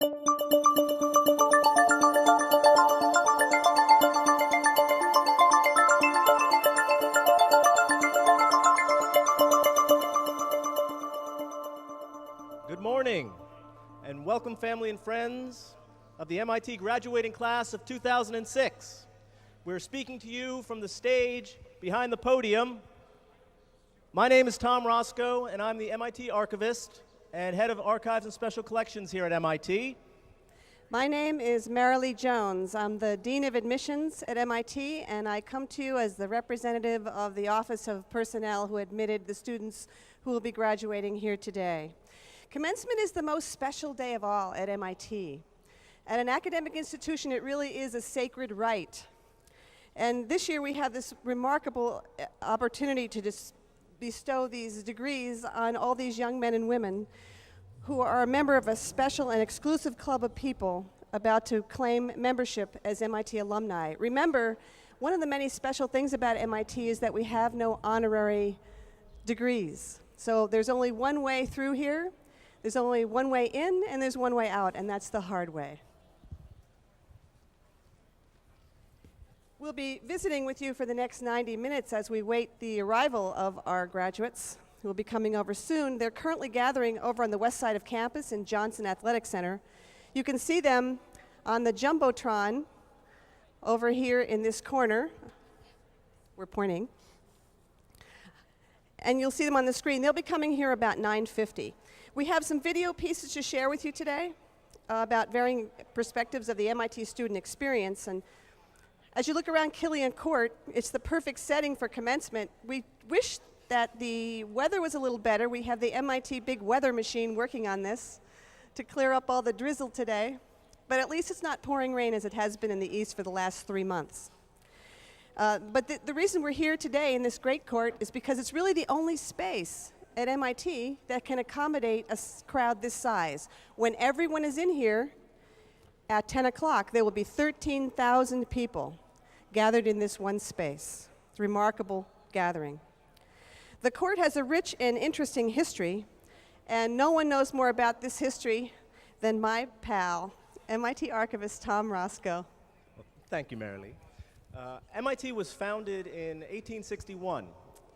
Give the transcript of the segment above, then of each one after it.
Good morning, and welcome family and friends of the MIT graduating class of 2006. We're speaking to you from the stage behind the podium. My name is Tom Roscoe, and I'm the MIT archivist and head of archives and special collections here at MIT. My name is Marilee Jones. I'm the Dean of Admissions at MIT, and I come to you as the representative of the Office of Personnel who admitted the students who will be graduating here today. Commencement is the most special day of all at MIT. At an academic institution, it really is a sacred rite. And this year we have this remarkable opportunity to bestow these degrees on all these young men and women who are a member of a special and exclusive club of people about to claim membership as MIT alumni. Remember, one of the many special things about MIT is that we have no honorary degrees. So there's only one way through here. There's only one way in, and there's one way out, and that's the hard way. We'll be visiting with you for the next 90 minutes as we wait the arrival of our graduates who will be coming over soon. They're currently gathering over on the west side of campus in Johnson Athletic Center. You can see them on the Jumbotron over here in this corner. We're pointing. And you'll see them on the screen. They'll be coming here about 9:50. We have some video pieces to share with you today about varying perspectives of the MIT student experience. And as you look around Killian Court, it's the perfect setting for commencement. We wish that the weather was a little better. We have the MIT big weather machine working on this to clear up all the drizzle today. But at least it's not pouring rain as it has been in the east for the last 3 months. But the reason we're here today in this great court is because it's really the only space at MIT that can accommodate a crowd this size. When everyone is in here at 10 o'clock, there will be 13,000 people gathered in this one space. It's a remarkable gathering. The court has a rich and interesting history, and no one knows more about this history than my pal, MIT archivist Tom Roscoe. Well, thank you, Marilee. MIT was founded in 1861.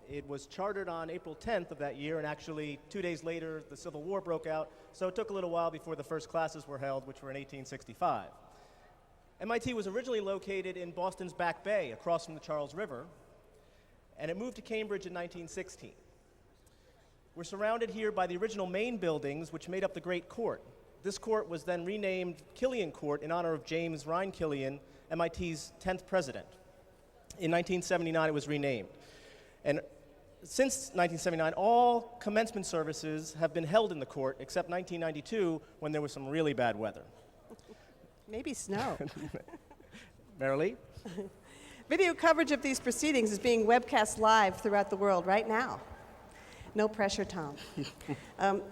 It was chartered on April 10th of that year, and actually 2 days later the Civil War broke out, so it took a little while before the first classes were held, which were in 1865. MIT was originally located in Boston's Back Bay, across from the Charles River, and it moved to Cambridge in 1916. We're surrounded here by the original main buildings, which made up the Great Court. This court was then renamed Killian Court in honor of James Rhine Killian, MIT's 10th president. In 1979, it was renamed. And since 1979, all commencement services have been held in the court, except 1992, when there was some really bad weather. Maybe snow. Marilee? Video coverage of these proceedings is being webcast live throughout the world right now. No pressure, Tom.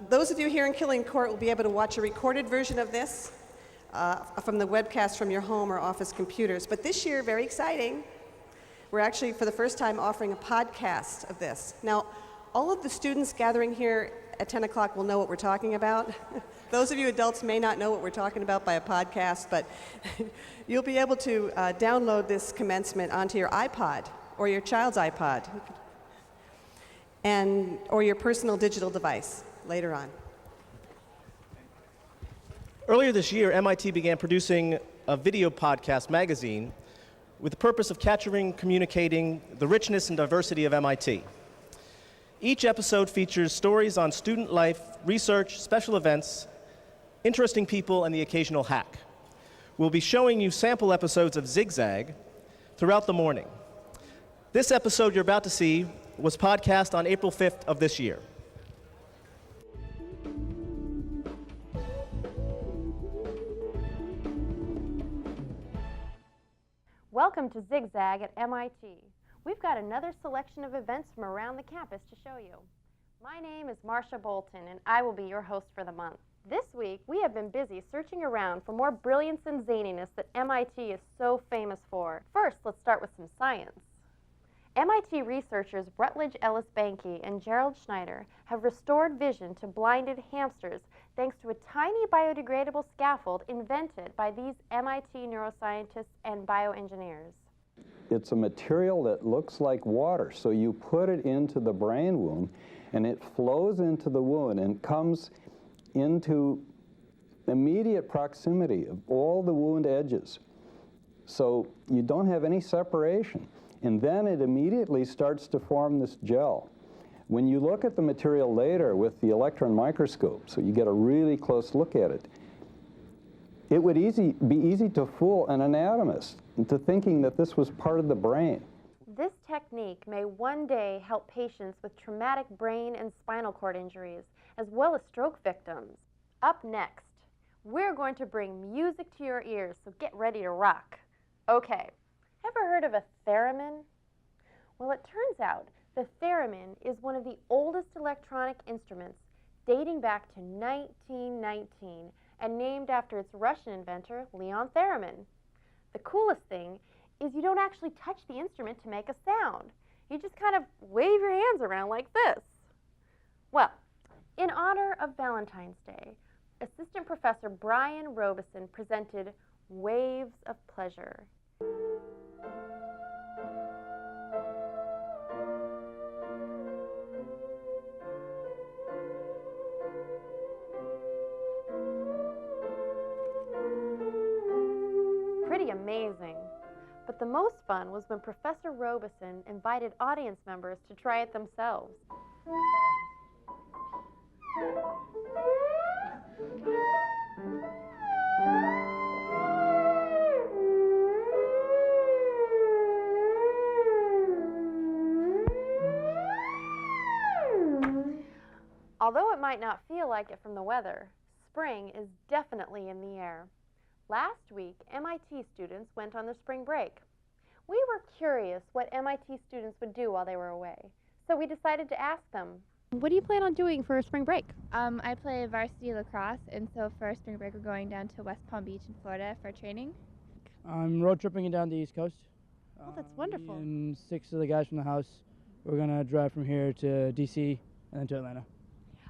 Those of you here in Killian Court will be able to watch a recorded version of this from the webcast from your home or office computers. But this year, very exciting, we're actually, for the first time, offering a podcast of this. Now, all of the students gathering here at 10 o'clock will know what we're talking about. Those of you adults may not know what we're talking about by a podcast, but you'll be able to download this commencement onto your iPod or your child's iPod or your personal digital device later on. Earlier this year, MIT began producing a video podcast magazine with the purpose of capturing, communicating the richness and diversity of MIT. Each episode features stories on student life, research, special events, interesting people, and the occasional hack. We'll be showing you sample episodes of Zigzag throughout the morning. This episode you're about to see was podcast on April 5th of this year. Welcome to Zigzag at MIT. We've got another selection of events from around the campus to show you. My name is Marsha Bolton, and I will be your host for the month. This week, we have been busy searching around for more brilliance and zaniness that MIT is so famous for. First, let's start with some science. MIT researchers Rutledge Ellis Banky and Gerald Schneider have restored vision to blinded hamsters thanks to a tiny biodegradable scaffold invented by these MIT neuroscientists and bioengineers. It's a material that looks like water, so you put it into the brain wound and it flows into the wound and comes into immediate proximity of all the wound edges. So you don't have any separation. And then it immediately starts to form this gel. When you look at the material later with the electron microscope, so you get a really close look at it, it would be easy to fool an anatomist into thinking that this was part of the brain. This technique may one day help patients with traumatic brain and spinal cord injuries, as well as stroke victims. Up next, we're going to bring music to your ears, so get ready to rock. Okay, ever heard of a theremin? Well, it turns out the theremin is one of the oldest electronic instruments, dating back to 1919 and named after its Russian inventor, Leon Theremin. The coolest thing is you don't actually touch the instrument to make a sound. You just kind of wave your hands around like this. Well, in honor of Valentine's Day, Assistant Professor Brian Robeson presented Waves of Pleasure. Pretty amazing. But the most fun was when Professor Robeson invited audience members to try it themselves. Although it might not feel like it from the weather, spring is definitely in the air. Last week, MIT students went on their spring break. We were curious what MIT students would do while they were away, so we decided to ask them. What do you plan on doing for spring break? I play varsity lacrosse, and so for spring break we're going down to West Palm Beach in Florida for training. I'm road tripping down the East Coast. Oh, that's wonderful. And 6 of the guys from the house, we're going to drive from here to DC and then to Atlanta.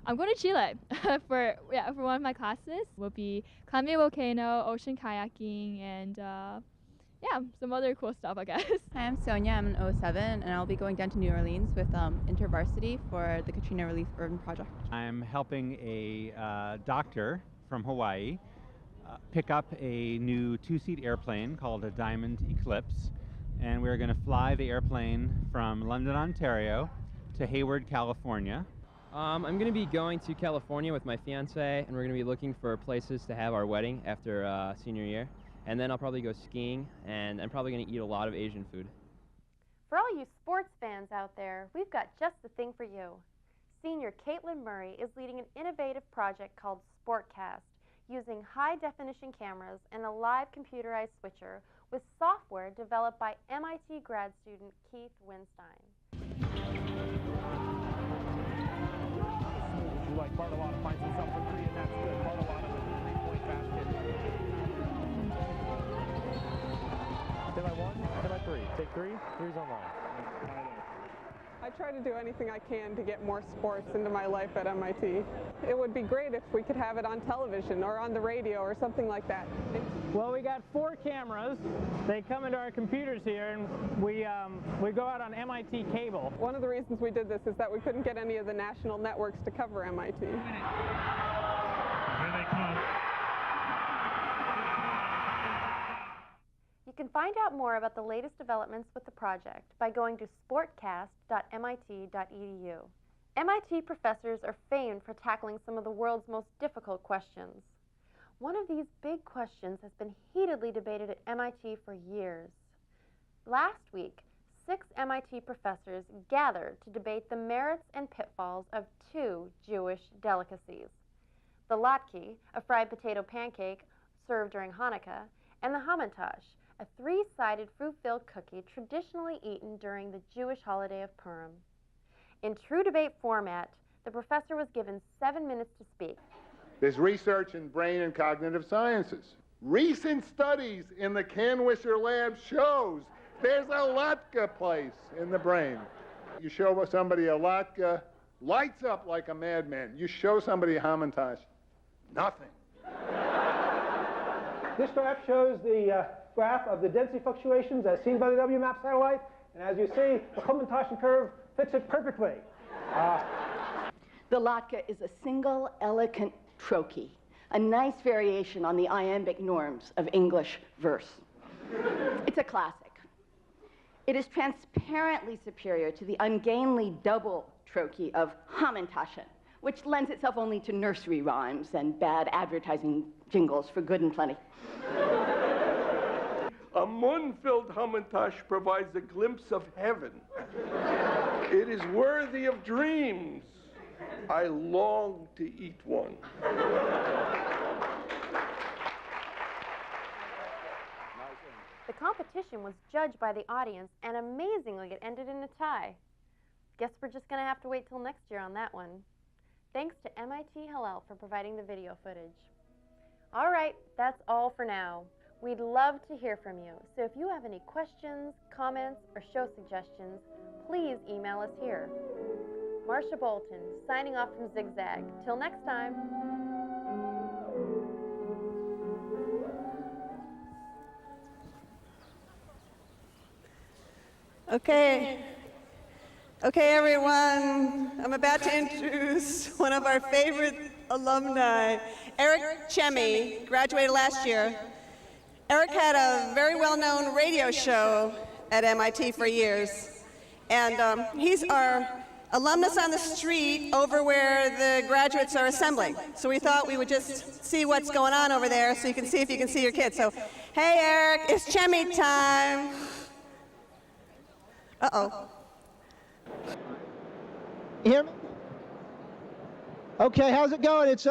I'm going to Chile for one of my classes. We'll be climbing a volcano, ocean kayaking, and some other cool stuff, I guess. Hi, I'm Sonia. I'm an 07, and I'll be going down to New Orleans with InterVarsity for the Katrina Relief Urban Project. I'm helping a doctor from Hawaii pick up a new 2-seat airplane called a Diamond Eclipse, and we're going to fly the airplane from London, Ontario to Hayward, California. I'm going to be going to California with my fiance, and we're going to be looking for places to have our wedding after senior year. And then I'll probably go skiing, and I'm probably going to eat a lot of Asian food. For all you sports fans out there, we've got just the thing for you. Senior Caitlin Murray is leading an innovative project called Sportcast, using high-definition cameras and a live computerized switcher with software developed by MIT grad student Keith Winstein. Like Bartolotta finds himself a 3, and that's good. Bartolotta with a 3-point basket. Hit by 1, hit by 3. Take 3, 3's online. I try to do anything I can to get more sports into my life at MIT. It would be great if we could have it on television or on the radio or something like that. Well, we got 4 cameras. They come into our computers here, and we go out on MIT cable. One of the reasons we did this is that we couldn't get any of the national networks to cover MIT. Here they come. You can find out more about the latest developments with the project by going to sportcast.mit.edu. MIT professors are famed for tackling some of the world's most difficult questions. One of these big questions has been heatedly debated at MIT for years. Last week, 6 MIT professors gathered to debate the merits and pitfalls of 2 Jewish delicacies: the latke, a fried potato pancake served during Hanukkah, and the hamantash, a 3-sided fruit-filled cookie traditionally eaten during the Jewish holiday of Purim. In true debate format, the professor was given 7 minutes to speak. There's research in brain and cognitive sciences. Recent studies in the Canwisher lab shows there's a latke place in the brain. You show somebody a latke, lights up like a madman. You show somebody a hamantash, Nothing. This graph shows the graph of the density fluctuations as seen by the WMAP satellite. And as you see, the Klum-Mantashen curve fits it perfectly. The latke is a single, elegant trochee, a nice variation on the iambic norms of English verse. It's a classic. It is transparently superior to the ungainly double trochee of Hamantashen, which lends itself only to nursery rhymes and bad advertising jingles for good and plenty. A moon-filled Hamantash provides a glimpse of heaven. It is worthy of dreams. I long to eat one. The competition was judged by the audience, and amazingly, it ended in a tie. Guess we're just going to have to wait till next year on that one. Thanks to MIT Hillel for providing the video footage. All right, that's all for now. We'd love to hear from you, so if you have any questions, comments, or show suggestions, please email us here. Marsha Bolton, signing off from Zigzag. Till next time. Okay, everyone. I'm about to introduce one of our favorite alumni, Eric Chemi, graduated last year. Eric had a very well-known radio show at MIT for years, and he's our alumnus on the street over where the graduates are assembling. So we thought we would just see what's going on over there so you can see if you can see your kids. So, hey Eric, it's Chemi time. Uh-oh. You hear me? Okay, how's it going? It's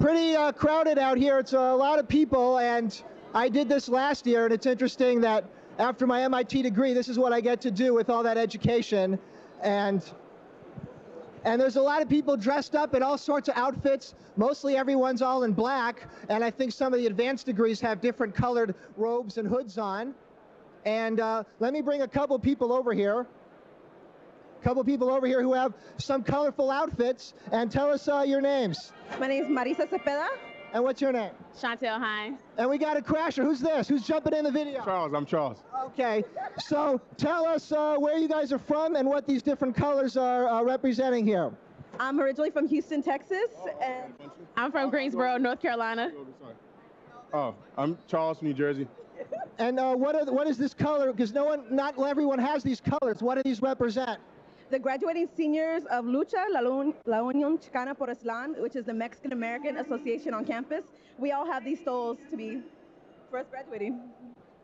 pretty crowded out here. It's a lot of people, and I did this last year, and it's interesting that after my MIT degree, this is what I get to do with all that education. And there's a lot of people dressed up in all sorts of outfits. Mostly everyone's all in black, and I think some of the advanced degrees have different colored robes and hoods on. And let me bring a couple people over here. A couple people over here who have some colorful outfits, and tell us your names. My name is Marisa Cepeda. And what's your name? Chantel Hines. And we got a crasher. Who's this? Who's jumping in the video? Charles, I'm Charles. Okay, so tell us where you guys are from and what these different colors are representing here. I'm originally from Houston, Texas, and I'm from Greensboro, North Carolina. Oh, I'm Charles from New Jersey. And what is this color? Because not everyone has these colors. What do these represent? The graduating seniors of Lucha, La Unión Chicana por Islam, which is the Mexican-American Association on campus. We all have these stoles to be first graduating.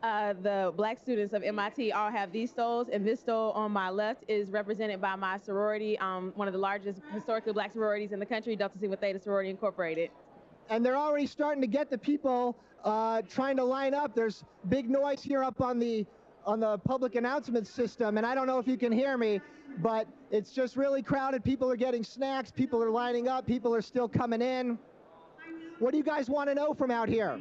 The black students of MIT all have these stoles, and this stole on my left is represented by my sorority, one of the largest historically black sororities in the country, Delta Sigma Theta Sorority Incorporated. And they're already starting to get the people trying to line up. There's big noise here up on the public announcement system, and I don't know if you can hear me, but it's just really crowded. People are getting snacks, people are lining up, people are still coming in. What do you guys want to know from out here?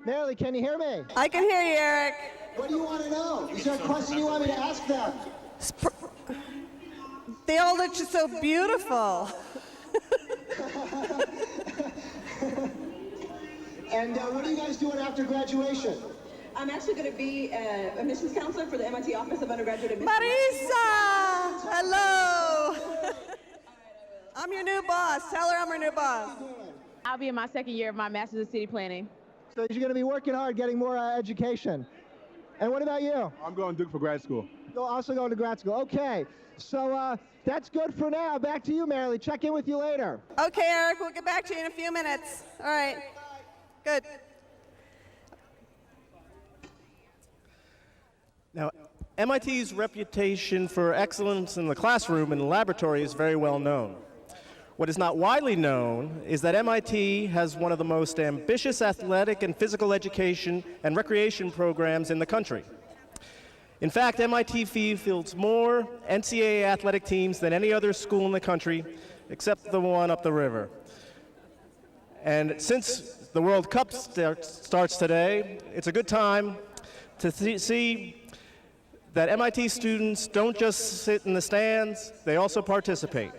Marilee, can you hear me? I can hear you, Eric. What do you want to know? Is there a question you want me to ask them? They all look just so beautiful. And what are you guys doing after graduation? I'm actually going to be a admissions counselor for the MIT Office of Undergraduate Admissions. Marisa! Hello! I'm your new boss. Tell her I'm her new boss. I'll be in my second year of my Master's of City Planning. So you're going to be working hard, getting more education. And what about you? I'm going to Duke for grad school. You're also going to grad school. Okay. So that's good for now. Back to you, Marilee. Check in with you later. Okay, Eric. We'll get back to you in a few minutes. All right. Good. Now, MIT's reputation for excellence in the classroom and the laboratory is very well known. What is not widely known is that MIT has one of the most ambitious athletic and physical education and recreation programs in the country. In fact, MIT fields more NCAA athletic teams than any other school in the country, except the one up the river. And since the World Cup starts today, it's a good time to see that MIT students don't just sit in the stands, they also participate.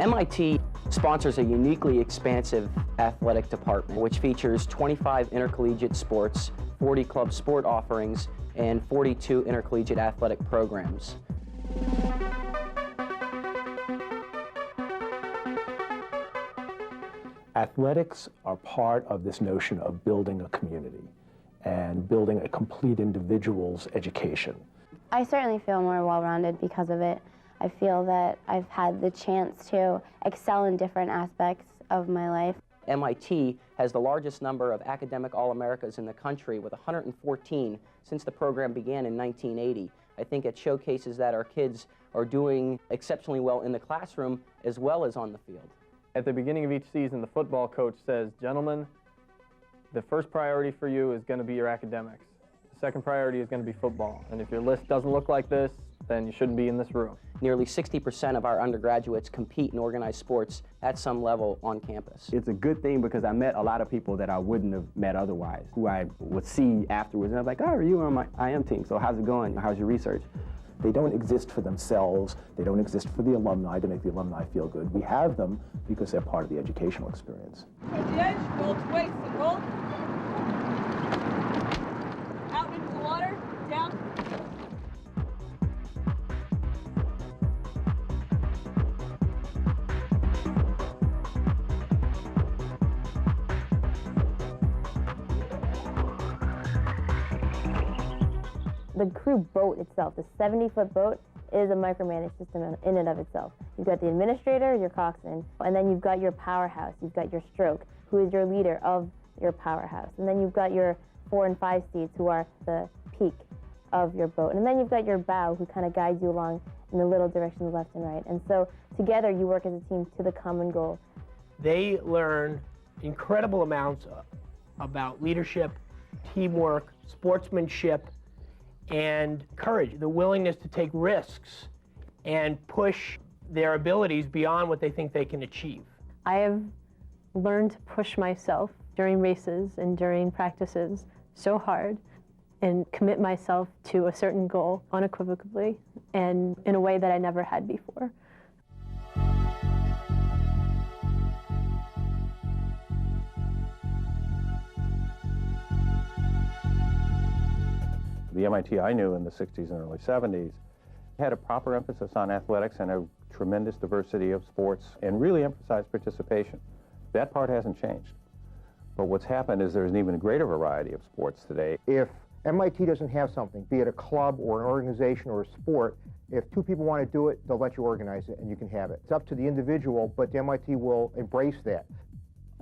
MIT sponsors a uniquely expansive athletic department, which features 25 intercollegiate sports, 40 club sport offerings, and 42 intercollegiate athletic programs. Athletics are part of this notion of building a community and building a complete individual's education. I certainly feel more well-rounded because of it. I feel that I've had the chance to excel in different aspects of my life. MIT has the largest number of academic All-Americas in the country, with 114 since the program began in 1980. I think it showcases that our kids are doing exceptionally well in the classroom as well as on the field. At the beginning of each season, the football coach says, "Gentlemen, the first priority for you is going to be your academics. The second priority is going to be football. And if your list doesn't look like this, then you shouldn't be in this room." Nearly 60% of our undergraduates compete in organized sports at some level on campus. It's a good thing because I met a lot of people that I wouldn't have met otherwise, who I would see afterwards. And I was like, "Oh, are you on my IM team? So how's it going? How's your research?" They don't exist for themselves. They don't exist for the alumni to make the alumni feel good. We have them because they're part of the educational experience. Towards the edge, roll to waist and roll. Out into the water, down. The crew boat itself, the 70-foot boat, is a micromanaged system in and of itself. You've got the administrator, your coxswain, and then you've got your powerhouse, you've got your stroke, who is your leader of your powerhouse. And then you've got your 4 and 5 seats, who are the peak of your boat. And then you've got your bow, who kind of guides you along in the little directions left and right. And so together you work as a team to the common goal. They learn incredible amounts about leadership, teamwork, sportsmanship, and courage, the willingness to take risks and push their abilities beyond what they think they can achieve. I have learned to push myself during races and during practices so hard and commit myself to a certain goal unequivocally and in a way that I never had before. The MIT I knew in the 60s and early 70s had a proper emphasis on athletics and a tremendous diversity of sports and really emphasized participation. That part hasn't changed. But what's happened is there's an even greater variety of sports today. If MIT doesn't have something, be it a club or an organization or a sport, if 2 people want to do it, they'll let you organize it and you can have it. It's up to the individual, but the MIT will embrace that.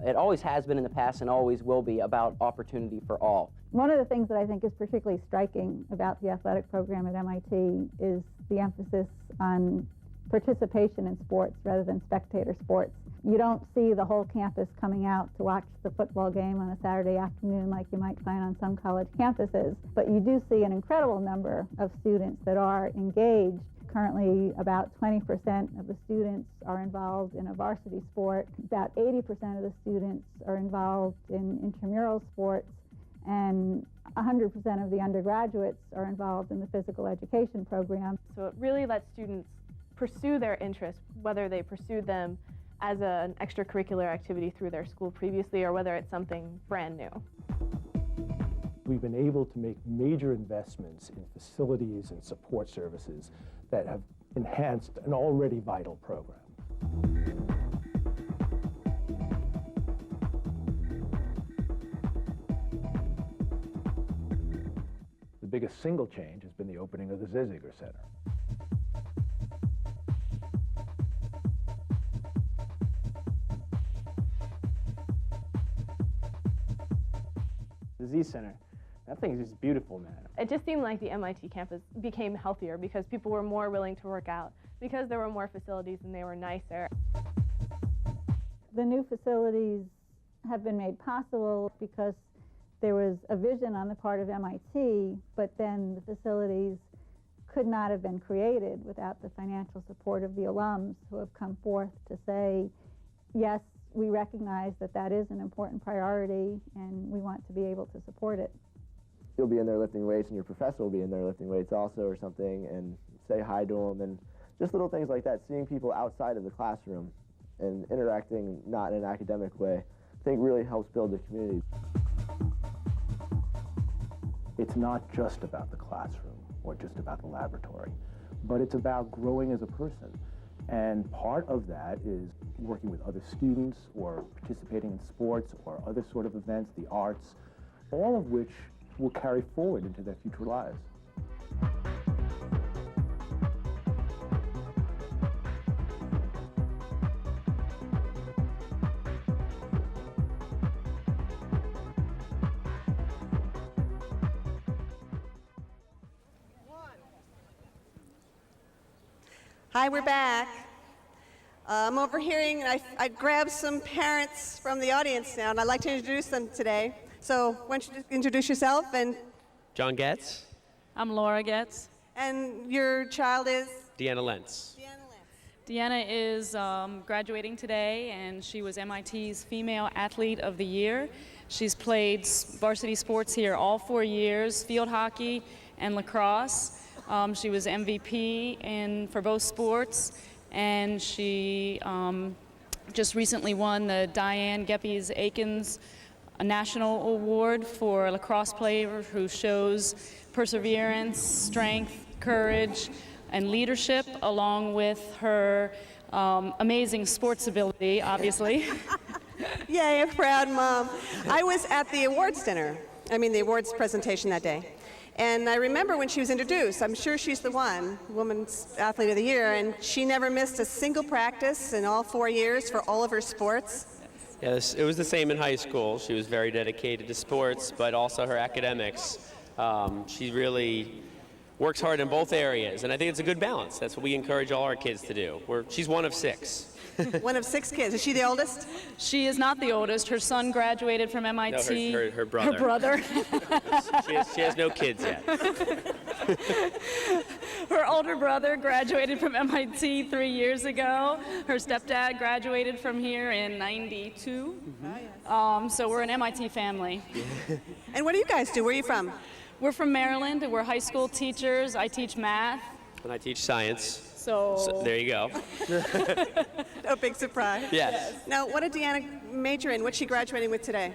It always has been in the past and always will be about opportunity for all. One of the things that I think is particularly striking about the athletic program at MIT is the emphasis on participation in sports rather than spectator sports. You don't see the whole campus coming out to watch the football game on a Saturday afternoon like you might find on some college campuses, but you do see an incredible number of students that are engaged. Currently, about 20% of the students are involved in a varsity sport. About 80% of the students are involved in intramural sports, and 100% of the undergraduates are involved in the physical education program. So it really lets students pursue their interests, whether they pursued them as an extracurricular activity through their school previously or whether it's something brand new. We've been able to make major investments in facilities and support services that have enhanced an already vital program. The biggest single change has been the opening of the Zizziger Center. The Z Center. That thing's just beautiful, man. It just seemed like the MIT campus became healthier because people were more willing to work out, because there were more facilities and they were nicer. The new facilities have been made possible because there was a vision on the part of MIT, but then the facilities could not have been created without the financial support of the alums who have come forth to say, yes, we recognize that that is an important priority and we want to be able to support it. You'll be in there lifting weights and your professor will be in there lifting weights also or something, and say hi to them, and just little things like that, seeing people outside of the classroom and interacting not in an academic way, I think really helps build the community. It's not just about the classroom or just about the laboratory, but it's about growing as a person. And part of that is working with other students or participating in sports or other sort of events, the arts, all of which will carry forward into their future lives. Hi, we're back. I'm overhearing, I grabbed some parents from the audience now, and I'd like to introduce them today. So why don't you introduce yourself and... John Getz. I'm Laura Getz. And your child is? Deanna Lentz. Deanna is graduating today, and she was MIT's Female Athlete of the Year. She's played varsity sports here all 4 years, field hockey and lacrosse. She was MVP for both sports, and she just recently won the Diane Geppies Aikens National Award for a lacrosse player who shows perseverance, strength, courage, and leadership, along with her amazing sports ability, obviously. Yay, a proud mom. I was at the awards dinner, the awards presentation that day. And I remember when she was introduced, I'm sure she's the one, Women's Athlete of the Year, and she never missed a single practice in all 4 years for all of her sports. Yes, it was the same in high school. She was very dedicated to sports, but also her academics. She really works hard in both areas, and I think it's a good balance. That's what we encourage all our kids to do. She's one of 6. One of 6 kids. Is she the oldest? She is not the oldest. Her son graduated from MIT. No, her brother. Her brother. she has no kids yet. Her older brother graduated from MIT 3 years ago. Her stepdad graduated from here in '92. So we're an MIT family. And what do you guys do? Where are you from? We're from Maryland, and we're high school teachers. I teach math. And I teach science. So there you go. No big surprise. Yes. Now, what did Deanna major in? What's she graduating with today?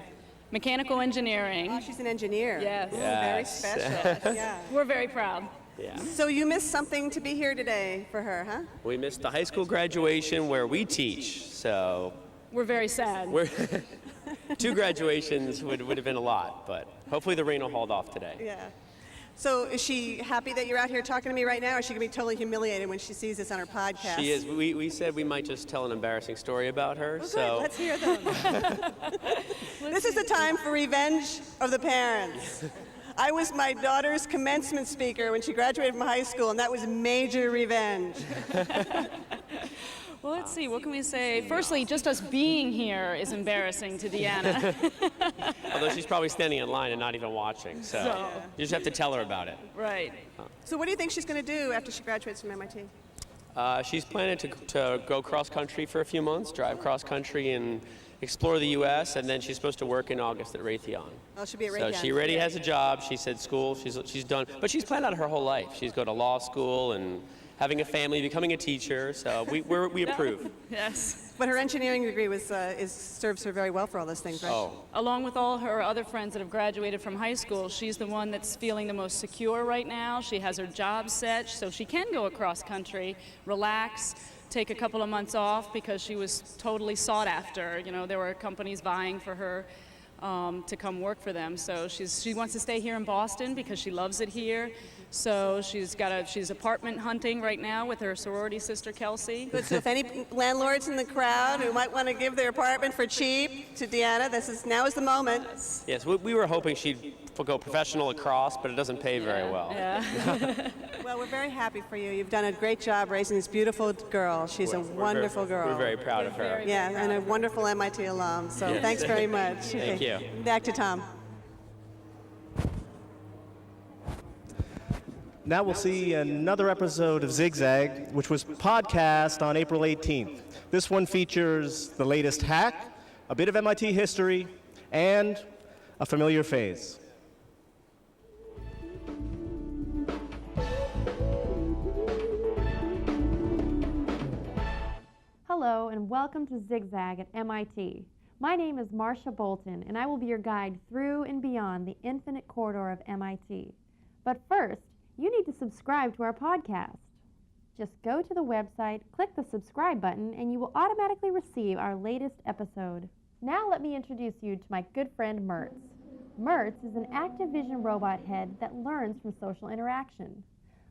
Mechanical engineering. Oh, she's an engineer. Yes. Ooh, very special. Yeah. We're very proud. Yeah. So you missed something to be here today for her, huh? We missed the high school graduation where we teach, so we're very sad. 2 graduations would have been a lot, but hopefully the rain will hold off today. Yeah. So is she happy that you're out here talking to me right now, or is she going to be totally humiliated when she sees this on her podcast? She is. We said we might just tell an embarrassing story about her. Oh, so good. Let's hear them. This is the time for revenge of the parents. I was my daughter's commencement speaker when she graduated from high school, and that was major revenge. Well, let's see. What can we say? Firstly, just us being here is embarrassing to Deanna. Although she's probably standing in line and not even watching, so you just have to tell her about it. Right. So what do you think she's going to do after she graduates from MIT? She's planning to go cross country for a few months, drive cross country and explore the U.S., and then she's supposed to work in August at Raytheon. Oh, she'll be at Raytheon. So she already has a job. She said school. She's done, but she's planned out her whole life. She's going to law school and having a family, becoming a teacher. So we approve. Yes. But her engineering degree serves her very well for all those things, right? Oh. Along with all her other friends that have graduated from high school, she's the one that's feeling the most secure right now. She has her job set, so she can go across country, relax, take a couple of months off because she was totally sought after. You know, there were companies vying for her to come work for them. So she wants to stay here in Boston because she loves it here. So she's apartment hunting right now with her sorority sister Kelsey. Good. So if any landlords in the crowd who might want to give their apartment for cheap to Deanna, now is the moment. Yes, we were hoping she'd go professional lacrosse, but it doesn't pay very well. Yeah. Well, we're very happy for you. You've done a great job raising this beautiful girl. She's a wonderful girl. We're very proud of her. Yeah, and a wonderful MIT alum. So Yes. thanks very much. Thank you. Back to Tom. Now we'll see another episode of Zigzag, which was podcast on April 18th. This one features the latest hack, a bit of MIT history, and a familiar phase. Hello Hello and welcome to Zigzag at MIT. My name is Marcia Bolton and I will be your guide through and beyond the infinite corridor of MIT. But first, you need to subscribe to our podcast. Just go to the website, click the subscribe button, and you will automatically receive our latest episode. Now let me introduce you to my good friend Mertz. Mertz is an active vision robot head that learns from social interaction.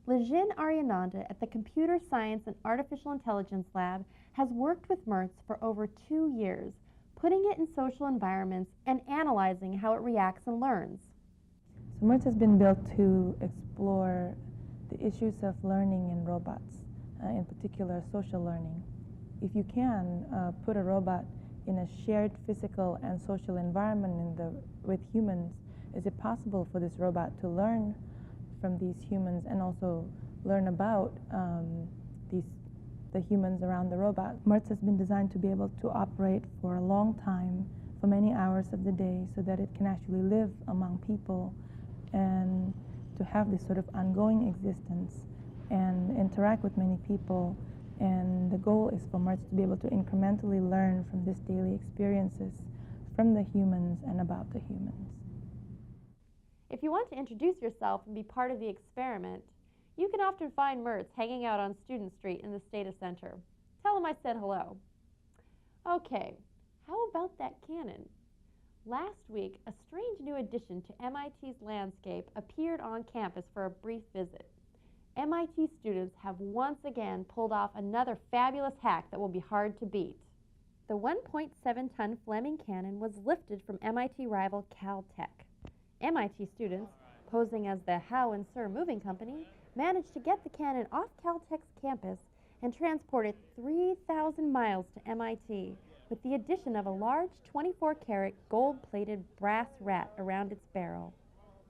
Lejin Aryananda at the Computer Science and Artificial Intelligence Lab has worked with Mertz for over 2 years, putting it in social environments and analyzing how it reacts and learns. So Mertz has been built to explore the issues of learning in robots, in particular social learning. If you can put a robot in a shared physical and social environment with humans, is it possible for this robot to learn from these humans and also learn about the humans around the robot? Mertz has been designed to be able to operate for a long time, for many hours of the day, so that it can actually live among people and to have this sort of ongoing existence and interact with many people. And the goal is for Mertz to be able to incrementally learn from these daily experiences from the humans and about the humans. If you want to introduce yourself and be part of the experiment, you can often find Mertz hanging out on Student Street in the Stata Center. Tell him I said hello. Okay, how about that cannon? Last week, a strange new addition to MIT's landscape appeared on campus for a brief visit. MIT students have once again pulled off another fabulous hack that will be hard to beat. The 1.7-ton Fleming cannon was lifted from MIT rival Caltech. MIT students, posing as the Howe and Sir Moving Company, managed to get the cannon off Caltech's campus and transport it 3,000 miles to MIT with the addition of a large 24-karat gold-plated brass rat around its barrel.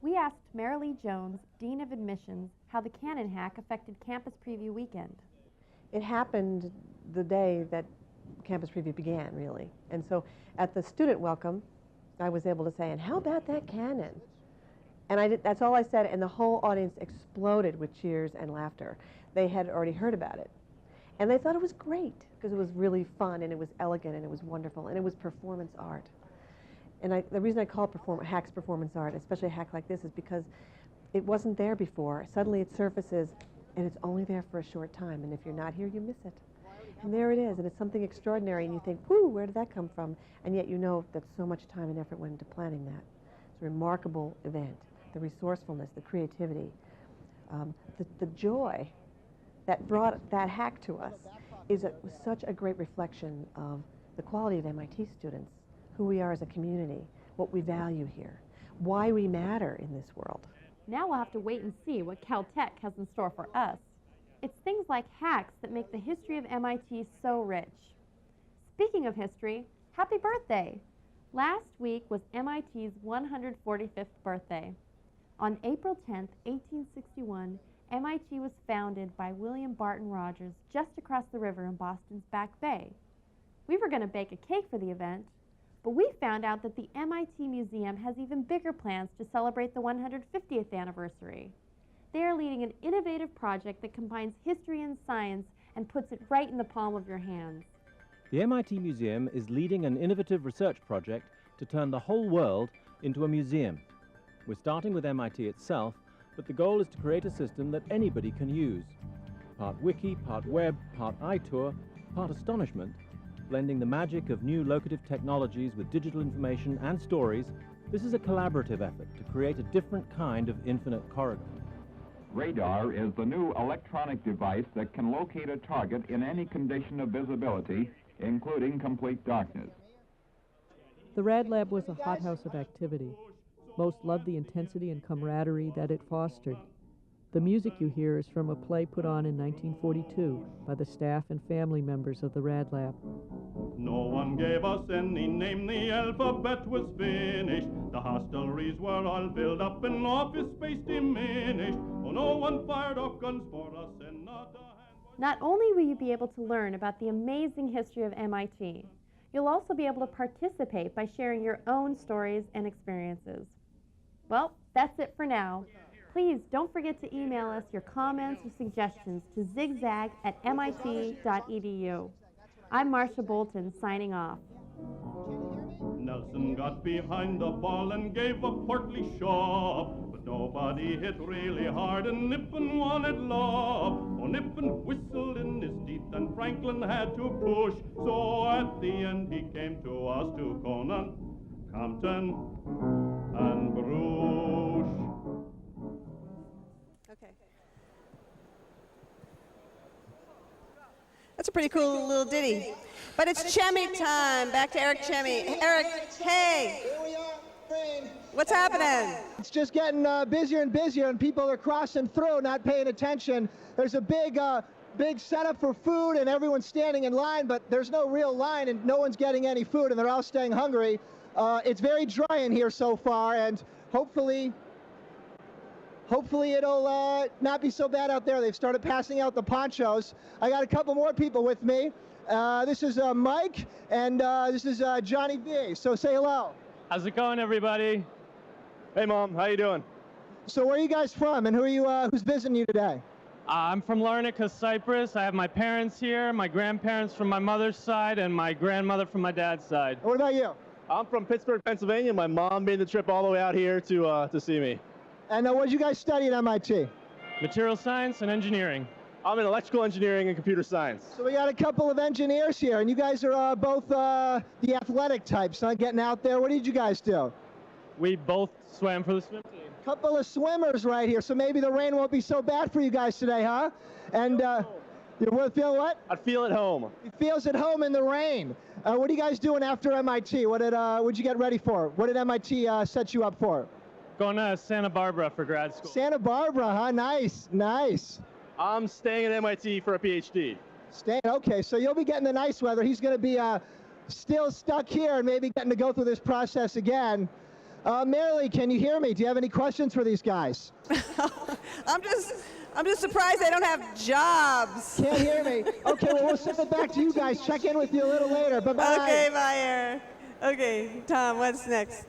We asked Marilee Jones, Dean of Admissions, how the cannon hack affected Campus Preview weekend. It happened the day that Campus Preview began, really. And so at the student welcome, I was able to say, and how about that cannon? And that's all I said, and the whole audience exploded with cheers and laughter. They had already heard about it. And they thought it was great, because it was really fun, and it was elegant, and it was wonderful, and it was performance art. And the reason I call hacks performance art, especially a hack like this, is because it wasn't there before. Suddenly it surfaces, and it's only there for a short time, and if you're not here, you miss it. And there it is, and it's something extraordinary, and you think, whoo, where did that come from? And yet you know that so much time and effort went into planning that. It's a remarkable event. The resourcefulness, the creativity, the joy that brought that hack to us was such a great reflection of the quality of MIT students, who we are as a community, what we value here, why we matter in this world. Now we'll have to wait and see what Caltech has in store for us. It's things like hacks that make the history of MIT so rich. Speaking of history, happy birthday! Last week was MIT's 145th birthday. On April 10, 1861, MIT was founded by William Barton Rogers just across the river in Boston's Back Bay. We were going to bake a cake for the event, but we found out that the MIT Museum has even bigger plans to celebrate the 150th anniversary. They are leading an innovative project that combines history and science and puts it right in the palm of your hands. The MIT Museum is leading an innovative research project to turn the whole world into a museum. We're starting with MIT itself, but the goal is to create a system that anybody can use. Part wiki, part web, part iTour, part astonishment, blending the magic of new locative technologies with digital information and stories. This is a collaborative effort to create a different kind of infinite corridor. Radar is the new electronic device that can locate a target in any condition of visibility, including complete darkness. The Rad Lab was a hothouse of activity. Most loved the intensity and camaraderie that it fostered. The music you hear is from a play put on in 1942 by the staff and family members of the Rad Lab. No one gave us any name, the alphabet was finished. The hostelries were all filled up and office space diminished. Oh, no one fired off guns for us and not a hand. Not only will you be able to learn about the amazing history of MIT, you'll also be able to participate by sharing your own stories and experiences. Well, that's it for now. Please don't forget to email us your comments or suggestions to zigzag@mit.edu. I'm Marsha Bolton, signing off. Nelson got behind the ball and gave a portly shove, but nobody hit really hard, and Nippen wanted love. Oh, Nippen whistled in his teeth, and Franklin had to push. So at the end he came to us, to Conan, Compton, and Bruges. Okay. That's a pretty cool little ditty. But it's Chemi time. Back to Eric Chemi. Eric, hey. What's happening? It's just getting busier and busier, and people are crossing through, not paying attention. There's a big setup for food, and everyone's standing in line, but there's no real line, and no one's getting any food, and they're all staying hungry. It's very dry in here so far, and hopefully it'll not be so bad out there. They've started passing out the ponchos. I got a couple more people with me. This is Mike, and this is Johnny V. So say hello. How's it going, everybody? Hey, Mom. How you doing? So where are you guys from, and who are you? Who's visiting you today? I'm from Larnaca, Cyprus. I have my parents here, my grandparents from my mother's side, and my grandmother from my dad's side. What about you? I'm from Pittsburgh, Pennsylvania. My mom made the trip all the way out here to see me. And what did you guys study at MIT? Material science and engineering. I'm in electrical engineering and computer science. So we got a couple of engineers here, and you guys are both the athletic types, not getting out there. What did you guys do? We both swam for the swim team. Couple of swimmers right here, so maybe the rain won't be so bad for you guys today, huh? And you feel what? I feel at home. He feels at home in the rain. What are you guys doing after MIT? What'd you get ready for? What did MIT set you up for? Going to Santa Barbara for grad school. Santa Barbara, huh? Nice, nice. I'm staying at MIT for a PhD. Okay, so you'll be getting the nice weather. He's going to be still stuck here and maybe getting to go through this process again. Marilee, can you hear me? Do you have any questions for these guys? I'm just surprised they don't have jobs. Can't hear me. Okay, well, we'll send it back to you guys. Check in with you a little later. Bye-bye. Okay, bye, Aaron. Okay, Tom, what's next?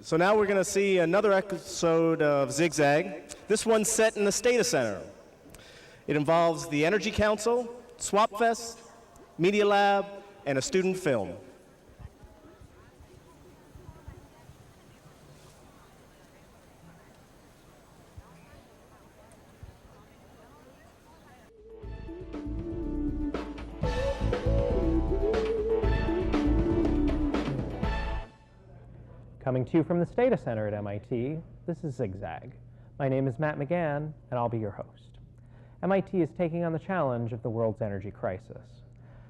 So now we're going to see another episode of Zigzag. This one's set in the Stata Center. It involves the Energy Council, SwapFest, Media Lab, and a student film. Coming to you from the Stata Center at MIT, this is Zigzag. My name is Matt McGann, and I'll be your host. MIT is taking on the challenge of the world's energy crisis.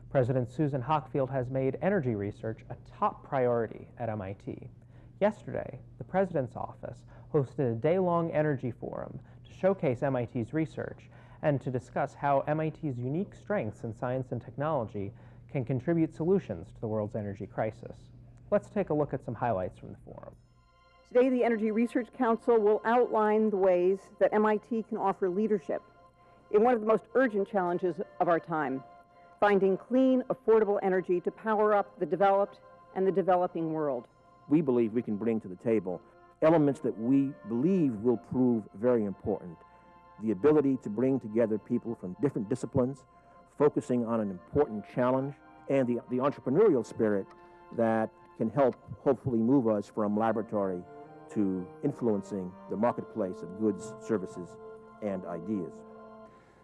President Susan Hockfield has made energy research a top priority at MIT. Yesterday, the President's office hosted a day-long energy forum to showcase MIT's research and to discuss how MIT's unique strengths in science and technology can contribute solutions to the world's energy crisis. Let's take a look at some highlights from the forum. Today, the Energy Research Council will outline the ways that MIT can offer leadership in one of the most urgent challenges of our time, finding clean, affordable energy to power up the developed and the developing world. We believe we can bring to the table elements that we believe will prove very important. The ability to bring together people from different disciplines, focusing on an important challenge, and the entrepreneurial spirit that can help hopefully move us from laboratory to influencing the marketplace of goods, services, and ideas.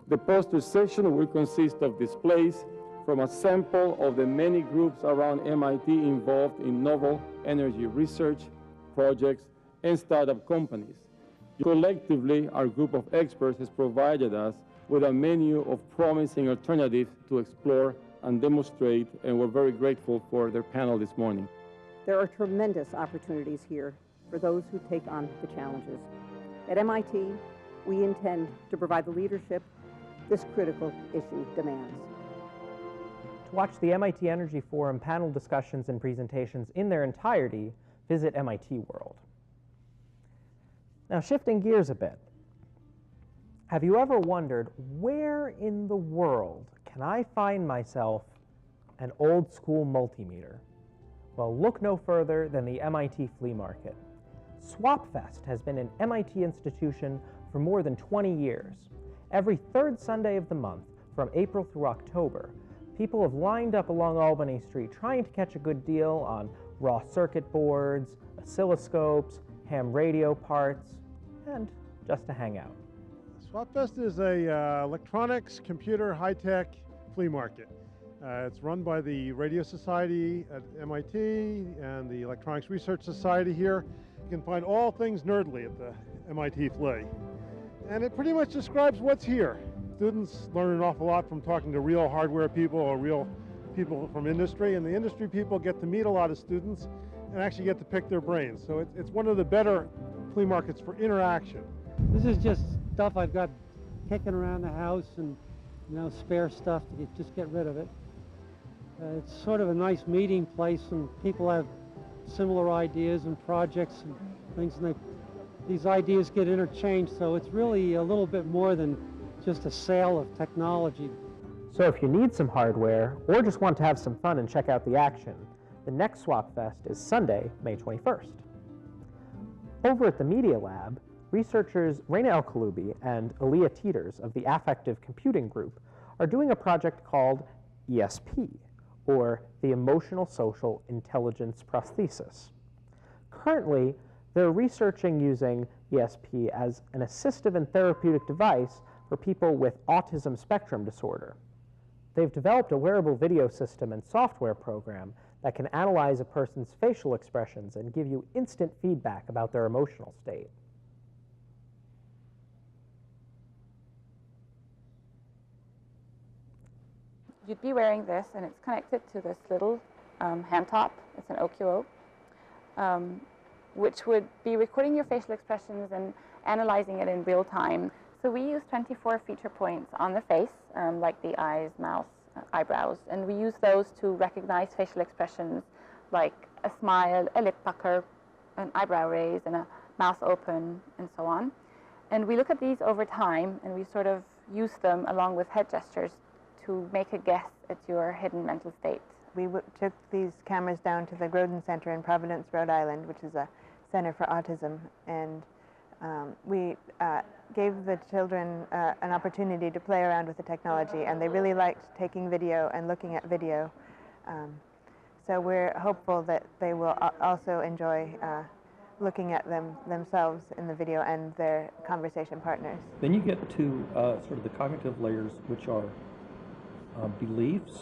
The poster section will consist of displays from a sample of the many groups around MIT involved in novel energy research, projects, and startup companies. Collectively, our group of experts has provided us with a menu of promising alternatives to explore and demonstrate, and we're very grateful for their panel this morning. There are tremendous opportunities here for those who take on the challenges. At MIT, we intend to provide the leadership this critical issue demands. To watch the MIT Energy Forum panel discussions and presentations in their entirety, visit MIT World. Now, shifting gears a bit, have you ever wondered, where in the world can I find myself an old school multimeter? Well, look no further than the MIT Flea Market. SwapFest has been an MIT institution for more than 20 years. Every third Sunday of the month, from April through October, people have lined up along Albany Street trying to catch a good deal on raw circuit boards, oscilloscopes, ham radio parts, and just to hang out. SwapFest is a electronics, computer, high-tech flea market. It's run by the Radio Society at MIT and the Electronics Research Society here. You can find all things nerdly at the MIT Flea. And it pretty much describes what's here. Students learn an awful lot from talking to real hardware people or real people from industry, and the industry people get to meet a lot of students and actually get to pick their brains. So it's one of the better flea markets for interaction. This is just stuff I've got kicking around the house and, spare stuff to just get rid of it. It's sort of a nice meeting place, and people have similar ideas and projects and things, and these ideas get interchanged, so it's really a little bit more than just a sale of technology. So if you need some hardware or just want to have some fun and check out the action, the next SwapFest is Sunday, May 21st. Over at the Media Lab, researchers Raina El-Kaloubi and Aaliyah Teeters of the Affective Computing Group are doing a project called ESP, or the Emotional Social Intelligence Prosthesis. Currently, they're researching using ESP as an assistive and therapeutic device for people with autism spectrum disorder. They've developed a wearable video system and software program that can analyze a person's facial expressions and give you instant feedback about their emotional state. You'd be wearing this, and it's connected to this little hand top. It's an OQO, which would be recording your facial expressions and analyzing it in real time. So we use 24 feature points on the face, like the eyes, mouth, eyebrows, and we use those to recognize facial expressions like a smile, a lip pucker, an eyebrow raise, and a mouth open, and so on. And we look at these over time, and we sort of use them along with head gestures to make a guess at your hidden mental state. We took these cameras down to the Groden Center in Providence, Rhode Island, which is a center for autism, and we gave the children an opportunity to play around with the technology, and they really liked taking video and looking at video. So we're hopeful that they will also enjoy looking at themselves in the video and their conversation partners. Then you get to sort of the cognitive layers, which are beliefs,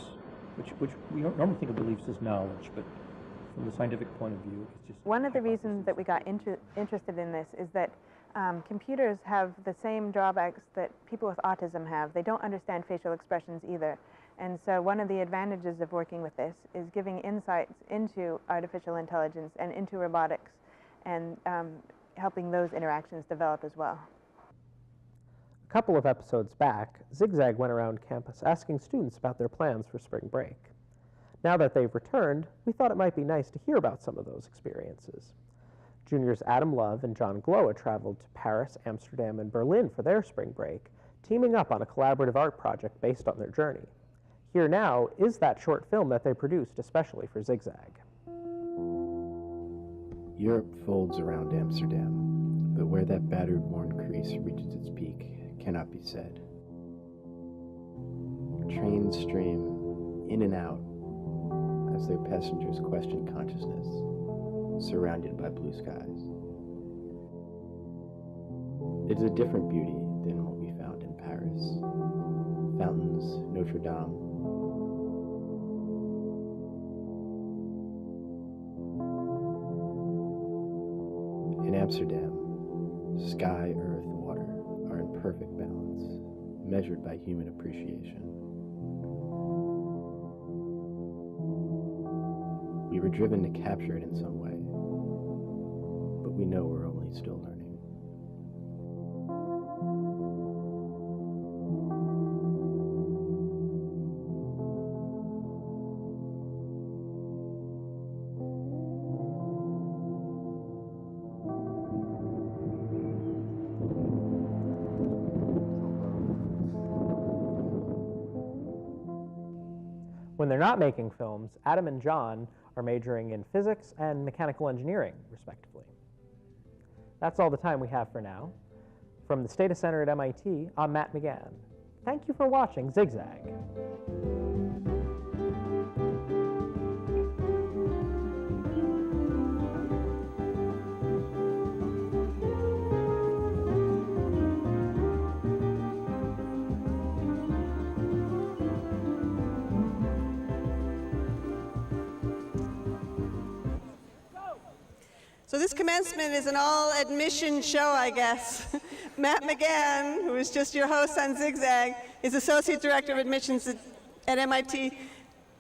which we don't normally think of beliefs as knowledge, but from the scientific point of view, it's just... One of the reasons that we got interested in this is that computers have the same drawbacks that people with autism have. They don't understand facial expressions either. And so one of the advantages of working with this is giving insights into artificial intelligence and into robotics, and helping those interactions develop as well. A couple of episodes back, Zigzag went around campus asking students about their plans for spring break. Now that they've returned, we thought it might be nice to hear about some of those experiences. Juniors Adam Love and John Glowa traveled to Paris, Amsterdam, and Berlin for their spring break, teaming up on a collaborative art project based on their journey. Here now is that short film that they produced especially for Zigzag. Europe folds around Amsterdam, but where that battered worn crease reaches its peak cannot be said. Trains stream in and out as their passengers question consciousness, surrounded by blue skies. It is a different beauty than what we found in Paris. Fountains, Notre Dame. In Amsterdam, sky, earth, water are in perfect balance, measured by human appreciation. We were driven to capture it in some way, but we know we're only still learning. When they're not making films, Adam and John are majoring in physics and mechanical engineering, respectively. That's all the time we have for now. From the Stata Center at MIT, I'm Matt McGann. Thank you for watching Zigzag. So this commencement is an all-admission show, I guess. Matt McGann, who is just your host on Zigzag, is Associate Director of Admissions at MIT.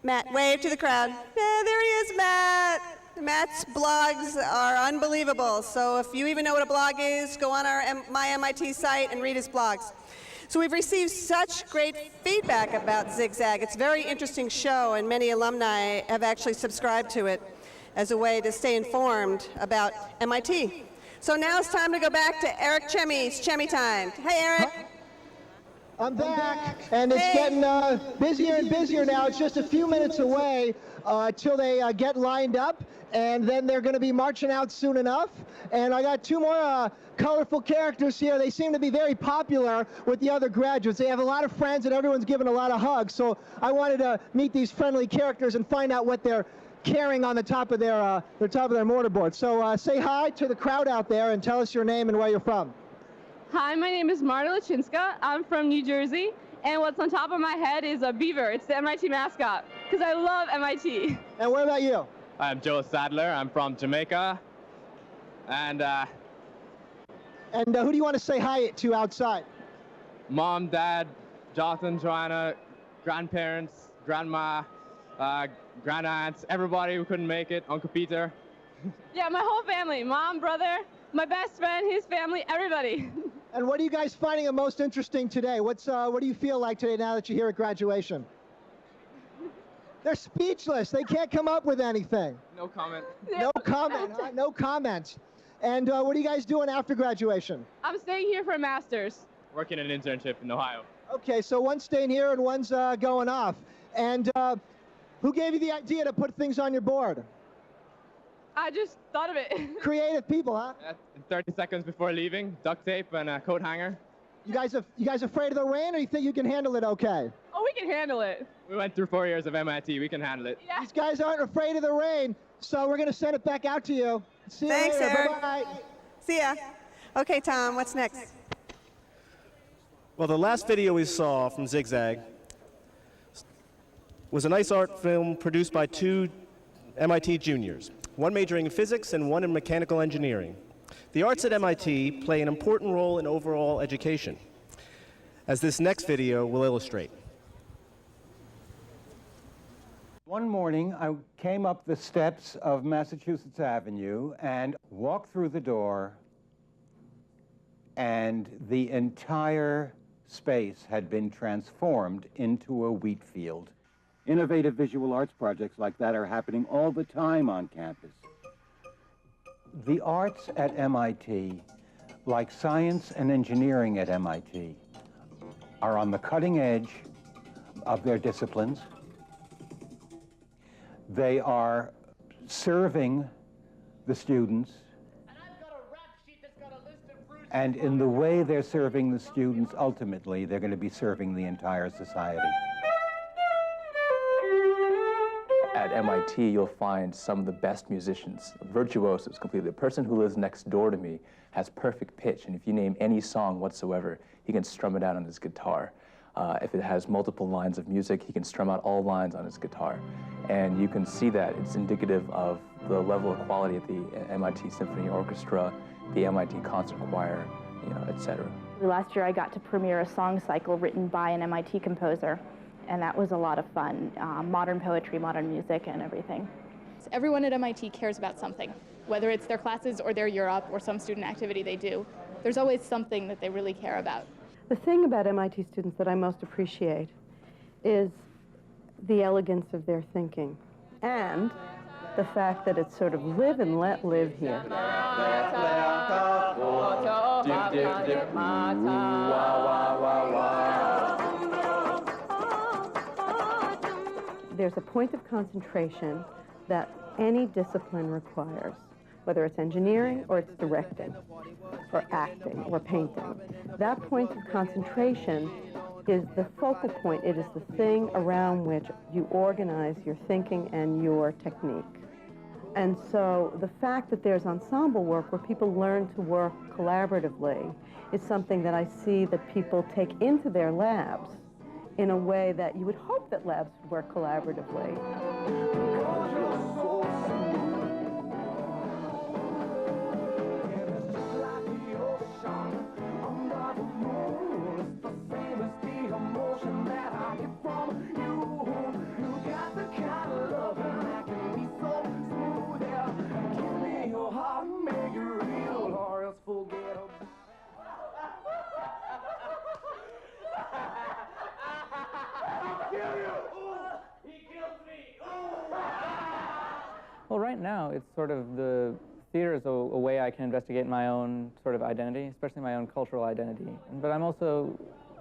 Matt, wave to the crowd. Yeah, there he is, Matt. Matt's blogs are unbelievable. So if you even know what a blog is, go on our My MIT site and read his blogs. So we've received such great feedback about Zigzag. It's a very interesting show, and many alumni have actually subscribed to it as a way to stay informed about MIT. So now it's time to go back to Eric Chemi. It's Chemi time. Hey, Eric. I'm back, and it's getting busier and busier now. It's just a few minutes away till they get lined up, and then they're going to be marching out soon enough. And I got two more colorful characters here. They seem to be very popular with the other graduates. They have a lot of friends, and everyone's giving a lot of hugs. So I wanted to meet these friendly characters and find out what they're carrying on the top of their mortarboard. So say hi to the crowd out there and tell us your name and where you're from. Hi, my name is Marta Lachinska. I'm from New Jersey, and what's on top of my head is a beaver. It's the MIT mascot, because I love MIT. And what about you? I'm Joe Sadler. I'm from Jamaica, and who do you want to say hi to outside? Mom, Dad, Jonathan, Joanna, grandparents, grandma, grand-aunts, everybody who couldn't make it, Uncle Peter. Yeah, my whole family, mom, brother, my best friend, his family, everybody. And what are you guys finding the most interesting today? What do you feel like today now that you're here at graduation? They're speechless. They can't come up with anything. No comment. No comment, huh? No comment. And what are you guys doing after graduation? I'm staying here for a master's. Working an internship in Ohio. Okay, so one's staying here and one's going off. And who gave you the idea to put things on your board? I just thought of it. Creative people, huh? 30 seconds before leaving, duct tape and a coat hanger. You guys afraid of the rain, or you think you can handle it okay? Oh, we can handle it. We went through 4 years of MIT. We can handle it. Yeah. These guys aren't afraid of the rain, so we're going to send it back out to you. See you Thanks, later. Eric. Bye-bye. See ya. Okay, Tom, what's next? Well, the last video we saw from Zigzag was a nice art film produced by two MIT juniors, one majoring in physics and one in mechanical engineering. The arts at MIT play an important role in overall education, as this next video will illustrate. One morning, I came up the steps of Massachusetts Avenue and walked through the door, and the entire space had been transformed into a wheat field. Innovative visual arts projects like that are happening all the time on campus. The arts at MIT, like science and engineering at MIT, are on the cutting edge of their disciplines. They are serving the students, and in the way they're serving the students, ultimately, they're going to be serving the entire society. At MIT, you'll find some of the best musicians, virtuosos completely. The person who lives next door to me has perfect pitch, and if you name any song whatsoever, he can strum it out on his guitar. If it has multiple lines of music, he can strum out all lines on his guitar. And you can see that it's indicative of the level of quality at the MIT Symphony Orchestra, the MIT Concert Choir, etc. Last year I got to premiere a song cycle written by an MIT composer, and that was a lot of fun. Modern poetry, modern music, and everything. Everyone at MIT cares about something, whether it's their classes or their Europe or some student activity they do. There's always something that they really care about. The thing about MIT students that I most appreciate is the elegance of their thinking and the fact that it's sort of live and let live here. There's a point of concentration that any discipline requires, whether it's engineering or it's directing or acting or painting. That point of concentration is the focal point. It is the thing around which you organize your thinking and your technique. And so the fact that there's ensemble work where people learn to work collaboratively is something that I see that people take into their labs in a way that you would hope that labs would work collaboratively. Well, right now, it's sort of the theater is a way I can investigate my own sort of identity, especially my own cultural identity. But I'm also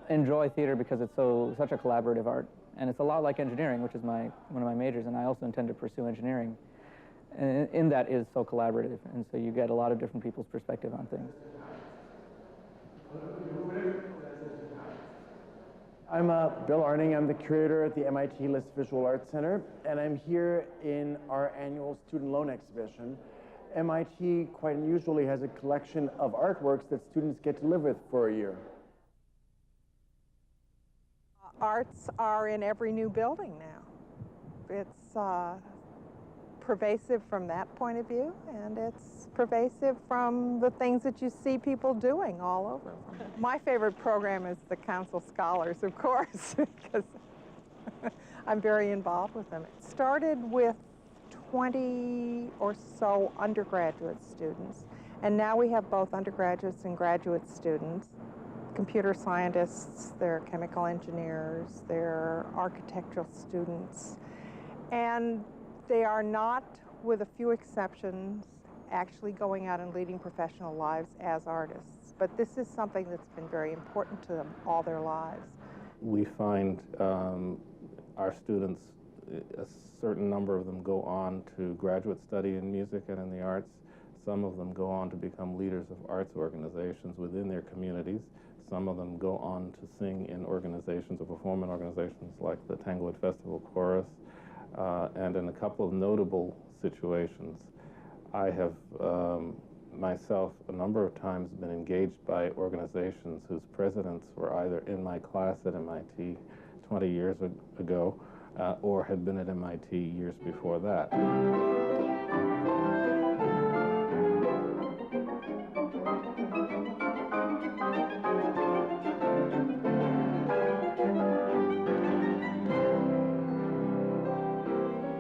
enjoy theater because it's such a collaborative art. And it's a lot like engineering, which is one of my majors, and I also intend to pursue engineering. And in that is so collaborative, and so you get a lot of different people's perspective on things. I'm Bill Arning. I'm the curator at the MIT List Visual Arts Center, and I'm here in our annual student loan exhibition. MIT, quite unusually, has a collection of artworks that students get to live with for a year. Arts are in every new building now. It's pervasive from that point of view, and it's pervasive from the things that you see people doing all over. My favorite program is the Council Scholars, of course, because I'm very involved with them. It started with 20 or so undergraduate students, and now we have both undergraduates and graduate students, computer scientists, they're chemical engineers, they're architectural students, and they are not, with a few exceptions, actually going out and leading professional lives as artists. But this is something that's been very important to them all their lives. We find our students, a certain number of them go on to graduate study in music and in the arts. Some of them go on to become leaders of arts organizations within their communities. Some of them go on to sing in organizations or perform in organizations like the Tanglewood Festival Chorus. And in a couple of notable situations, I have myself a number of times been engaged by organizations whose presidents were either in my class at MIT 20 years ago or had been at MIT years before that.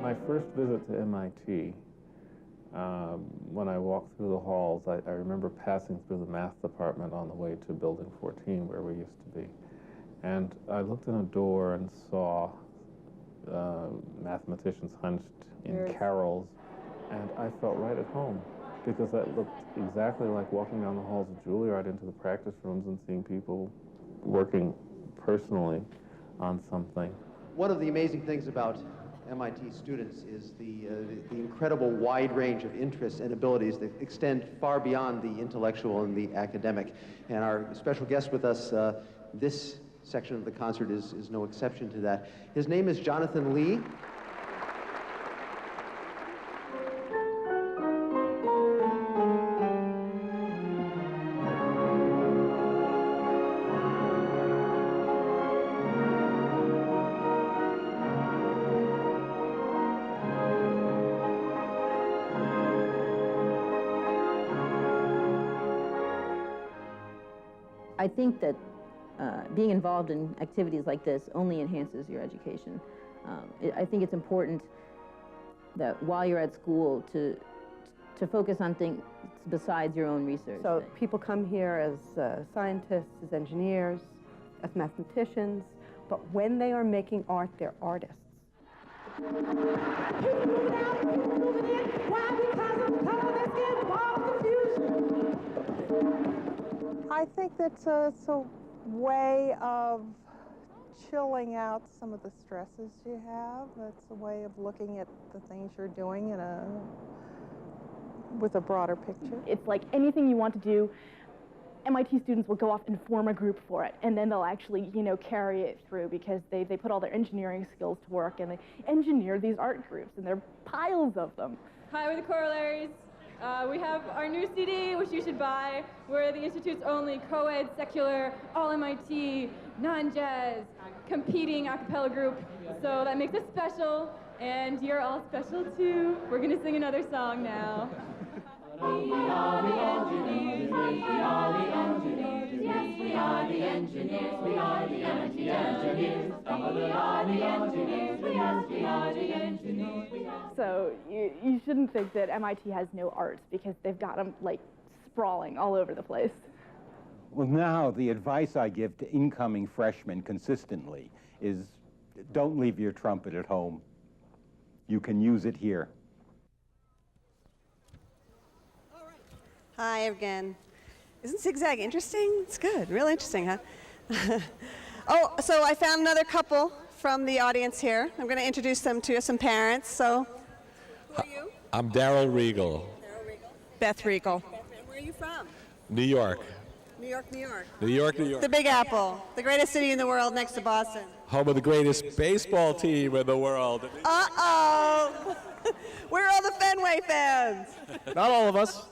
My first visit to MIT, when I walked through the halls, I remember passing through the math department on the way to Building 14, where we used to be. And I looked in a door and saw mathematicians hunched in carols, and I felt right at home, because that looked exactly like walking down the halls of Juilliard into the practice rooms and seeing people working personally on something. One of the amazing things about MIT students is the incredible wide range of interests and abilities that extend far beyond the intellectual and the academic. And our special guest with us this section of the concert is no exception to that. His name is Jonathan Lee. I think that being involved in activities like this only enhances your education. I think it's important that while you're at school to focus on things besides your own research. So people come here as scientists, as engineers, as mathematicians, but when they are making art, they're artists. I think that's it's a way of chilling out some of the stresses you have. It's a way of looking at the things you're doing in a with a broader picture. It's like anything you want to do, MIT students will go off and form a group for it, and then they'll actually, carry it through because they put all their engineering skills to work and they engineer these art groups, and there are piles of them. Hi, we're the Corollaries. We have our new CD, which you should buy. We're the Institute's only co-ed, secular, all-MIT, non-jazz, competing a cappella group. So that makes us special, and you're all special too. We're going to sing another song now. We are the engineers, we are the engineers, yes, we are the engineers, we are the MIT engineers, we are the engineers, yes, we are the engineers. So you shouldn't think that MIT has no arts because they've got them like sprawling all over the place. Well, now the advice I give to incoming freshmen consistently is don't leave your trumpet at home. You can use it here. Hi again. Isn't Zigzag interesting? It's good, real interesting, huh? Oh, so I found another couple from the audience here. I'm going to introduce them to some parents. So, who are you? I'm Daryl Regal. Beth Regal. Where are you from? New York. New York, New York. New York, New York. The Big Apple, the greatest city in the world next to Boston. Home of the greatest baseball team in the world. Uh-oh! Where are all the Fenway fans? Not all of us.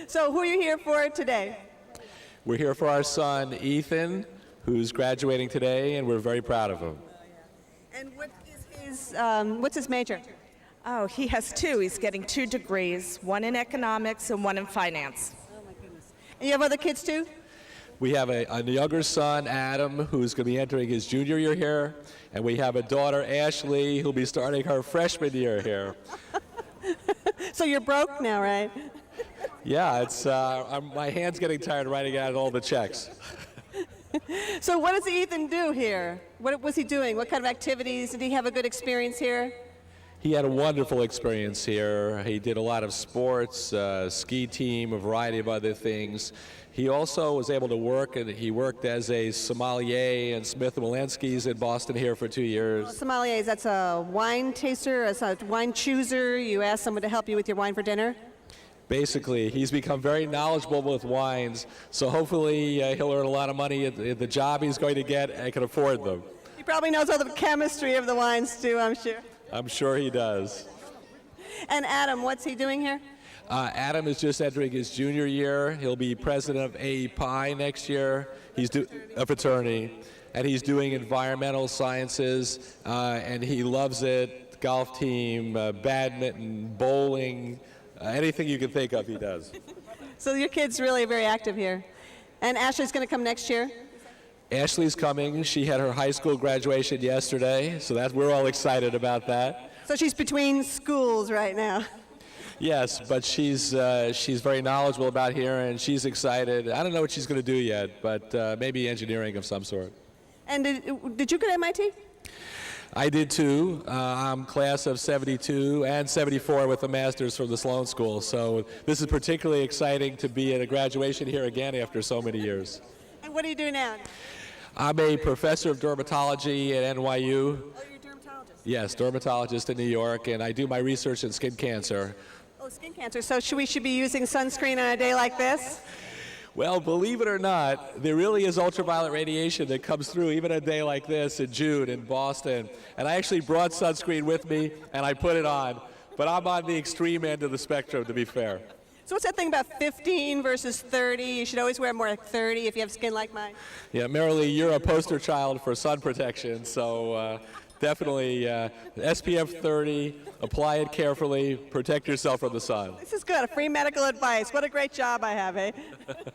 So who are you here for today? We're here for our son, Ethan, who's graduating today, and we're very proud of him. And what is what's his major? Oh, he has two. He's getting 2 degrees, one in economics and one in finance. Oh, my goodness. And you have other kids, too? We have a younger son, Adam, who's going to be entering his junior year here, and we have a daughter, Ashley, who'll be starting her freshman year here. So you're broke now, right? Yeah, it's my hand's getting tired writing out all the checks. So what does Ethan do here? What was he doing? What kind of activities? Did he have a good experience here? He had a wonderful experience here. He did a lot of sports, ski team, a variety of other things. He also was able to work, and he worked as a sommelier in Smith & Wollensky's in Boston here for 2 years. Well, sommeliers, that's a wine taster, a wine chooser. You ask someone to help you with your wine for dinner? Basically, he's become very knowledgeable with wines, so hopefully he'll earn a lot of money at the job he's going to get and can afford them. He probably knows all the chemistry of the wines, too, I'm sure. I'm sure he does. And Adam, what's he doing here? Adam is just entering his junior year. He'll be president of AEPI next year. He's a fraternity, and he's doing environmental sciences, and he loves it. Golf team, badminton, bowling, anything you can think of, he does. So your kid's really very active here. And Ashley's going to come next year? Ashley's coming. She had her high school graduation yesterday, so we're all excited about that. So she's between schools right now. Yes, but she's very knowledgeable about here, and she's excited. I don't know what she's going to do yet, but maybe engineering of some sort. And did you go to MIT? I did too. I'm class of 72 and 74 with a master's from the Sloan School, so this is particularly exciting to be at a graduation here again after so many years. And what do you do now? I'm a professor of dermatology at NYU. Oh, you're a dermatologist? Yes, dermatologist in New York, and I do my research in skin cancer. Oh, skin cancer. So we should be using sunscreen on a day like this? Well, believe it or not, there really is ultraviolet radiation that comes through even a day like this in June in Boston. And I actually brought sunscreen with me, and I put it on. But I'm on the extreme end of the spectrum, to be fair. So what's that thing about 15 versus 30? You should always wear more like 30 if you have skin like mine. Yeah, Marilee, you're a poster child for sun protection, so definitely SPF 30, apply it carefully, protect yourself from the sun. This is good, free medical advice. What a great job I have, eh?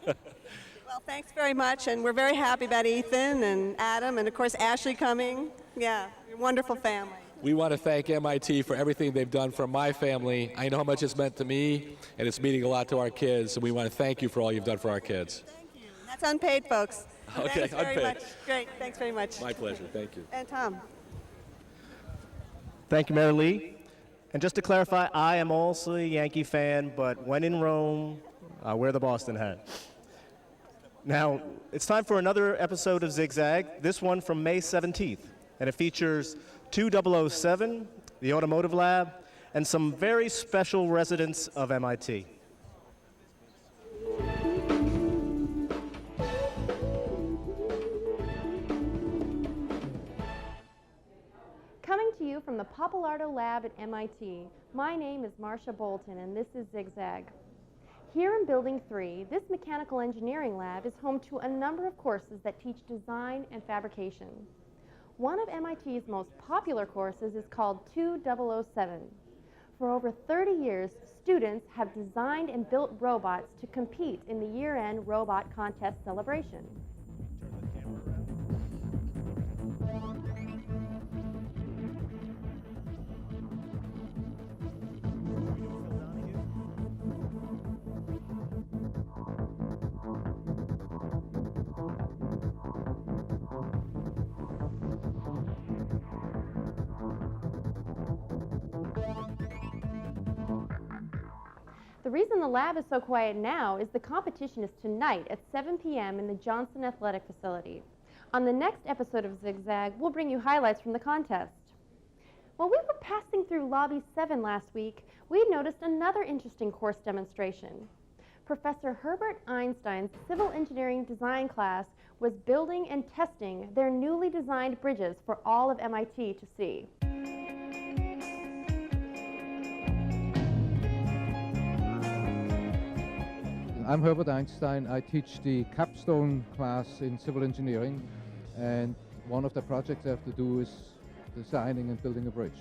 Well, thanks very much, and we're very happy about Ethan and Adam, and of course Ashley coming. Yeah, you're a wonderful family. We want to thank MIT for everything they've done for my family. I know how much it's meant to me, and it's meaning a lot to our kids, and we want to thank you for all you've done for our kids. Thank you. That's unpaid, folks. Okay, thanks very unpaid. much. Great, thanks very much. My pleasure, thank you. And Tom. Thank you, Marilee. And just to clarify, I am also a Yankee fan, but when in Rome, I wear the Boston hat. Now, it's time for another episode of Zigzag, this one from May 17th, and it features 2007, the Automotive Lab, and some very special residents of MIT. Coming to you from the Pappalardo Lab at MIT, my name is Marcia Bolton and this is Zigzag. Here in Building 3, this mechanical engineering lab is home to a number of courses that teach design and fabrication. One of MIT's most popular courses is called 2007. For over 30 years, students have designed and built robots to compete in the year-end robot contest celebration. The reason the lab is so quiet now is the competition is tonight at 7 p.m. in the Johnson Athletic Facility. On the next episode of Zigzag, we'll bring you highlights from the contest. While we were passing through Lobby 7 last week, we noticed another interesting course demonstration. Professor Herbert Einstein's civil engineering design class was building and testing their newly designed bridges for all of MIT to see. I'm Herbert Einstein. I teach the capstone class in civil engineering, and one of the projects I have to do is designing and building a bridge.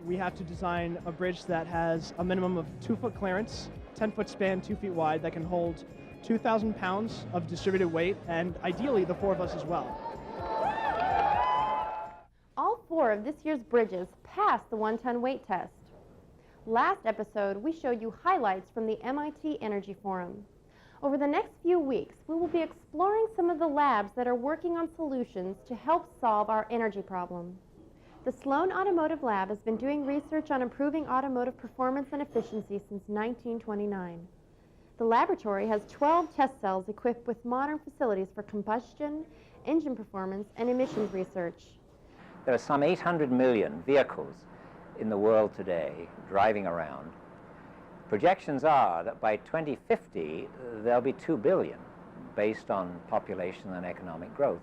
We have to design a bridge that has a minimum of 2-foot clearance, 10-foot span, 2 feet wide, that can hold 2,000 pounds of distributed weight, and ideally the 4 of us as well. All 4 of this year's bridges passed the 1-ton weight test. Last episode, we showed you highlights from the MIT Energy Forum. Over the next few weeks, we will be exploring some of the labs that are working on solutions to help solve our energy problem. The Sloan Automotive Lab has been doing research on improving automotive performance and efficiency since 1929. The laboratory has 12 test cells equipped with modern facilities for combustion, engine performance, and emissions research. There are some 800 million vehicles in the world today driving around. Projections are that by 2050 there'll be 2 billion based on population and economic growth.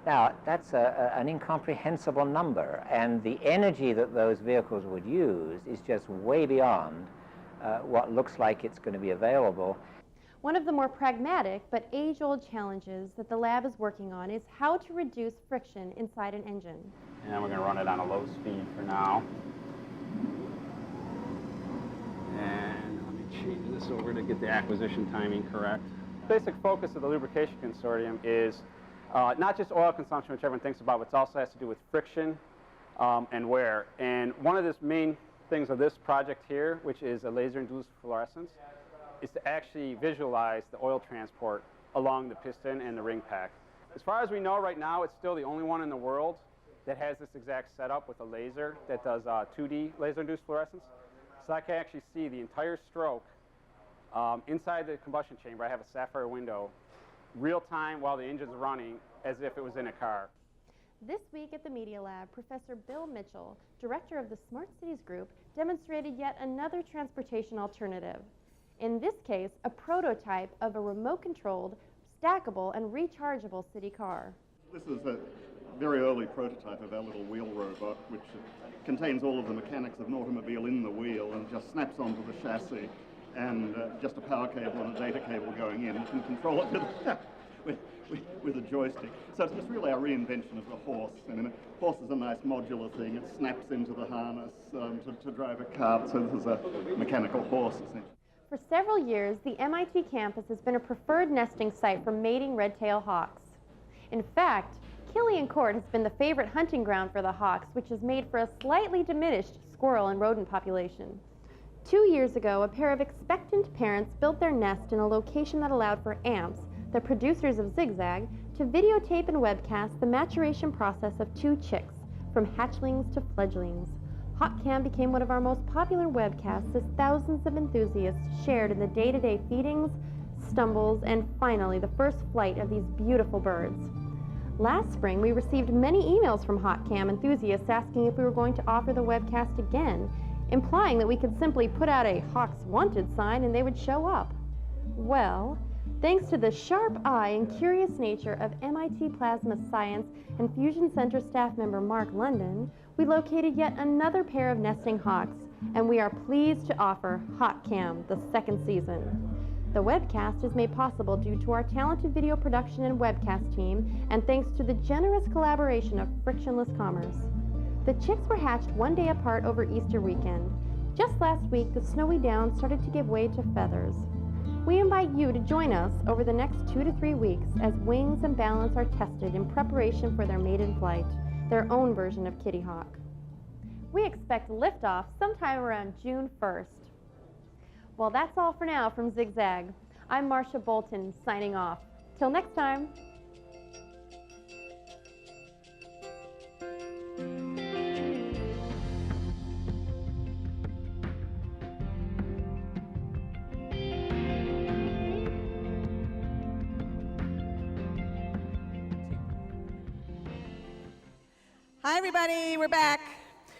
Now that's an incomprehensible number, and the energy that those vehicles would use is just way beyond what looks like it's going to be available. One of the more pragmatic but age-old challenges that the lab is working on is how to reduce friction inside an engine. And we're going to run it on a low speed for now. And let me change this over to get the acquisition timing correct. Basic focus of the Lubrication Consortium is not just oil consumption, which everyone thinks about, but it also has to do with friction and wear. And one of the main things of this project here, which is a laser-induced fluorescence, is to actually visualize the oil transport along the piston and the ring pack. As far as we know right now, it's still the only one in the world that has this exact setup with a laser that does 2D laser-induced fluorescence. So I can actually see the entire stroke inside the combustion chamber. I have a sapphire window, real time while the engine's running, as if it was in a car. This week at the Media Lab, Professor Bill Mitchell, director of the Smart Cities Group, demonstrated yet another transportation alternative. In this case, a prototype of a remote-controlled, stackable, and rechargeable city car. This is a very early prototype of our little wheel robot, which contains all of the mechanics of an automobile in the wheel and just snaps onto the chassis, and just a power cable and a data cable going in. You can control it with a joystick. So it's really our reinvention of the horse. I mean, a horse is a nice modular thing. It snaps into the harness to drive a cart, so this is a mechanical horse, essentially. For several years, the MIT campus has been a preferred nesting site for mating red-tailed hawks. In fact, Killian Court has been the favorite hunting ground for the hawks, which has made for a slightly diminished squirrel and rodent population. 2 years ago, a pair of expectant parents built their nest in a location that allowed for AMPS, the producers of Zigzag, to videotape and webcast the maturation process of 2 chicks, from hatchlings to fledglings. HawkCam became one of our most popular webcasts as thousands of enthusiasts shared in the day-to-day feedings, stumbles, and finally the first flight of these beautiful birds. Last spring, we received many emails from HawkCam enthusiasts asking if we were going to offer the webcast again implying that we could simply put out a Hawks Wanted sign and they would show up. Well, thanks to the sharp eye and curious nature of MIT Plasma Science and Fusion Center staff member Mark London, we located yet another pair of nesting hawks, and we are pleased to offer HawkCam, the second season. The webcast is made possible due to our talented video production and webcast team, and thanks to the generous collaboration of Frictionless Commerce. The chicks were hatched one day apart over Easter weekend. Just last week, the snowy downs started to give way to feathers. We invite you to join us over the next 2 to 3 weeks as wings and balance are tested in preparation for their maiden flight, their own version of Kitty Hawk. We expect liftoff sometime around June 1st. Well, that's all for now from Zigzag. I'm Marcia Bolton, signing off. Till next time. Hi, everybody. We're back.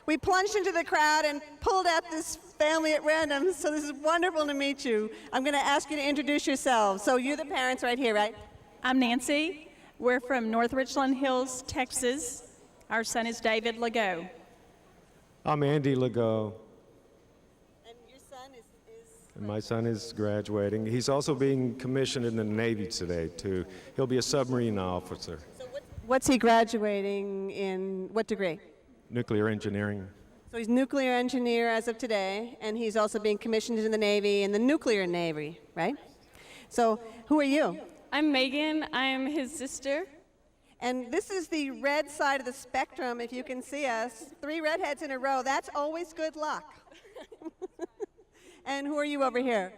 We plunged into the crowd and pulled out this family at random, so this is wonderful to meet you. I'm going to ask you to introduce yourselves. So you're the parents right here, right? I'm Nancy. We're from North Richland Hills, Texas. Our son is David Legault. I'm Andy Legault. And your son is? My son is graduating. He's also being commissioned in the Navy today, too. He'll be a submarine officer. So what's he graduating in, what degree? Nuclear engineering. So he's nuclear engineer as of today, and he's also being commissioned in the Navy, in the nuclear Navy, right? So who are you? I'm Megan. I'm his sister. And this is the red side of the spectrum, if you can see us. 3 redheads in a row. That's always good luck. And who are you over here?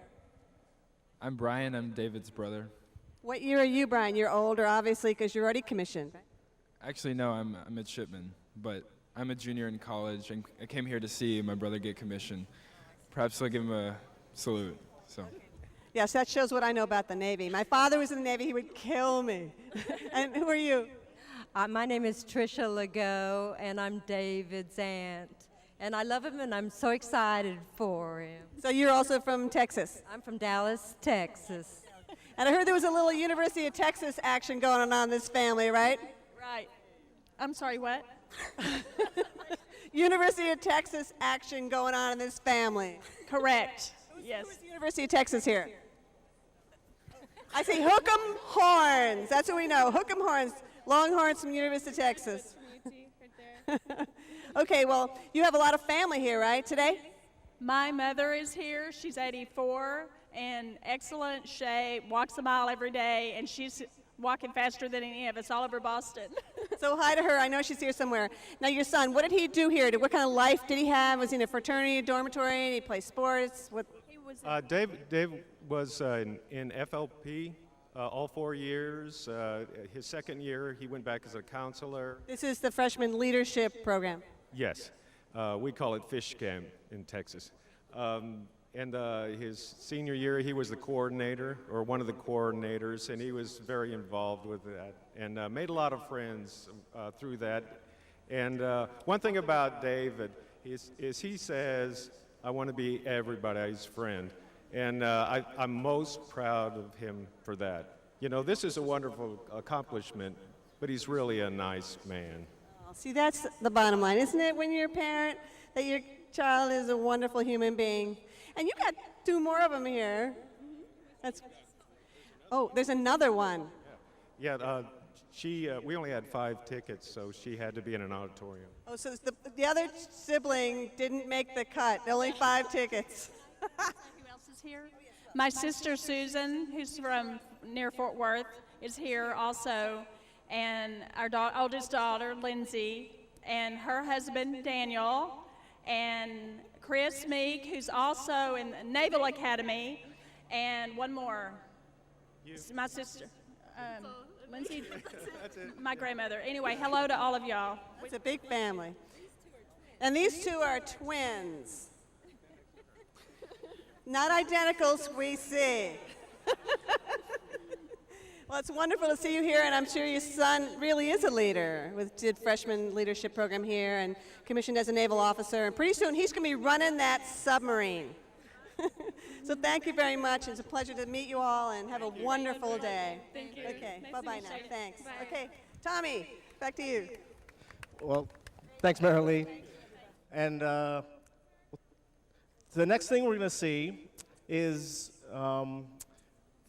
I'm Brian. I'm David's brother. What year are you, Brian? You're older, obviously, because you're already commissioned. Actually, no, I'm a midshipman, but I'm a junior in college, and I came here to see my brother get commissioned. Perhaps I'll give him a salute. So. Yes, that shows what I know about the Navy. My father was in the Navy. He would kill me. And who are you? My name is Tricia Legault, and I'm David's aunt. And I love him, and I'm so excited for him. So you're also from Texas? I'm from Dallas, Texas. And I heard there was a little University of Texas action going on in this family, right? Right. I'm sorry, what? University of Texas action going on in this family. Correct. Yes. Who's the University of Texas here? I see Hook'em Horns. That's what we know. Hook'em Horns. Longhorns from University of Texas. Okay, well, you have a lot of family here, right, today? My mother is here. She's 84 in excellent shape, walks a mile every day, and she's walking faster than any of us all over Boston. So hi to her. I know she's here somewhere. Now, your son, what did he do here? What kind of life did he have? Was he in a fraternity, dormitory? Did he play sports? What? Dave was in FLP all 4 years. His second year, he went back as a counselor. This is the freshman leadership program. Yes. We call it Fish Camp in Texas. And his senior year, he was the coordinator, or one of the coordinators, and he was very involved with that and made a lot of friends through that. And one thing about David is he says, I want to be everybody's friend. And I'm most proud of him for that. You know, this is a wonderful accomplishment, but he's really a nice man. See, that's the bottom line, isn't it, when you're a parent, that your child is a wonderful human being? And you got 2 more of them here. That's. Oh, there's another one. Yeah, we only had 5 tickets, so she had to be in an auditorium. Oh, so the other sibling didn't make the cut. Only 5 tickets. Who else is here? My sister Susan, who's from near Fort Worth, is here also, and our oldest daughter Lindsay, and her husband Daniel, and Chris Meek, who's also in the Naval Academy, and one more. My sister, Lindsay, my grandmother. Anyway, hello to all of y'all. It's a big family. And these 2 are twins. Not identicals, we see. Well, it's wonderful to see you here, and I'm sure your son really is a leader. Did freshman leadership program here and commissioned as a naval officer, and pretty soon he's going to be running that submarine. So thank you very much. It's a pleasure to meet you all, and have a wonderful day. Thank you. Okay, Nice bye-bye to now. meet you. Thanks. Bye. Okay, Tommy, back to you. Well, thanks, Marilee. And the next thing we're going to see is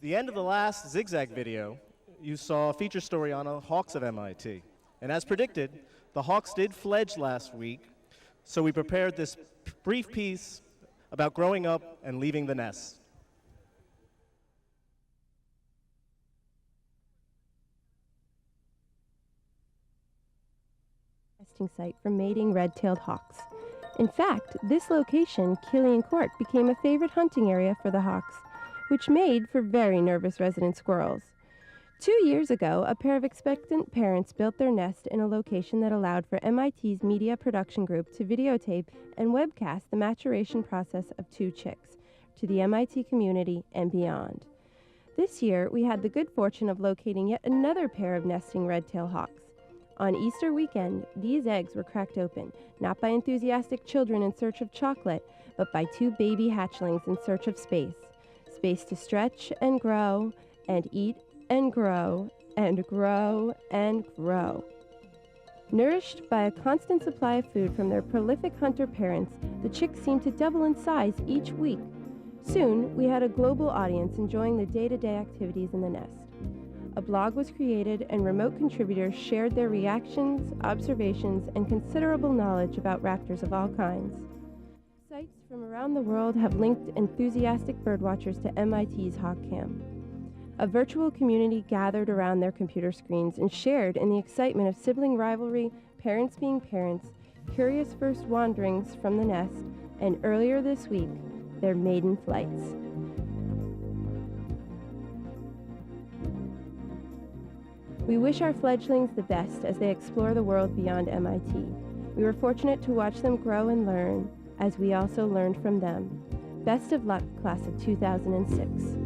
the end of the last Zigzag video. You saw a feature story on the Hawks of MIT. And as predicted, the Hawks did fledge last week, so we prepared this brief piece about growing up and leaving the nest. Nesting site for mating red-tailed hawks. In fact, this location, Killian Court, became a favorite hunting area for the hawks, which made for very nervous resident squirrels. 2 years ago, a pair of expectant parents built their nest in a location that allowed for MIT's media production group to videotape and webcast the maturation process of 2 chicks to the MIT community and beyond. This year, we had the good fortune of locating yet another pair of nesting red-tailed hawks. On Easter weekend, these eggs were cracked open, not by enthusiastic children in search of chocolate, but by 2 baby hatchlings in search of space. Space to stretch and grow, and eat and grow, and grow and grow. Nourished by a constant supply of food from their prolific hunter parents, the chicks seemed to double in size each week. Soon, we had a global audience enjoying the day-to-day activities in the nest. A blog was created, and remote contributors shared their reactions, observations, and considerable knowledge about raptors of all kinds. Sites from around the world have linked enthusiastic birdwatchers to MIT's HawkCam. A virtual community gathered around their computer screens and shared in the excitement of sibling rivalry, parents being parents, curious first wanderings from the nest, and earlier this week, their maiden flights. We wish our fledglings the best as they explore the world beyond MIT. We were fortunate to watch them grow and learn, as we also learned from them. Best of luck, class of 2006.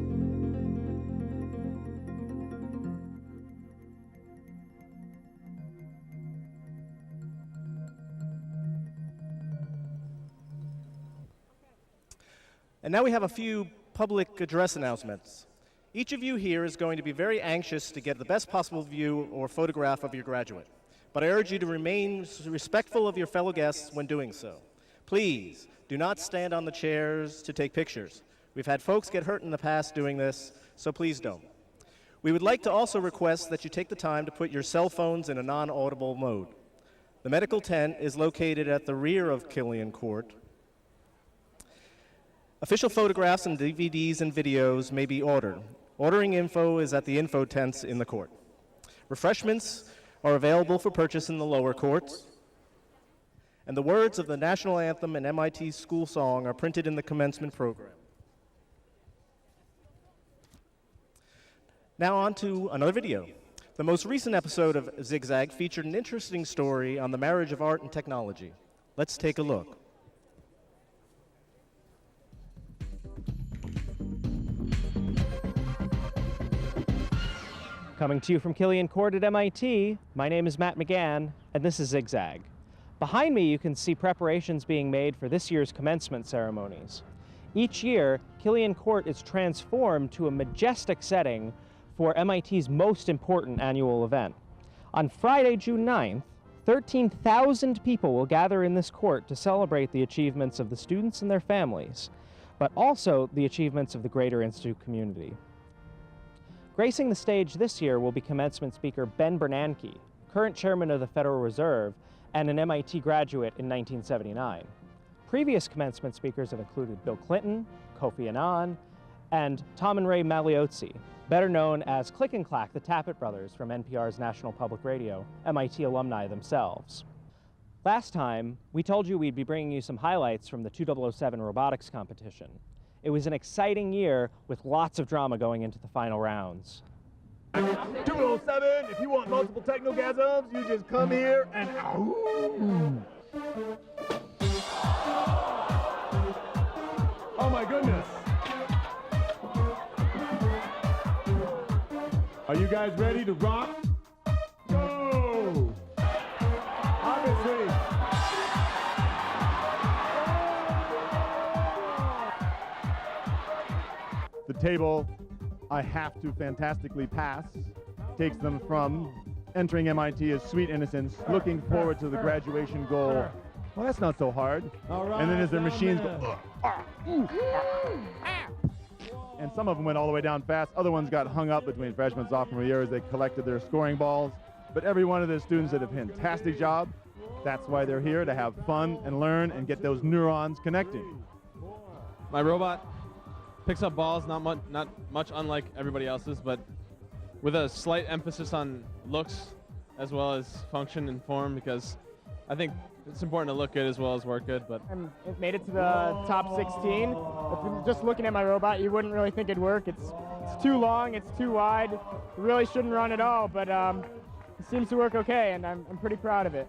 And now we have a few public address announcements. Each of you here is going to be very anxious to get the best possible view or photograph of your graduate. But I urge you to remain respectful of your fellow guests when doing so. Please, do not stand on the chairs to take pictures. We've had folks get hurt in the past doing this, so please don't. We would like to also request that you take the time to put your cell phones in a non-audible mode. The medical tent is located at the rear of Killian Court. Official photographs and DVDs and videos may be ordered. Ordering info is at the info tents in the court. Refreshments are available for purchase in the lower courts. And the words of the national anthem and MIT school song are printed in the commencement program. Now on to another video. The most recent episode of Zigzag featured an interesting story on the marriage of art and technology. Let's take a look. Coming to you from Killian Court at MIT, my name is Matt McGann, and this is Zigzag. Behind me, you can see preparations being made for this year's commencement ceremonies. Each year, Killian Court is transformed to a majestic setting for MIT's most important annual event. On Friday, June 9th, 13,000 people will gather in this court to celebrate the achievements of the students and their families, but also the achievements of the greater Institute community. Gracing the stage this year will be commencement speaker Ben Bernanke, current chairman of the Federal Reserve and an MIT graduate in 1979. Previous commencement speakers have included Bill Clinton, Kofi Annan, and Tom and Ray Magliozzi, better known as Click and Clack, the Tappet brothers from NPR's National Public Radio, MIT alumni themselves. Last time, we told you we'd be bringing you some highlights from the 2007 robotics competition. It was an exciting year with lots of drama going into the final rounds. 207, if you want multiple technogasms, you just come here and Oh my goodness. Are you guys ready to rock? Go! Obviously. The table I have to fantastically pass takes them from entering MIT as sweet innocents, looking forward to the graduation goal. Well, that's not so hard. And then as their machines go, and some of them went all the way down fast. Other ones got hung up between freshman and sophomore year as they collected their scoring balls. But every one of the students did a fantastic job. That's why they're here, to have fun and learn and get those neurons connecting. My robot picks up balls, not much unlike everybody else's, but with a slight emphasis on looks as well as function and form, because I think it's important to look good as well as work good. But it made it to the top 16. If just looking at my robot, you wouldn't really think it'd work. It's too long, it's too wide. It really shouldn't run at all, but it seems to work okay, and I'm pretty proud of it.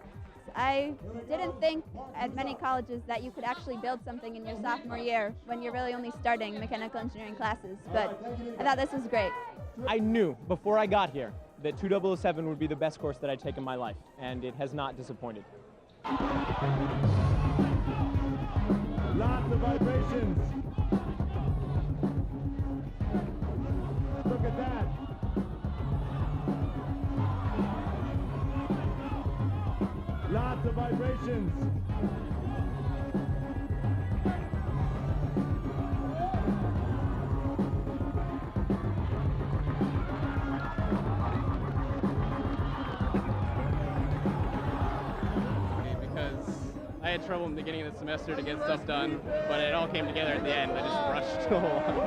I didn't think at many colleges that you could actually build something in your sophomore year when you're really only starting mechanical engineering classes, but I thought this was great. I knew before I got here that 2007 would be the best course that I'd take in my life, and it has not disappointed. Lots of vibrations. Look at that. Lots of vibrations. because I had trouble in the beginning of the semester to get stuff done, but it all came together at the end. I just rushed along.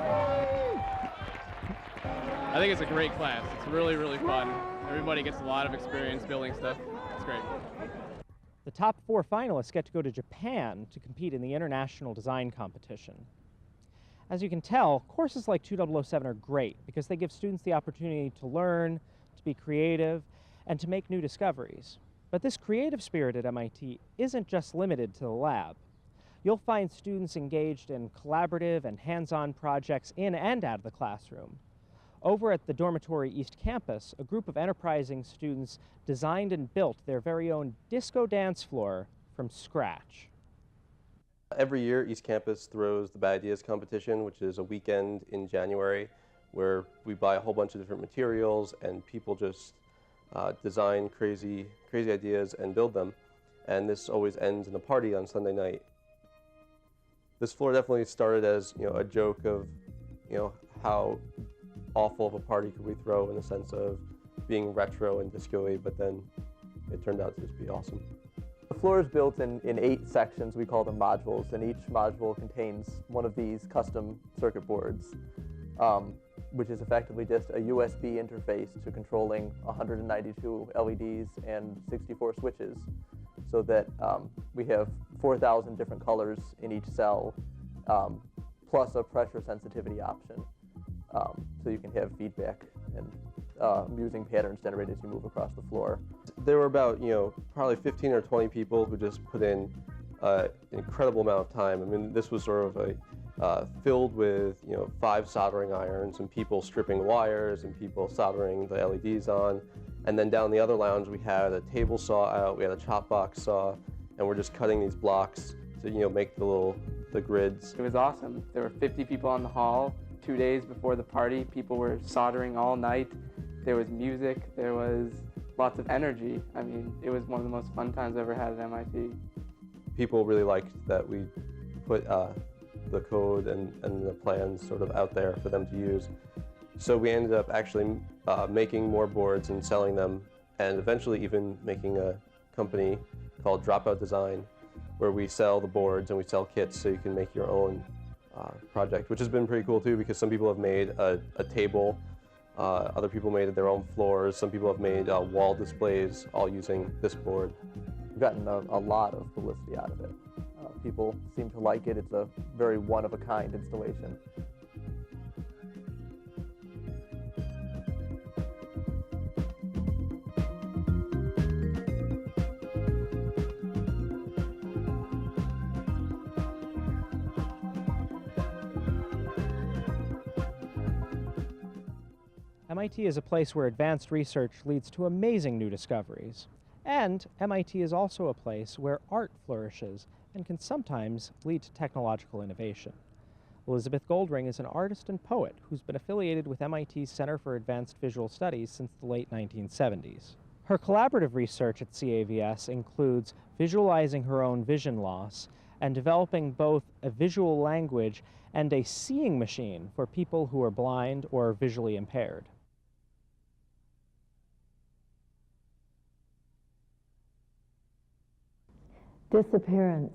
I think it's a great class. It's really, really fun. Everybody gets a lot of experience building stuff. It's great. The top 4 finalists get to go to Japan to compete in the International Design Competition. As you can tell, courses like 2007 are great because they give students the opportunity to learn, to be creative, and to make new discoveries. But this creative spirit at MIT isn't just limited to the lab. You'll find students engaged in collaborative and hands-on projects in and out of the classroom. Over at the Dormitory East Campus, a group of enterprising students designed and built their very own disco dance floor from scratch. Every year, East Campus throws the Bad Ideas Competition, which is a weekend in January where we buy a whole bunch of different materials and people just design crazy ideas and build them. And this always ends in a party on Sunday night. This floor definitely started as a joke of how awful of a party could we throw in the sense of being retro and disco-y, but then it turned out to just be awesome. The floor is built in 8 sections. We call them modules, and each module contains one of these custom circuit boards, which is effectively just a USB interface to controlling 192 LEDs and 64 switches, so that we have 4,000 different colors in each cell, plus a pressure sensitivity option. So you can have feedback and amusing patterns generated as you move across the floor. There were about, probably 15 or 20 people who just put in an incredible amount of time. I mean, this was sort of filled with, 5 soldering irons and people stripping wires and people soldering the LEDs on. And then down the other lounge, we had a table saw out, we had a chop box saw, and we're just cutting these blocks to, make the grids. It was awesome. There were 50 people in the hall. 2 days before the party, people were soldering all night. There was music, there was lots of energy. I mean, it was one of the most fun times I've ever had at MIT. People really liked that we put the code and the plans sort of out there for them to use. So we ended up actually making more boards and selling them, and eventually even making a company called Dropout Design, where we sell the boards and we sell kits so you can make your own project, which has been pretty cool too, because some people have made a table, other people made their own floors, some people have made wall displays all using this board. We've gotten a lot of publicity out of it. People seem to like it. It's a very one-of-a-kind installation. MIT is a place where advanced research leads to amazing new discoveries. And MIT is also a place where art flourishes and can sometimes lead to technological innovation. Elizabeth Goldring is an artist and poet who's been affiliated with MIT's Center for Advanced Visual Studies since the late 1970s. Her collaborative research at CAVS includes visualizing her own vision loss and developing both a visual language and a seeing machine for people who are blind or visually impaired. Disappearance.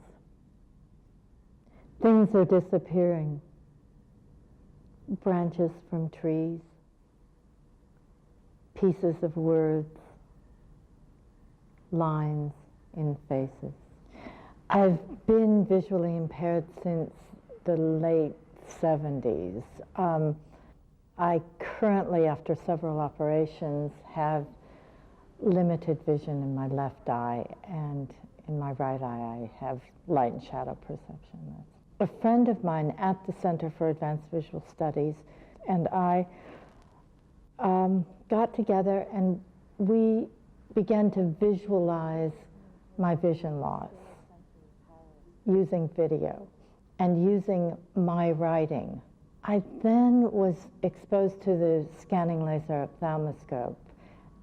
Things are disappearing. Branches from trees, pieces of words, lines in faces. I've been visually impaired since the late 70s. I currently, after several operations, have limited vision in my left eye, and in my right eye I have light and shadow perception. A friend of mine at the Center for Advanced Visual Studies and I got together and we began to visualize my vision loss using video and using my writing. I then was exposed to the scanning laser ophthalmoscope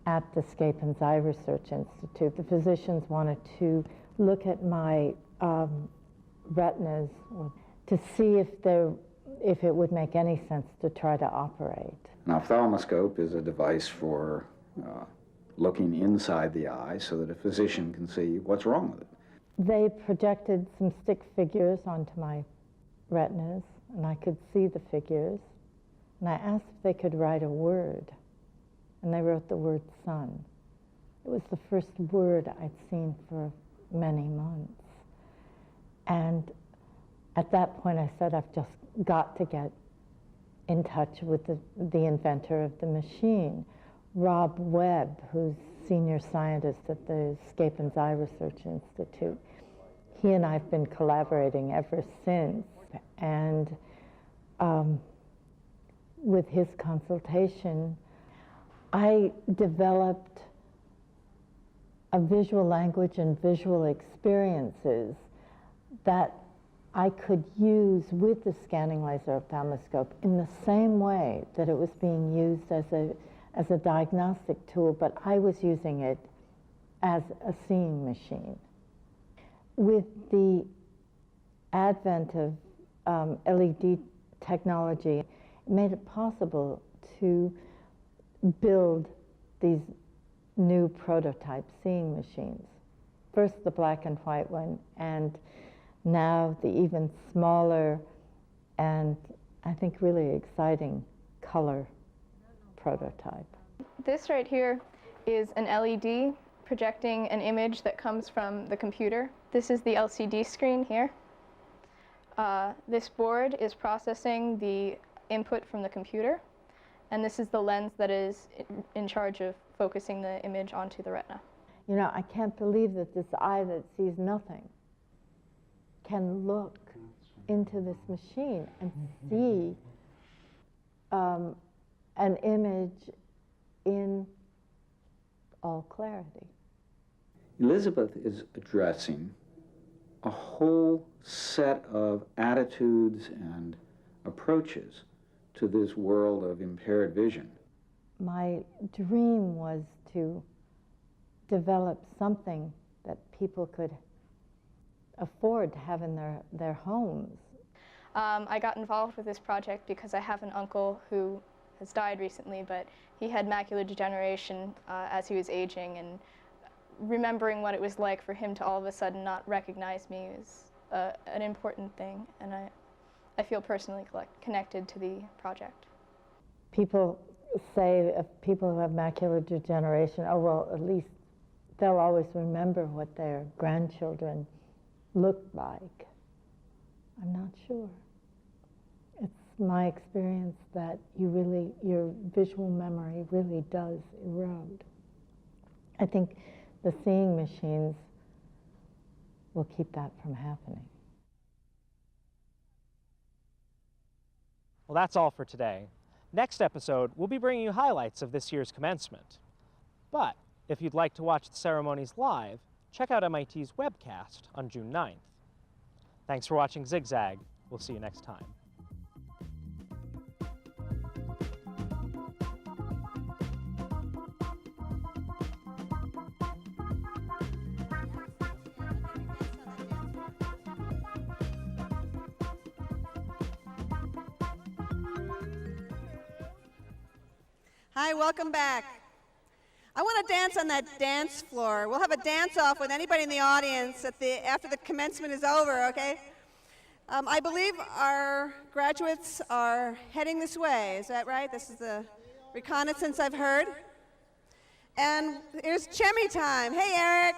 at the Scapin's Eye Research Institute. The physicians wanted to look at my retinas to see if it would make any sense to try to operate. An ophthalmoscope is a device for looking inside the eye so that a physician can see what's wrong with it. They projected some stick figures onto my retinas, and I could see the figures. And I asked if they could write a word, and they wrote the word sun. It was the first word I'd seen for many months. And at that point I said, I've just got to get in touch with the inventor of the machine, Rob Webb, who's senior scientist at the Scapin's Eye Research Institute. He and I have been collaborating ever since. And with his consultation, I developed a visual language and visual experiences that I could use with the scanning laser ophthalmoscope in the same way that it was being used as a diagnostic tool, but I was using it as a seeing machine. With the advent of LED technology, it made it possible to build these new prototype seeing machines. First the black and white one, and now the even smaller and I think really exciting color prototype. This right here is an LED projecting an image that comes from the computer. This is the LCD screen here. This board is processing the input from the computer, and this is the lens that is in charge of focusing the image onto the retina. You know, I can't believe that this eye that sees nothing can look into this machine and see an image in all clarity. Elizabeth is addressing a whole set of attitudes and approaches to this world of impaired vision. My dream was to develop something that people could afford to have in their homes. I got involved with this project because I have an uncle who has died recently, but he had macular degeneration as he was aging, and remembering what it was like for him to all of a sudden not recognize me is an important thing, and I feel personally connected to the project. People say of people who have macular degeneration, oh, well, at least they'll always remember what their grandchildren looked like. I'm not sure. It's my experience that your visual memory really does erode. I think the seeing machines will keep that from happening. Well, that's all for today. Next episode, we'll be bringing you highlights of this year's commencement. But if you'd like to watch the ceremonies live, check out MIT's webcast on June 9th. Thanks for watching Zigzag. We'll see you next time. Hi, welcome back. I want to dance on that dance floor. We'll have a dance-off with anybody in the audience after the commencement is over, okay? I believe our graduates are heading this way. Is that right? This is the reconnaissance I've heard. And here's Chemi time. Hey, Eric.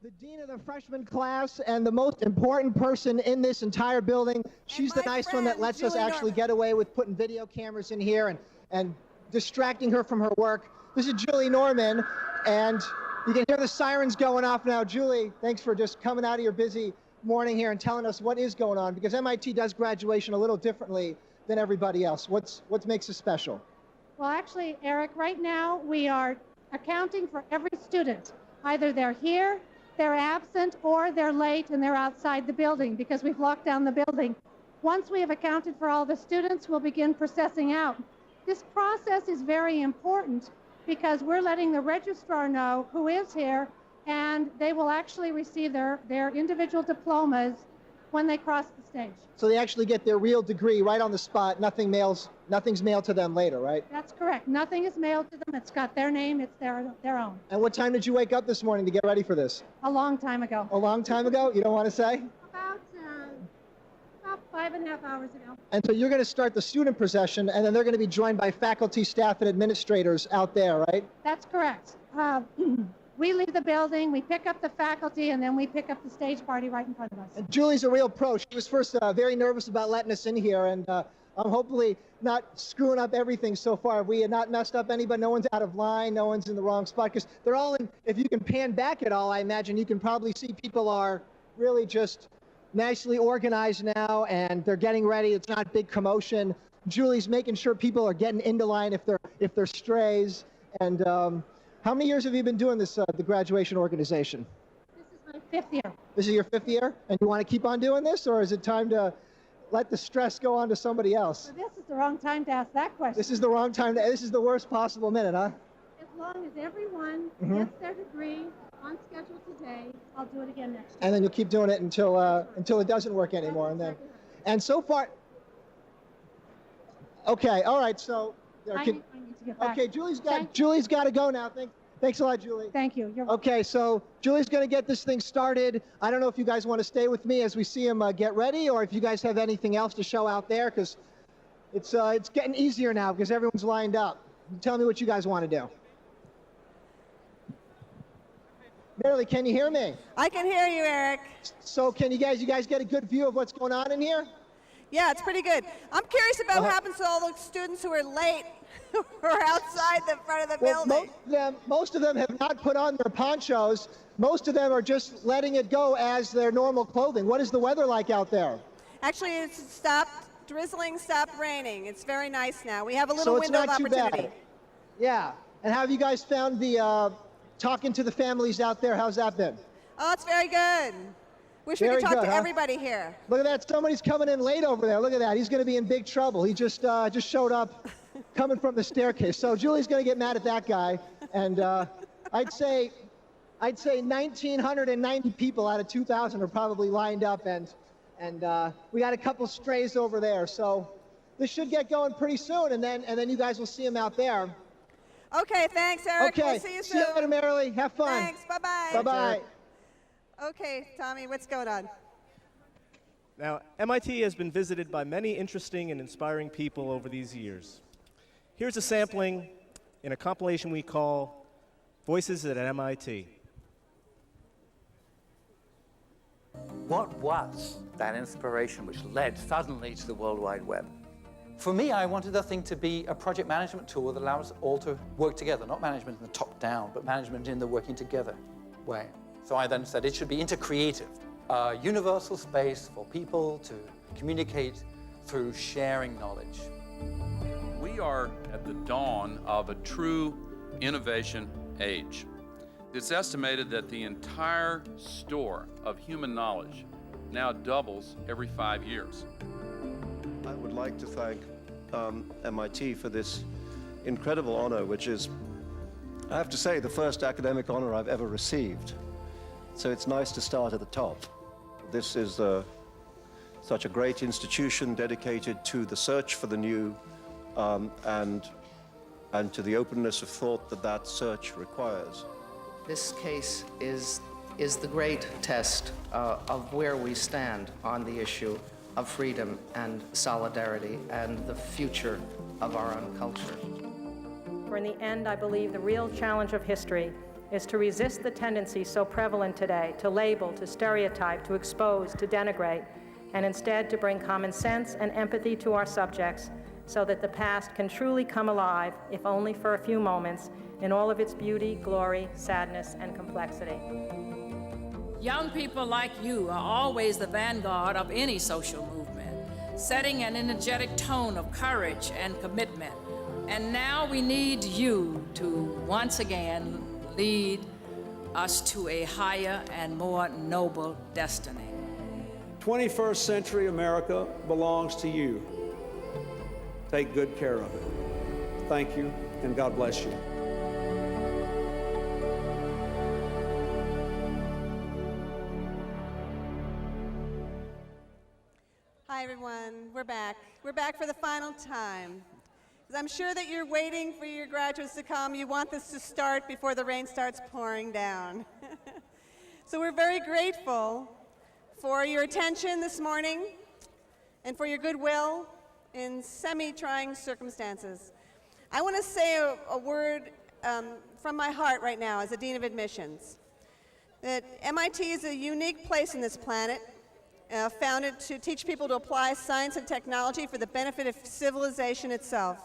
The dean of the freshman class and the most important person in this entire building. She's the nice one that lets us actually get away with putting video cameras in here and distracting her from her work. This is Julie Norman, and you can hear the sirens going off now. Julie, thanks for just coming out of your busy morning here and telling us what is going on, because MIT does graduation a little differently than everybody else. What makes it special? Well, actually, Eric, right now we are accounting for every student. Either they're here, they're absent, or they're late and they're outside the building because we've locked down the building. Once we have accounted for all the students, we'll begin processing out. This process is very important because we're letting the registrar know who is here, and they will actually receive their individual diplomas when they cross the stage. So they actually get their real degree right on the spot. Nothing's mailed to them later, right? That's correct. Nothing is mailed to them. It's got their name. It's their own. And what time did you wake up this morning to get ready for this? A long time ago. A long time ago? You don't want to say? About 5.5 hours ago. And so you're going to start the student procession, and then they're going to be joined by faculty, staff, and administrators out there, right? That's correct. We leave the building, we pick up the faculty, and then we pick up the stage party right in front of us. And Julie's a real pro. She was first very nervous about letting us in here, and I'm hopefully not screwing up everything so far. We had not messed up anybody. No one's out of line. No one's in the wrong spot, because they're all in. If you can pan back at all, I imagine you can probably see people are really just nicely organized now, and they're getting ready. It's not big commotion. Julie's making sure people are getting into line if they're strays. And how many years have you been doing this, the graduation organization? This is my 5th year. This is your 5th year? And you want to keep on doing this, or is it time to let the stress go on to somebody else? So this is the wrong time to ask that question. This is the wrong time. This is the worst possible minute, huh? As long as everyone gets their degree on schedule today, I'll do it again next year. And then you'll keep doing it until it doesn't work anymore. And so far, okay, all right, so. I need to get back. Okay, Julie's got to go now. Thanks a lot, Julie. Thank you. Okay, so Julie's going to get this thing started. I don't know if you guys want to stay with me as we see him get ready, or if you guys have anything else to show out there, because it's getting easier now because everyone's lined up. Tell me what you guys want to do. Marilee, can you hear me? I can hear you, Eric. So can you guys get a good view of what's going on in here? Yeah, it's pretty good. I'm curious about what happens to all those students who are late who are outside the front of the building. Most of them have not put on their ponchos. Most of them are just letting it go as their normal clothing. What is the weather like out there? Actually, it's stopped drizzling, stopped raining. It's very nice now. We have a little window of opportunity. So it's not too bad. Yeah. And how have you guys found the talking to the families out there? How's that been? Oh, it's very good. Wish we could talk to everybody here. Look at that. Somebody's coming in late over there. Look at that. He's going to be in big trouble. He just showed up coming from the staircase. So Julie's going to get mad at that guy. And I'd say 1,990 people out of 2,000 are probably lined up. And we got a couple strays over there. So this should get going pretty soon. And then you guys will see him out there. Okay, thanks, Eric. Okay. We'll see you soon. See you later, Marilee. Have fun. Thanks. Bye-bye. Bye-bye. Okay, Tommy, what's going on? Now, MIT has been visited by many interesting and inspiring people over these years. Here's a sampling in a compilation we call Voices at MIT. What was that inspiration which led suddenly to the World Wide Web? For me, I wanted the thing to be a project management tool that allows us all to work together, not management in the top down, but management in the working together way. So I then said it should be intercreative, a universal space for people to communicate through sharing knowledge. We are at the dawn of a true innovation age. It's estimated that the entire store of human knowledge now doubles every 5 years. I would like to thank MIT for this incredible honor, which is, I have to say, the first academic honor I've ever received. So it's nice to start at the top. This is such a great institution dedicated to the search for the new and to the openness of thought that that search requires. This case is the great test of where we stand on the issue of freedom and solidarity and the future of our own culture. For in the end, I believe the real challenge of history is to resist the tendency so prevalent today to label, to stereotype, to expose, to denigrate, and instead to bring common sense and empathy to our subjects so that the past can truly come alive, if only for a few moments, in all of its beauty, glory, sadness, and complexity. Young people like you are always the vanguard of any social movement, setting an energetic tone of courage and commitment. And now we need you to once again lead us to a higher and more noble destiny. 21st century America belongs to you. Take good care of it. Thank you, and God bless you. Hi, everyone. We're back. We're back for the final time. I'm sure that you're waiting for your graduates to come. You want this to start before the rain starts pouring down. So we're very grateful for your attention this morning and for your goodwill in semi-trying circumstances. I want to say a word from my heart right now as a Dean of Admissions, that MIT is a unique place on this planet, founded to teach people to apply science and technology for the benefit of civilization itself.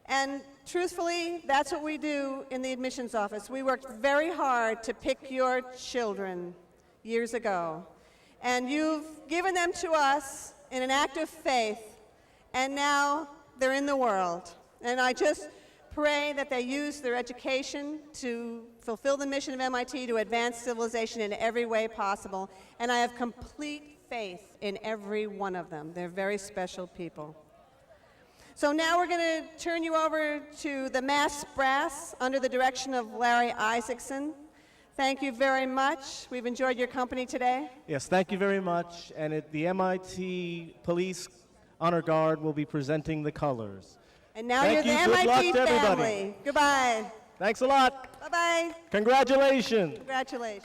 And truthfully, that's what we do in the admissions office. We worked very hard to pick your children years ago. And you've given them to us in an act of faith, and now they're in the world. And I just pray that they use their education to fulfill the mission of MIT to advance civilization in every way possible. And I have complete faith in every one of them. They're very special people. So now we're going to turn you over to the Mass Brass under the direction of Larry Isaacson. Thank you very much. We've enjoyed your company today. Yes, thank you very much. And the MIT Police Honor Guard will be presenting the colors. And now Thank you're you. the Good luck MIT to everybody. family. Goodbye. Thanks a lot. Bye-bye. Congratulations. Congratulations.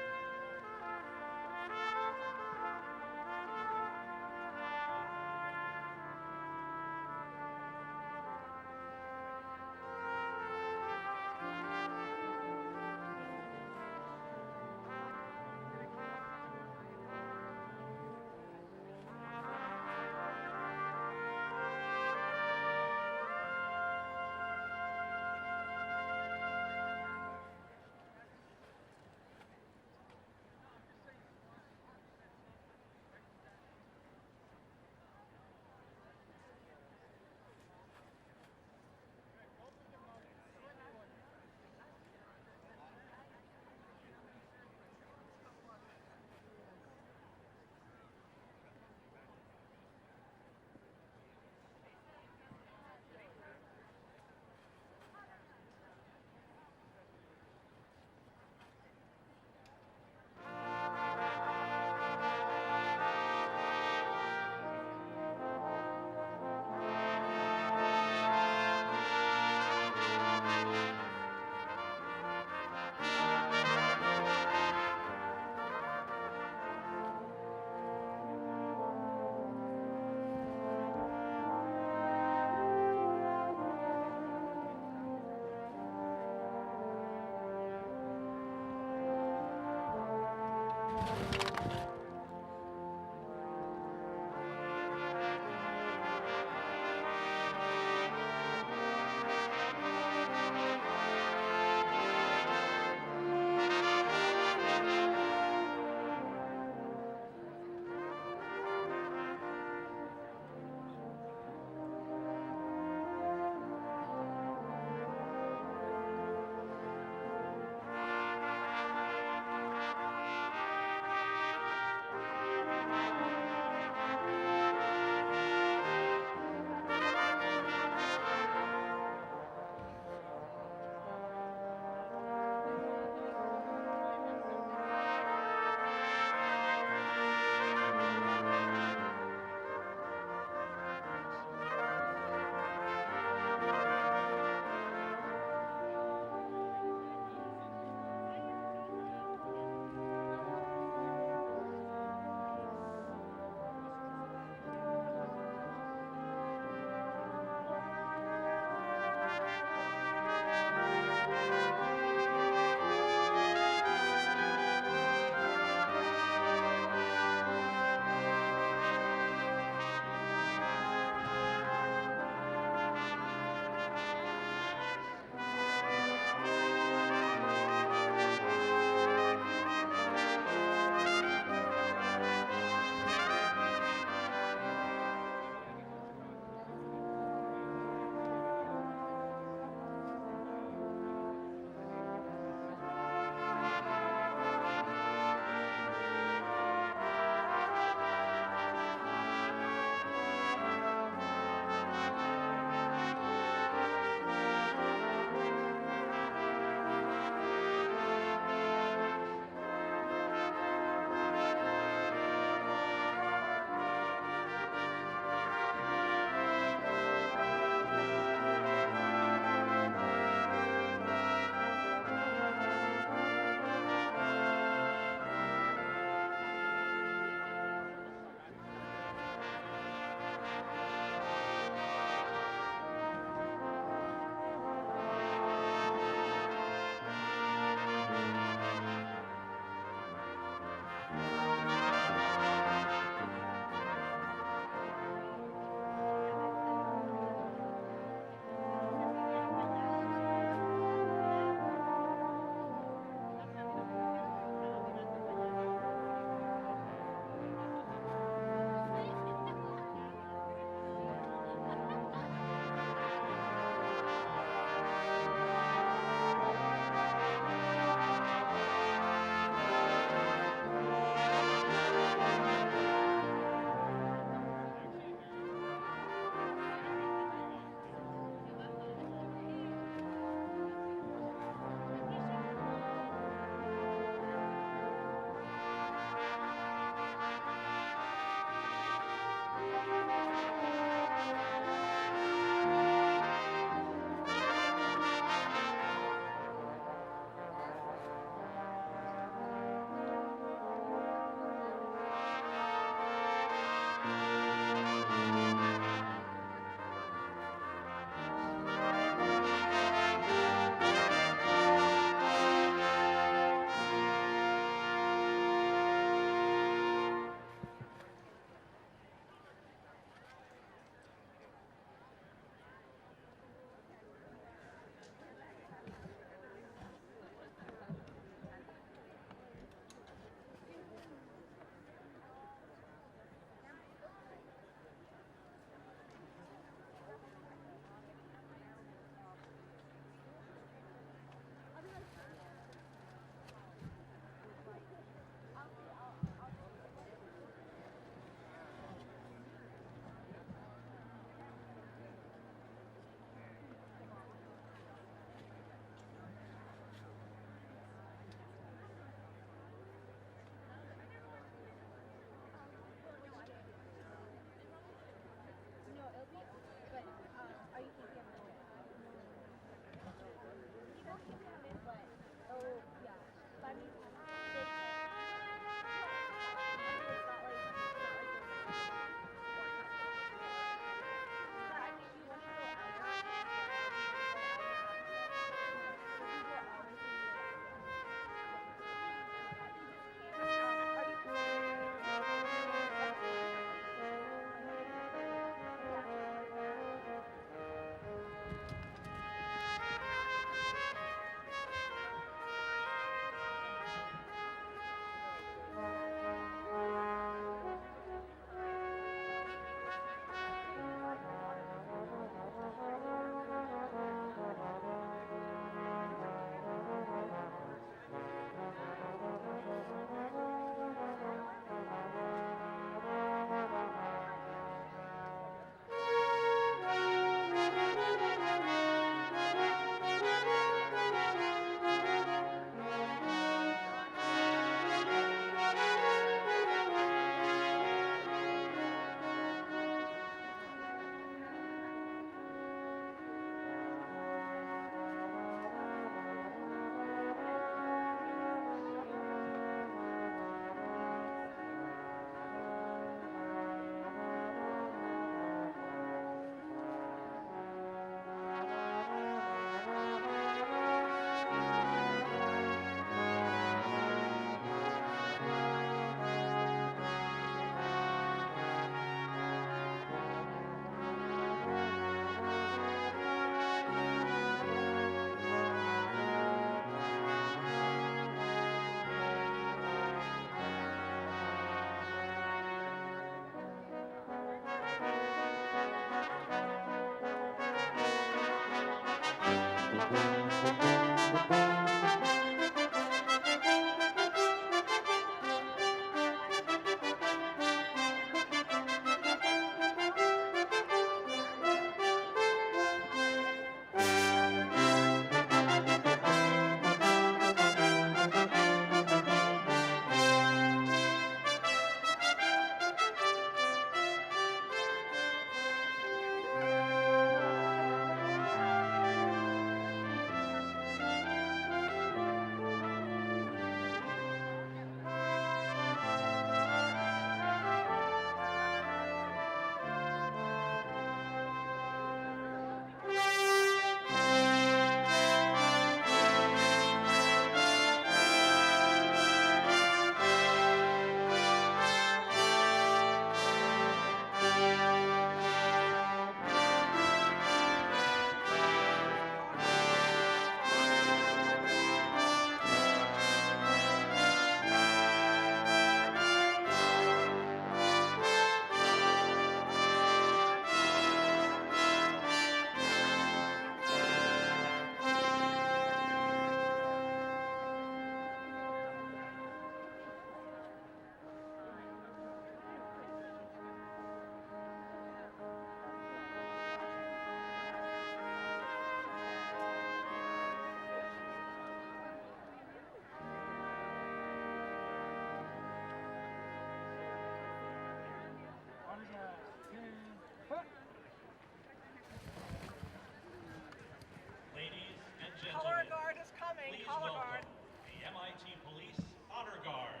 Color Guard is coming. Color Guard. The MIT Police Honor Guard.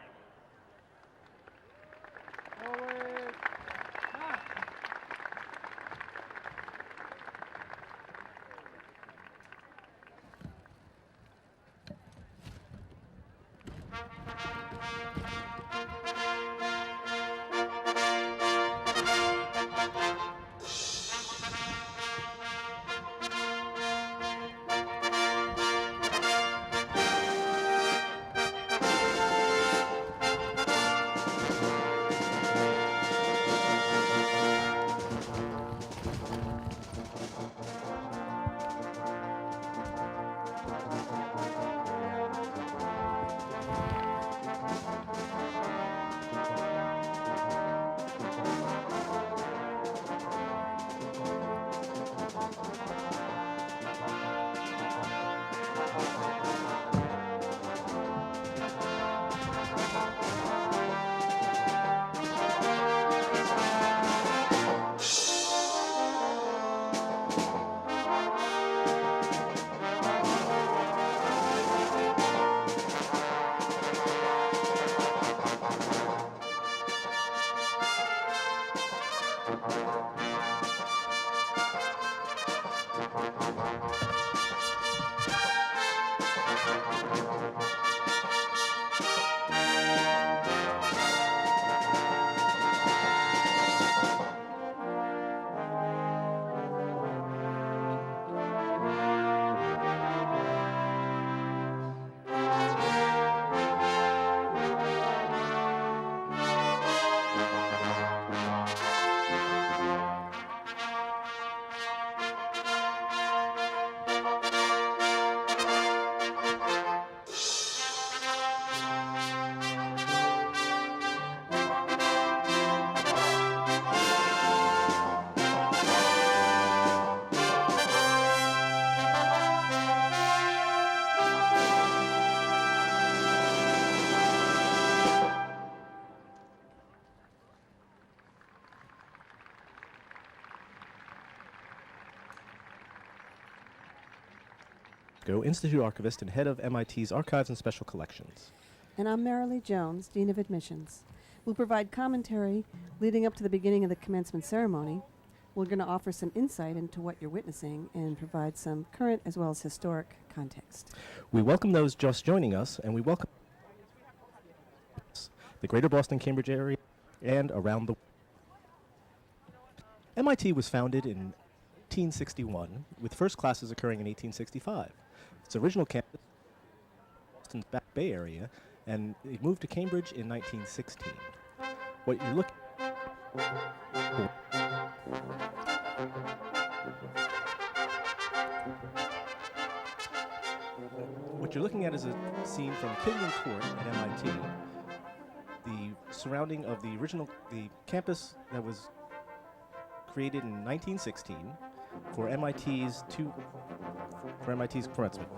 Forward. Institute Archivist and head of MIT's Archives and Special Collections. And I'm Marilee Jones, Dean of Admissions. We'll provide commentary leading up to the beginning of the commencement ceremony. We're going to offer some insight into what you're witnessing and provide some current as well as historic context. We welcome those just joining us, and we welcome the greater Boston, Cambridge area, and around the world. MIT was founded in 1861, with first classes occurring in 1865. Its original campus was Boston's Back Bay area, and it moved to Cambridge in 1916. What you're looking What you're looking at is a scene from Killian Court at MIT, the surrounding of the campus that was created in 1916 for MIT's commencement.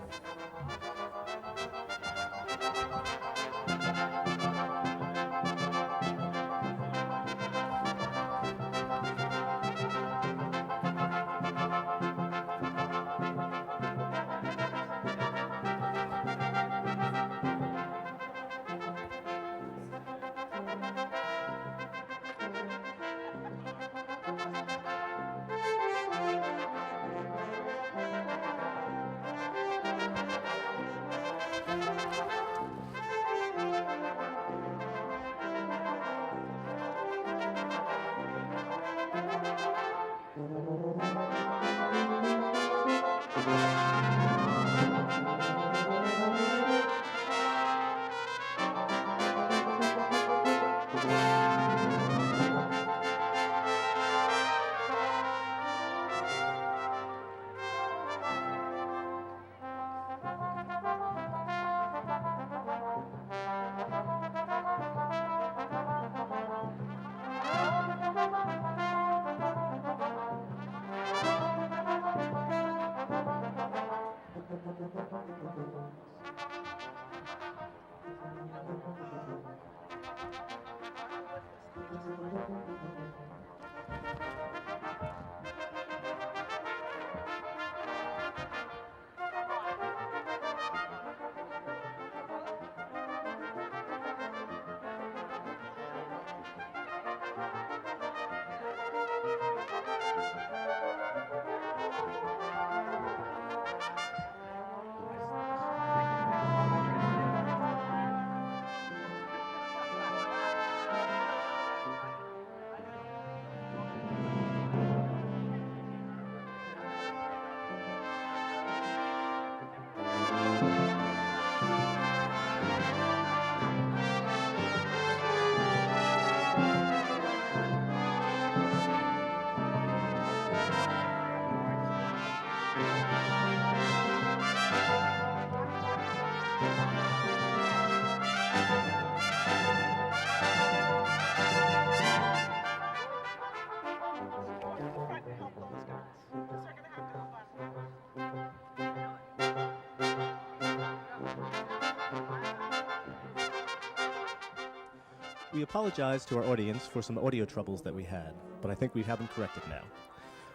We apologize to our audience for some audio troubles that we had, but I think we have them corrected now.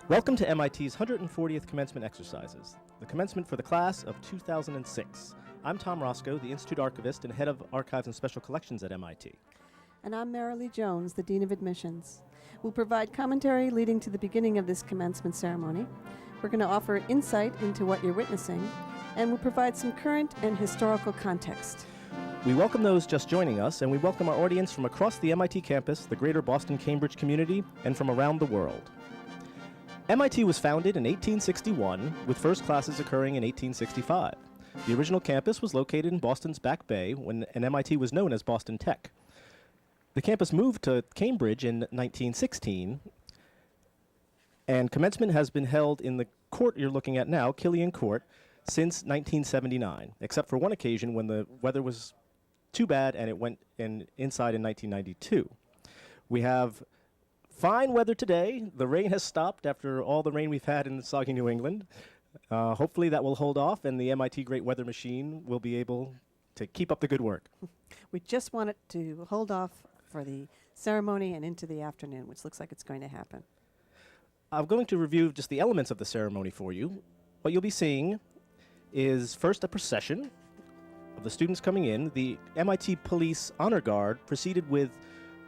Welcome to MIT's 140th commencement exercises, the commencement for the class of 2006. I'm Tom Roscoe, the Institute Archivist and Head of Archives and Special Collections at MIT. And I'm Marilee Jones, the Dean of Admissions. We'll provide commentary leading to the beginning of this commencement ceremony. We're going to offer insight into what you're witnessing, and we'll provide some current and historical context. We welcome those just joining us, and we welcome our audience from across the MIT campus, the greater Boston-Cambridge community, and from around the world. MIT was founded in 1861, with first classes occurring in 1865. The original campus was located in Boston's Back Bay, and MIT was known as Boston Tech. The campus moved to Cambridge in 1916, and commencement has been held in the court you're looking at now, Killian Court, since 1979, except for one occasion when the weather was too bad and it went inside in 1992. We have fine weather today. The rain has stopped after all the rain we've had in soggy New England. Hopefully that will hold off and the MIT Great Weather Machine will be able to keep up the good work. We just want it to hold off for the ceremony and into the afternoon, which looks like it's going to happen. I'm going to review just the elements of the ceremony for you. What you'll be seeing is first a procession of the students coming in. The MIT Police Honor Guard proceeded with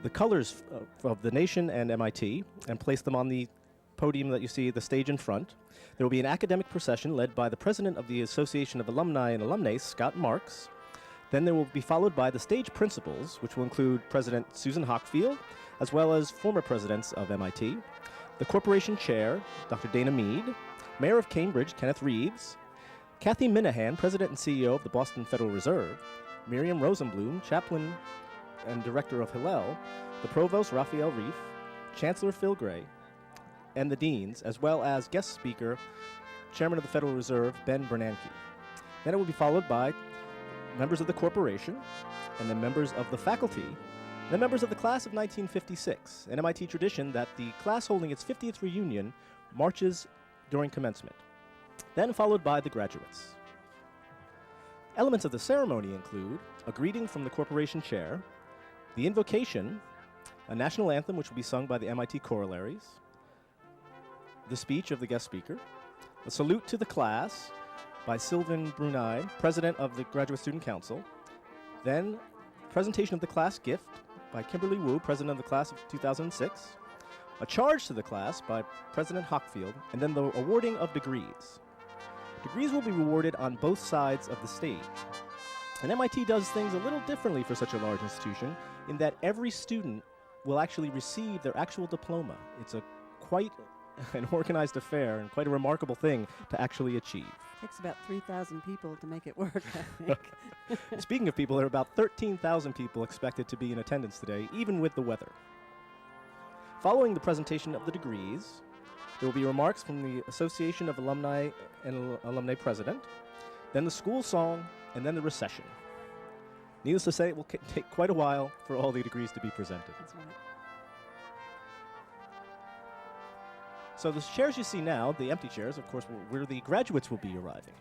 the colors of the nation and MIT and placed them on the podium that you see, the stage in front. There will be an academic procession led by the president of the Association of Alumni and Alumnae, Scott Marks. Then there will be followed by the stage principals, which will include President Susan Hockfield, as well as former presidents of MIT, the corporation chair, Dr. Dana Mead, Mayor of Cambridge, Kenneth Reeves, Kathy Minahan, President and CEO of the Boston Federal Reserve, Miriam Rosenblum, Chaplain and Director of Hillel, the Provost Raphael Reif, Chancellor Phil Gray, and the Deans, as well as guest speaker, Chairman of the Federal Reserve, Ben Bernanke. Then it will be followed by members of the corporation, and then members of the faculty, and then members of the class of 1956, an MIT tradition that the class holding its 50th reunion marches during commencement. Then followed by the graduates. Elements of the ceremony include a greeting from the corporation chair, the invocation, a national anthem which will be sung by the MIT chorallaries, the speech of the guest speaker, a salute to the class by Sylvain Brunei, president of the Graduate Student Council, then presentation of the class gift by Kimberly Wu, president of the class of 2006, a charge to the class by President Hockfield, and then the awarding of degrees. Degrees will be rewarded on both sides of the stage. And MIT does things a little differently for such a large institution in that every student will actually receive their actual diploma. It's a quite an organized affair and quite a remarkable thing to actually achieve. Takes about 3,000 people to make it work, I think. Speaking of people, there are about 13,000 people expected to be in attendance today, even with the weather. Following the presentation of the degrees, there will be remarks from the Association of Alumni and Alumni President, then the school song, and then the recession. Needless to say, it will take quite a while for all the degrees to be presented. That's right. So the chairs you see now, the empty chairs, of course, where the graduates will be arriving.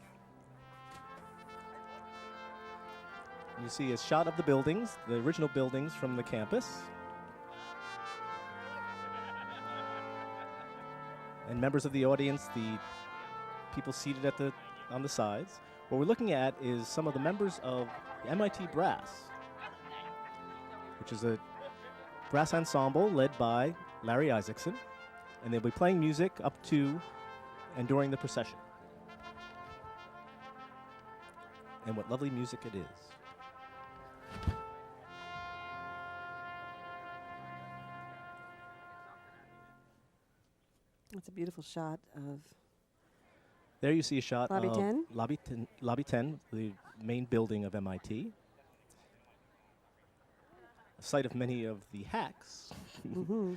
You see a shot of the buildings, the original buildings from the campus. And members of the audience, the people seated on the sides. What we're looking at is some of the members of the MIT Brass, which is a brass ensemble led by Larry Isaacson. And they'll be playing music up to and during the procession. And what lovely music it is. That's a beautiful shot of There you see a shot Lobby of 10? Lobby 10, the main building of MIT. A site of many of the hacks. Mm-hmm.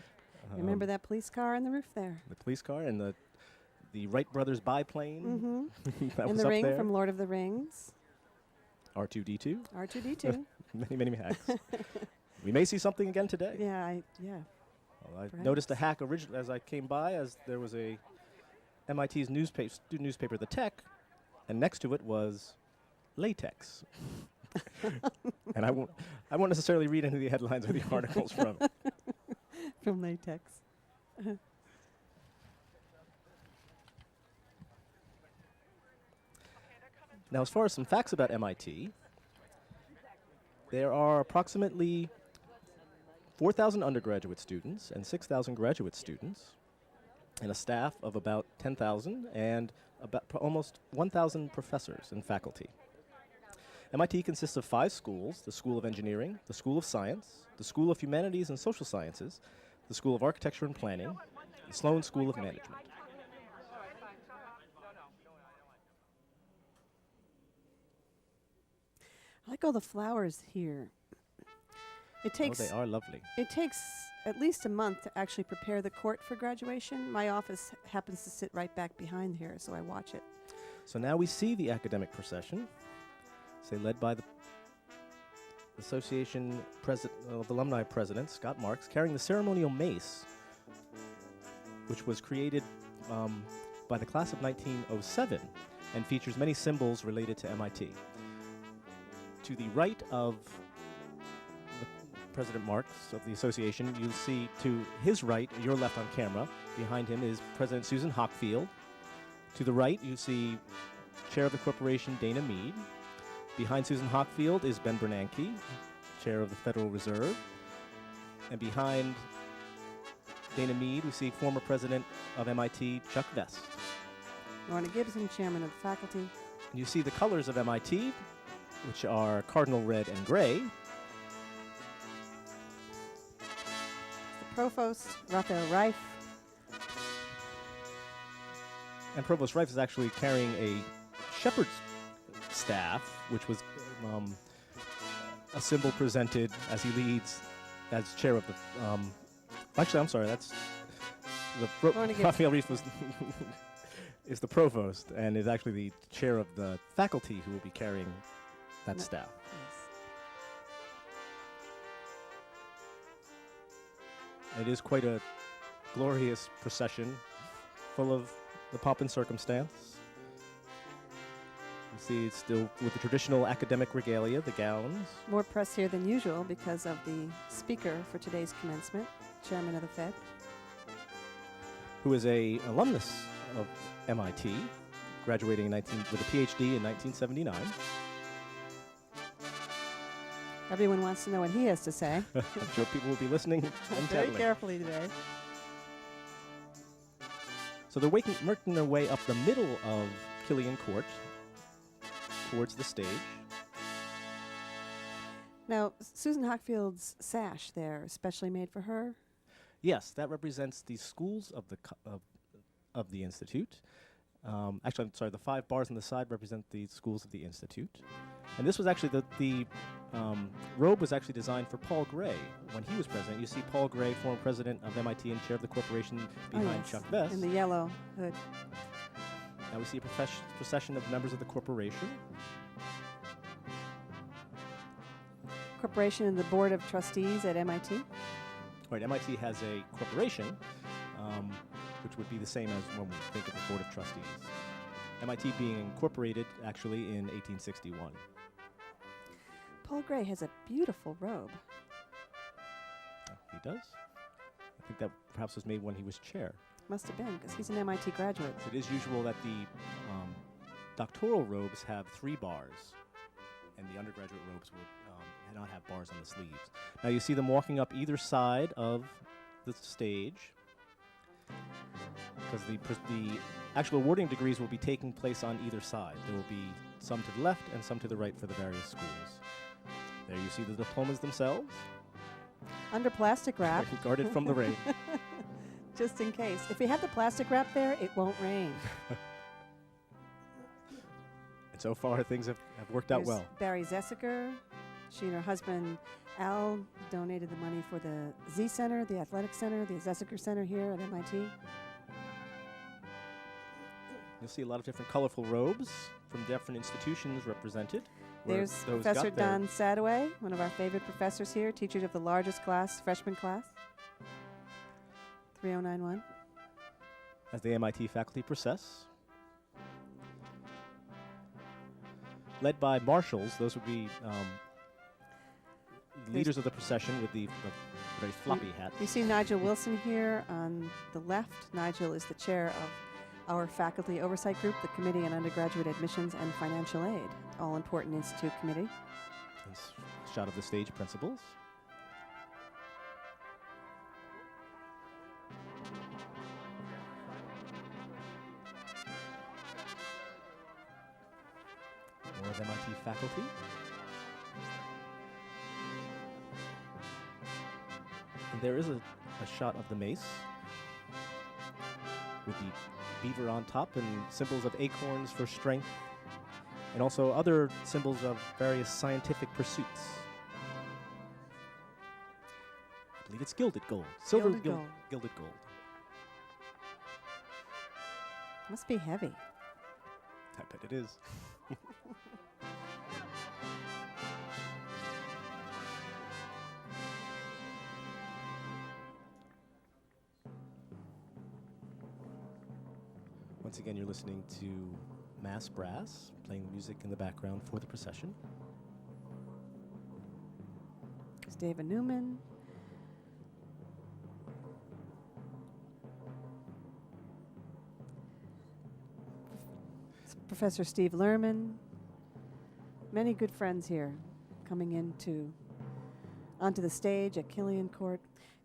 Remember that police car on the roof there? The police car and the Wright brothers biplane. Mm-hmm. That and was the up ring there. from Lord of the Rings. R2-D2. R2-D2. many hacks. We may see something again today. Yeah, Well, I noticed a hack as I came by, as there was a MIT's student newspaper, The Tech, and next to it was latex. And I won't necessarily read any of the headlines or the articles from it. From latex. Now, as far as some facts about MIT, there are approximately 4,000 undergraduate students and 6,000 graduate students, and a staff of about 10,000 and about almost 1,000 professors and faculty. MIT consists of 5 schools: the School of Engineering, the School of Science, the School of Humanities and Social Sciences, the School of Architecture and Planning, the Sloan School of Management. I like all the flowers here. It takes. Oh, they are lovely. It takes at least a month to actually prepare the court for graduation. My office happens to sit right back behind here, so I watch it. So now we see the academic procession, led by the Association of Alumni President, Scott Marks, carrying the ceremonial mace, which was created by the class of 1907 and features many symbols related to MIT. To the right of President Marks of the association, you'll see to his right, your left on camera, behind him is President Susan Hockfield. To the right, you see Chair of the Corporation, Dana Mead. Behind Susan Hockfield is Ben Bernanke, Chair of the Federal Reserve. And behind Dana Mead, we see former President of MIT, Chuck Vest. Lorna Gibson, Chairman of the Faculty. And you see the colors of MIT, which are cardinal red and gray. The Provost, Raphael Reif. And Provost Reif is actually carrying a shepherd's staff, which was a symbol presented as he leads as chair of the. Actually, I'm sorry, that's the Raphael Reif is the provost and is actually the chair of the faculty who will be carrying that staff. It is quite a glorious procession, full of the pomp and circumstance. You see it's still with the traditional academic regalia, the gowns. More press here than usual because of the speaker for today's commencement, chairman of the Fed. Who is a alumnus of MIT, graduating with a PhD in 1979. Everyone wants to know what he has to say. I'm sure people will be listening Very intently. carefully today. So they're working their way up the middle of Killian Court towards the stage. Now, Susan Hockfield's sash there, especially made for her. Yes, that represents the schools of the Institute. Actually, I'm sorry, the 5 bars on the side represent the schools of the Institute. And this was actually the robe was actually designed for Paul Gray when he was president. You see Paul Gray, former president of MIT and chair of the corporation behind Chuck Vest. In the yellow hood. Now we see a procession of members of the corporation. Corporation and the board of trustees at MIT. Right, MIT has a corporation, which would be the same as when we think of the board of trustees. MIT being incorporated actually in 1861. Paul Gray has a beautiful robe. Oh, he does? I think that perhaps was made when he was chair. Must have been, because he's an MIT graduate. So it is usual that the doctoral robes have 3 bars, and the undergraduate robes would not have bars on the sleeves. Now you see them walking up either side of the stage, because the actual awarding degrees will be taking place on either side. There will be some to the left and some to the right for the various schools. There you see the diplomas themselves. Under plastic wrap. Guarded from the rain. Just in case. If we have the plastic wrap there, it won't rain. And so far, things have worked out well. Barry Zessiker. She and her husband, Al, donated the money for the Z Center, the Athletic Center, the Zessiker Center here at MIT. You'll see a lot of different colorful robes from different institutions represented. There's Professor Don Sadoway, one of our favorite professors here, teacher of the largest class, freshman class, 3091. As the MIT faculty process. Led by marshals, those would be leaders of the procession with the very floppy hats. You see Nigel Wilson here on the left. Nigel is the chair of our faculty oversight group, the Committee on Undergraduate Admissions and Financial Aid, all-important institute committee. Shot of the stage principals. More of MIT faculty. And there is a shot of the mace with the beaver on top and symbols of acorns for strength, and also other symbols of various scientific pursuits. I believe it's gilded gold. Silver Gilded gold. Gilded gold. Must be heavy. I bet it is. Once again, you're listening to Mass Brass, playing music in the background for the procession. There's David Newman. Professor Steve Lerman. Many good friends here coming onto the stage at Killian Court.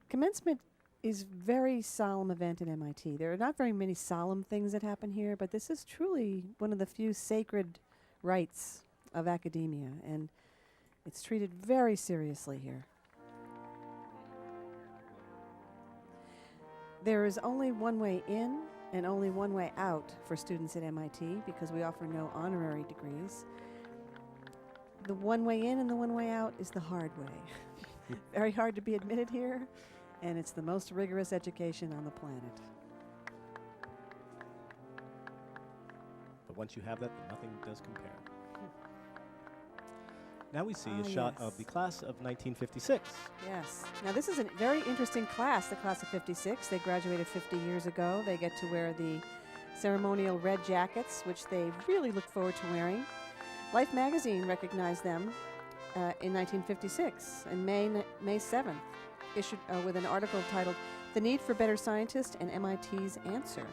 Commencement is a very solemn event at MIT. There are not very many solemn things that happen here, but this is truly one of the few sacred rites of academia, and it's treated very seriously here. There is only one way in and only one way out for students at MIT because we offer no honorary degrees. The one way in and the one way out is the hard way. Very hard to be admitted here, and it's the most rigorous education on the planet. once you have that, nothing does compare. Now we see a Ah, shot yes. of the class of 1956. Yes. Now, this is a very interesting class, the class of 56. They graduated 50 years ago. They get to wear the ceremonial red jackets, which they really look forward to wearing. Life magazine recognized them in 1956, and May 7th, issued with an article titled "The Need for Better Scientists and MIT's Answer."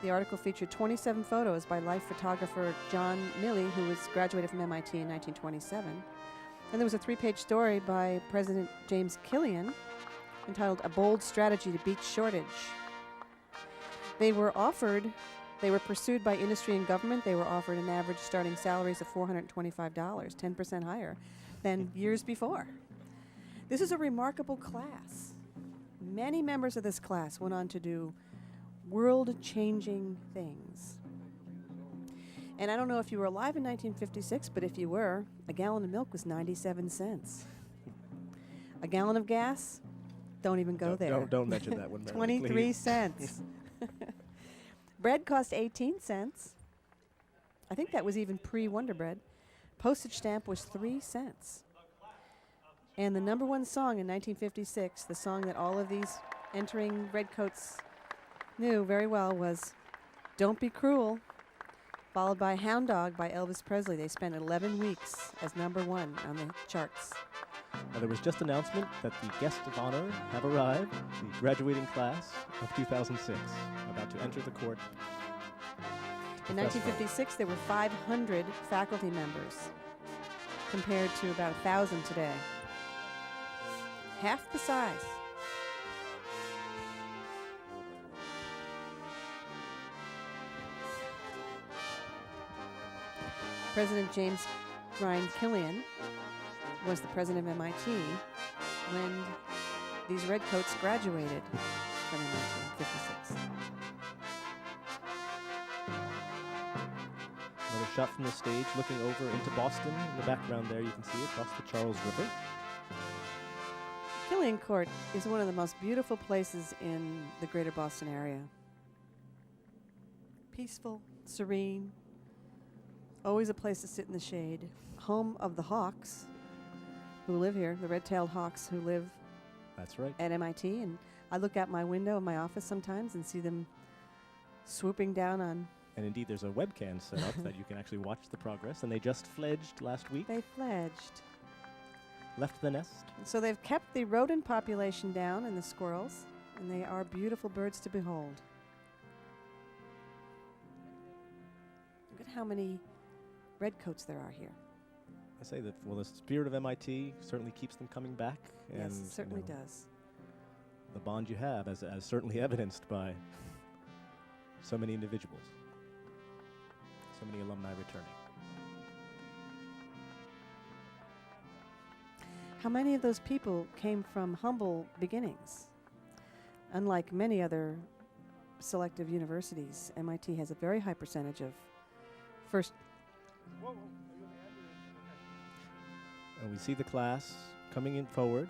The article featured 27 photos by life photographer John Milley, who was graduated from MIT in 1927. And there was a 3-page story by President James Killian entitled "A Bold Strategy to Beat Shortage." They were pursued by industry and government. They were offered an average starting salaries of $425, 10% higher than years before. This is a remarkable class. Many members of this class went on to do world-changing things. And I don't know if you were alive in 1956, but if you were, a gallon of milk was 97 cents. A gallon of gas? Don't even go there. Don't mention that one, Mary, 23 please. cents. Bread cost 18 cents. I think that was even pre-Wonder Bread. Postage stamp was 3 cents. And the number one song in 1956, the song that all of these entering redcoats knew very well, was "Don't Be Cruel," followed by "Hound Dog" by Elvis Presley. They spent 11 weeks as number one on the charts. Now, there was just announcement that the guests of honor have arrived, the graduating class of 2006, about to enter the court. In 1956, there were 500 faculty members, compared to about 1,000 today. Half the size. President James Ryan Killian was the president of MIT when these redcoats graduated from MIT in 56. Another shot from the stage looking over into Boston. In the background there, you can see it across the Charles River. Killian Court is one of the most beautiful places in the greater Boston area. Peaceful, serene, always a place to sit in the shade. Home of the Hawks, who live here, the red-tailed hawks who live That's right. at MIT. And I look out my window in my office sometimes and see them swooping down on... And indeed, there's a webcam set up that you can actually watch the progress. And they just fledged last week. They fledged. Left the nest. So they've kept the rodent population down and the squirrels, and they are beautiful birds to behold. Look at how many redcoats there are here. I say that, well, the spirit of MIT certainly keeps them coming back. Yes, And it certainly you know, does. The bond you have, as certainly evidenced by so many individuals, so many alumni returning. How many of those people came from humble beginnings? Unlike many other selective universities, MIT has a very high percentage of first. And we see the class coming in forward.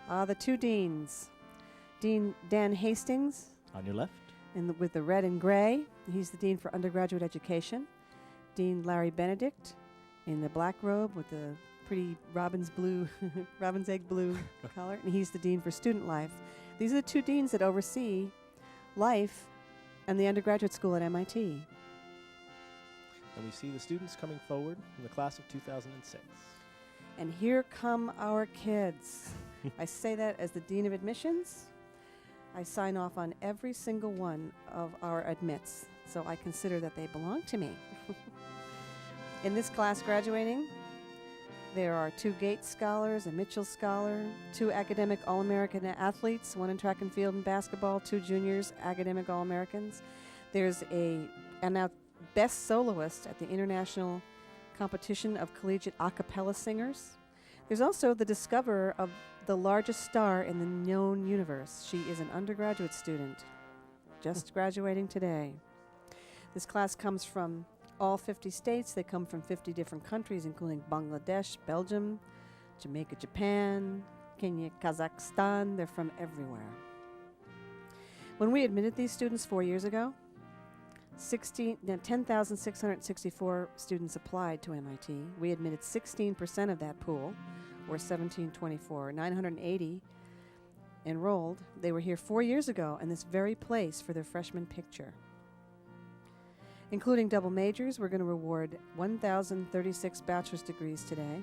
The two deans. Dean Dan Hastings, On your left. with the red and gray. He's the dean for undergraduate education. Dean Larry Benedict in the black robe with the pretty robin's egg blue collar, and he's the dean for student life. These are the two deans that oversee life and the undergraduate school at MIT. And we see the students coming forward in the class of 2006. And here come our kids. I say that as the dean of admissions. I sign off on every single one of our admits, so I consider that they belong to me. In this class graduating, there are 2 Gates Scholars, a Mitchell Scholar, 2 academic All-American athletes, 1 in track and field and basketball, 2 juniors, academic All-Americans. There's a now best soloist at the International Competition of Collegiate A Cappella Singers. There's also the discoverer of the largest star in the known universe. She is an undergraduate student, just graduating today. This class comes from all 50 states. They come from 50 different countries, including Bangladesh, Belgium, Jamaica, Japan, Kenya, Kazakhstan. They're from everywhere. When we admitted these students 4 years ago, 10,664 students applied to MIT. We admitted 16% of that pool, or 1,724. 980 enrolled. They were here 4 years ago in this very place for their freshman picture. Including double majors, we're going to reward 1,036 bachelor's degrees today.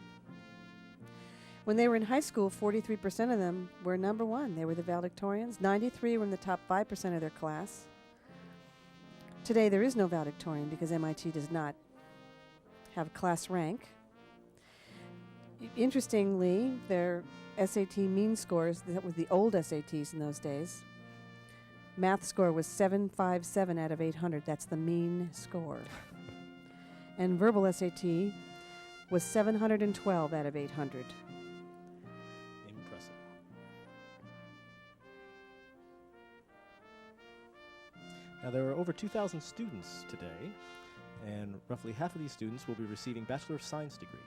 When they were in high school, 43% of them were number one. They were the valedictorians. 93 were in the top 5% of their class. Today, there is no valedictorian because MIT does not have class rank. Interestingly, their SAT mean scores, that was the old SATs in those days, math score was 757 out of 800. That's the mean score. And verbal SAT was 712 out of 800. Impressive. Now, there are over 2,000 students today, and roughly half of these students will be receiving Bachelor of Science degrees.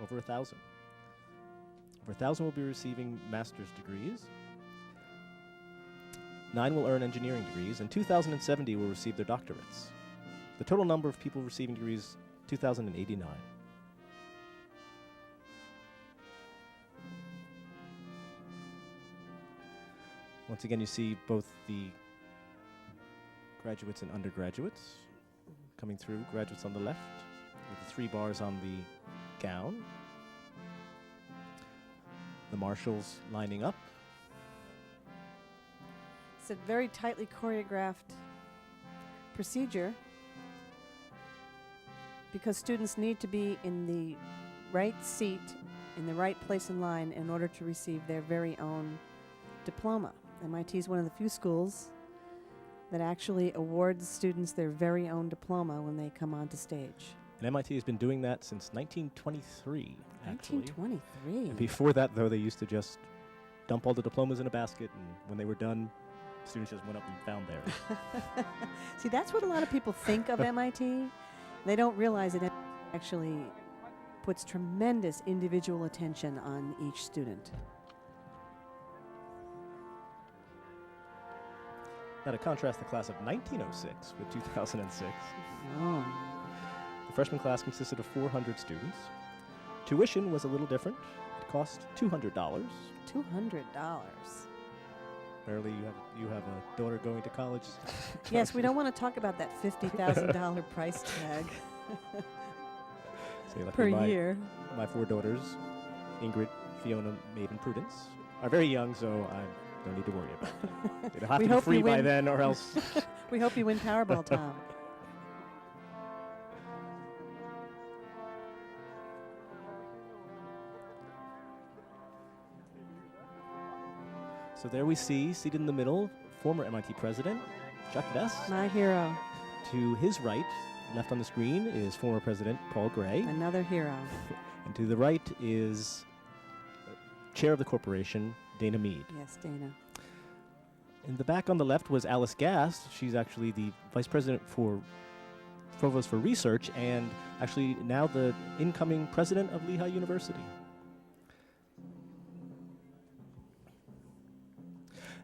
Over 1,000. Over 1,000 will be receiving master's degrees. 9 will earn engineering degrees, and 2,070 will receive their doctorates. The total number of people receiving degrees, 2,089. Once again, you see both the graduates and undergraduates coming through. Graduates on the left with the 3 bars on the gown. The marshals lining up. It's a very tightly choreographed procedure because students need to be in the right seat, in the right place in line in order to receive their very own diploma. MIT is one of the few schools that actually awards students their very own diploma when they come onto stage. And MIT has been doing that since 1923, actually. 1923. And before that, though, they used to just dump all the diplomas in a basket, and when they were done, students just went up and found theirs. See, that's what a lot of people think of MIT. They don't realize it actually puts tremendous individual attention on each student. Now, to contrast the class of 1906 with 2006. Oh. The freshman class consisted of 400 students. Tuition was a little different. It cost $200. $200. Apparently, you have a daughter going to college. Yes, we don't want to talk about that $50,000 price tag So per my, year. My 4 daughters, Ingrid, Fiona, Maeve, and Prudence, are very young, so I don't need to worry about it. It'll have We to be hope free you by win. then, or else. We hope you win Powerball, Tom. So there we see, seated in the middle, former MIT president, Chuck Vest. My hero. To his right, left on the screen, is former President Paul Gray. Another hero. And to the right is chair of the corporation, Dana Mead. Yes, Dana. In the back on the left was Alice Gast. She's actually the vice president for provost for research and actually now the incoming president of Lehigh University.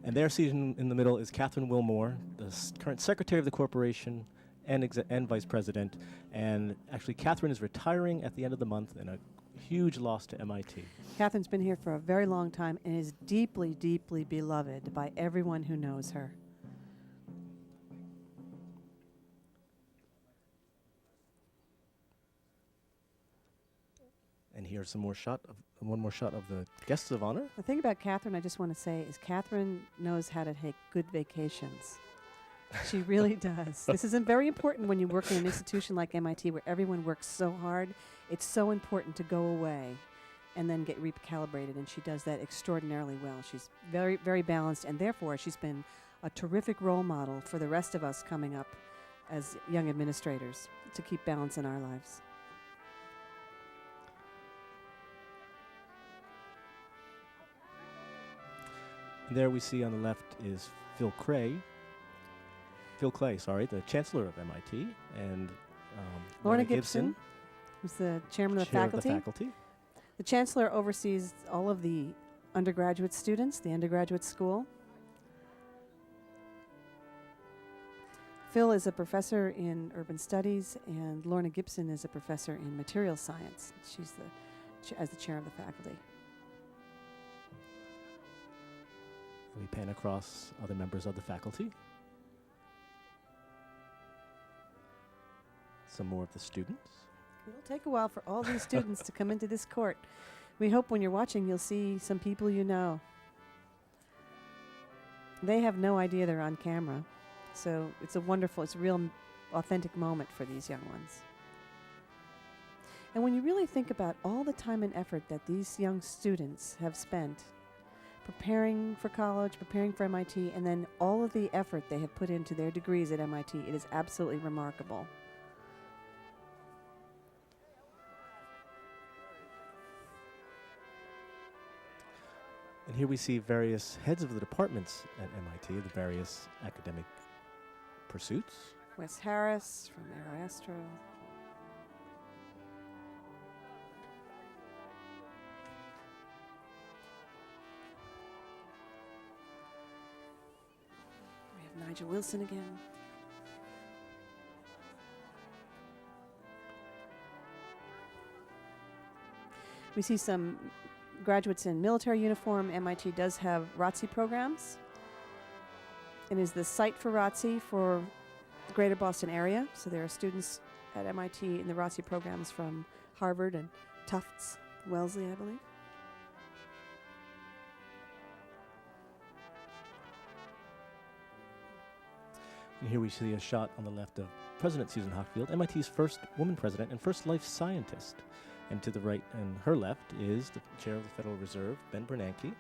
And there seated in the middle is Catherine Wilmore, the current secretary of the corporation and vice president. And actually, Catherine is retiring at the end of the month, and a huge loss to MIT. Catherine's been here for a very long time and is deeply, deeply beloved by everyone who knows her. And here's one more shot of the guests of honor. The thing about Catherine, I just want to say, is Catherine knows how to take good vacations. She really does. This is very important when you work in an institution like MIT where everyone works so hard. It's so important to go away and then get recalibrated, and she does that extraordinarily well. She's very, very balanced, and therefore she's been a terrific role model for the rest of us coming up as young administrators to keep balance in our lives. And there we see on the left is Phil Clay, the chancellor of MIT, and Lorna Gibson, who's the chairman of the faculty. The chancellor oversees all of the undergraduate students, the undergraduate school. Phil is a professor in urban studies, and Lorna Gibson is a professor in material science. She's as the chair of the faculty. We pan across other members of the faculty. Some more of the students. It'll take a while for all these students to come into this court. We hope when you're watching you'll see some people you know. They have no idea they're on camera, so it's a real authentic moment for these young ones. And when you really think about all the time and effort that these young students have spent preparing for college, preparing for MIT, and then all of the effort they have put into their degrees at MIT, it is absolutely remarkable. And here we see various heads of the departments at MIT, the various academic pursuits. Wes Harris from Aeroastro. We have Nigel Wilson again. We see some graduates in military uniform. MIT does have ROTC programs. It is the site for ROTC for the greater Boston area. So there are students at MIT in the ROTC programs from Harvard and Tufts, Wellesley, I believe. And here we see a shot on the left of President Susan Hockfield, MIT's first woman president and first life scientist. And to the right and her left is the chair of the Federal Reserve, Ben Bernanke,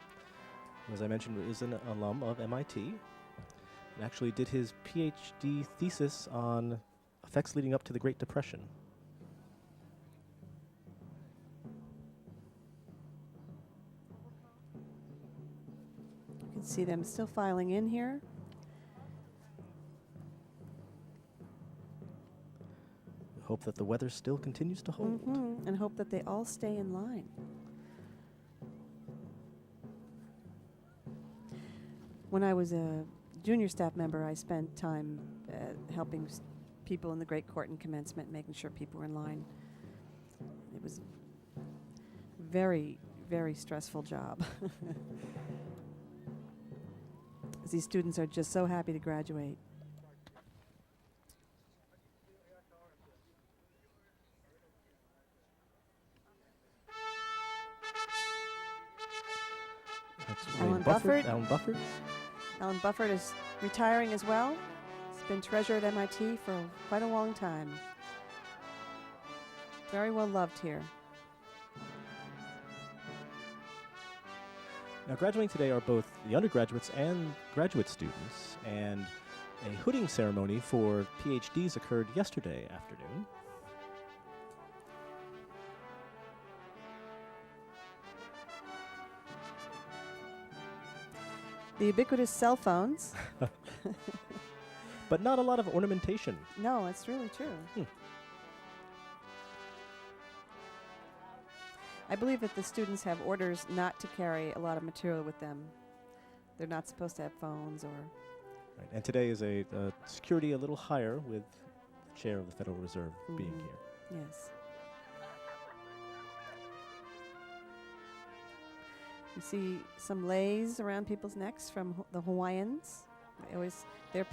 who, as I mentioned, is an alum of MIT and actually did his PhD thesis on effects leading up to the Great Depression. You can see them still filing in here. Hope that the weather still continues to hold. And hope that they all stay in line. When I was a junior staff member, I spent time helping people in the Great Court and commencement, making sure people were in line. It was a very, very stressful job. These students are just so happy to graduate. Alan Bufford. Alan Bufford. Alan Bufford is retiring as well. He's been treasurer at MIT for quite a long time. Very well loved here. Now, graduating today are both the undergraduates and graduate students, and a hooding ceremony for PhDs occurred yesterday afternoon. The ubiquitous cell phones. But not a lot of ornamentation. No, it's really true. I believe that the students have orders not to carry a lot of material with them. They're not supposed to have phones or... Right. And today is a security a little higher with the chair of the Federal Reserve being here. Yes. You see some leis around people's necks from the Hawaiians. Their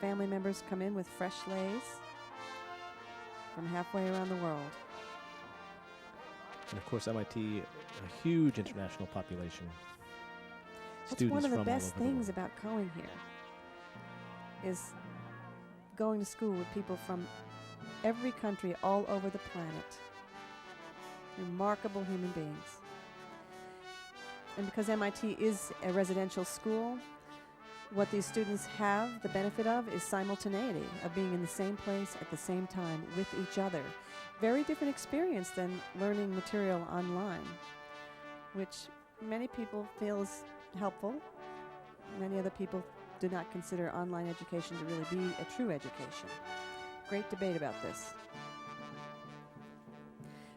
family members come in with fresh leis from halfway around the world. And of course, MIT, a huge international population. That's one of the best things about going here, is going to school with people from every country all over the planet. Remarkable human beings. And because MIT is a residential school, what these students have the benefit of is simultaneity, of being in the same place at the same time with each other. Very different experience than learning material online, which many people feel is helpful. Many other people do not consider online education to really be a true education. Great debate about this.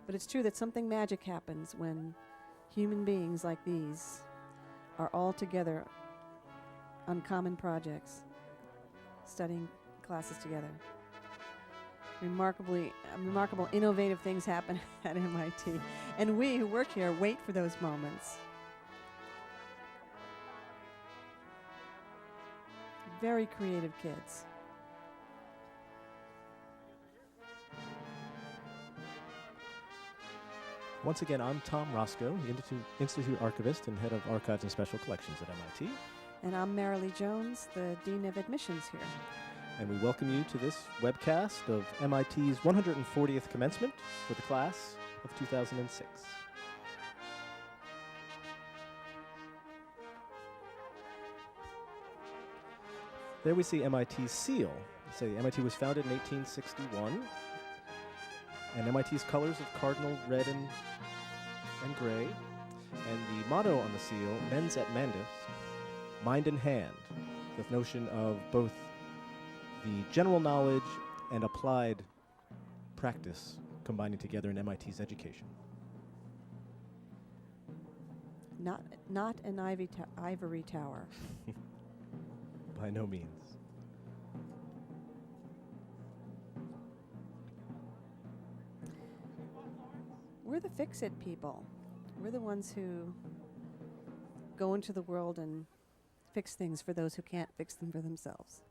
But it's true that something magic happens when human beings like these are all together on common projects, studying classes together. Remarkable, innovative things happen at MIT. And we who work here wait for those moments. Very creative kids. Once again, I'm Tom Roscoe, the Institute Archivist and Head of Archives and Special Collections at MIT. And I'm Marilee Jones, the Dean of Admissions here. And we welcome you to this webcast of MIT's 140th commencement for the class of 2006. There we see MIT's seal. So MIT was founded in 1861, and MIT's colors of cardinal red and gray. And the motto on the seal, mens et mandus, mind and hand, the notion of both the general knowledge and applied practice combining together in MIT's education. Not an ivory tower. By no means. We're the fix-it people. We're the ones who go into the world and fix things for those who can't fix them for themselves.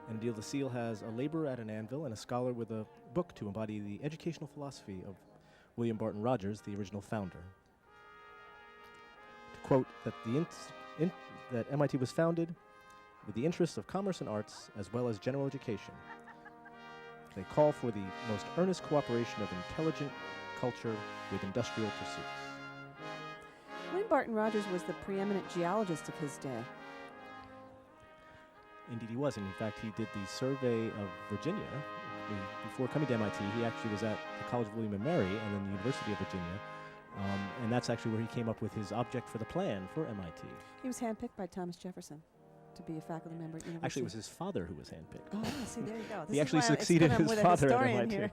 And the seal has a laborer at an anvil and a scholar with a book to embody the educational philosophy of William Barton Rogers, the original founder. To quote that that MIT was founded with the interests of commerce and arts as well as general education. They call for the most earnest cooperation of intelligent culture with industrial pursuits. William Barton Rogers was the preeminent geologist of his day. Indeed he was, and in fact he did the survey of Virginia. Before coming to MIT, he actually was at the College of William & Mary and then the University of Virginia, and that's actually where he came up with his object for the plan for MIT. He was handpicked by Thomas Jefferson to be a faculty member at University. Actually, it was his father who was handpicked. Oh, see, there you go. He actually succeeded his father at MIT. Here.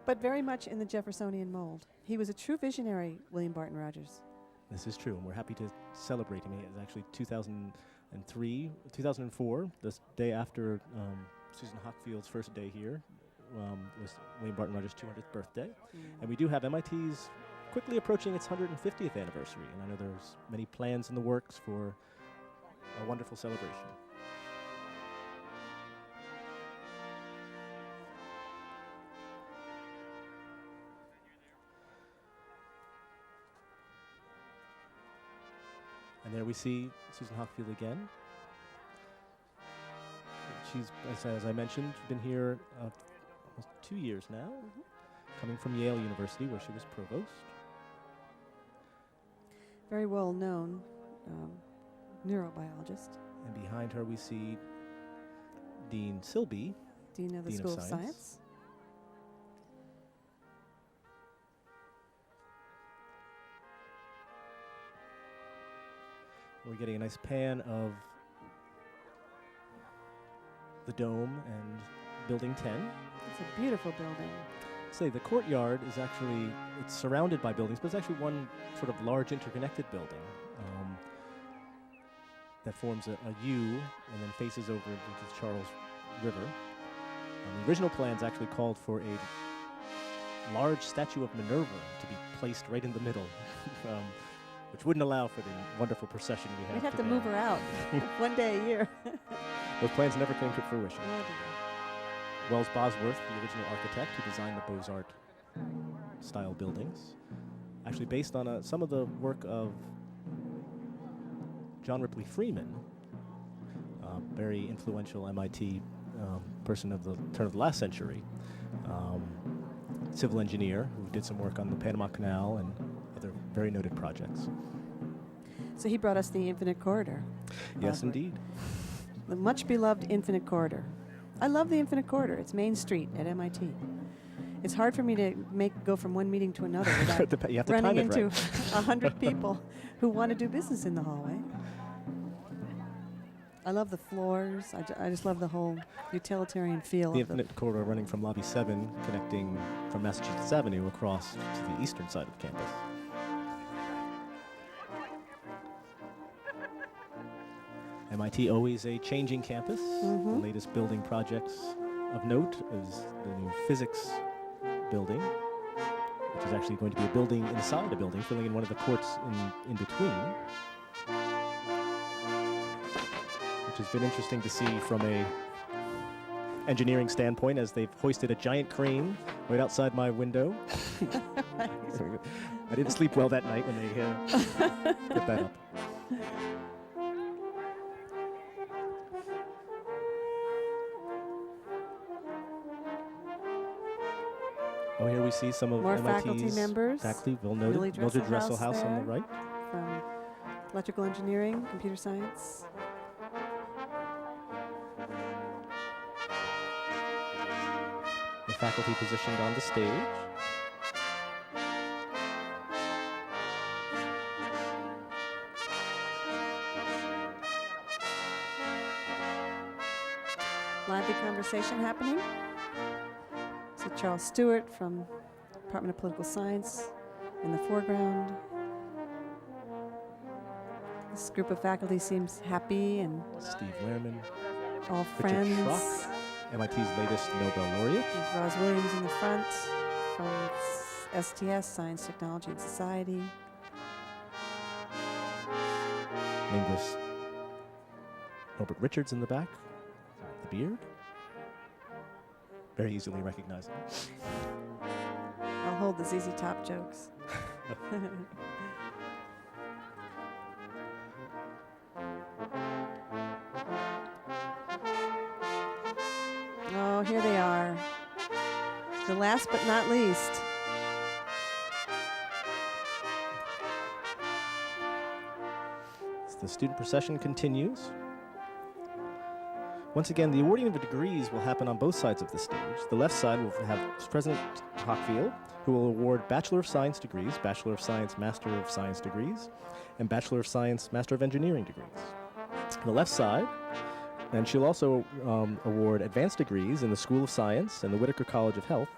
But very much in the Jeffersonian mold. He was a true visionary, William Barton Rogers. This is true, and we're happy to celebrate him. It was actually 2004, the day after Susan Hockfield's first day here, was William Barton Rogers' 200th birthday. And we do have MIT's quickly approaching its 150th anniversary, and I know there's many plans in the works for a wonderful celebration. And there we see Susan Hockfield again. She's, as I mentioned, been here almost 2 years now, coming from Yale University, where she was provost. Very well known neurobiologist. And behind her we see Dean Silby, Dean of the School of Science. We're getting a nice pan of the dome and Building 10. It's a beautiful building. Say the courtyard is actually, it's surrounded by buildings, but it's actually one sort of large interconnected building that forms a U and then faces over into the Charles River. The original plans actually called for a large statue of Minerva to be placed right in the middle, which wouldn't allow for the wonderful procession we have We'd have today. to move her out one day a year. Those plans never came to fruition. Wells Bosworth, the original architect who designed the Beaux-Arts style buildings, actually based on some of the work of John Ripley Freeman, very influential MIT person of the turn of the last century, civil engineer who did some work on the Panama Canal and other very noted projects. So he brought us the Infinite Corridor. Yes, indeed. The much beloved Infinite Corridor. I love the Infinite Corridor. It's Main Street at MIT. It's hard for me to go from one meeting to another without You have to running time it into right. 100 people who want to do business in the hallway. I love the floors. I just love the whole utilitarian feel. The Infinite Corridor running from Lobby 7, connecting from Massachusetts Avenue across to the eastern side of campus. MIT always a changing campus. Mhm. The latest building projects of note is the new physics building, which is actually going to be a building inside a building, filling in one of the courts in between, which has been interesting to see from a engineering standpoint, as they've hoisted a giant crane right outside my window. I didn't sleep well that night when they put that up. Oh, here we see some of More MIT's faculty members. faculty, well noted. Mildred Mildred Dresselhaus Dresselhaus on the there. right. From electrical engineering, computer science. The faculty positioned on the stage. Lively conversation happening. So Charles Stewart from Department of Political Science in the foreground. This group of faculty seems happy and Steve Wehrman. all Richard friends. Schrock, MIT's latest Nobel laureate. There's Roz Williams in the front from STS, Science, Technology, and Society. Linguist Norbert Richards in the back. The beard. Very easily recognizable. I'll hold the ZZ Top jokes. Oh, here they are. The last but not least. As the student procession continues. Once again, the awarding of the degrees will happen on both sides of the stage. The left side will have President Hockfield, who will award Bachelor of Science degrees, Bachelor of Science, Master of Science degrees, and Bachelor of Science, Master of Engineering degrees. On the left side, and she'll also award advanced degrees in the School of Science and the Whitaker College of Health.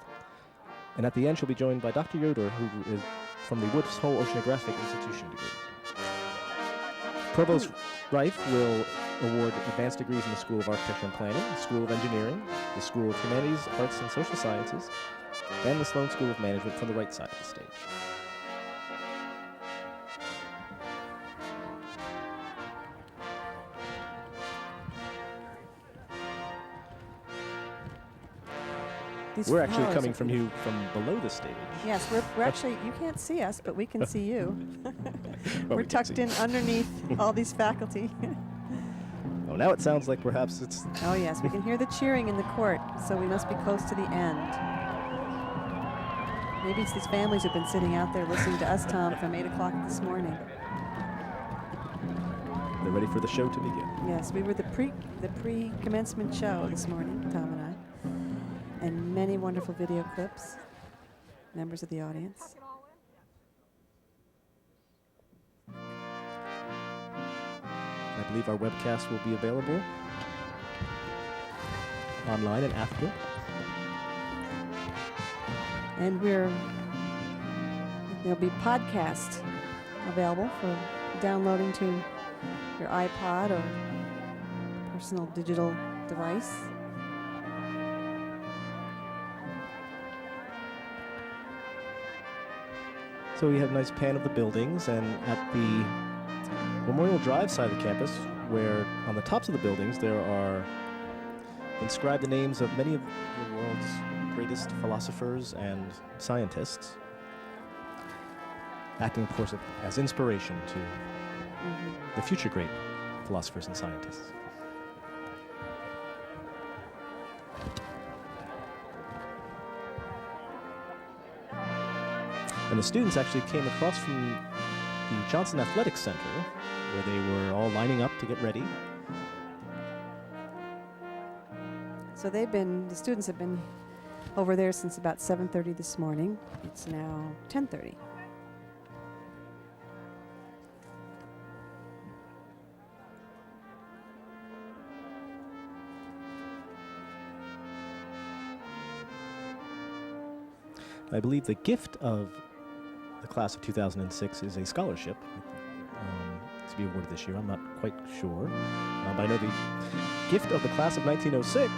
And at the end, she'll be joined by Dr. Yoder, who is from the Woods Hole Oceanographic Institution degree. Provost Reif will award advanced degrees in the School of Architecture and Planning, the School of Engineering, the School of Humanities, Arts, and Social Sciences, and the Sloan School of Management from the right side of the stage. These We're actually flowers coming are from you from below the stage. Yes, we're actually, you can't see us, but we can see you. Well, We're we can tucked see. in underneath all these faculty. Oh, now it sounds like perhaps it's... Oh yes, we can hear the cheering in the court, so we must be close to the end. Maybe it's these families who've been sitting out there listening to us, Tom, from 8 o'clock this morning. They're ready for the show to begin. Yes, we were the pre-commencement show this morning, Tom and I, and many wonderful video clips, members of the audience. I believe our webcast will be available online and after. And there'll be podcast available for downloading to your iPod or personal digital device. So we have a nice pan of the buildings, and at the Memorial Drive side of the campus, where on the tops of the buildings there are inscribed the names of many of the world's greatest philosophers and scientists, acting, of course, as inspiration to the future great philosophers and scientists. And the students actually came across from the Johnson Athletic Center, where they were all lining up to get ready. So the students have been over there since about 7:30 this morning. It's now 10:30. I believe the gift of the class of 2006 is a scholarship to be awarded this year. I'm not quite sure. But I know the gift of the class of 1906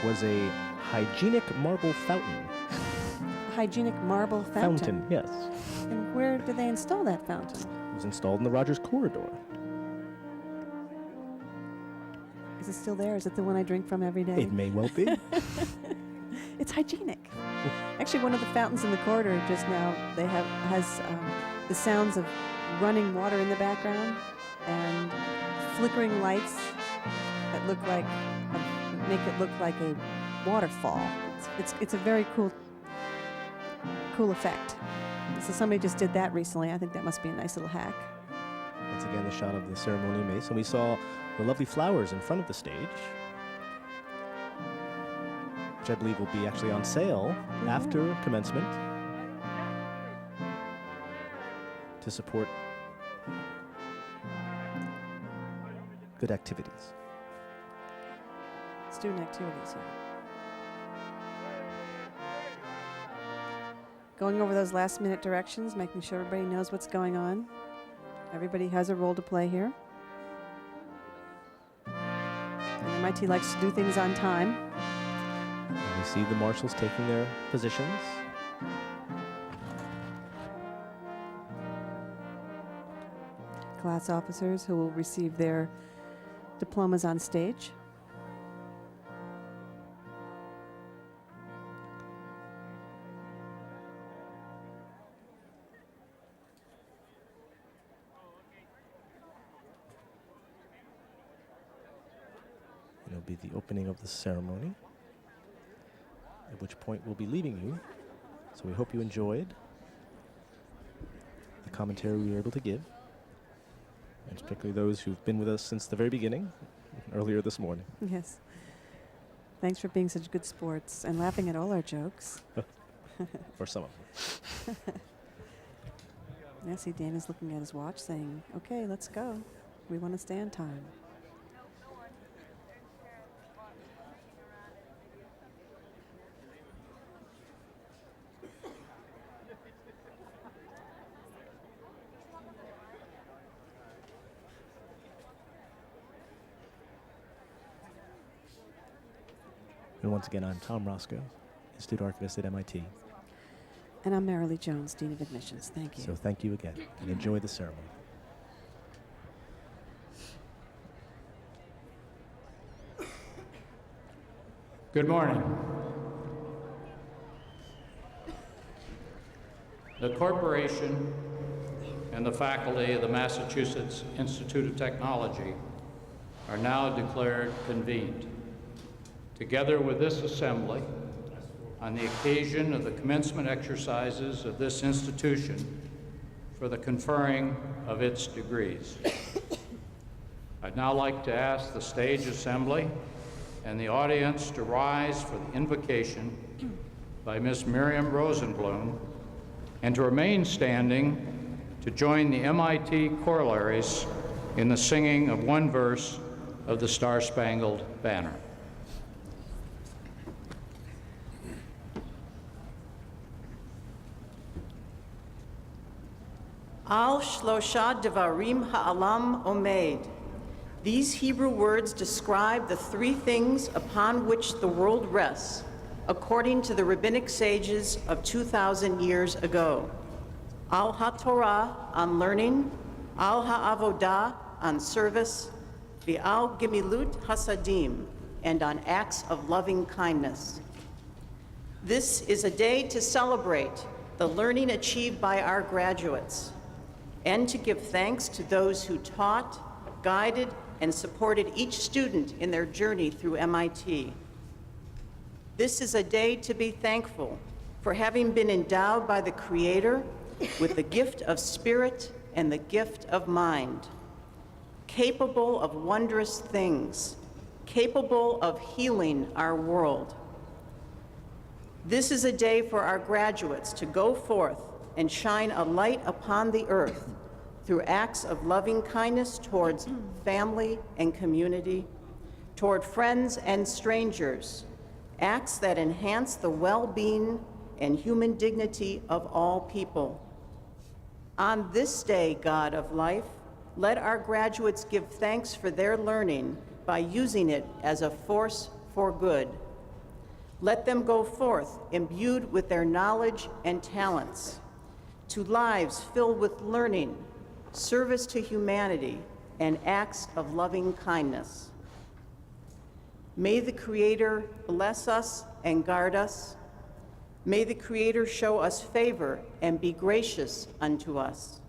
was a hygienic marble fountain. Hygienic marble fountain? Yes. And where did they install that fountain? It was installed in the Rogers Corridor. Is it still there? Is it the one I drink from every day? It may well be. It's hygienic. Actually, one of the fountains in the corridor just now, has the sounds of running water in the background and flickering lights that make it look like a waterfall. It's a very cool effect. So somebody just did that recently. I think that must be a nice little hack. Once again, the shot of the ceremonial mace, and we saw the lovely flowers in front of the stage, which I believe will be actually on sale after commencement to support good activities. Student activities, yeah. Going over those last-minute directions, making sure everybody knows what's going on. Everybody has a role to play here. And MIT likes to do things on time. And we see the marshals taking their positions. Class officers who will receive their diplomas on stage. It'll be the opening of the ceremony, at which point we'll be leaving you. So we hope you enjoyed the commentary we were able to give, and particularly those who've been with us since the very beginning, earlier this morning. Yes. Thanks for being such good sports and laughing at all our jokes. For some of them. I see Dana's looking at his watch saying, okay, let's go. We want to stay on time. And once again, I'm Tom Roscoe, Institute Archivist at MIT. And I'm Marilee Jones, Dean of Admissions. Thank you. So thank you again, and enjoy the ceremony. Good morning. The corporation and the faculty of the Massachusetts Institute of Technology are now declared convened. Together with this assembly, on the occasion of the commencement exercises of this institution for the conferring of its degrees. I'd now like to ask the stage assembly and the audience to rise for the invocation by Miss Miriam Rosenblum and to remain standing to join the MIT chorallaries in the singing of one verse of the Star-Spangled Banner. Al Shlosha Devarim Ha'alam Omed. These Hebrew words describe the three things upon which the world rests, according to the rabbinic sages of 2,000 years ago. Al HaTorah, on learning, Al HaAvodah, on service, V'al Gemilut Hasadim, and on acts of loving kindness. This is a day to celebrate the learning achieved by our graduates, and to give thanks to those who taught, guided, and supported each student in their journey through MIT. This is a day to be thankful for having been endowed by the Creator with the gift of spirit and the gift of mind, capable of wondrous things, capable of healing our world. This is a day for our graduates to go forth and shine a light upon the earth through acts of loving kindness towards family and community, toward friends and strangers, acts that enhance the well-being and human dignity of all people. On this day, God of life, Let our graduates give thanks for their learning by using it as a force for good. Let them go forth imbued with their knowledge and talents to lives filled with learning, service to humanity, and acts of loving kindness. May the Creator bless us and guard us. May the Creator show us favor and be gracious unto us.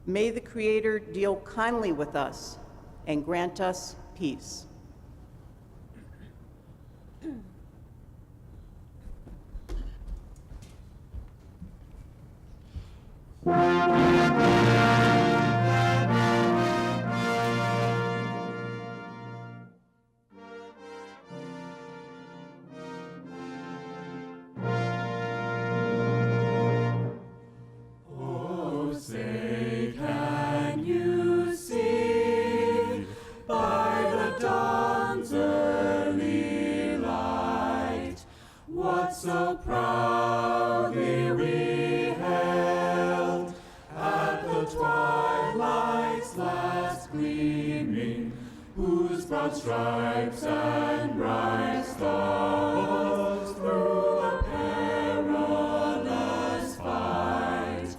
May the Creator deal kindly with us and grant us peace. So proudly we hailed at the twilight's last gleaming, whose broad stripes and bright stars through the perilous fight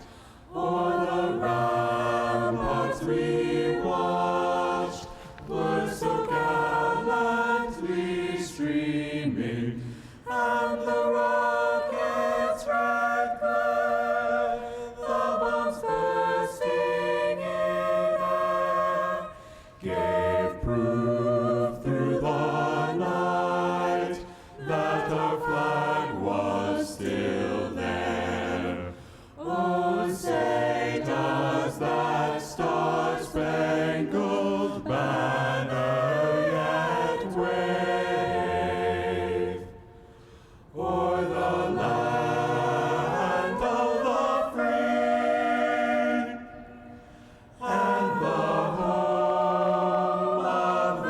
o'er the ramparts we watched were so gallantly streaming. And the rocket's red glare, the bombs bursting in air, gave proof through the night that our flag was still there. Oh, say does that star-spangled banner yet wave o'er the land of the free and the home of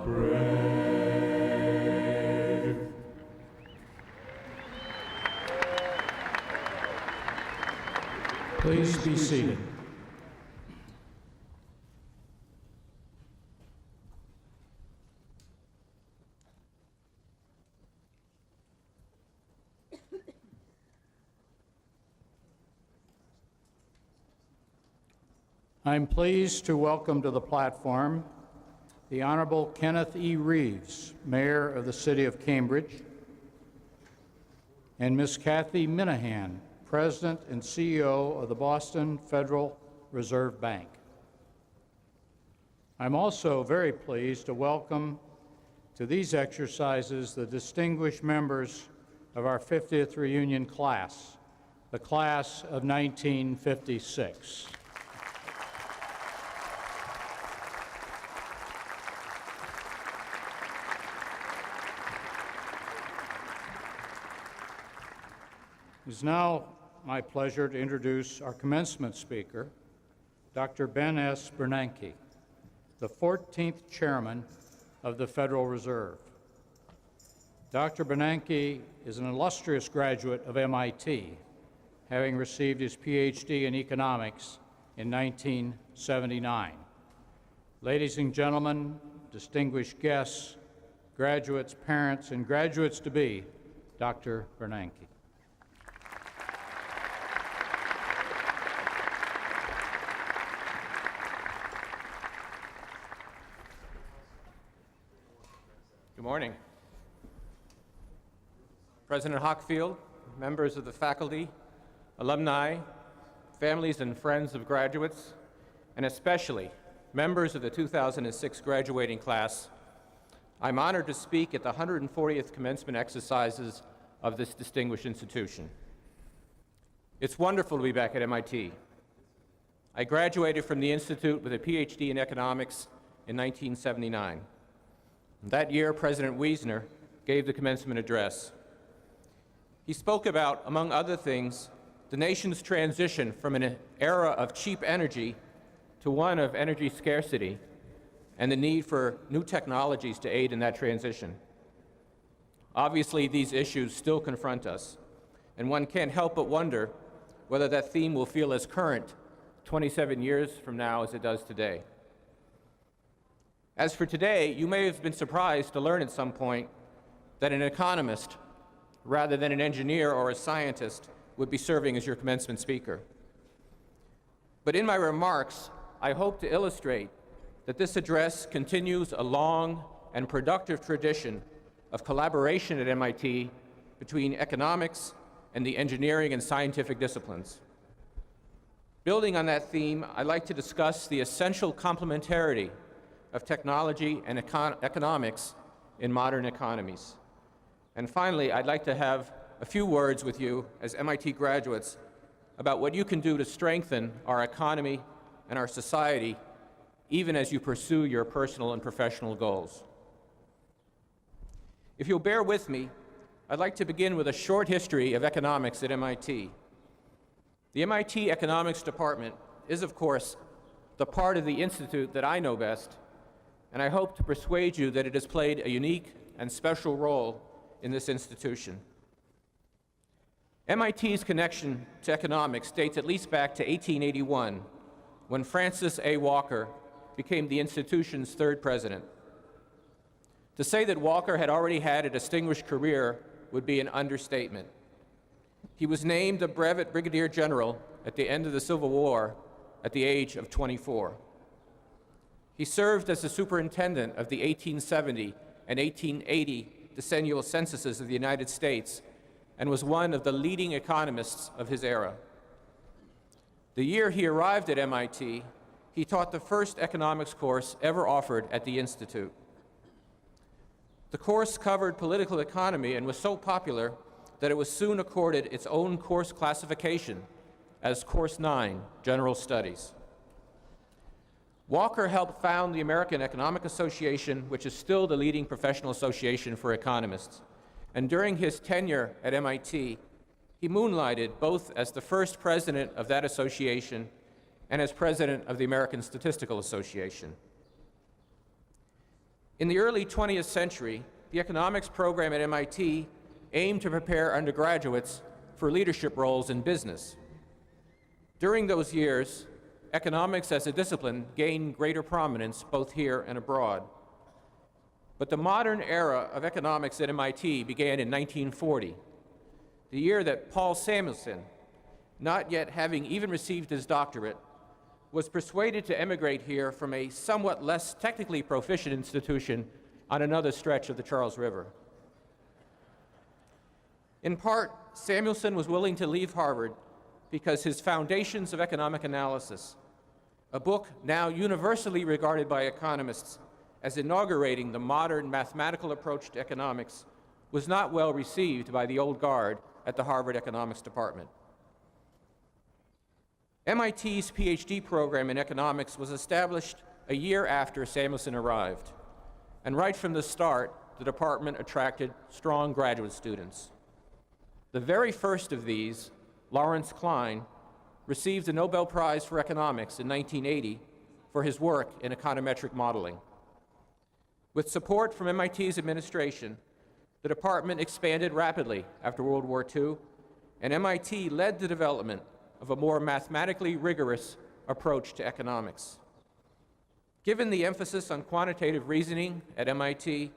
the brave. Please be seated. I'm pleased to welcome to the platform the Honorable Kenneth E. Reeves, Mayor of the City of Cambridge, and Ms. Kathy Minahan, President and CEO of the Boston Federal Reserve Bank. I'm also very pleased to welcome to these exercises the distinguished members of our 50th reunion class, the class of 1956. It is now my pleasure to introduce our commencement speaker, Dr. Ben S. Bernanke, the 14th Chairman of the Federal Reserve. Dr. Bernanke is an illustrious graduate of MIT, having received his PhD in economics in 1979. Ladies and gentlemen, distinguished guests, graduates, parents, and graduates-to-be, Dr. Bernanke. Good morning. President Hockfield, members of the faculty, alumni, families and friends of graduates, and especially members of the 2006 graduating class, I'm honored to speak at the 140th commencement exercises of this distinguished institution. It's wonderful to be back at MIT. I graduated from the Institute with a PhD in economics in 1979. That year, President Wiesner gave the commencement address. He spoke about, among other things, the nation's transition from an era of cheap energy to one of energy scarcity and the need for new technologies to aid in that transition. Obviously, these issues still confront us, and one can't help but wonder whether that theme will feel as current 27 years from now as it does today. As for today, you may have been surprised to learn at some point that an economist, rather than an engineer or a scientist, would be serving as your commencement speaker. But in my remarks, I hope to illustrate that this address continues a long and productive tradition of collaboration at MIT between economics and the engineering and scientific disciplines. Building on that theme, I'd like to discuss the essential complementarity of technology and economics in modern economies. And finally, I'd like to have a few words with you as MIT graduates about what you can do to strengthen our economy and our society, even as you pursue your personal and professional goals. If you'll bear with me, I'd like to begin with a short history of economics at MIT. The MIT Economics Department is, of course, the part of the institute that I know best, and I hope to persuade you that it has played a unique and special role in this institution. MIT's connection to economics dates at least back to 1881, when Francis A. Walker became the institution's third president. To say that Walker had already had a distinguished career would be an understatement. He was named a brevet brigadier general at the end of the Civil War at the age of 24. He served as the superintendent of the 1870 and 1880 decennial censuses of the United States and was one of the leading economists of his era. The year he arrived at MIT, he taught the first economics course ever offered at the Institute. The course covered political economy and was so popular that it was soon accorded its own course classification as Course 9, General Studies. Walker helped found the American Economic Association, which is still the leading professional association for economists. And during his tenure at MIT, he moonlighted both as the first president of that association and as president of the American Statistical Association. In the early 20th century, the economics program at MIT aimed to prepare undergraduates for leadership roles in business. During those years, economics as a discipline gained greater prominence both here and abroad. But the modern era of economics at MIT began in 1940, the year that Paul Samuelson, not yet having even received his doctorate, was persuaded to emigrate here from a somewhat less technically proficient institution on another stretch of the Charles River. In part, Samuelson was willing to leave Harvard because his Foundations of Economic Analysis, a book now universally regarded by economists as inaugurating the modern mathematical approach to economics, was not well received by the old guard at the Harvard Economics Department. MIT's PhD program in economics was established a year after Samuelson arrived, and right from the start, the department attracted strong graduate students. The very first of these, Lawrence Klein, received the Nobel Prize for Economics in 1980 for his work in econometric modeling. With support from MIT's administration, the department expanded rapidly after World War II, and MIT led the development of a more mathematically rigorous approach to economics. Given the emphasis on quantitative reasoning at MIT,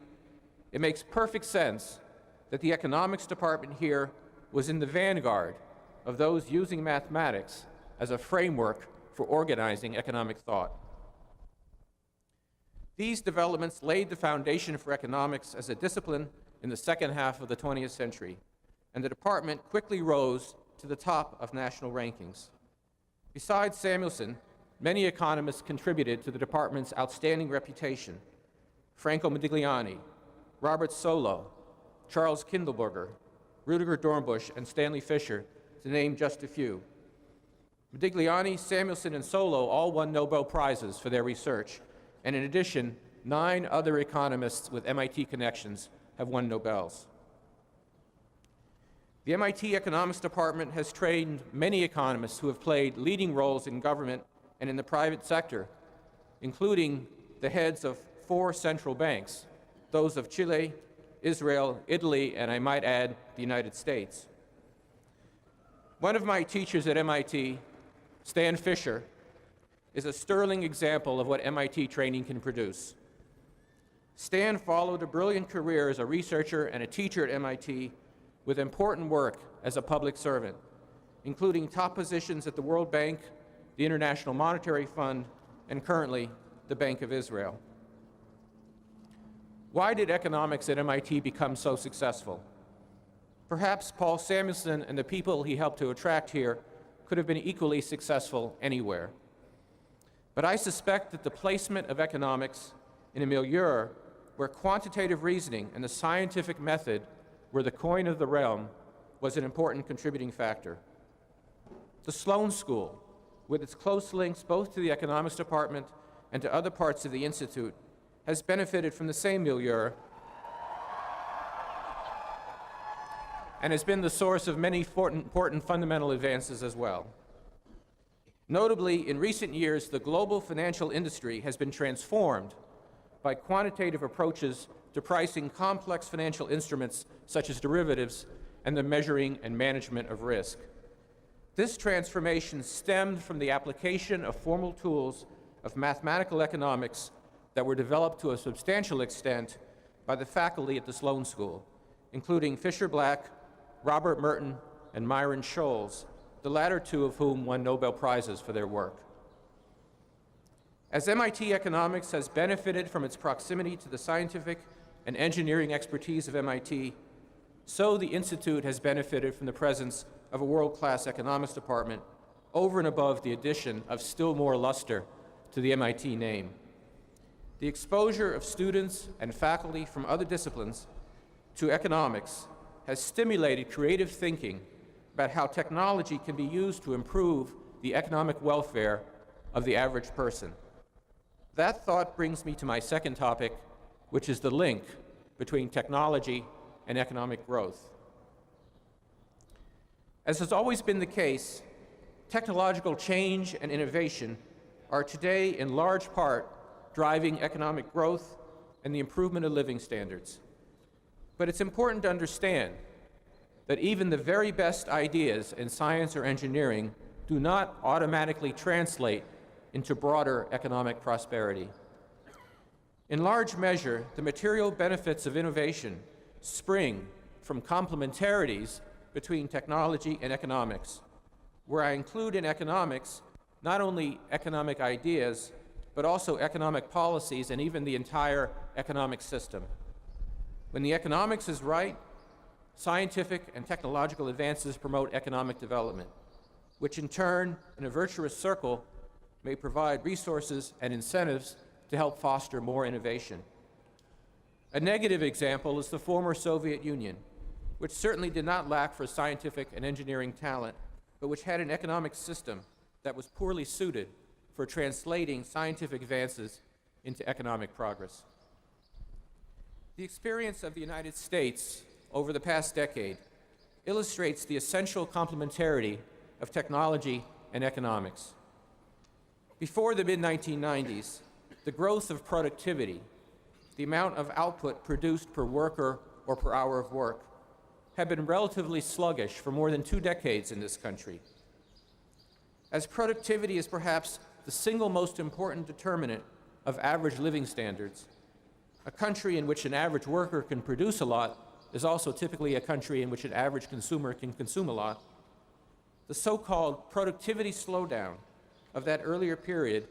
it makes perfect sense that the economics department here was in the vanguard of those using mathematics as a framework for organizing economic thought. These developments laid the foundation for economics as a discipline in the second half of the 20th century, and the department quickly rose to the top of national rankings. Besides Samuelson, many economists contributed to the department's outstanding reputation: Franco Modigliani, Robert Solow, Charles Kindleberger, Rudiger Dornbusch, and Stanley Fischer, to name just a few. Modigliani, Samuelson, and Solow all won Nobel Prizes for their research, and in addition, 9 other economists with MIT connections have won Nobels. The MIT Economics Department has trained many economists who have played leading roles in government and in the private sector, including the heads of 4 central banks, those of Chile, Israel, Italy, and I might add, the United States. One of my teachers at MIT, Stan Fisher, is a sterling example of what MIT training can produce. Stan followed a brilliant career as a researcher and a teacher at MIT with important work as a public servant, including top positions at the World Bank, the International Monetary Fund, and currently the Bank of Israel. Why did economics at MIT become so successful? Perhaps Paul Samuelson and the people he helped to attract here could have been equally successful anywhere. But I suspect that the placement of economics in a milieu where quantitative reasoning and the scientific method were the coin of the realm was an important contributing factor. The Sloan School, with its close links both to the economics department and to other parts of the Institute, has benefited from the same milieu and has been the source of many important fundamental advances as well. Notably, in recent years, the global financial industry has been transformed by quantitative approaches to pricing complex financial instruments such as derivatives and the measuring and management of risk. This transformation stemmed from the application of formal tools of mathematical economics that were developed to a substantial extent by the faculty at the Sloan School, including Fisher Black, Robert Merton, and Myron Scholes, the latter two of whom won Nobel Prizes for their work. As MIT economics has benefited from its proximity to the scientific and engineering expertise of MIT, so the Institute has benefited from the presence of a world-class economics department over and above the addition of still more luster to the MIT name. The exposure of students and faculty from other disciplines to economics has stimulated creative thinking about how technology can be used to improve the economic welfare of the average person. That thought brings me to my second topic, which is the link between technology and economic growth. As has always been the case, technological change and innovation are today in large part driving economic growth and the improvement of living standards. But it's important to understand that even the very best ideas in science or engineering do not automatically translate into broader economic prosperity. In large measure, the material benefits of innovation spring from complementarities between technology and economics, where I include in economics not only economic ideas, but also economic policies and even the entire economic system. When the economics is right, scientific and technological advances promote economic development, which in turn, in a virtuous circle, may provide resources and incentives to help foster more innovation. A negative example is the former Soviet Union, which certainly did not lack for scientific and engineering talent, but which had an economic system that was poorly suited for translating scientific advances into economic progress. The experience of the United States over the past decade illustrates the essential complementarity of technology and economics. Before the mid-1990s, the growth of productivity, the amount of output produced per worker or per hour of work, had been relatively sluggish for more than 2 decades in this country. As productivity is perhaps the single most important determinant of average living standards, a country in which an average worker can produce a lot is also typically a country in which an average consumer can consume a lot. The so-called productivity slowdown of that earlier period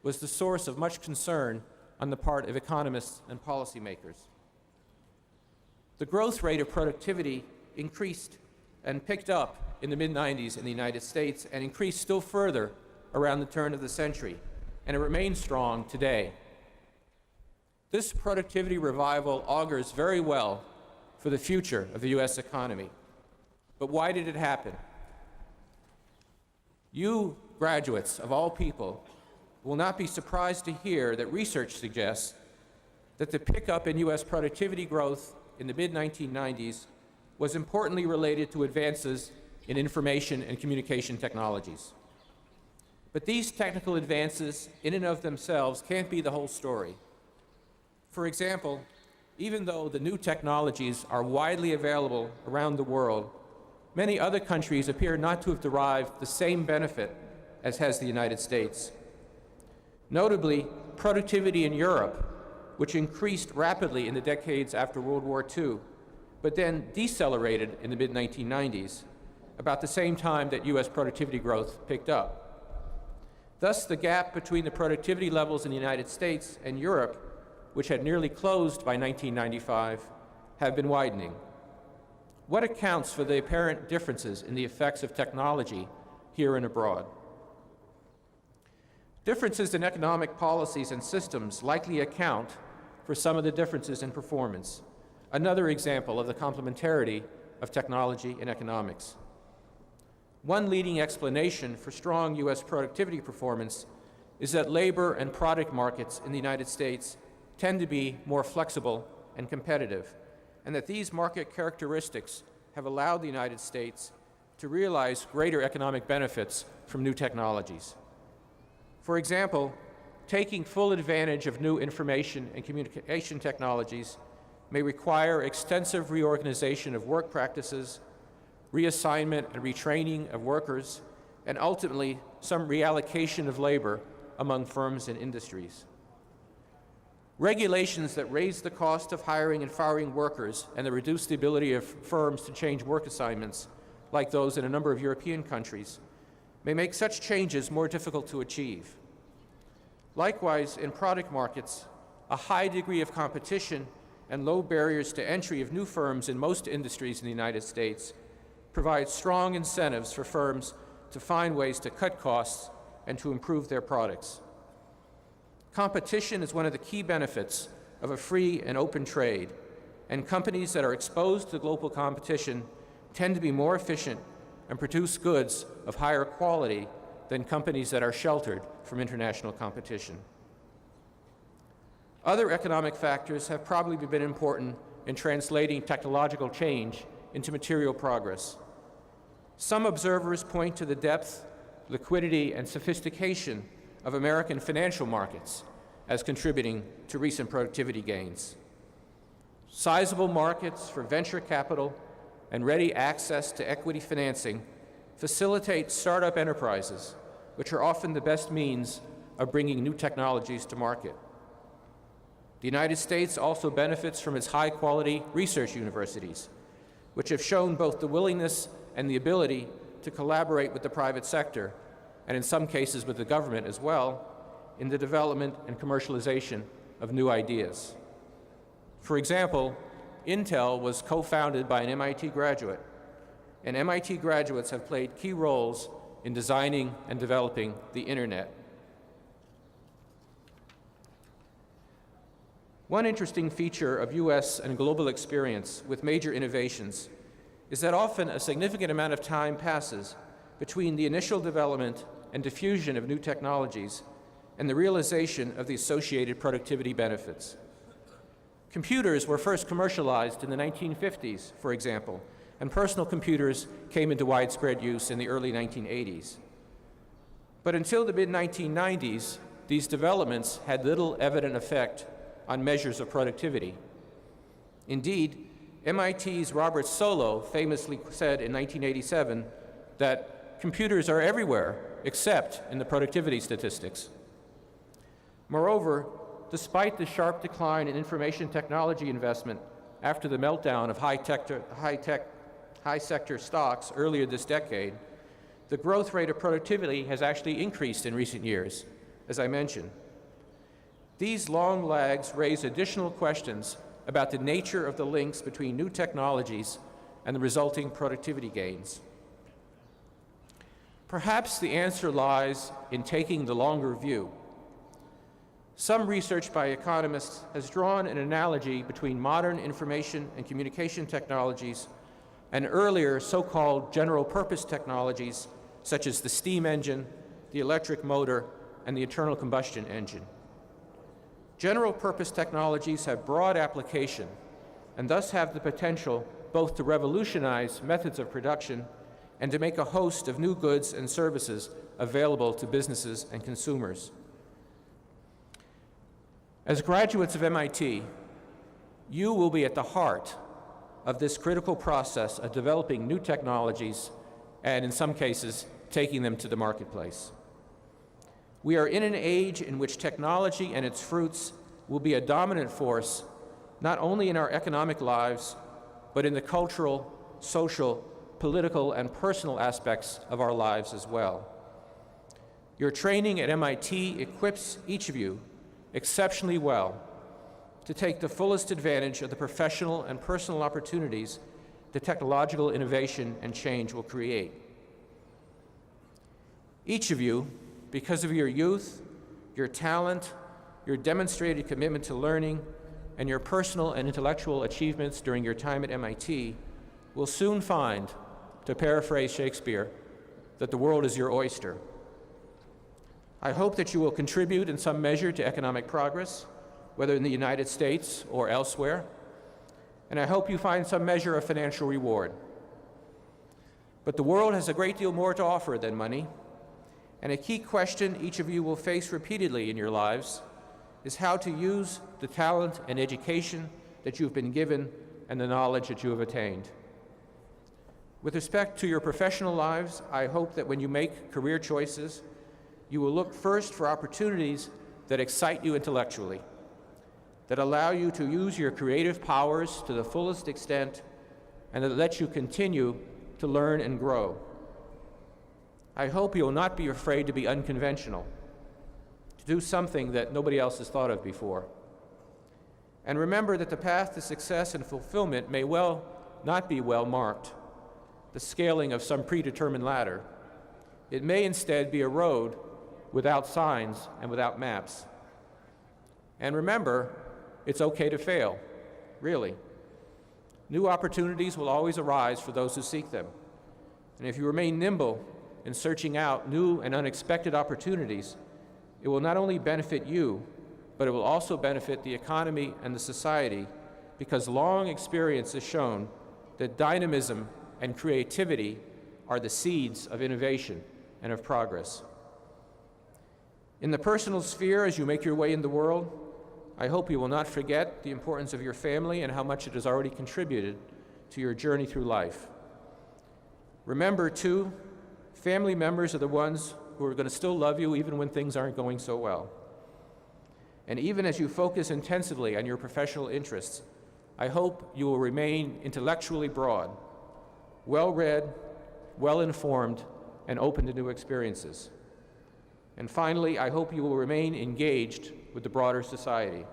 was the source of much concern on the part of economists and policymakers. The growth rate of productivity increased and picked up in the mid-90s in the United States and increased still further around the turn of the century, and it remains strong today. This productivity revival augurs very well for the future of the U.S. economy. But why did it happen? You graduates, of all people, will not be surprised to hear that research suggests that the pickup in U.S. productivity growth in the mid-1990s was importantly related to advances in information and communication technologies. But these technical advances, in and of themselves, can't be the whole story. For example, even though the new technologies are widely available around the world, many other countries appear not to have derived the same benefit as has the United States. Notably, productivity in Europe, which increased rapidly in the decades after World War II, but then decelerated in the mid-1990s, about the same time that U.S. productivity growth picked up. Thus, the gap between the productivity levels in the United States and Europe, which had nearly closed by 1995, have been widening. What accounts for the apparent differences in the effects of technology here and abroad? Differences in economic policies and systems likely account for some of the differences in performance. Another example of the complementarity of technology and economics. One leading explanation for strong U.S. productivity performance is that labor and product markets in the United States tend to be more flexible and competitive, and that these market characteristics have allowed the United States to realize greater economic benefits from new technologies. For example, taking full advantage of new information and communication technologies may require extensive reorganization of work practices, reassignment and retraining of workers, and ultimately some reallocation of labor among firms and industries. Regulations that raise the cost of hiring and firing workers and that reduce the ability of firms to change work assignments, like those in a number of European countries, may make such changes more difficult to achieve. Likewise, in product markets, a high degree of competition and low barriers to entry of new firms in most industries in the United States provide strong incentives for firms to find ways to cut costs and to improve their products. Competition is one of the key benefits of a free and open trade, and companies that are exposed to global competition tend to be more efficient and produce goods of higher quality than companies that are sheltered from international competition. Other economic factors have probably been important in translating technological change into material progress. Some observers point to the depth, liquidity, and sophistication of American financial markets as contributing to recent productivity gains. Sizable markets for venture capital and ready access to equity financing facilitate startup enterprises, which are often the best means of bringing new technologies to market. The United States also benefits from its high-quality research universities, which have shown both the willingness and the ability to collaborate with the private sector, and in some cases with the government as well, in the development and commercialization of new ideas. For example, Intel was co-founded by an MIT graduate, and MIT graduates have played key roles in designing and developing the Internet. One interesting feature of U.S. and global experience with major innovations is that often a significant amount of time passes between the initial development and diffusion of new technologies and the realization of the associated productivity benefits. Computers were first commercialized in the 1950s, for example, and personal computers came into widespread use in the early 1980s. But until the mid-1990s, these developments had little evident effect on measures of productivity. Indeed, MIT's Robert Solow famously said in 1987 that computers are everywhere except in the productivity statistics. Moreover, despite the sharp decline in information technology investment after the meltdown of high-sector stocks earlier this decade, the growth rate of productivity has actually increased in recent years, as I mentioned. These long lags raise additional questions about the nature of the links between new technologies and the resulting productivity gains. Perhaps the answer lies in taking the longer view. Some research by economists has drawn an analogy between modern information and communication technologies and earlier so-called general-purpose technologies such as the steam engine, the electric motor, and the internal combustion engine. General-purpose technologies have broad application and thus have the potential both to revolutionize methods of production and to make a host of new goods and services available to businesses and consumers. As graduates of MIT, you will be at the heart of this critical process of developing new technologies and, in some cases, taking them to the marketplace. We are in an age in which technology and its fruits will be a dominant force, not only in our economic lives, but in the cultural, social, political, and personal aspects of our lives as well. Your training at MIT equips each of you exceptionally well to take the fullest advantage of the professional and personal opportunities that technological innovation and change will create. Each of you, because of your youth, your talent, your demonstrated commitment to learning, and your personal and intellectual achievements during your time at MIT, will soon find, to paraphrase Shakespeare, that the world is your oyster. I hope that you will contribute in some measure to economic progress, whether in the United States or elsewhere, and I hope you find some measure of financial reward. But the world has a great deal more to offer than money, and a key question each of you will face repeatedly in your lives is how to use the talent and education that you've been given and the knowledge that you have attained. With respect to your professional lives, I hope that when you make career choices, you will look first for opportunities that excite you intellectually, that allow you to use your creative powers to the fullest extent, and that let you continue to learn and grow. I hope you will not be afraid to be unconventional, to do something that nobody else has thought of before. And remember that the path to success and fulfillment may well not be well marked, the scaling of some predetermined ladder. It may instead be a road without signs and without maps. And remember, it's okay to fail, really. New opportunities will always arise for those who seek them. And if you remain nimble in searching out new and unexpected opportunities, it will not only benefit you, but it will also benefit the economy and the society, because long experience has shown that dynamism and creativity are the seeds of innovation and of progress. In the personal sphere, as you make your way in the world, I hope you will not forget the importance of your family and how much it has already contributed to your journey through life. Remember, too, family members are the ones who are going to still love you even when things aren't going so well. And even as you focus intensively on your professional interests, I hope you will remain intellectually broad, well-read, well-informed, and open to new experiences. And finally, I hope you will remain engaged with the broader society.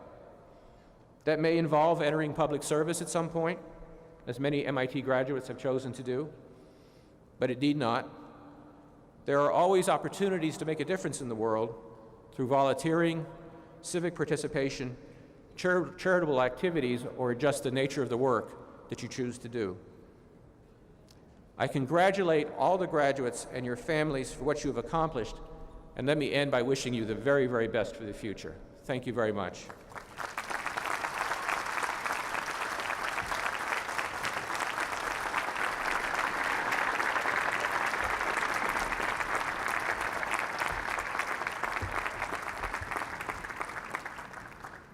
That may involve entering public service at some point, as many MIT graduates have chosen to do, but it need not. There are always opportunities to make a difference in the world through volunteering, civic participation, charitable activities, or just the nature of the work that you choose to do. I congratulate all the graduates and your families for what you have accomplished, and let me end by wishing you the very, very best for the future. Thank you very much.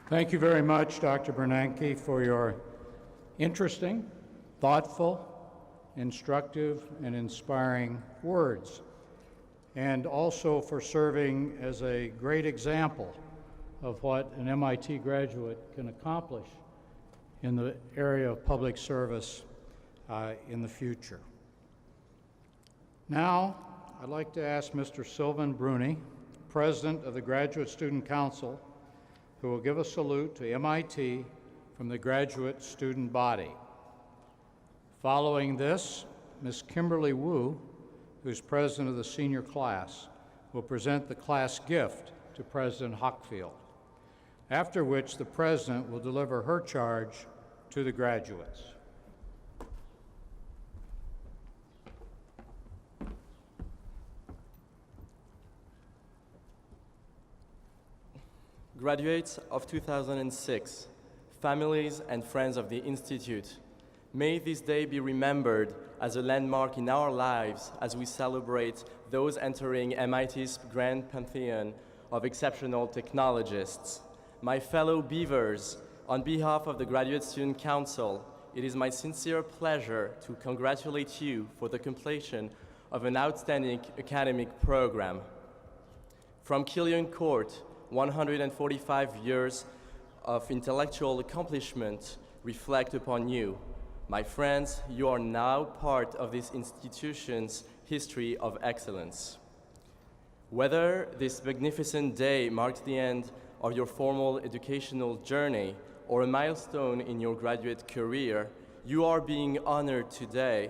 Thank you very much, Dr. Bernanke, for your interesting, thoughtful, instructive, and inspiring words, and also for serving as a great example of what an MIT graduate can accomplish in the area of public service in the future. Now, I'd like to ask Mr. Sylvan Bruni, President of the Graduate Student Council, who will give a salute to MIT from the graduate student body. Following this, Ms. Kimberly Wu, who's president of the senior class, will present the class gift to President Hockfield, after which the president will deliver her charge to the graduates. Graduates of 2006, families and friends of the Institute, may this day be remembered as a landmark in our lives as we celebrate those entering MIT's grand pantheon of exceptional technologists. My fellow Beavers, on behalf of the Graduate Student Council, it is my sincere pleasure to congratulate you for the completion of an outstanding academic program. From Killian Court, 145 years of intellectual accomplishment reflect upon you. My friends, you are now part of this institution's history of excellence. Whether this magnificent day marks the end of your formal educational journey or a milestone in your graduate career, you are being honored today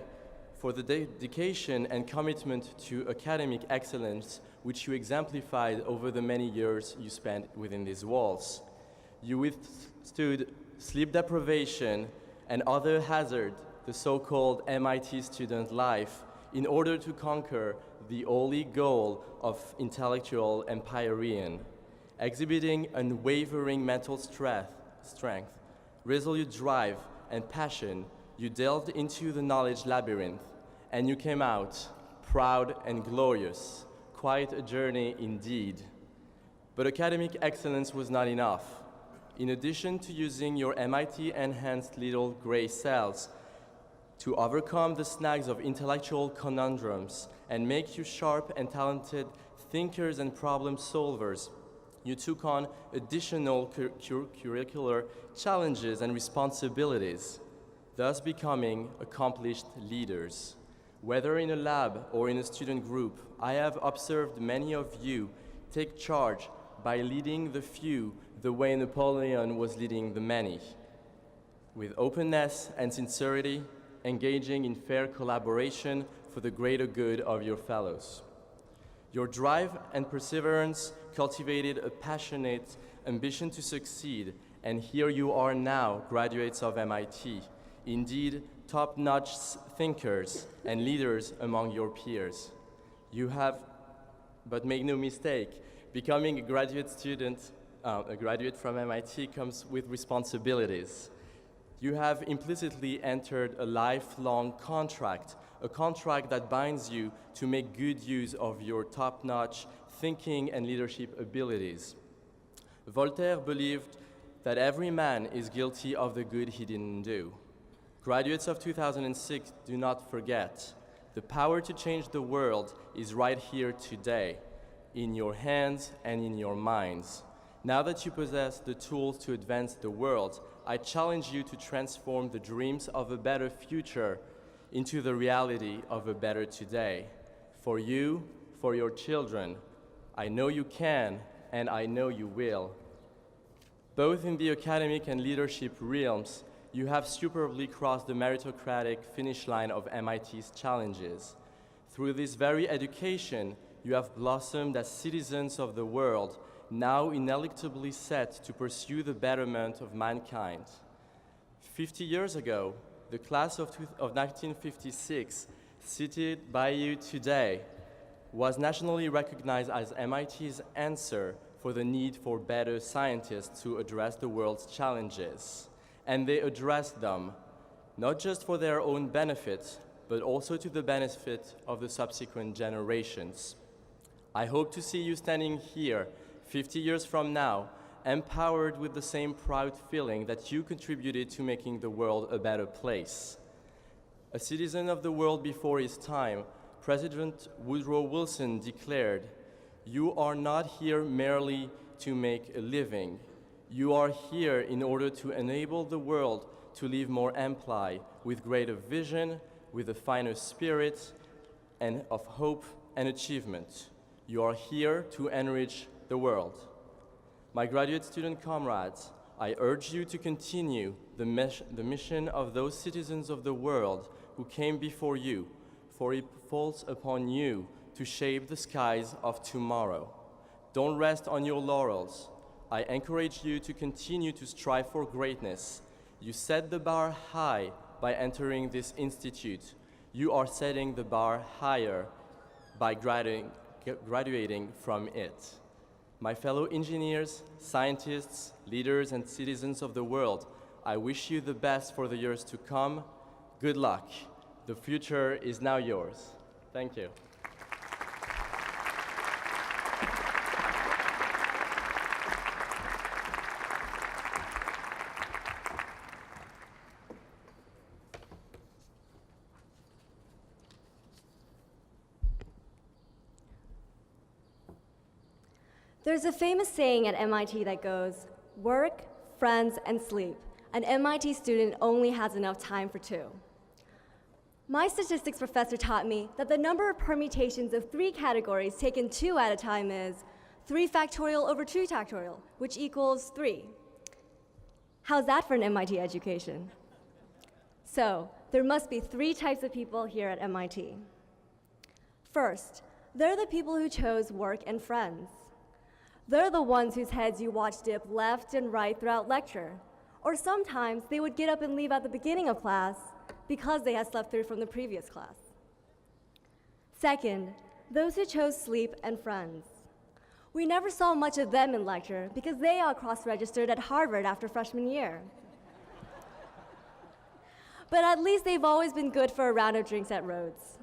for the dedication and commitment to academic excellence which you exemplified over the many years you spent within these walls. You withstood sleep deprivation and other hazards, the so-called MIT student life, in order to conquer the holy goal of intellectual empyrean. Exhibiting unwavering mental strength, resolute drive, and passion, you delved into the knowledge labyrinth, and you came out proud and glorious. Quite a journey indeed. But academic excellence was not enough. In addition to using your MIT-enhanced little gray cells to overcome the snags of intellectual conundrums and make you sharp and talented thinkers and problem solvers, you took on additional curricular challenges and responsibilities, thus becoming accomplished leaders. Whether in a lab or in a student group, I have observed many of you take charge by leading the few the way Napoleon was leading the many, with openness and sincerity, engaging in fair collaboration for the greater good of your fellows. Your drive and perseverance cultivated a passionate ambition to succeed, and here you are now, graduates of MIT, indeed top-notch thinkers and leaders among your peers. You have, but make no mistake, becoming a graduate student, a graduate from MIT comes with responsibilities. You have implicitly entered a lifelong contract, a contract that binds you to make good use of your top-notch thinking and leadership abilities. Voltaire believed that every man is guilty of the good he didn't do. Graduates of 2006, do not forget, the power to change the world is right here today, in your hands and in your minds. Now that you possess the tools to advance the world, I challenge you to transform the dreams of a better future into the reality of a better today. For you, for your children, I know you can, and I know you will. Both in the academic and leadership realms, you have superbly crossed the meritocratic finish line of MIT's challenges. Through this very education, you have blossomed as citizens of the world, now ineluctably set to pursue the betterment of mankind. 50 years ago, the class of 1956, seated by you today, was nationally recognized as MIT's answer for the need for better scientists to address the world's challenges. And they addressed them, not just for their own benefit, but also to the benefit of the subsequent generations. I hope to see you standing here 50 years from now, empowered with the same proud feeling that you contributed to making the world a better place. A citizen of the world before his time, President Woodrow Wilson declared, "You are not here merely to make a living. You are here in order to enable the world to live more amply, with greater vision, with a finer spirit, and of hope and achievement. You are here to enrich the world." My graduate student comrades, I urge you to continue the mission of those citizens of the world who came before you, for it falls upon you to shape the skies of tomorrow. Don't rest on your laurels. I encourage you to continue to strive for greatness. You set the bar high by entering this institute. You are setting the bar higher by graduating from it. My fellow engineers, scientists, leaders, and citizens of the world, I wish you the best for the years to come. Good luck. The future is now yours. Thank you. There's a famous saying at MIT that goes, work, friends, and sleep. An MIT student only has enough time for two. My statistics professor taught me that the number of permutations of 3 categories taken 2 at a time is 3 factorial over 2 factorial, which equals 3. How's that for an MIT education? So, there must be 3 types of people here at MIT. First, they're the people who chose work and friends. They're the ones whose heads you watch dip left and right throughout lecture. Or sometimes they would get up and leave at the beginning of class because they had slept through from the previous class. Second, those who chose sleep and friends. We never saw much of them in lecture because they all cross-registered at Harvard after freshman year. But at least they've always been good for a round of drinks at Rhodes.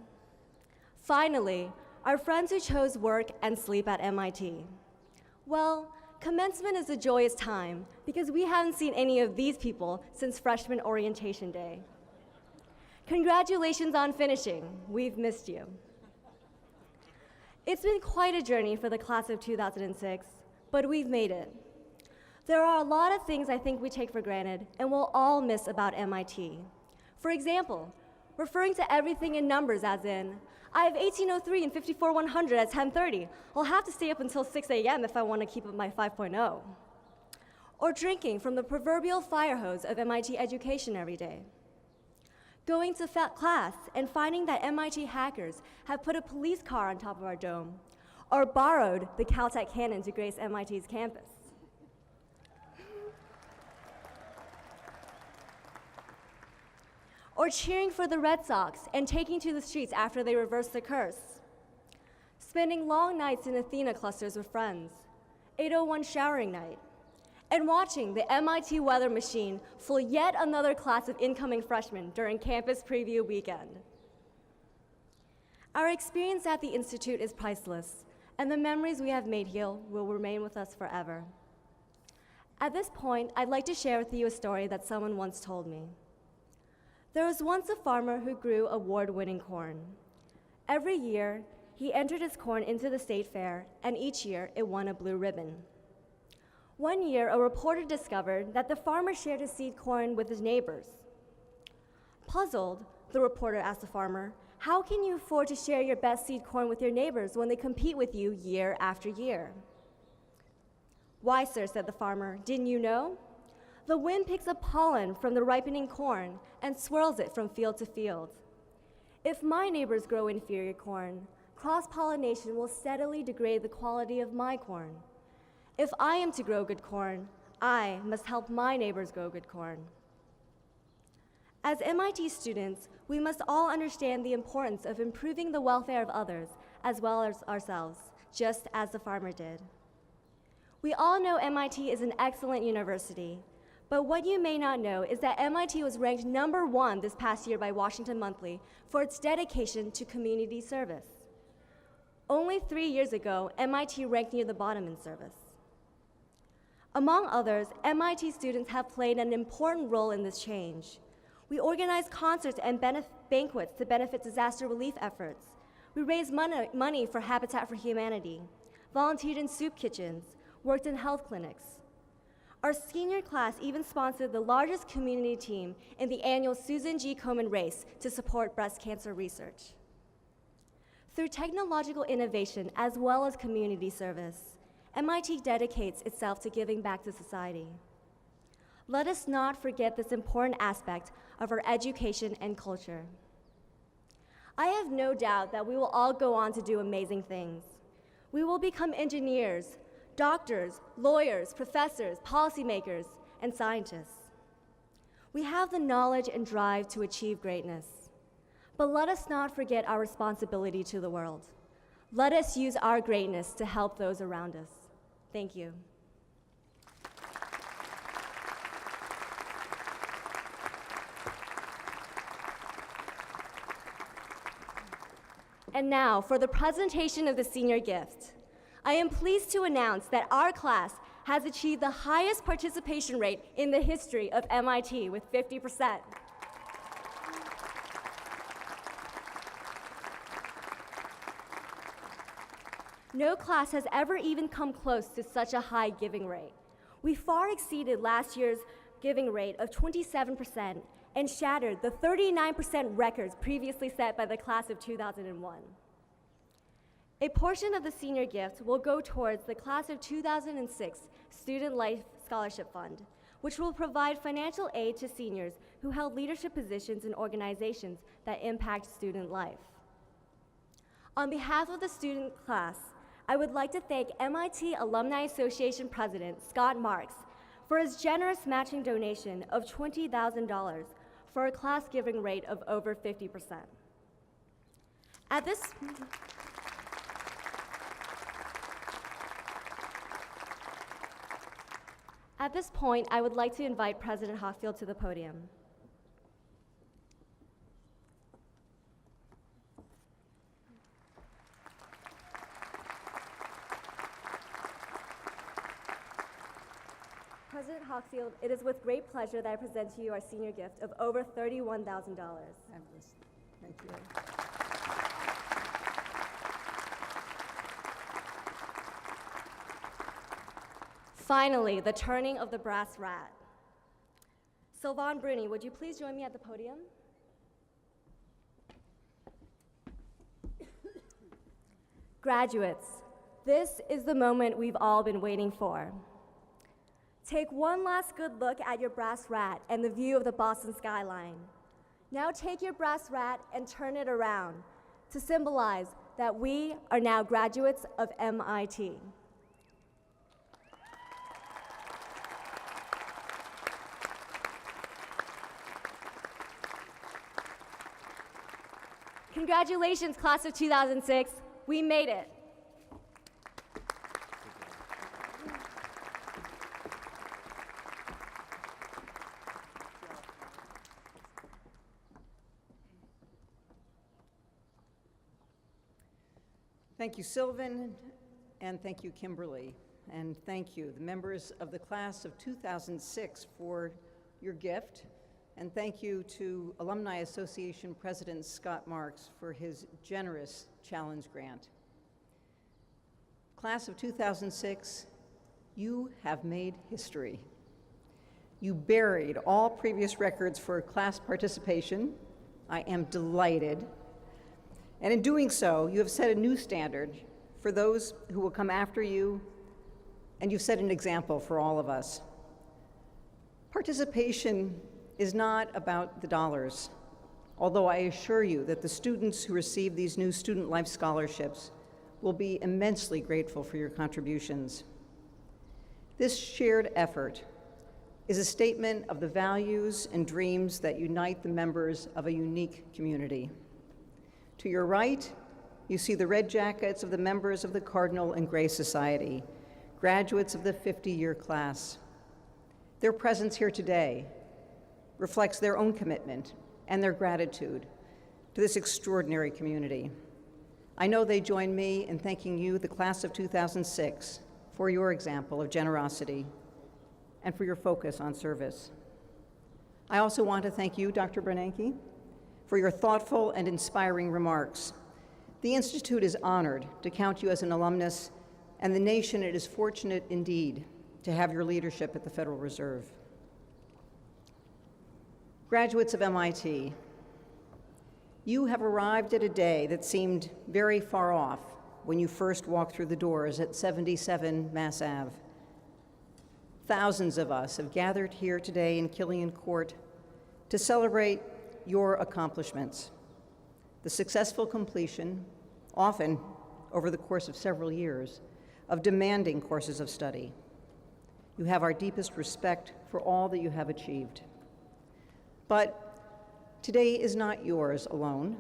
Finally, our friends who chose work and sleep at MIT. Well, commencement is a joyous time because we haven't seen any of these people since freshman orientation day. Congratulations on finishing. We've missed you. It's been quite a journey for the class of 2006, but we've made it. There are a lot of things I think we take for granted and we'll all miss about MIT. For example, referring to everything in numbers as in, I have 1803 and 54100 at 10:30. I'll have to stay up until 6 a.m. if I want to keep up my 5.0. Or drinking from the proverbial fire hose of MIT education every day. Going to class and finding that MIT hackers have put a police car on top of our dome, or borrowed the Caltech cannon to grace MIT's campus. Or cheering for the Red Sox and taking to the streets after they reversed the curse. Spending long nights in Athena clusters with friends, 801 showering night, and watching the MIT weather machine fool yet another class of incoming freshmen during campus preview weekend. Our experience at the Institute is priceless, and the memories we have made here will remain with us forever. At this point, I'd like to share with you a story that someone once told me. There was once a farmer who grew award-winning corn. Every year, he entered his corn into the state fair, and each year it won a blue ribbon. One year, a reporter discovered that the farmer shared his seed corn with his neighbors. Puzzled, the reporter asked the farmer, "How can you afford to share your best seed corn with your neighbors when they compete with you year after year?" "Why, sir," said the farmer, "didn't you know? The wind picks up pollen from the ripening corn and swirls it from field to field. If my neighbors grow inferior corn, cross-pollination will steadily degrade the quality of my corn. If I am to grow good corn, I must help my neighbors grow good corn." As MIT students, we must all understand the importance of improving the welfare of others as well as ourselves, just as the farmer did. We all know MIT is an excellent university, but what you may not know is that MIT was ranked #1 this past year by Washington Monthly for its dedication to community service. Only 3 years ago, MIT ranked near the bottom in service. Among others, MIT students have played an important role in this change. We organized concerts and banquets to benefit disaster relief efforts. We raised money for Habitat for Humanity, volunteered in soup kitchens, worked in health clinics. Our senior class even sponsored the largest community team in the annual Susan G. Komen race to support breast cancer research. Through technological innovation as well as community service, MIT dedicates itself to giving back to society. Let us not forget this important aspect of our education and culture. I have no doubt that we will all go on to do amazing things. We will become engineers, doctors, lawyers, professors, policymakers, and scientists. We have the knowledge and drive to achieve greatness. But let us not forget our responsibility to the world. Let us use our greatness to help those around us. Thank you. And now for the presentation of the senior gift. I am pleased to announce that our class has achieved the highest participation rate in the history of MIT with 50%. No class has ever even come close to such a high giving rate. We far exceeded last year's giving rate of 27% and shattered the 39% records previously set by the class of 2001. A portion of the senior gift will go towards the class of 2006 Student Life Scholarship Fund, which will provide financial aid to seniors who held leadership positions in organizations that impact student life. On behalf of the student class, I would like to thank MIT Alumni Association President Scott Marks for his generous matching donation of $20,000 for a class giving rate of over 50%. At this point, I would like to invite President Hockfield to the podium. President Hockfield, it is with great pleasure that I present to you our senior gift of over $31,000. Thank you. Finally, the turning of the brass rat. Sylvain Bruni, would you please join me at the podium? Graduates, this is the moment we've all been waiting for. Take one last good look at your brass rat and the view of the Boston skyline. Now take your brass rat and turn it around to symbolize that we are now graduates of MIT. Congratulations, class of 2006. We made it. Thank you, Sylvan, and thank you, Kimberly, and thank you, the members of the class of 2006, for your gift, and thank you to Alumni Association President Scott Marks for his generous challenge grant. Class of 2006, you have made history. You buried all previous records for class participation. I am delighted. And in doing so, you have set a new standard for those who will come after you, and you've set an example for all of us. Participation is not about the dollars, although I assure you that the students who receive these new Student Life Scholarships will be immensely grateful for your contributions. This shared effort is a statement of the values and dreams that unite the members of a unique community. To your right, you see the red jackets of the members of the Cardinal and Gray Society, graduates of the 50-year class. Their presence here today reflects their own commitment and their gratitude to this extraordinary community. I know they join me in thanking you, the class of 2006, for your example of generosity and for your focus on service. I also want to thank you, Dr. Bernanke, for your thoughtful and inspiring remarks. The Institute is honored to count you as an alumnus, and the nation is fortunate indeed to have your leadership at the Federal Reserve. Graduates of MIT, you have arrived at a day that seemed very far off when you first walked through the doors at 77 Mass Ave. Thousands of us have gathered here today in Killian Court to celebrate your accomplishments, the successful completion, often over the course of several years, of demanding courses of study. You have our deepest respect for all that you have achieved. But today is not yours alone.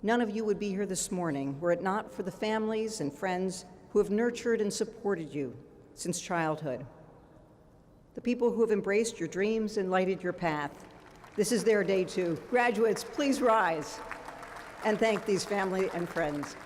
None of you would be here this morning were it not for the families and friends who have nurtured and supported you since childhood. The people who have embraced your dreams and lighted your path. This is their day too. Graduates, please rise and thank these family and friends.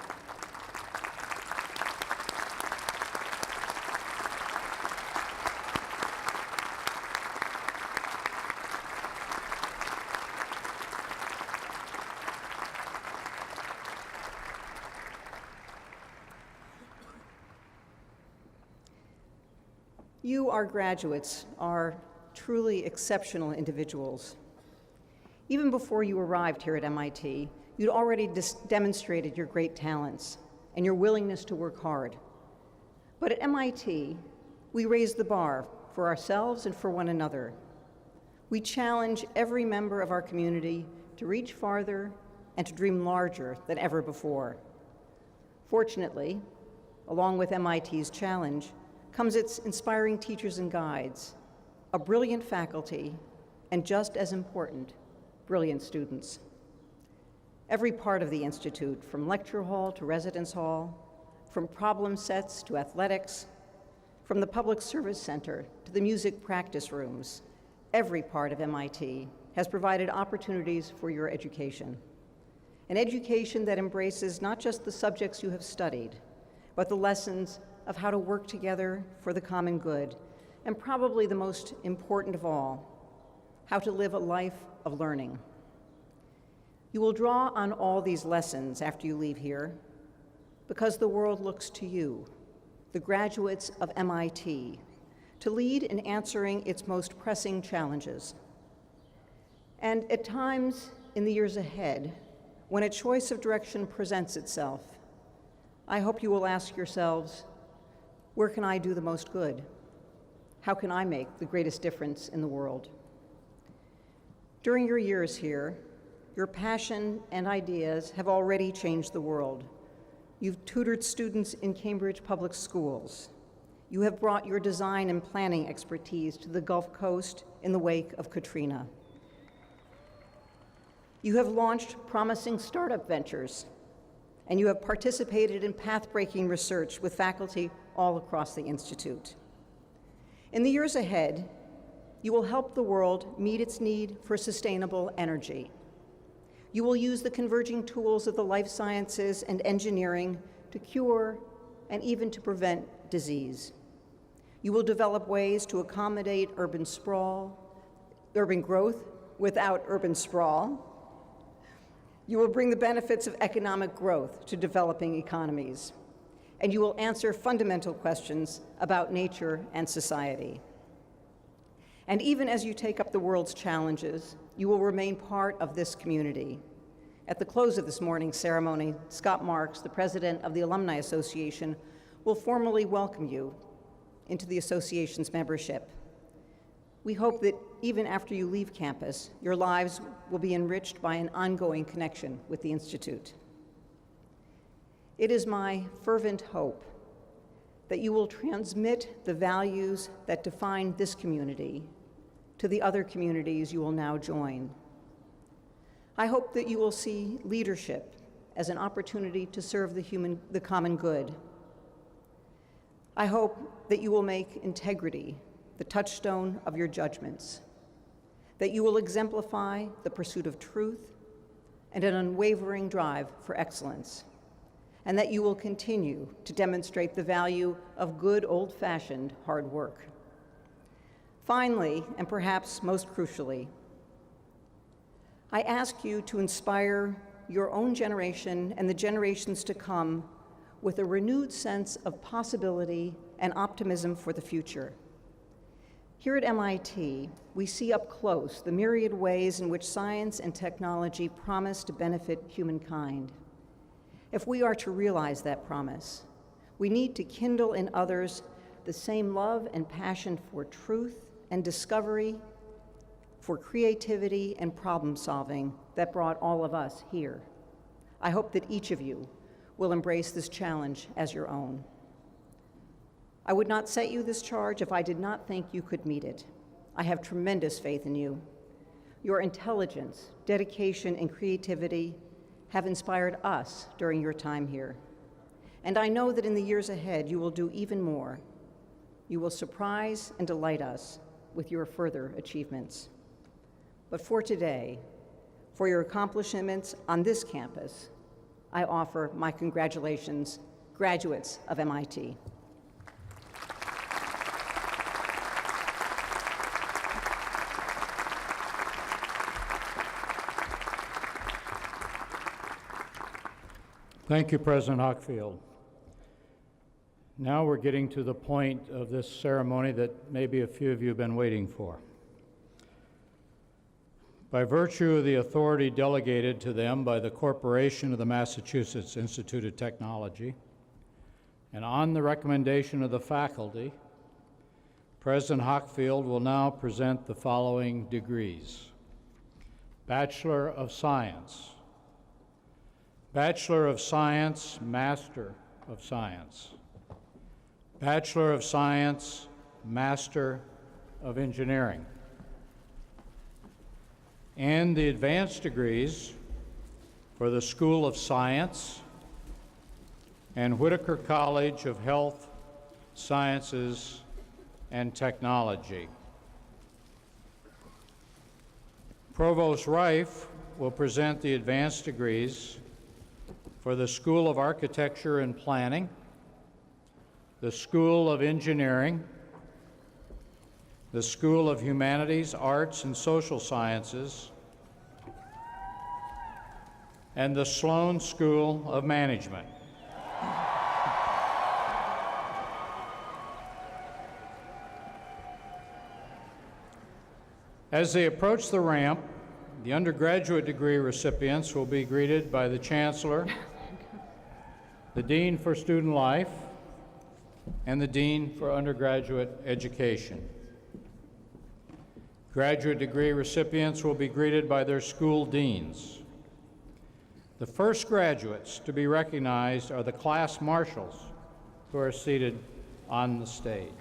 You, our graduates, are truly exceptional individuals. Even before you arrived here at MIT, you'd already demonstrated your great talents and your willingness to work hard. But at MIT, we raised the bar for ourselves and for one another. We challenge every member of our community to reach farther and to dream larger than ever before. Fortunately, along with MIT's challenge, comes its inspiring teachers and guides, a brilliant faculty, and just as important, brilliant students. Every part of the Institute, from lecture hall to residence hall, from problem sets to athletics, from the Public Service Center to the music practice rooms, every part of MIT has provided opportunities for your education. An education that embraces not just the subjects you have studied, but the lessons of how to work together for the common good, and probably the most important of all, how to live a life of learning. You will draw on all these lessons after you leave here, because the world looks to you, the graduates of MIT, to lead in answering its most pressing challenges. And at times in the years ahead, when a choice of direction presents itself, I hope you will ask yourselves, where can I do the most good? How can I make the greatest difference in the world? During your years here, your passion and ideas have already changed the world. You've tutored students in Cambridge public schools. You have brought your design and planning expertise to the Gulf Coast in the wake of Katrina. You have launched promising startup ventures, and you have participated in path-breaking research with faculty all across the Institute. In the years ahead, you will help the world meet its need for sustainable energy. You will use the converging tools of the life sciences and engineering to cure and even to prevent disease. You will develop ways to accommodate urban growth without urban sprawl. You will bring the benefits of economic growth to developing economies. And you will answer fundamental questions about nature and society. And even as you take up the world's challenges, you will remain part of this community. At the close of this morning's ceremony, Scott Marks, the president of the Alumni Association, will formally welcome you into the association's membership. We hope that even after you leave campus, your lives will be enriched by an ongoing connection with the Institute. It is my fervent hope that you will transmit the values that define this community to the other communities you will now join. I hope that you will see leadership as an opportunity to serve the common good. I hope that you will make integrity the touchstone of your judgments, that you will exemplify the pursuit of truth and an unwavering drive for excellence, and that you will continue to demonstrate the value of good old-fashioned hard work. Finally, and perhaps most crucially, I ask you to inspire your own generation and the generations to come with a renewed sense of possibility and optimism for the future. Here at MIT, we see up close the myriad ways in which science and technology promise to benefit humankind. If we are to realize that promise, we need to kindle in others the same love and passion for truth and discovery, for creativity and problem solving that brought all of us here. I hope that each of you will embrace this challenge as your own. I would not set you this charge if I did not think you could meet it. I have tremendous faith in you. Your intelligence, dedication, and creativity have inspired us during your time here. And I know that in the years ahead, you will do even more. You will surprise and delight us with your further achievements. But for today, for your accomplishments on this campus, I offer my congratulations, graduates of MIT. Thank you, President Hockfield. Now we're getting to the point of this ceremony that maybe a few of you have been waiting for. By virtue of the authority delegated to them by the Corporation of the Massachusetts Institute of Technology, and on the recommendation of the faculty, President Hockfield will now present the following degrees: Bachelor of Science, Bachelor of Science, Master of Science, Bachelor of Science, Master of Engineering, and the advanced degrees for the School of Science and Whitaker College of Health Sciences and Technology. Provost Reif will present the advanced degrees for the School of Architecture and Planning, the School of Engineering, the School of Humanities, Arts, and Social Sciences, and the Sloan School of Management. As they approach the ramp, the undergraduate degree recipients will be greeted by the Chancellor, the Dean for Student Life, and the Dean for Undergraduate Education. Graduate degree recipients will be greeted by their school deans. The first graduates to be recognized are the class marshals, who are seated on the stage.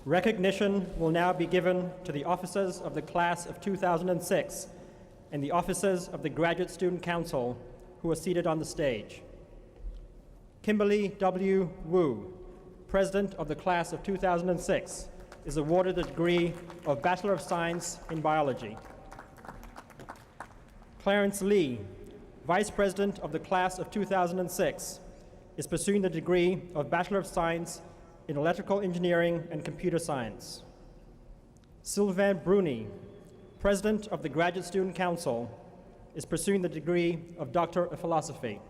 Recognition will now be given to the officers of the class of 2006 and the officers of the Graduate Student Council who are seated on the stage. Kimberly W. Wu, President of the class of 2006, is awarded the degree of Bachelor of Science in Biology. Clarence Lee, Vice President of the class of 2006, is pursuing the degree of Bachelor of Science in Electrical Engineering and Computer Science. Sylvain Bruni, President of the Graduate Student Council, is pursuing the degree of Doctor of Philosophy.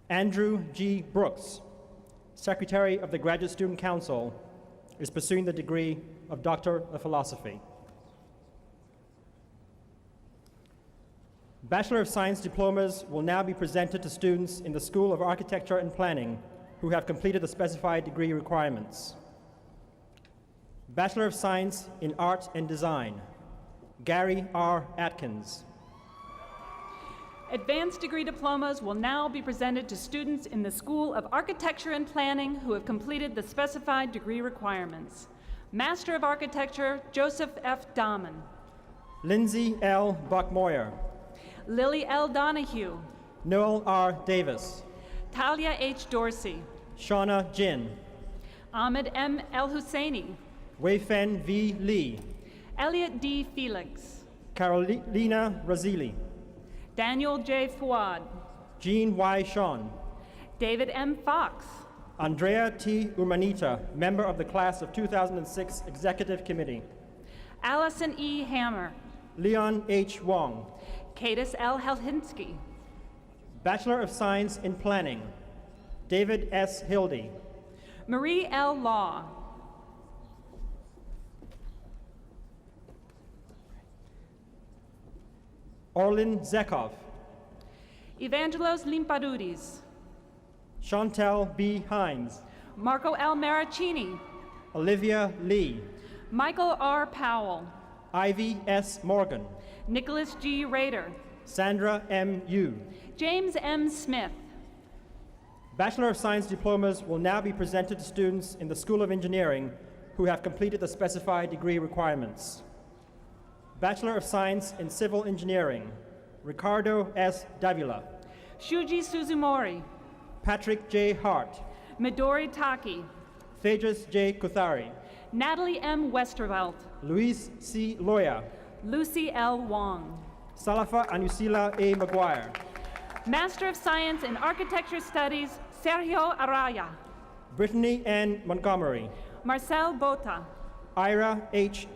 Andrew G. Brooks, Secretary of the Graduate Student Council, is pursuing the degree of Doctor of Philosophy. Bachelor of Science diplomas will now be presented to students in the School of Architecture and Planning who have completed the specified degree requirements. Bachelor of Science in Art and Design, Gary R. Atkins. Advanced degree diplomas will now be presented to students in the School of Architecture and Planning who have completed the specified degree requirements. Master of Architecture, Joseph F. Dahman. Lindsay L. Buckmoyer. Lily L. Donahue. Noel R. Davis. Talia H. Dorsey. Shauna Jin. Ahmed M. El Husseini. Wei-Fen V. Lee. Elliot D. Felix. Carolina Razili. Daniel J. Fuad. Jean Y. Sean. David M. Fox. Andrea T. Urmanita, member of the class of 2006 Executive Committee. Allison E. Hammer. Leon H. Wong. Kadis L. Helhinsky. Bachelor of Science in Planning, David S. Hildy. Marie L. Law. Orlin Zekov. Evangelos Limpadudis. Chantel B. Hines. Marco L. Maracchini. Olivia Lee. Michael R. Powell. Ivy S. Morgan. Nicholas G. Rader. Sandra M. Yu. James M. Smith. Bachelor of Science diplomas will now be presented to students in the School of Engineering who have completed the specified degree requirements. Bachelor of Science in Civil Engineering, Ricardo S. Davila. Shuji Suzumori. Patrick J. Hart. Midori Taki. Phaedrus J. Kuthari. Natalie M. Westervelt. Luis C. Loya. Lucy L. Wong. Salafa Anusila A. McGuire. Master of Science in Architecture Studies, Sergio Araya. Brittany N. Montgomery, Marcel Bota, Ira H.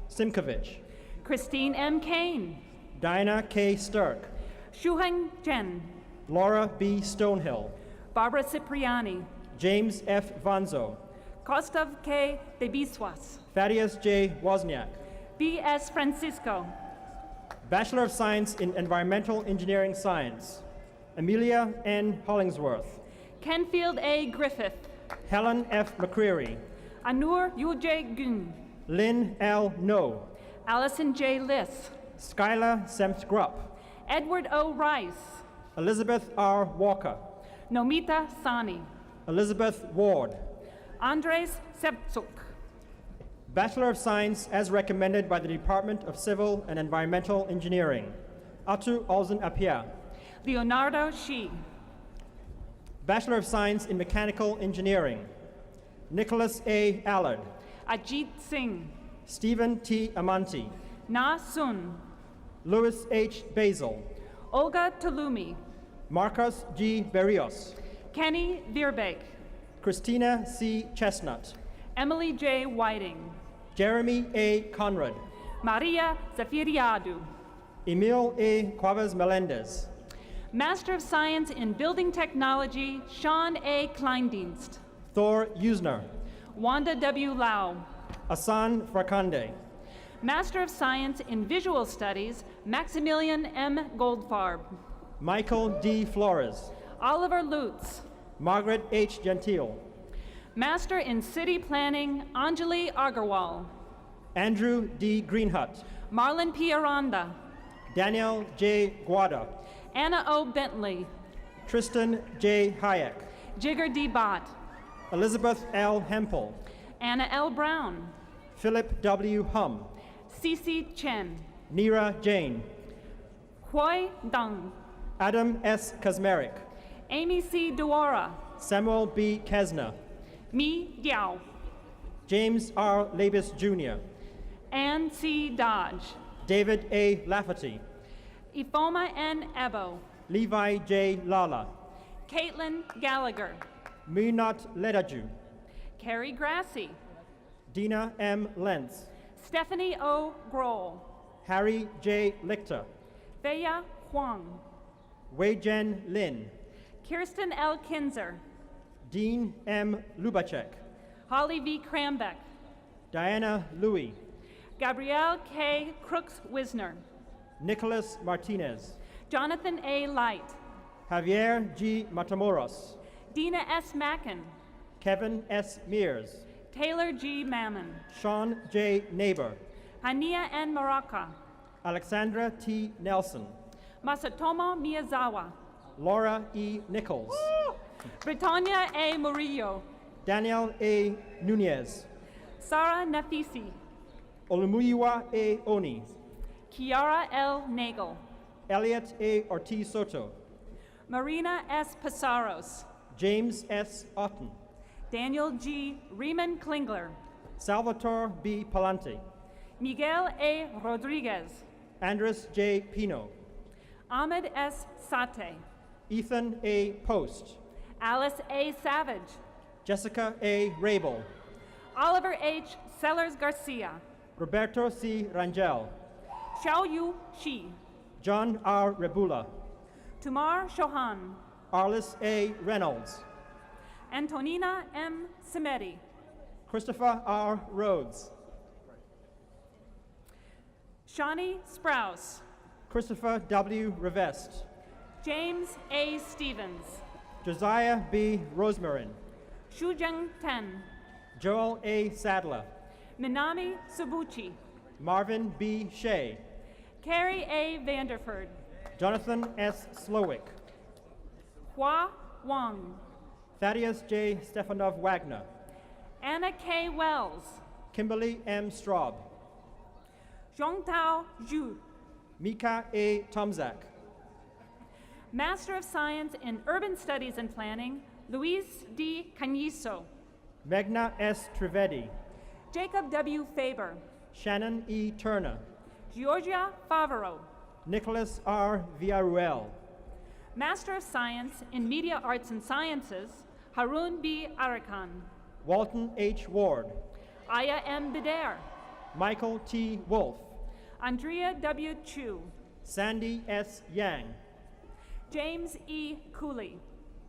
Simkovich, Christine M. Kane, Diana K. Sturk, Shuheng Chen, Laura B. Stonehill, Barbara Cipriani, James F. Vanzo, Kostov K. De Biswas, Thaddeus J. Wozniak, B.S. Francisco, Bachelor of Science in Environmental Engineering Science, Amelia N. Hollingsworth, Kenfield A. Griffith, Helen F. McCreary, Anur Yuje Gun, Lynn L. No, Allison J. Liss, Skylar Semtgrupp, Edward O. Rice, Elizabeth R. Walker, Nomita Sani, Elizabeth Ward, Andres Septsuk, Bachelor of Science as recommended by the Department of Civil and Environmental Engineering, Atu Alzen Apia, Leonardo Shi, Bachelor of Science in Mechanical Engineering, Nicholas A. Allard, Ajit Singh, Stephen T. Amanti, Na Sun, Louis H. Basil, Olga Tulumi, Marcos G. Berrios, Kenny Vierbeek, Christina C. Chestnut, Emily J. Whiting, Jeremy A. Conrad, Maria Zafiriadu, Emil A. Cuevas Melendez, Master of Science in Building Technology, Sean A. Kleindienst, Thor Usner, Wanda W. Lau, Asan Fracande, Master of Science in Visual Studies, Maximilian M. Goldfarb, Michael D. Flores, Oliver Lutz, Margaret H. Gentile, Master in City Planning, Anjali Agarwal, Andrew D. Greenhut, Marlon P. Aranda, Daniel J. Guada, Anna O. Bentley, Tristan J. Hayek, Jigger D. Bott, Elizabeth L. Hempel, Anna L. Brown, Philip W. Hum, Cece Chen, Neera Jain, Hui Deng, Adam S. Kazmarek, Amy C. Duara, Samuel B. Kesna, Mi Diao, James R. Labus Jr., Ann C. Dodge, David A. Lafferty, Ifoma N. Ebo, Levi J. Lala, Caitlin Gallagher, Minat Ledaju, Carrie Grassi, Dina M. Lentz, Stephanie O. Grohl, Harry J. Lichter, Feya Huang, Weijen Lin, Kirsten L. Kinzer, Dean M. Lubacek, Holly V. Krambeck, Diana Louie, Gabrielle K. Crooks Wisner, Nicholas Martinez, Jonathan A. Light, Javier G. Matamoros, Dina S. Mackin, Kevin S. Mears, Taylor G. Mammon, Sean J. Neighbor, Hania N. Maraca, Alexandra T. Nelson, Masatomo Miyazawa, Laura E. Nichols, Britannia A. Murillo, Daniel A. Nunez, Sara Nafisi, Olumuyiwa A. Oni, Kiara L. Nagel, Elliot A. Ortiz Soto, Marina S. Pasaros, James S. Otten, Daniel G. Riemann Klingler, Salvatore B. Palante, Miguel A. Rodriguez, Andres J. Pino, Ahmed S. Sate, Ethan A. Post, Alice A. Savage, Jessica A. Rabel, Oliver H. Sellers Garcia, Roberto C. Rangel, Xiaoyu Shi, John R. Rebula, Tumar Shohan, Arliss A. Reynolds, Antonina M. Simeti, Christopher R. Rhodes, Shawnee Sprouse, Christopher W. Revest, James A. Stevens, Josiah B. Rosemarin, Shujeng Ten, Joel A. Sadler, Minami Subuchi, Marvin B. Shea, Carrie A. Vanderford, Jonathan S. Slowick, Hua Wang, Thaddeus J. Stefanov Wagner, Anna K. Wells, Kimberly M. Straub, Zhongtao Zhu, Mika A. Tomzak, Master of Science in Urban Studies and Planning, Luis D. Caniso, Megna S. Trivedi, Jacob W. Faber, Shannon E. Turner, Georgia Favreau, Nicholas R. Villarruel, Master of Science in Media Arts and Sciences, Harun B. Arakan, Walton H. Ward, Aya M. Bidair, Michael T. Wolf, Andrea W. Chu, Sandy S. Yang, James E. Cooley,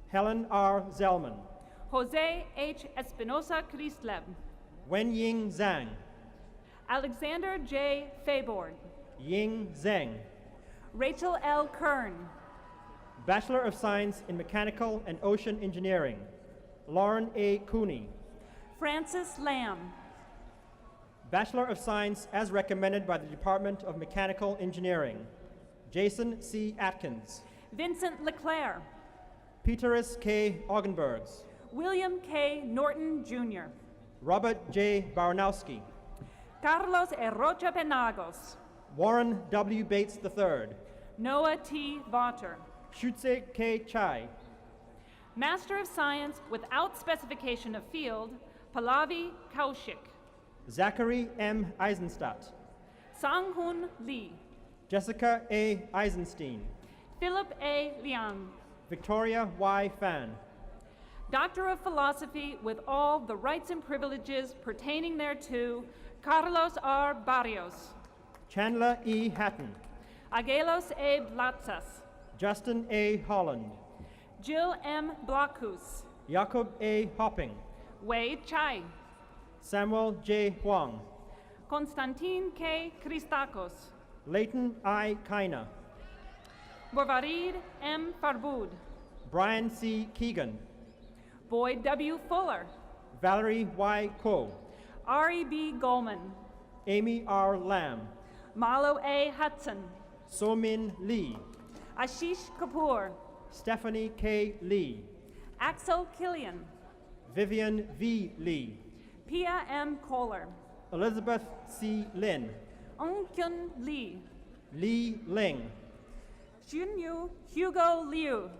Helen R. Zellman, Jose H. Espinosa Cristleb, Wenying Zhang, Alexander J. Fabord, Ying Zheng, Rachel L. Kern, Bachelor of Science in Mechanical and Ocean Engineering, Lauren A. Cooney, Francis Lamb, Bachelor of Science as recommended by the Department of Mechanical Engineering, Jason C. Atkins, Vincent Leclerc, Peterus K. Augenbergs, William K. Norton, Jr., Robert J. Baranowski, Carlos Errocha Penagos, Warren W. Bates III, Noah T. Vaughter, Shutse K. Chai, Master of Science without specification of field, Pallavi Kaushik, Zachary M. Eisenstadt, Sang-Hoon Lee, Jessica A. Eisenstein, Philip A. Liang, Victoria Y. Fan, Doctor of Philosophy with all the rights and privileges pertaining thereto, Carlos R. Barrios, Chandler E. Hatton, Agelos A. Blatzas, Justin A. Holland, Jill M. Blockhus, Jakob A. Hopping, Wei Chai, Samuel J. Huang, Konstantin K. Christakos, Leighton I. Kaina, Borvarid M. Farbud, Brian C. Keegan, Boyd W. Fuller, Valerie Y. Ko, Ari B. Goldman, Amy R. Lamb, Malo A. Hudson, Somin Lee, Ashish Kapoor, Stephanie K. Lee, Axel Killian, Vivian V. Lee, Pia M. Kohler, Elizabeth C. Lin, Ung-Kyun Lee, Li Ling, Xunyu Hugo Liu,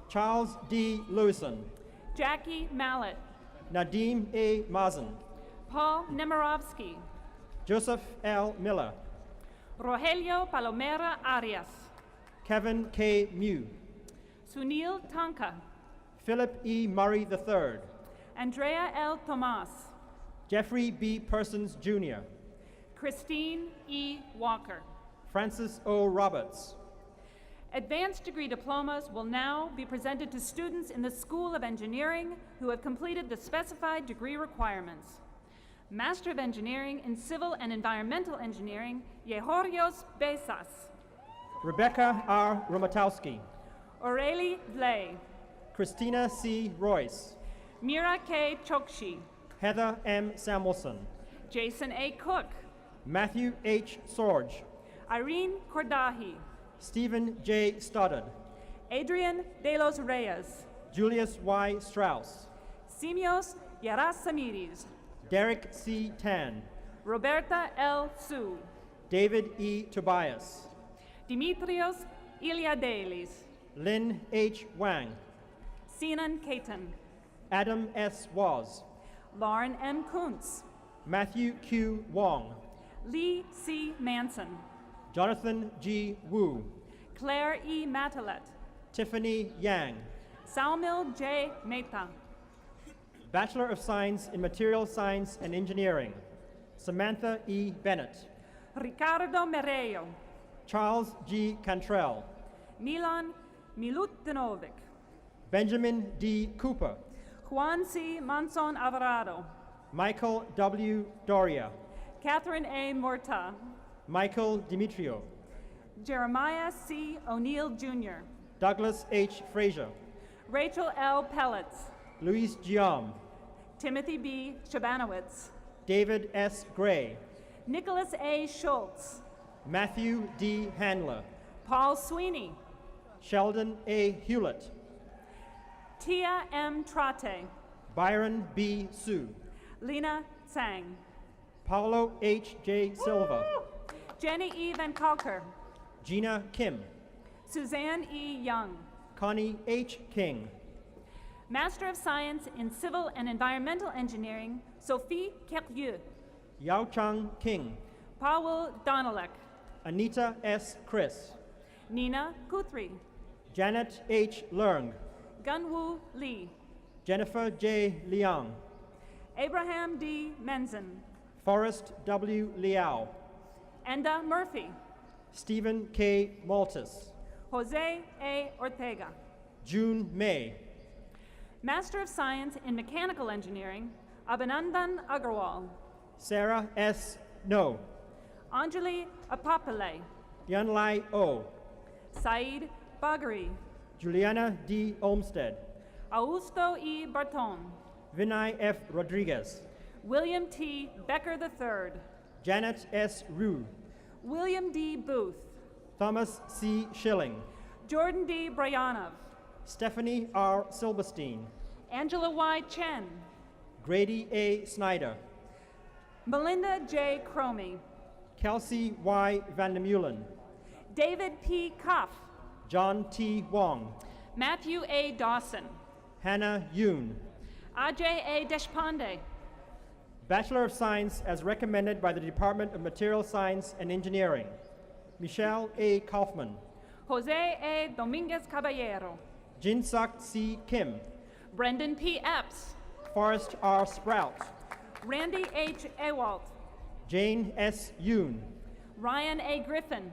Charles D. Lewison, Jackie Mallet, Nadim A. Mazen, Paul Nemirovsky, Joseph L. Miller, Rogelio Palomera Arias, Kevin K. Mew, Sunil Tanka, Philip E. Murray III, Andrea L. Tomas, Jeffrey B. Persons Jr., Christine E. Walker. Francis O. Roberts, Advanced degree diplomas will now be presented to students in the School of Engineering who have completed the specified degree requirements. Master of Engineering in Civil and Environmental Engineering, Yehorios Besas, Rebecca R. Romatowski, Aurelie Vlay, Christina C. Royce, Mira K. Chokshi, Heather M. Samuelson, Jason A. Cook, Matthew H. Sorge, Irene Kordahi, Stephen J. Stoddard, Adrian De Los Reyes, Julius Y. Strauss, Simios Yarasamides, Derek C. Tan, Roberta L. Su, David E. Tobias, Dimitrios Iliadelis, Lynn H. Wang, Sinan Keaton, Adam S. Waz, Lauren M. Kuntz, Matthew Q. Wong, Lee C. Manson, Jonathan G. Wu, Claire E. Matalet, Tiffany Yang, Saumil J. Mehta, Bachelor of Science in Material Science and Engineering, Samantha E. Bennett, Ricardo Merello, Charles G. Cantrell, Milan Milutinovic, Benjamin D. Cooper, Juan C. Manson Alvarado, Michael W. Doria, Catherine A. Morta, Michael Dimitrio, Jeremiah C. O'Neill Jr., Douglas H. Frazier, Rachel L. Pellets, Luis Giam, Timothy B. Shabanowitz, David S. Gray, Nicholas A. Schultz, Matthew D. Handler, Paul Sweeney, Sheldon A. Hewlett, Tia M. Trate, Byron B. Sue, Lena Tsang, Paulo H. J. Silva, Jenny E. Van Kalker, Gina Kim, Suzanne E. Young, Connie H. King, Master of Science in Civil and Environmental Engineering, Sophie Kerrieux, Yao Chang King, Paul Donalek, Anita S. Chris, Nina Guthrie, Janet H. Leung, Gunwoo Lee, Jennifer J. Liang, Abraham D. Menzen, Forrest W. Liao, Enda Murphy, Stephen K. Maltus, Jose A. Ortega. June May, Master of Science in Mechanical Engineering, Abhinandan Agarwal, Sarah S. No, Anjali Apapale, Yunlai O, Saeed Bagri, Juliana D. Olmsted, Augusto E. Barton, Vinay F. Rodriguez, William T. Becker III, Janet S. Rue, William D. Booth, Thomas C. Schilling, Jordan D. Bryanov, Stephanie R. Silberstein, Angela Y. Chen, Grady A. Snyder, Melinda J. Cromie, Kelsey Y. Vandermeulen, David P. Cuff, John T. Wong, Matthew A. Dawson, Hannah Yoon, Ajay A. Deshpande, Bachelor of Science as recommended by the Department of Material Science and Engineering, Michelle A. Kaufman, Jose A. Dominguez Caballero, Jinsuk C. Kim, Brendan P. Epps, Forrest R. Sprout, Randy H. Ewalt, Jane S. Yoon, Ryan A. Griffin,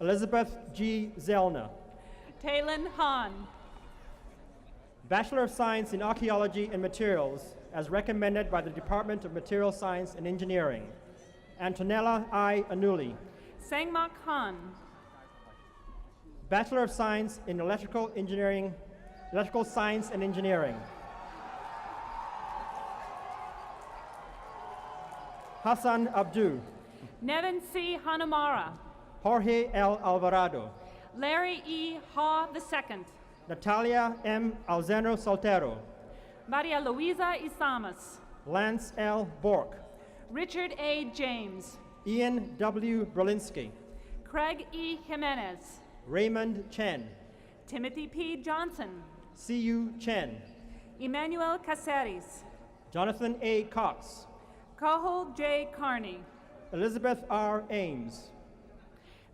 Elizabeth G. Zellner, Talon Hahn, Bachelor of Science in Archaeology and Materials as recommended by the Department of Material Science and Engineering, Antonella I. Anuli, Sangmak Han, Bachelor of Science in Electrical Science and Engineering, Hassan Abdu, Nevin C. Hanamara, Jorge L. Alvarado, Larry E. Haw II, Natalia M. Alzano Soltero, Maria Luisa Isamas, Lance L. Bork, Richard A. James, Ian W. Berlinski, Craig E. Jimenez, Raymond Chen, Timothy P. Johnson, C.U. Chen, Emmanuel Caceres, Jonathan A. Cox, Kahul J. Carney, Elizabeth R. Ames,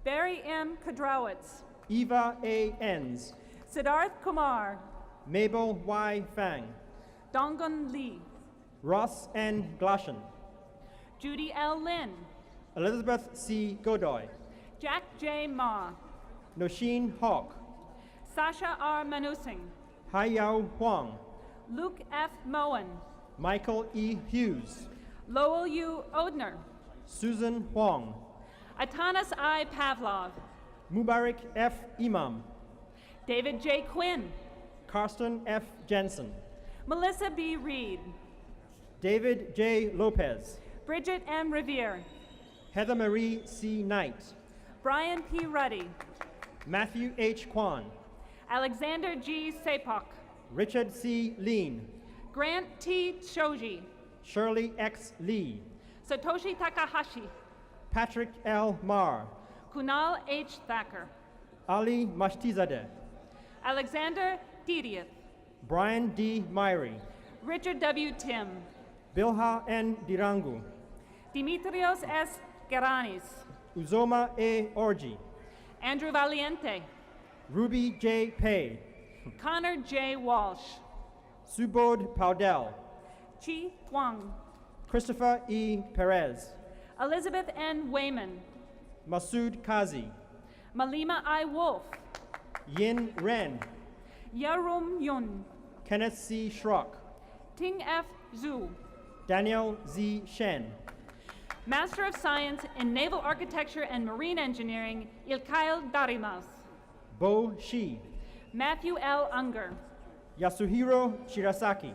Barry M. Kadrawitz, Eva A. Enns, Siddharth Kumar, Mabel Y. Fang, Dongun Lee, Ross N. Glashan, Judy L. Lin, Elizabeth C. Godoy, Jack J. Ma, Noshin Hawk, Sasha R. Manusing, Haiyao Huang, Luke F. Moen, Michael E. Hughes, Lowell U. Odner, Susan Huang, Atanas I. Pavlov, Mubarak F. Imam, David J. Quinn, Karsten F. Jensen, Melissa B. Reed, David J. Lopez, Bridget M. Revere, Heather Marie C. Knight, Brian P. Ruddy, Matthew H. Kwan, Alexander G. Sapok, Richard C. Lean, Grant T. Shoji, Shirley X. Lee, Satoshi Takahashi, Patrick L. Marr, Kunal H. Thacker, Ali Mashtizadeh, Alexander Didioth, Brian D. Myrie, Richard W. Tim, Bilha N. Dirangu, Dimitrios S. Geranis, Uzoma A. Orji, Andrew Valiente, Ruby J. Pei, Connor J. Walsh, Subodh Paudel, Chi Huang, Christopher E. Perez, Elizabeth N. Wayman, Masood Kazi, Malima I. Wolf, Yin Ren, Yarum Yun, Kenneth C. Schrock, Ting F. Zhu, Daniel Z. Shen, Master of Science in Naval Architecture and Marine Engineering, Ilkail Darimas, Bo Shi, Matthew L. Unger, Yasuhiro Shirasaki,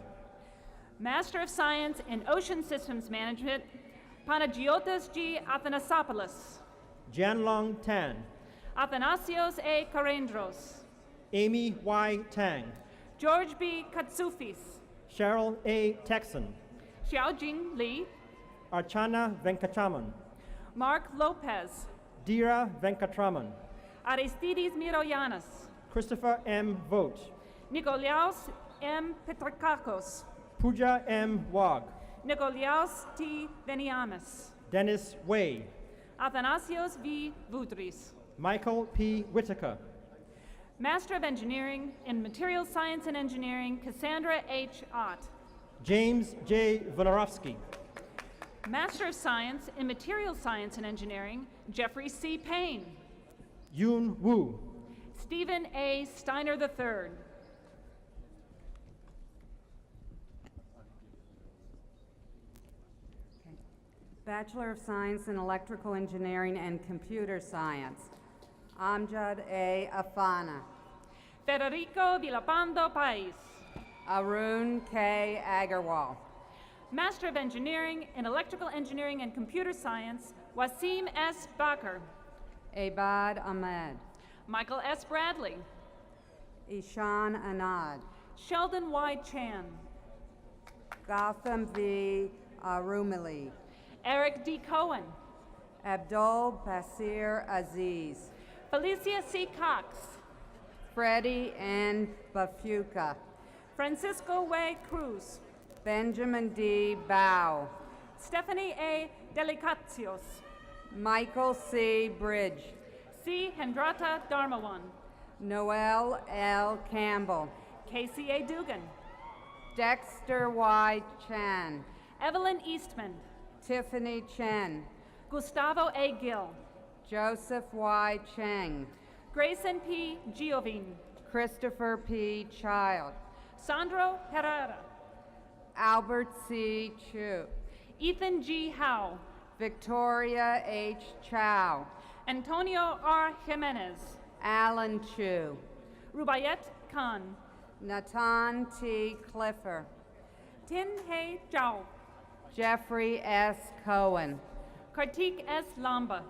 Master of Science in Ocean Systems Management, Panagiotis G. Athanasopoulos, Jianlong Tan, Athanasios A. Karendros, Amy Y. Tang, George B. Katsufis, Cheryl A. Texan, Xiaojing Li, Archana Venkatraman, Mark Lopez, Dira Venkatraman, Aristides Miroyanis, Christopher M. Vogt, Nikolaos M. Petrakakos, Pooja M. Wag, Nikolaos T. Veniamis, Dennis Wei, Athanasios V. Voudris, Michael P. Whitaker, Master of Engineering in Materials Science and Engineering, Cassandra H. Ott. James J. Vonarovsky. Master of Science in Materials Science and Engineering, Jeffrey C. Payne. Yoon Woo. Stephen A. Steiner III. Bachelor of Science in Electrical Engineering and Computer Science, Amjad A. Afana. Federico Villalpando Pais. Arun K. Agarwal. Master of Engineering in Electrical Engineering and Computer Science, Wasim S. Bakr. Abad Ahmed. Michael S. Bradley. Ishan Anand. Sheldon Y. Chan. Gautam V. Rumali. Eric D. Cohen. Abdul Basir Aziz. Felicia C. Cox. Freddie N. Bafuka. Francisco Way Cruz. Benjamin D. Bao. Stephanie A. Delicacios. Michael C. Bridge. C. Hendrata Dharmawan. Noel L. Campbell. Casey A. Dugan. Dexter Y. Chan. Evelyn Eastman. Tiffany Chen. Gustavo A. Gill. Joseph Y. Cheng. Grayson P. Giovine. Christopher P. Child. Sandro Herrera. Albert C. Chu. Ethan G. Howe. Victoria H. Chow. Antonio R. Jimenez. Alan Chu. Rubayet Khan. Natan T. Clifford. Tin He Zhao. Jeffrey S. Cohen. Kartik S. Lamba.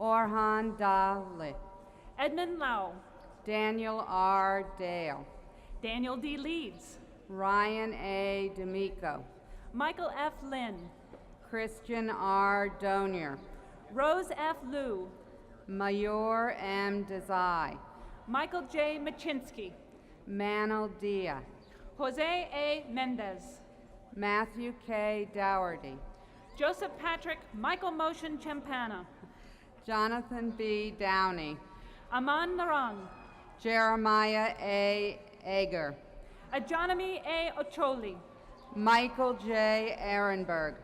Orhan Dali. Edmund Lau. Daniel R. Dale. Daniel D. Leeds. Ryan A. D'Amico. Michael F. Lynn. Christian R. Donier. Rose F. Liu. Mayor M. Desai. Michael J. Machinsky. Manal Dia. Jose A. Mendez. Matthew K. Dougherty. Joseph Patrick Michael Motion Champana. Jonathan B. Downey. Aman Narang. Jeremiah A. Ager. Ajanami A. Ocholi. Michael J. Ehrenberg.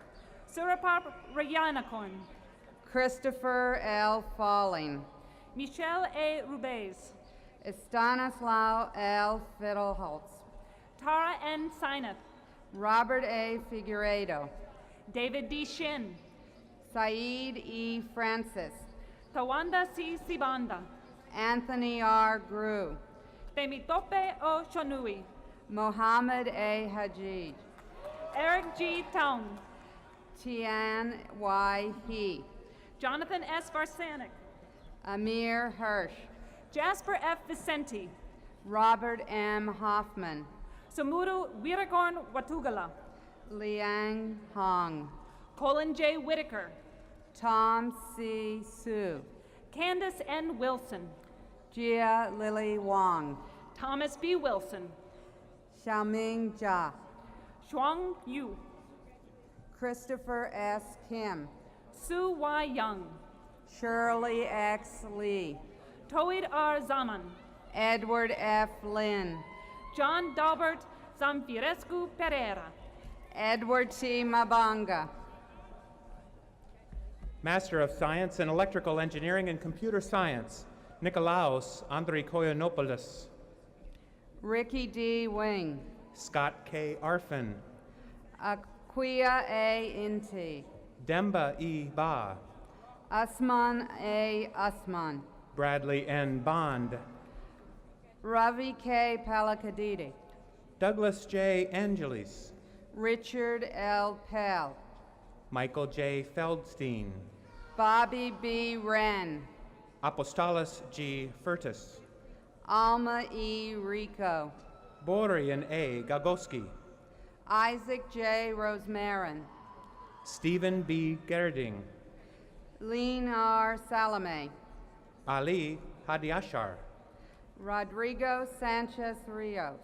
Surapap Rayanakorn. Christopher L. Falling. Michelle A. Rubez. Stanislaw L. Fiddleholtz. Tara N. Sineth. Robert A. Figueredo. David D. Shin. Saeed E. Francis. Tawanda C. Sibanda. Anthony R. Grew. Temitope O. Shonui. Mohammed A. Hajid. Eric G. Town. Tian Y. He. Jonathan S. Varsanik. Amir Hirsch. Jasper F. Vicenti. Robert M. Hoffman. Samuru Wiragorn Watugala. Liang Hong. Colin J. Whitaker. Tom C. Su. Candace N. Wilson. Jia Lily Wong. Thomas B. Wilson. Xiaoming Jia. Shuang Yu. Christopher S. Kim. Su Y. Young. Shirley X. Lee. Toid R. Zaman. Edward F. Lynn. John Dalbert Zamfirescu Pereira. Edward T. Mabanga. Master of Science in Electrical Engineering and Computer Science, Nikolaos Andrikoyanopoulos. Ricky D. Wing. Scott K. Arfin. Aquia A. Inti. Demba E. Ba. Usman A. Usman. Bradley N. Bond. Ravi K. Palakadidi. Douglas J. Angelis. Richard L. Pell. Michael J. Feldstein. Bobby B. Wren. Apostolos G. Furtus. Alma E. Rico. Borian A. Gagoski. Isaac J. Rosemarin. Stephen B. Gerding. Lean R. Salome. Ali Hadiashar. Rodrigo Sanchez Rios.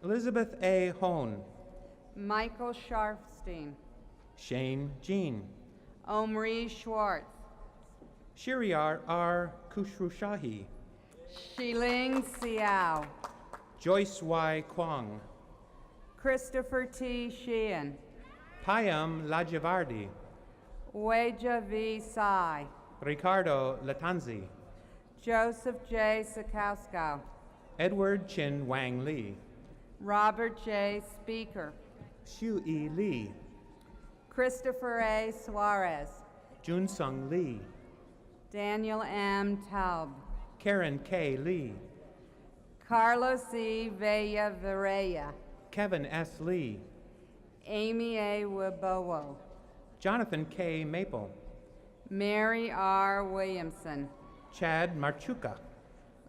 Elizabeth A. Hone. Michael Sharfstein. Shane Jean. Omri Schwartz. Shiriar R. Kushrushahi. Shiling Xiao. Joyce Y. Kwong, Christopher T. Sheehan. Payam Lajavardi, Weja V. Sai. Ricardo Latanzi, Joseph J. Sikowsko. Edward Chin Wang Lee, Robert J. Speaker. Xu E. Lee, Christopher A. Suarez. Jun Sung Lee, Daniel M. Taub. Karen K. Lee, Carlos E. Vella Varela. Kevin S. Lee, Amy A. Wibowo. Jonathan K. Maple, Mary R. Williamson. Chad Marchuka,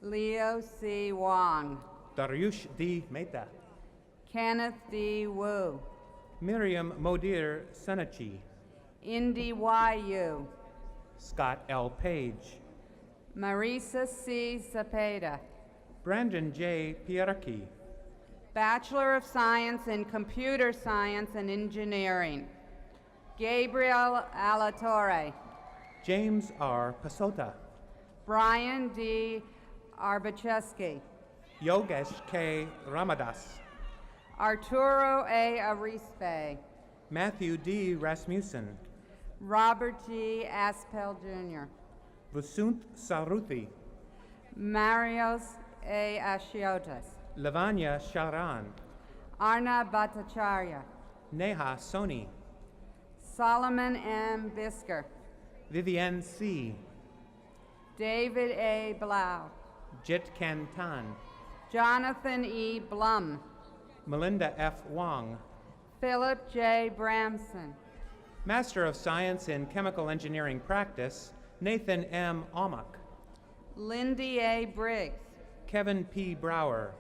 Leo C. Wong. Daryush D. Mehta, Kenneth D. Wu. Miriam Modir Sanachi, Indy Y. Yu. Scott L. Page, Marisa C. Cepeda. Brandon J. Pierarchi, Bachelor of Science in Computer Science and Engineering. Gabriel Alatorre. James R. Pasota, Brian D. Arbacheski. Yogesh K. Ramadas, Arturo A. Arispe. Matthew D. Rasmussen, Robert G. Aspel Jr. Vusunt Saruthi, Marios A. Ashiotis. Lavanya Sharan, Arna Bhattacharya. Neha Soni, Solomon M. Bisker. Vivienne C., David A. Blau. Jit Ken Tan, Jonathan E. Blum. Melinda F. Wong, Philip J. Bramson. Master of Science in Chemical Engineering Practice, Nathan M. Omuk, Lindy A. Briggs. Kevin P. Brower,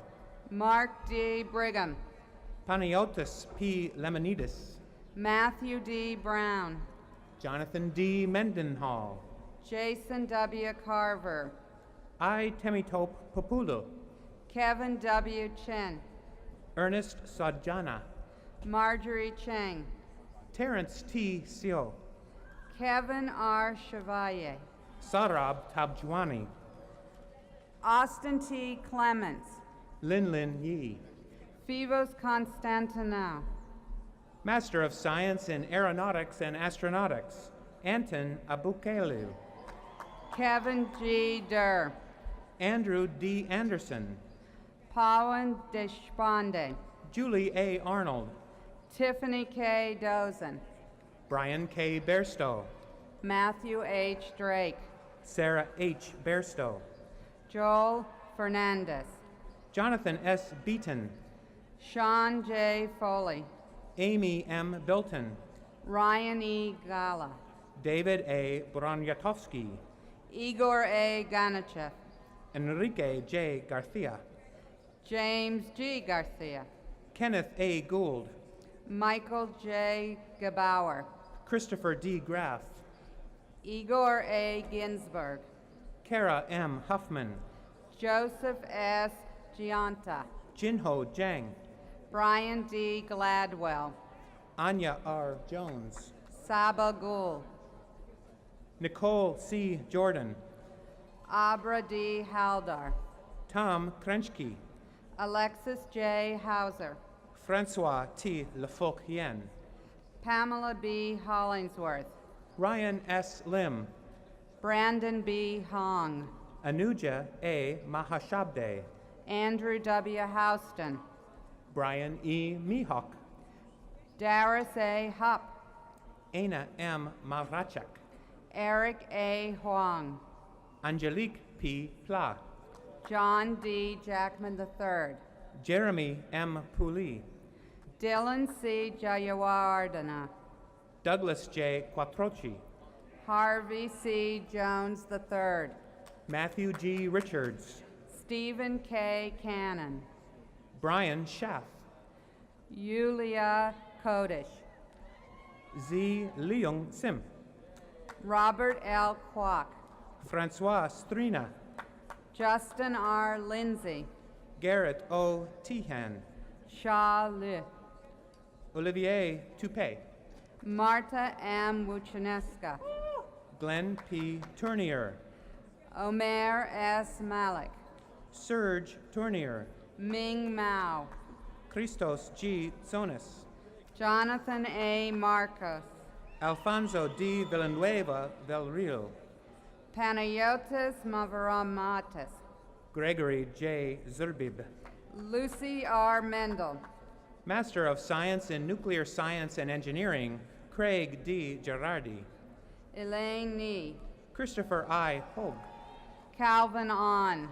Mark D. Brigham. Paniotis P. Lemonidis, Matthew D. Brown. Jonathan D. Mendenhall, Jason W. Carver. I. Temitope Populu, Kevin W. Chen. Ernest Sadjana, Marjorie Cheng. Terrence T. Seo, Kevin R. Chevalier. Sarab Tabjwani, Austin T. Clements. Lin Lin Yi, Fivos Constantinou. Master of Science in Aeronautics and Astronautics, Anton Abukelu, Kevin G. Durr. Andrew D. Anderson, Pawan Deshpande. Julie A. Arnold, Tiffany K. Dozen. Brian K. Bairstow, Matthew H. Drake. Sarah H. Bairstow, Joel Fernandez. Jonathan S. Beaton, Sean J. Foley. Amy M. Bilton, Ryan E. Gala. David A. Broniatowski, Igor A. Ganichev. Enrique J. Garcia, James G. Garcia. Kenneth A. Gould, Michael J. Gebauer. Christopher D. Graff, Igor A. Ginsberg. Kara M. Huffman, Joseph S. Gianta. Jinho Zhang, Brian D. Gladwell. Anya R. Jones, Saba Gul. Nicole C. Jordan, Abra D. Haldar. Tom Krenschke, Alexis J. Hauser. Francois T. Lefolk-Hien, Pamela B. Hollingsworth. Ryan S. Lim, Brandon B. Hong. Anuja A. Mahashabde, Andrew W. Houston. Brian E. Mihawk, Darius A. Hupp. Aina M. Mavrachak, Eric A. Huang. Angelique P. Pla, John D. Jackman III. Jeremy M. Pooley, Dylan C. Jayawardena. Douglas J. Quattrochi, Harvey C. Jones III. Matthew G. Richards, Stephen K. Cannon. Brian Schaff, Yulia Kodish. Z. Leung Sim, Robert L. Kwok. Francois Strina, Justin R. Lindsay. Garrett O. Tehan, Sha Li. Olivier Toupé, Marta M. Wuchaneska. Glenn P. Tournier, Omer S. Malik. Serge Tournier, Ming Mao, Christos G. Tsonis, Jonathan A. Marcos, Alfonso D. Villanueva del Rio, Panayotis Mavaramatis, Gregory J. Zurbib, Lucy R. Mendel, Master of Science in Nuclear Science and Engineering, Craig D. Gerardi, Elaine Nee, Christopher I. Hogue, Calvin On,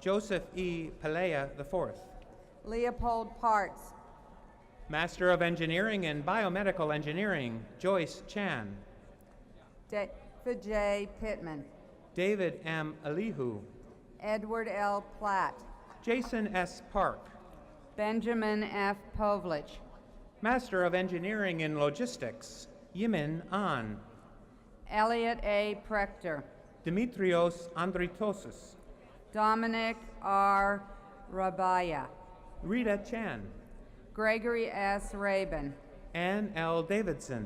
Joseph E. Pelea IV, Leopold Parts, Master of Engineering in Biomedical Engineering, Joyce Chan, David J. Pittman, David M. Alihu, Edward L. Platt, Jason S. Park, Benjamin F. Povlich, Master of Engineering in Logistics, Yimin An, Elliot A. Prechter, Dimitrios Andritosis, Dominic R. Rabaya, Rita Chan, Gregory S. Rabin, Ann L. Davidson,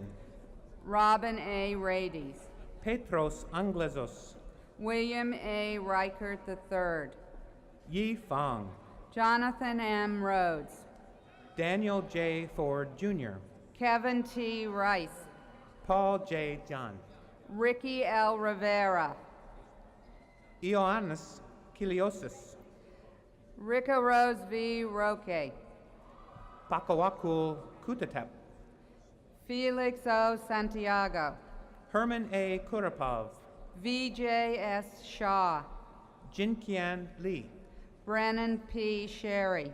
Robin A. Rades, Petros Anglezos, William A. Reichert III, Yi Fang, Jonathan M. Rhodes, Daniel J. Ford Jr., Kevin T. Rice, Paul J. John, Ricky L. Rivera, Ioannis Kiliosis, Rika Rose V. Roque, Pakawakul Kutatep, Felix O. Santiago, Herman A. Kurapov, V.J. S. Shaw, Jinkian Lee, Brennan P. Sherry,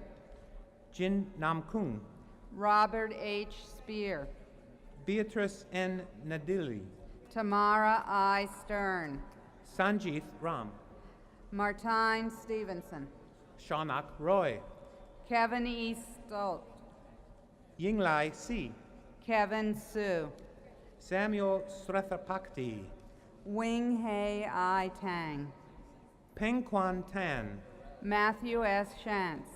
Jin Namkung, Robert H. Spear, Beatrice N. Nadili, Tamara I. Stern, Sanjith Ram, Martine Stevenson, Shaunak Roy, Kevin E. Stolt, Yinglai C, Kevin Su, Samuel Srethapakti, Wing Hei I. Tang, Peng Quan Tan, Matthew S. Shantz,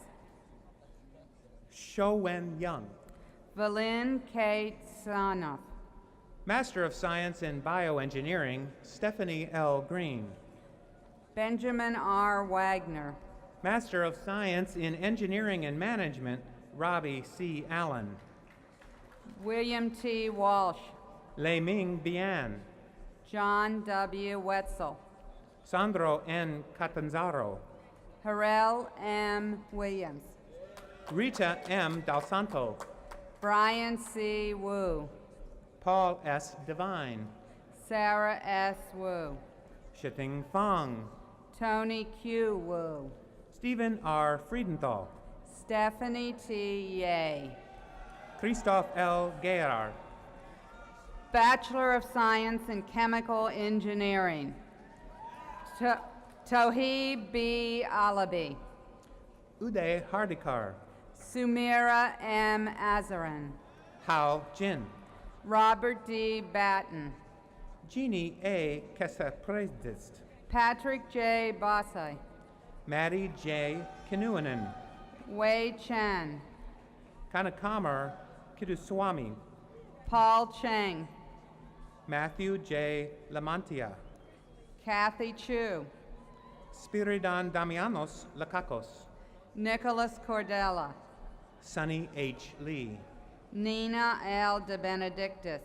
Shou Wen Young, Valin K. Sanoff, Master of Science in Bioengineering, Stephanie L. Green, Benjamin R. Wagner, Master of Science in Engineering and Management, Robbie C. Allen, William T. Walsh, Lei Ming Bian, John W. Wetzel, Sandro N. Catanzaro, Harrell M. Williams, Rita M. Dal Santo, Brian C. Wu, Paul S. Devine, Sarah S. Wu, Shiting Fang, Tony Q. Wu, Stephen R. Friedenthal, Stephanie T. Ye, Christoph L. Gerard, Bachelor of Science in Chemical Engineering, Tohib B. Alabi, Uday Hardikar, Sumira M. Azaran, Hao Jin, Robert D. Batten, Jeannie A. Kesapredist, Patrick J. Bossai, Maddie J. Kinuanen, Wei Chen, Kanakamar Kiduswamy, Paul Cheng, Matthew J. Lamantia, Kathy Chu, Spiridon Damianos Lakakos, Nicholas Cordella, Sonny H. Lee, Nina L. De Benedictis,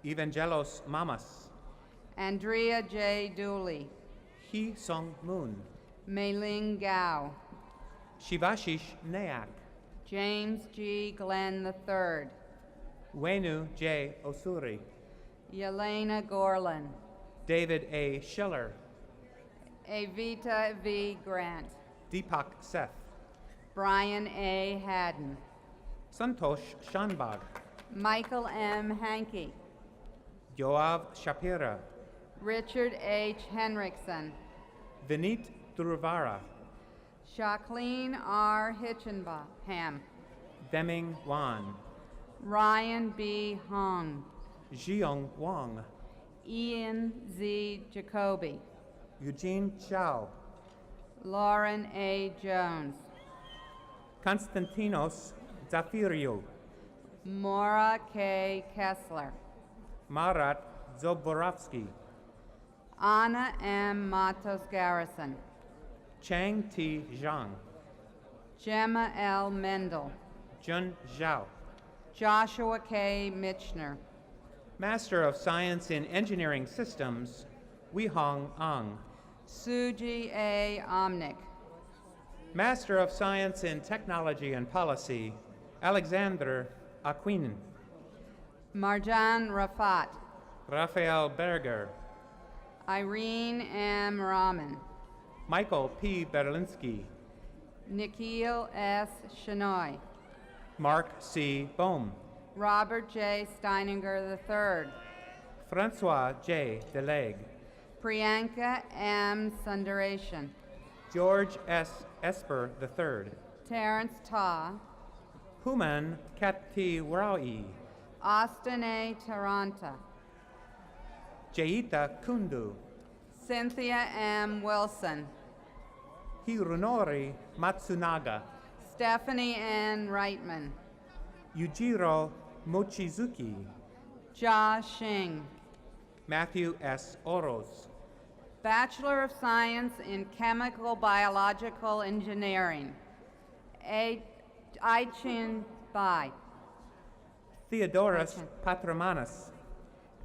Evangelos Mamas, Andrea J. Dooley, Hee Sung Moon, Mei-Ling Gao, Shivashish Nayak, James G. Glenn III, Wenu J. Osuri, Yelena Gorlin, David A. Schiller, Evita V. Grant, Deepak Seth, Brian A. Haddon, Santosh Shanbag, Michael M. Hankey, Yoav Shapira, Richard H. Henriksen, Vinit Durvara, Jacqueline R. Hitchenham, Deming Wan, Ryan B. Hong, Jiong Wang, Ian Z. Jacoby, Eugene Chow, Lauren A. Jones, Konstantinos Zafirio, Maura K. Kessler, Marat Zoborovsky, Anna M. Matos Garrison, Chang T. Zhang, Gemma L. Mendel, Jun Zhao. Joshua K. Mitchner, Master of Science in Engineering Systems, Weihong Ang. Suji A. Omnick, Master of Science in Technology and Policy, Alexander Aquinin. Marjan Rafat, Raphael Berger, Irene M. Rahman, Michael P. Berlinski, Nikhil S. Shenoy, Mark C. Bohm, Robert J. Steininger III, Francois J. Delegue, Priyanka M. Sundaration, George S. Esper III, Terrence Ta, Human Katti Wraui, Austin A. Taranta, Jeita Kundu, Cynthia M. Wilson, Hirunori Matsunaga, Stephanie N. Reitman, Yujiro Mochizuki, Jia Xing, Matthew S. Oros, Bachelor of Science in Chemical Biological Engineering, Aichin Bai, Theodorus Patromanas,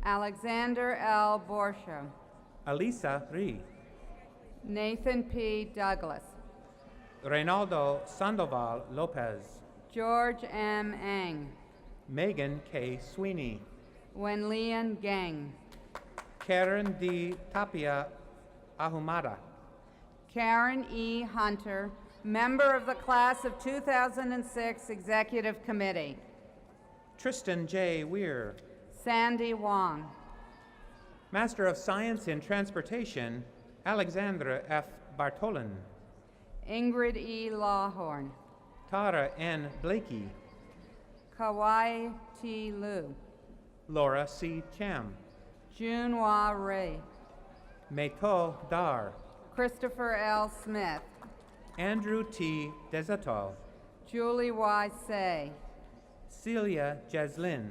Alexander L. Borsha, Alisa Ri, Nathan P. Douglas, Reynaldo Sandoval Lopez, George M. Eng, Megan K. Sweeney, Wenlian Gang, Karen D. Tapia Ahumada, Karen E. Hunter, member of the class of 2006 Executive Committee, Tristan J. Weir, Sandy Wong, Master of Science in Transportation, Alexandra F. Bartolin, Ingrid E. Lawhorn, Tara N. Blakey, Kawai T. Liu, Laura C. Cham, Junhua Ray, Meito Dar, Christopher L. Smith, Andrew T. Desatol, Julie Y. Say, Celia Jaslin,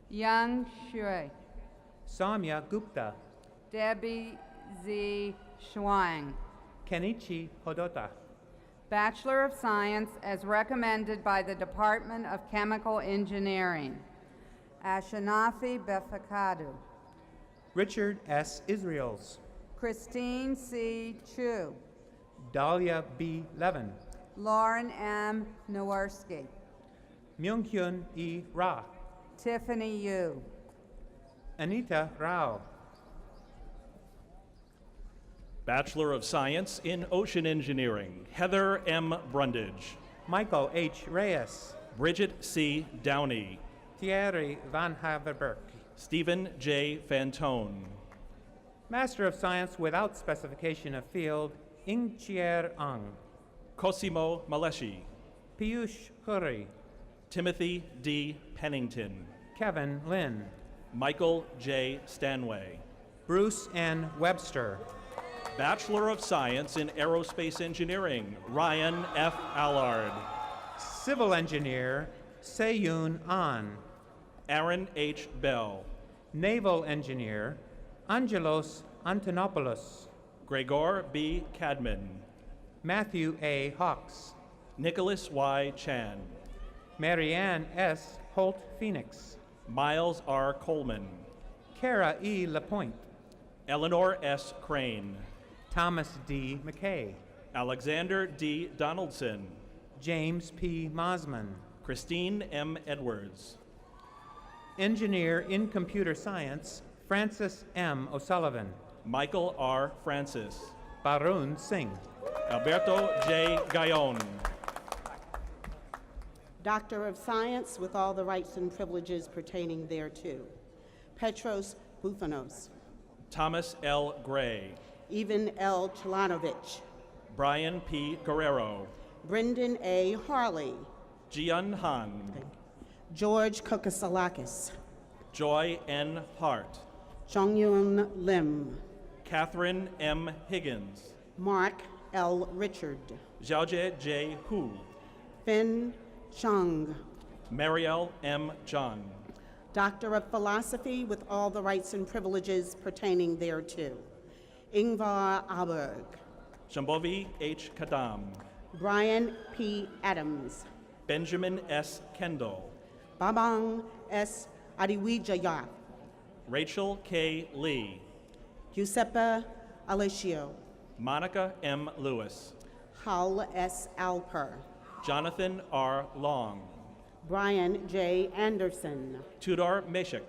Yang Shui, Samya Gupta, Debbie Z. Shuang, Kenichi Hodota, Bachelor of Science as recommended by the Department of Chemical Engineering, Ashanafi Befakadu, Richard S. Israels, Christine C. Chu, Dahlia B. Levin, Lauren M. Nowurski, Myunghyun E. Ra, Tiffany Yu, Anita Rao, Bachelor of Science in Ocean Engineering, Heather M. Brundage, Michael H. Reyes, Bridget C. Downey, Thierry Van Haverberg, Stephen J. Fantone, Master of Science without specification of field, Ingchier Ang, Cosimo Maleshi, Piyush Khoury, Timothy D. Pennington, Kevin Lin, Michael J. Stanway, Bruce N. Webster, Bachelor of Science in Aerospace Engineering, Ryan F. Allard, Civil Engineer, Seyun An, Aaron H. Bell, Naval Engineer, Angelos Antonopoulos, Gregor B. Cadman, Matthew A. Hawks, Nicholas Y. Chan, Marianne S. Holt Phoenix, Miles R. Coleman, Kara E. Lapointe, Eleanor S. Crane, Thomas D. McKay, Alexander D. Donaldson, James P. Mosman, Christine M. Edwards, Engineer in Computer Science, Francis M. O'Sullivan, Michael R. Francis, Barun Singh, Alberto J. Gayon, Doctor of Science with all the rights and privileges pertaining thereto, Petros Boufanos, Thomas L. Gray, Ivan L. Chalanovich, Brian P. Guerrero, Brendan A. Harley, Jian Han, George Kokosalakis, Joy N. Hart, Jongyun Lim, Catherine M. Higgins, Mark L. Richard, Xiaojie J. Hu, Fin Chung, Mariel M. John, Doctor of Philosophy with all the rights and privileges pertaining thereto, Ingvar Aberg, Shambhavi H. Kadam, Brian P. Adams, Benjamin S. Kendall, Babang S. Adiwijaya, Rachel K. Lee, Giuseppe Alessio, Monica M. Lewis, Hal S. Alper, Jonathan R. Long, Brian J. Anderson, Tudor Meshik,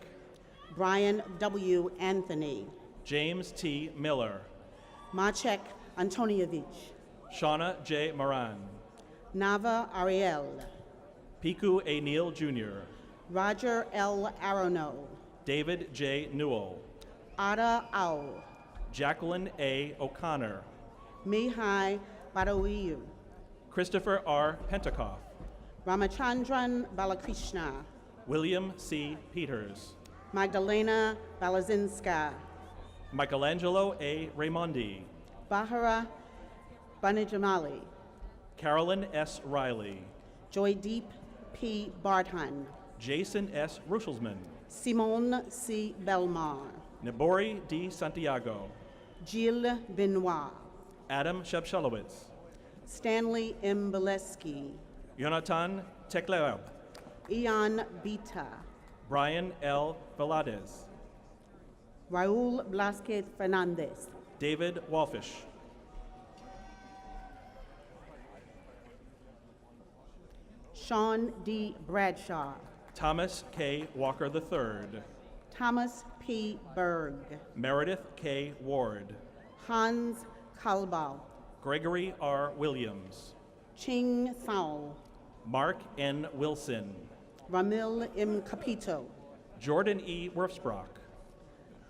Brian W. Anthony, James T. Miller, Maciek Antonievich, Shauna J. Moran, Nava Ariel, Piku A. Neal Jr., Roger L. Arono, David J. Newell, Ada Au, Jacqueline A. O'Connor, Mihai Badawiyu, Christopher R. Pentakoff, Ramachandran Balakrishna, William C. Peters, Magdalena Balazinska, Michelangelo A. Raimondi, Bahara Banijamali, Carolyn S. Riley, Joydeep P. Bardhan, Jason S. Ruschelsman, Simone C. Belmar, Nabori D. Santiago, Gilles Benoit, Adam Shebshelowitz, Stanley M. Bileski, Jonathan Tekleab, Ian Bita, Brian L. Velades, Raul Blasquez Fernandez, David Walfish, Sean D. Bradshaw, Thomas K. Walker III, Thomas P. Berg, Meredith K. Ward, Hans Kalbau, Gregory R. Williams, Ching Sao, Mark N. Wilson, Ramil M. Capito, Jordan E. Werfsbrock,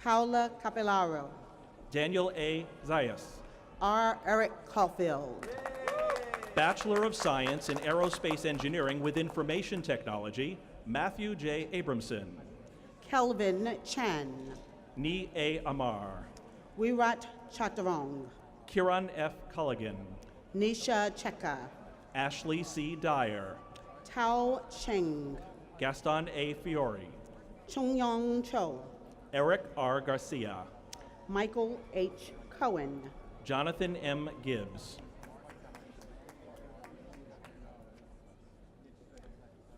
Paula Capellaro, Daniel A. Zayas, R. Eric Caulfield, Bachelor of Science in Aerospace Engineering with Information Technology, Matthew J. Abramson, Kelvin Chan, Ni A. Amar, Wirat Chattarong, Kiran F. Culligan, Nisha Cheka, Ashley C. Dyer, Tao Cheng, Gaston A. Fiore, Chung-Yong Cho, Eric R. Garcia, Michael H. Cohen, Jonathan M. Gibbs,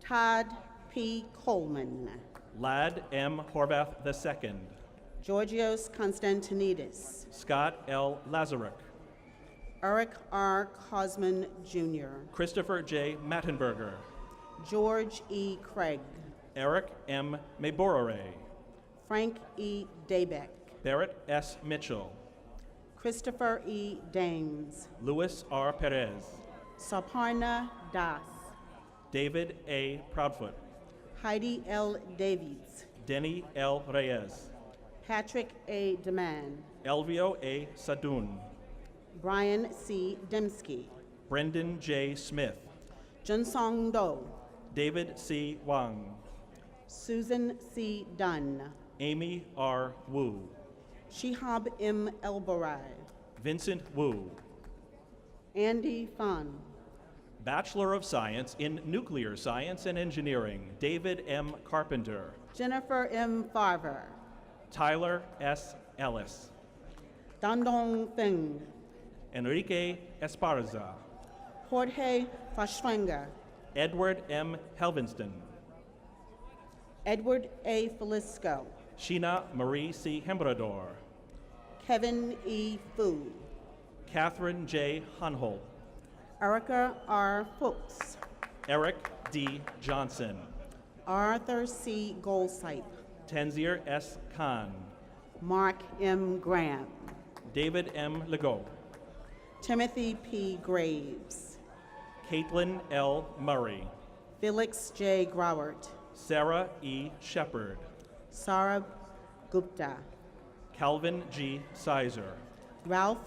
Todd P. Coleman, Lad M. Horvath II, Georgios Konstantinidis, Scott L. Lazaruk, Eric R. Cosman Jr., Christopher J. Mattenberger, George E. Craig, Eric M. Meborore, Frank E. Daybeck, Barrett S. Mitchell, Christopher E. Dames, Luis R. Perez, Sarparna Das, David A. Proudfoot, Heidi L. Davies, Denny L. Reyes, Patrick A. Deman, Elvio A. Sadun, Brian C. Dembski, Brendan J. Smith, Junsong Do, David C. Wang, Susan C. Dunn, Amy R. Wu, Shihab M. Elbarai, Vincent Wu, Andy Fan, Bachelor of Science in Nuclear Science and Engineering, David M. Carpenter, Jennifer M. Farver, Tyler S. Ellis, Dandong Feng, Enrique Esparza, Jorge Fashwenga, Edward M. Helvinston, Edward A. Felisko, Sheena Marie C. Hembrador, Kevin E. Fu, Catherine J. Hunholt, Erica R. Fuchs, Eric D. Johnson, Arthur C. Goldsipe, Tanzir S. Khan, Mark M. Graham, David M. Legault, Timothy P. Graves, Caitlin L. Murray, Felix J. Grauert, Sarah E. Shepard, Sarab Gupta, Calvin G. Sizer, Ralph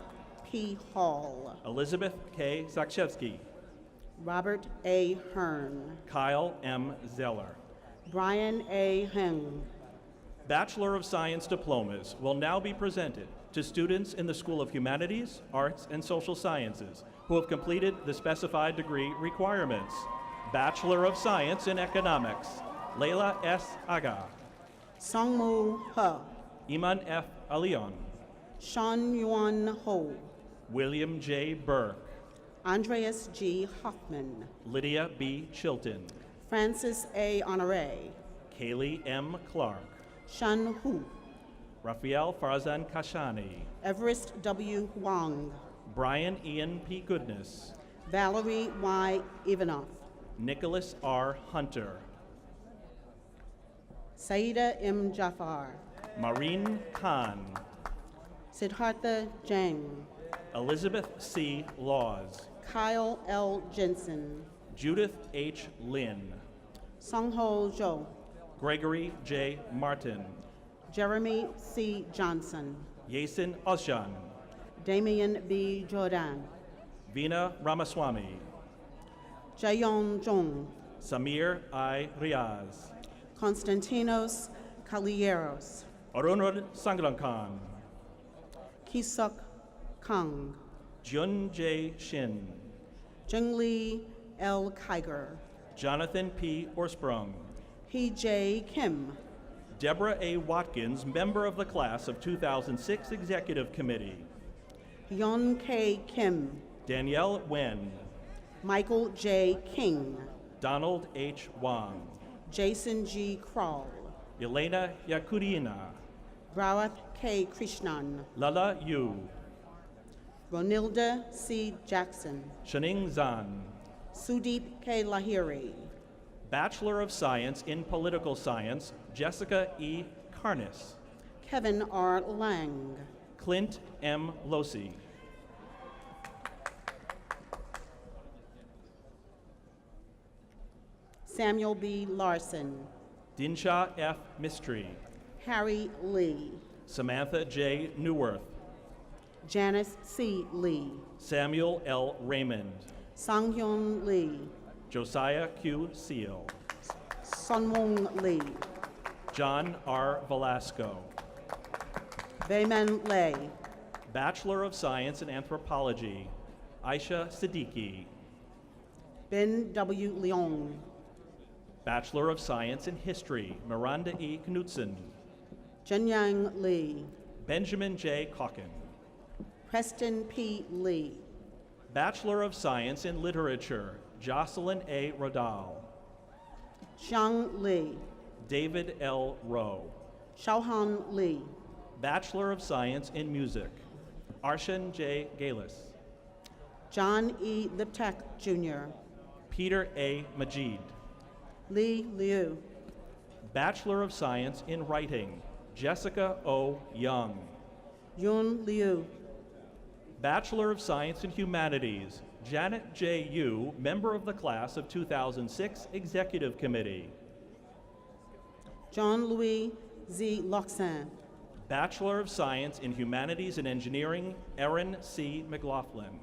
P. Hall, Elizabeth K. Zakshevsky, Robert A. Hearn, Kyle M. Zeller. Brian A. Heng, Bachelor of Science diplomas will now be presented to students in the School of Humanities, Arts, and Social Sciences who have completed the specified degree requirements. Bachelor of Science in Economics, Leila S. Aga, Songmu He, Iman F. Alion, Sean Yuan Ho, William J. Burke, Andreas G. Hoffman, Lydia B. Chilton, Francis A. Honore, Kaylee M. Clark, Shan Hu, Rafael Farzan Kashani, Everest W. Wang, Brian Ian P. Goodness, Valerie Y. Ivanov, Nicholas R. Hunter, Saida M. Jafar, Marine Khan, Siddhartha Jang, Elizabeth C. Laws, Kyle L. Jensen, Judith H. Lin, Songho Zhou, Gregory J. Martin, Jeremy C. Johnson, Yasin Ozjan, Damian B. Jordan, Veena Ramaswamy, Jayon Zhong, Samir I. Riaz, Constantinos Caballeros, Arunod Sanglankan, Kisuk Kang, Jun J. Shin, Jungli L. Kiger, Jonathan P. Orsprung, Hee J. Kim, Deborah A. Watkins, member of the class of 2006 Executive Committee, Yon K. Kim, Danielle Wen, Michael J. King, Donald H. Wang, Jason G. Kroll, Elena Yakurina, Bharath K. Krishnan, Lala Yu, Ronilda C. Jackson, Shaning Zan, Sudeep K. Lahiri, Bachelor of Science in Political Science, Jessica E. Karnis, Kevin R. Lang, Clint M. Losi, Samuel B. Larson, Dinsha F. Mistry, Harry Lee, Samantha J. Newworth, Janice C. Lee, Samuel L. Raymond, Sanghyun Lee, Josiah Q. Seal, Sunwong Lee, John R. Velasco, Bayman Lay, Bachelor of Science in Anthropology, Aisha Siddiqui, Ben W. Leong, Bachelor of Science in History, Miranda E. Knudsen, Jenyang Lee, Benjamin J. Calkin, Preston P. Lee, Bachelor of Science in Literature, Jocelyn A. Rodal, Xiang Lee, David L. Rowe, Xiaohan Lee, Bachelor of Science in Music, Arshan J. Galis, John E. Liptak Jr., Peter A. Majid, Li Liu, Bachelor of Science in Writing, Jessica O. Young, Yun Liu, Bachelor of Science in Humanities, Janet J. Yu, member of the class of 2006 Executive Committee, John Louis Z. Loxan, Bachelor of Science in Humanities and Engineering, Erin C. McLaughlin,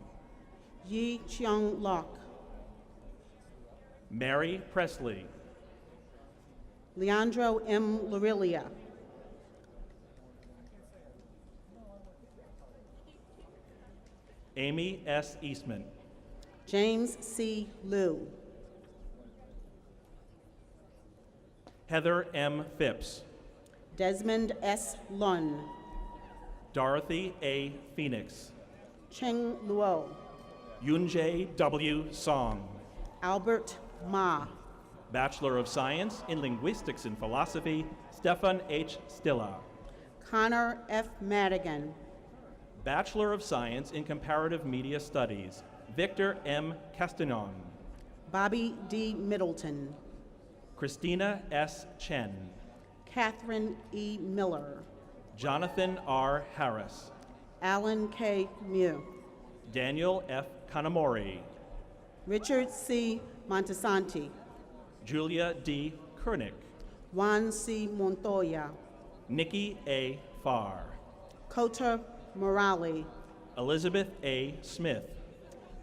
Yi Chiang Lok, Mary Presley, Leandro M. Lorilia, Amy S. Eastman, James C. Liu, Heather M. Phipps, Desmond S. Lun, Dorothy A. Phoenix, Cheng Luo, Yunjae W. Song, Albert Ma, Bachelor of Science in Linguistics and Philosophy, Stefan H. Stilla, Connor F. Madigan, Bachelor of Science in Comparative Media Studies, Victor M. Castanon, Bobby D. Middleton, Christina S. Chen, Catherine E. Miller, Jonathan R. Harris, Alan K. Mew, Daniel F. Kanamori, Richard C. Montesanti, Julia D. Kernick, Juan C. Montoya, Nikki A. Farr, Kota Morali, Elizabeth A. Smith,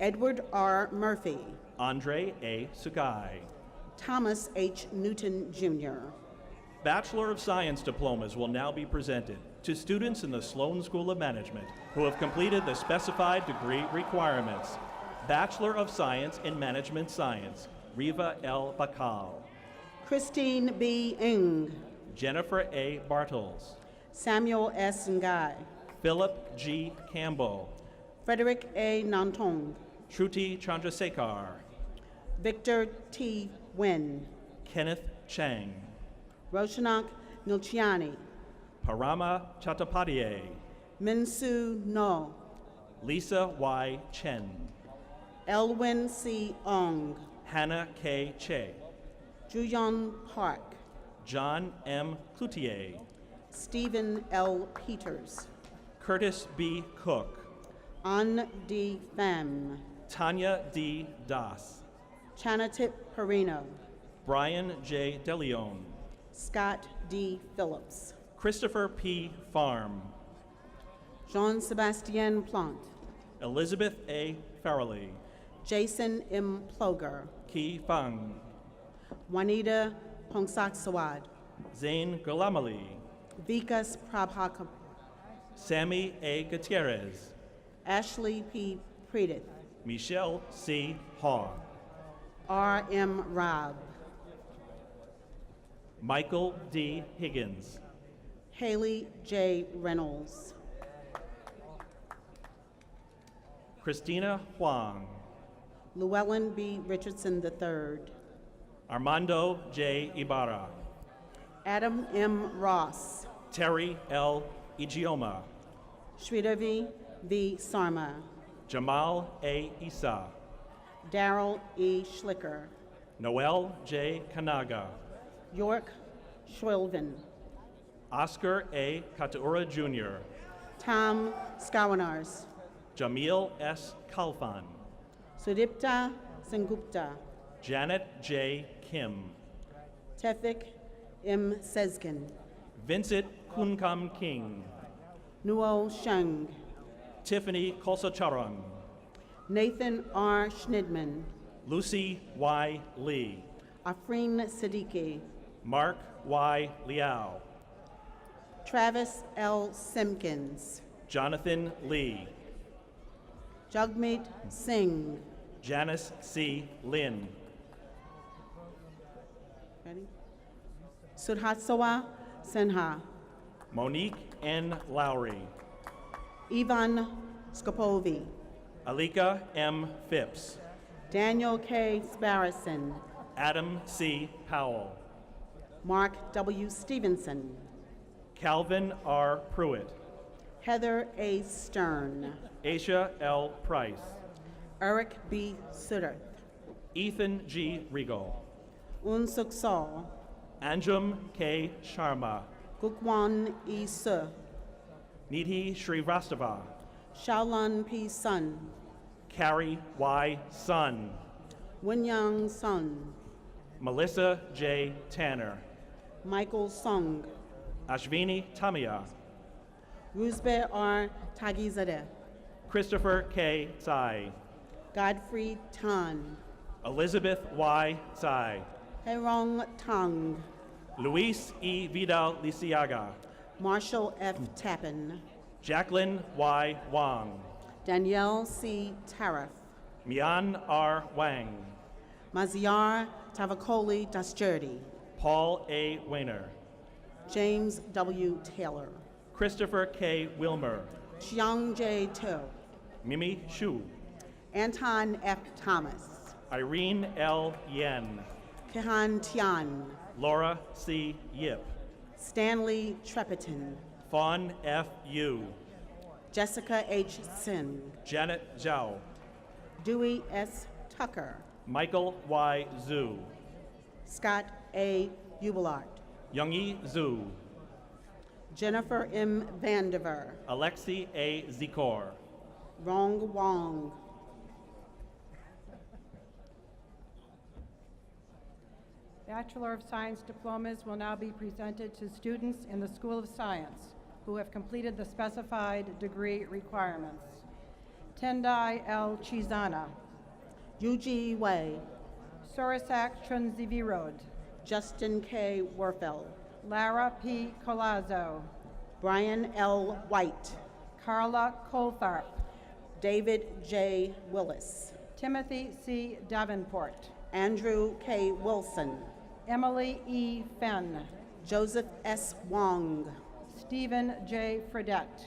Edward R. Murphy, Andre A. Sugai. Thomas H. Newton, Jr. Bachelor of Science diplomas will now be presented to students in the Sloan School of Management who have completed the specified degree requirements. Bachelor of Science in Management Science, Riva L. Bakal, Christine B. Ng, Jennifer A. Bartels, Samuel S. Ngai, Philip G. Campbell, Frederick A. Nantong, Shruti Chandrasekhar, Victor T. Nguyen, Kenneth Chang, Roshanak Nilchiani, Parama Chattopadhyay, Minsu No, Lisa Y. Chen, Elwin C. Ong, Hannah K. Che, Juyon Park, John M. Cloutier, Stephen L. Peters, Curtis B. Cook, An D. Pham, Tanya D. Das, Chanatip Perino, Brian J. DeLeon, Scott D. Phillips, Christopher P. Farm, Jean-Sebastien Plante, Elizabeth A. Farrelly, Jason M. Ploger, Ki Fang, Juanita Pongsaksawad, Zain Gulamali, Vikas Prabhakar, Sammy A. Gutierrez, Ashley P. Predith, Michelle C. Haw, R. M. Robb, Michael D. Higgins, Haley J. Reynolds, Christina Huang, Llewellyn B. Richardson III, Armando J. Ibarra, Adam M. Ross, Terry L. Igioma, Sridevi V. Sarma, Jamal A. Issa, Darrell E. Schlicker, Noel J. Kanaga, York Schwilven, Oscar A. Kataura Jr., Tom Skawanars, Jamil S. Kalfan, Sudipta Sengupta, Janet J. Kim, Tefik M. Sezgin, Vincent Kunkam King, Nuo Sheng, Tiffany Kolsacharang, Nathan R. Schnidman, Lucy Y. Lee, Afrin Siddiqui, Mark Y. Liao, Travis L. Simpkins, Jonathan Lee, Jagmeet Singh, Janice C. Lin, ready? Sudhatsawa Sinha, Monique N. Lowry, Ivan Skopovi, Alika M. Phipps, Daniel K. Sparrison, Adam C. Powell, Mark W. Stevenson, Calvin R. Pruitt, Heather A. Stern, Aisha L. Price, Eric B. Sutter, Ethan G. Regal, Unsuk Saul, Anjum K. Sharma, Gukwan E. Su, Nidhi Srivastava, Shaolan P. Sun, Carrie Y. Sun, Winyang Sun, Melissa J. Tanner, Michael Song, Ashvini Tamia, Ruzbe R. Tagizadeh, Christopher K. Tsai, Godfrey Tan, Elizabeth Y. Tsai, Herong Tang, Luis E. Vidal Lisiaga, Marshall F. Tappan, Jacqueline Y. Wang, Danielle C. Tariff, Mian R. Wang, Maziar Tavakoli Dasjerdi, Paul A. Weiner, James W. Taylor, Christopher K. Wilmer, Chiang J. To, Mimi Shu, Anton F. Thomas, Irene L. Yen, Kehan Tian, Laura C. Yip, Stanley Trepeton, Fawn F. Yu, Jessica H. Sin, Janet Zhao, Dewey S. Tucker, Michael Y. Zhu, Scott A. Ubelart, Youngie Zhu, Jennifer M. Vandiver, Alexi A. Zikor, Rong Wong, Bachelor of Science diplomas will now be presented to students in the School of Science who have completed the specified degree requirements. Tendai L. Chizana, Yuji Wei, Sorisak Chunzivirod, Justin K. Werfel, Lara P. Colazzo, Brian L. White, Carla Coltharp, David J. Willis, Timothy C. Davenport, Andrew K. Wilson, Emily E. Fenn, Joseph S. Wong, Stephen J. Fredette,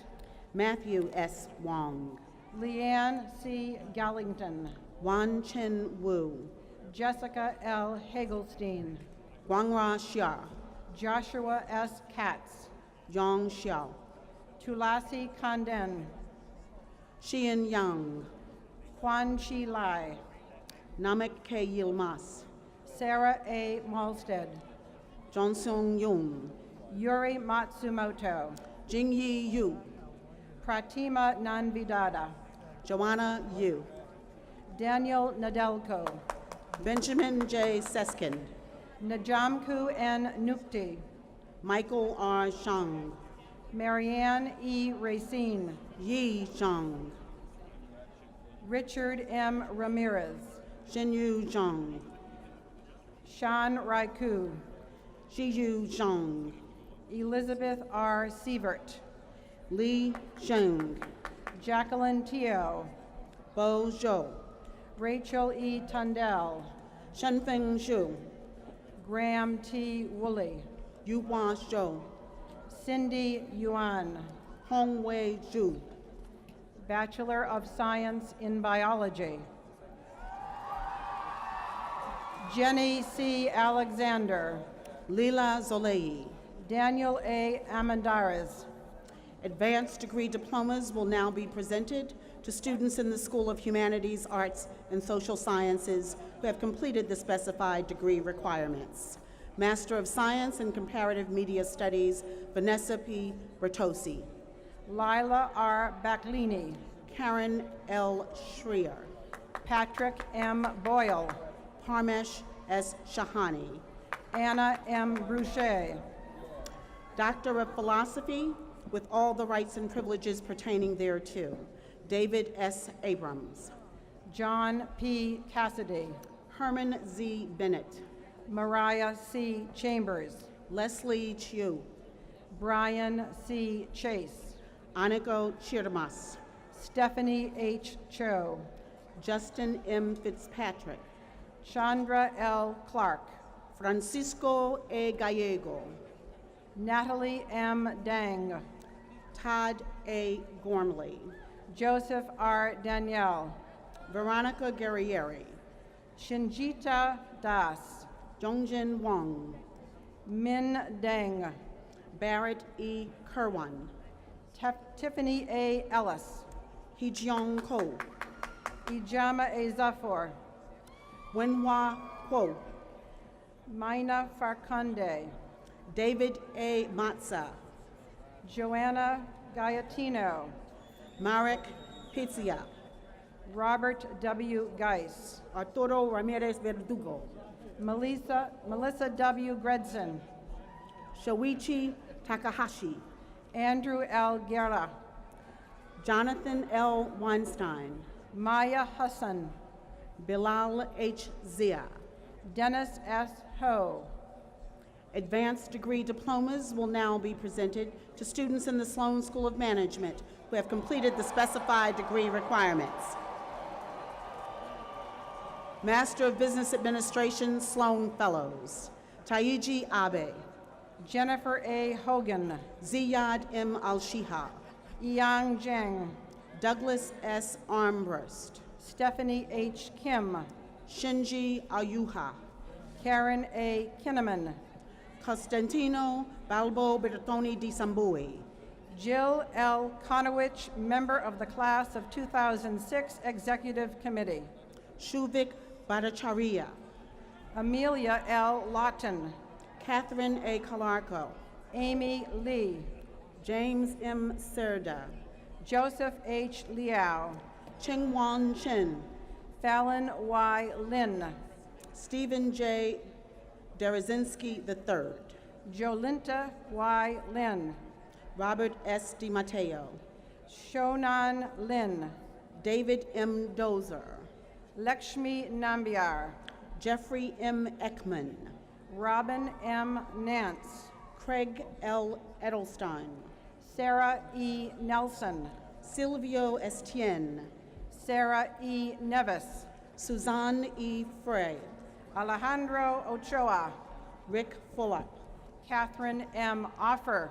Matthew S. Wong, Leanne C. Gallington, Wan Chen Wu, Jessica L. Hagelstein, Guangra Xia, Joshua S. Katz, Yong Xiao, Tulasi Kanden, Xian Yang, Quan Chi Lai, Namek K. Yilmaz, Sarah A. Malstead, Johnson Yun, Yuri Matsumoto, Jingyi Yu, Pratima Nanvidada, Joanna Yu, Daniel Nadelko, Benjamin J. Seskin, Najamku N. Nukti, Michael R. Shang, Marianne E. Racine, Yi Zhang, Richard M. Ramirez, Xinyu Zhang, Shan Raiku, Jiyu Zhang, Elizabeth R. Sievert, Li Zheng, Jacqueline Teo, Bo Zhou, Rachel E. Tundell, Shenfeng Zhu, Graham T. Woolley, Yuhua Zhou, Cindy Yuan, Hongwei Zhu, Bachelor of Science in Biology, Jenny C. Alexander, Lila Zolei. Daniel A. Amandares, Advanced degree diplomas will now be presented to students in the School of Humanities, Arts, and Social Sciences who have completed the specified degree requirements. Master of Science in Comparative Media Studies, Vanessa P. Bertosi. Lila R. Baclini, Karen L. Schreier. Patrick M. Boyle, Parmesh S. Shahani. Anna M. Bruchet, Doctor of Philosophy with all the rights and privileges pertaining thereto, David S. Abrams. John P. Cassidy, Herman Z. Bennett. Mariah C. Chambers, Leslie Chiu. Brian C. Chase, Aniko Chirmas. Stephanie H. Cho, Justin M. Fitzpatrick. Chandra L. Clark, Francisco A. Gallego. Natalie M. Dang, Todd A. Gormley. Joseph R. Danielle, Veronica Guerrieri. Shinjita Das, Jongjin Wang. Min Deng, Barrett E. Kerwan. Tiffany A. Ellis, Heejong Ko. Ijama A. Zafar, Wenhua Kuo. Maina Farkunde, David A. Matza. Joanna Gaiatino, Marek Pizia. Robert W. Geis, Arturo Ramirez Verdugo. Melissa W. Gredson, Shoichi Takahashi. Andrew L. Guerra, Jonathan L. Weinstein. Maya Hassan, Bilal H. Zia. Dennis S. Ho, Advanced degree diplomas will now be presented to students in the Sloan School of Management who have completed the specified degree requirements. Master of Business Administration, Sloan Fellows, Taiji Abe. Jennifer A. Hogan, Ziyad M. Al-Shiha. Yang Zheng, Douglas S. Armbrust. Stephanie H. Kim, Shinji Ayuha. Karen A. Kinnaman, Costantino Balbo Bertoni di Sambui. Jill L. Konowich, member of the class of 2006 Executive Committee. Shuvik Bhattacharya. Amelia L. Lawton, Catherine A. Calarco. Amy Lee, James M. Serda. Joseph H. Liao, Chengwan Chen. Fallon Y. Lin, Stephen J. Derazinski III. Jolinta Y. Lin, Robert S. DiMatteo. Shonan Lin, David M. Dozer. Lakshmi Nambiar, Jeffrey M. Ekman. Robin M. Nance, Craig L. Edelstein. Sarah E. Nelson, Silvio Estienne. Sarah E. Nevis, Suzanne E. Frey. Alejandro Ochoa, Rick Fulop. Catherine M. Offer,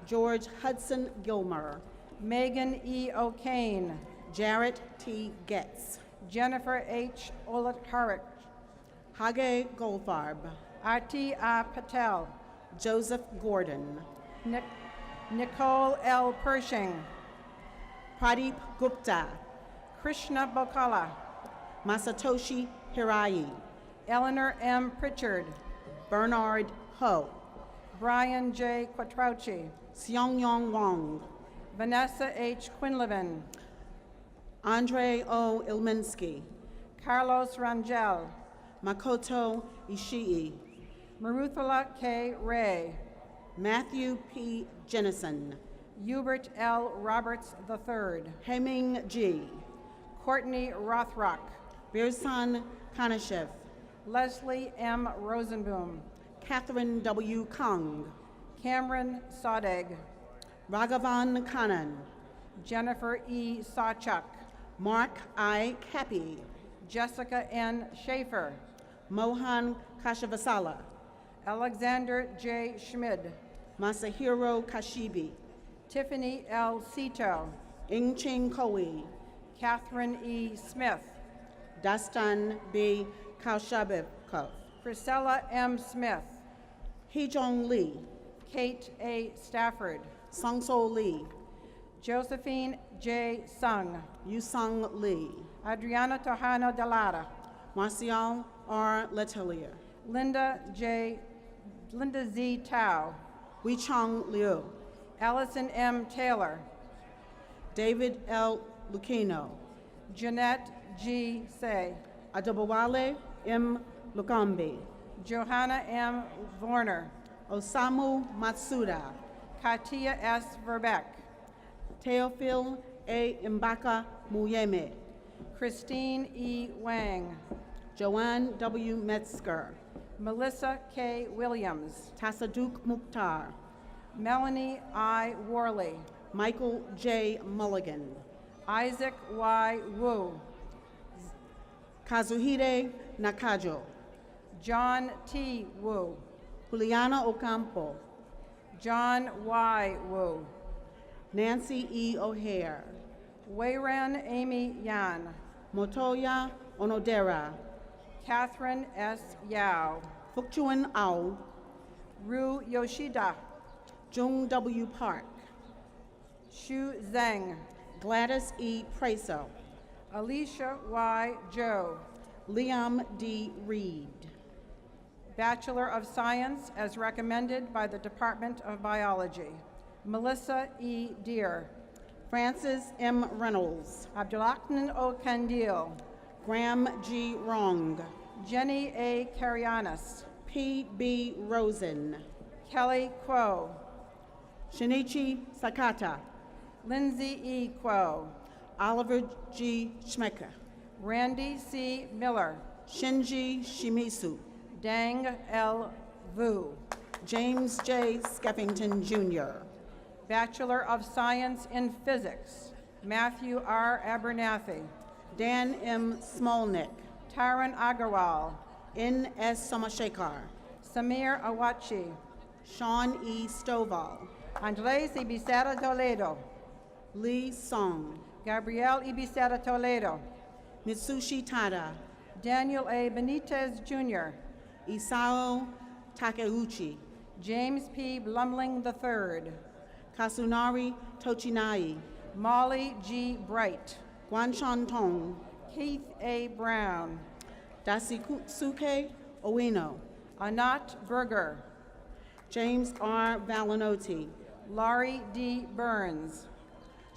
George Hudson Gilmer. Megan E. O'Kane, Jarrett T. Getz. Jennifer H. Olatkarik, Hage Goldfarb. Arti A. Patel, Joseph Gordon. Nicole L. Pershing, Pradeep Gupta. Krishna Bokala, Masatoshi Hirai. Eleanor M. Pritchard, Bernard Ho. Brian J. Quattrauchi, Seong-Yong Wong. Vanessa H. Quinlivan, Andre O. Ilminsky. Carlos Rangel, Makoto Ishii. Maruthula K. Ray, Matthew P. Jennison. Hubert L. Roberts III, Heming G. Courtney Rothrock, Birsan Kanashev. Leslie M. Rosenboom, Catherine W. Kong. Cameron Sadegh, Raghavan Kannan. Jennifer E. Sawchuk, Mark I. Cappy. Jessica N. Schaefer, Mohan Kashavasala. Alexander J. Schmid, Masahiro Kashibi. Tiffany L. Sito, Ingching Kowi. Catherine E. Smith, Dastan B. Kaushabikov. Priscilla M. Smith, Hee-Jong Lee. Kate A. Stafford, Sung-So Lee. Josephine J. Sung, Yusung Lee. Adriana Tojano Delata, Marcial R. Letelier. Linda Z. Tao, Wei-Chong Liu. Allison M. Taylor, David L. Lucchino. Jeanette G. Say, Adobawale M. Lukambi. Johanna M. Vorner, Osamu Matsuda. Katia S. Verbeck, Teofil A. Mbaka Muyeme. Christine E. Wang, Joanne W. Metzger. Melissa K. Williams, Tassaduk Mukhtar. Melanie I. Worley, Michael J. Mulligan. Isaac Y. Wu, Kazuhide Nakajo. John T. Wu, Juliana Ocampo. John Y. Wu, Nancy E. O'Hare. Weiran Amy Yan, Motoya Onodera. Catherine S. Yao, Fukchuan Ao. Ru Yoshida, Jung W. Park. Xu Zheng, Gladys E. Preso. Alicia Y. Zhou, Liam D. Reed. Bachelor of Science as recommended by the Department of Biology, Melissa E. Deer, Francis M. Reynolds. Abdulaknan O. Kandil, Graham G. Wrong. Jenny A. Karianis, P. B. Rosen. Kelly Kuo, Shinichi Sakata. Lindsay E. Kuo, Oliver G. Schmecker. Randy C. Miller, Shinji Shimizu. Dang L. Vu, James J. Skeffington, Jr. Bachelor of Science in Physics, Matthew R. Abernathy, Dan M. Smolnick. Taran Agarwal, N. S. Somashekar. Samir Awachi, Sean E. Stovall. Andres Ibiza Toledo, Lee Song. Gabriel Ibiza Toledo, Mitsushi Tada. Daniel A. Benitez Jr., Isao Takeuchi. James P. Blumling III, Kasunari Tochinai. Molly G. Bright, Guanshan Tong. Keith A. Brown, Dasisuke Owino. Anat Berger, James R. Valinotti. Laurie D. Burns,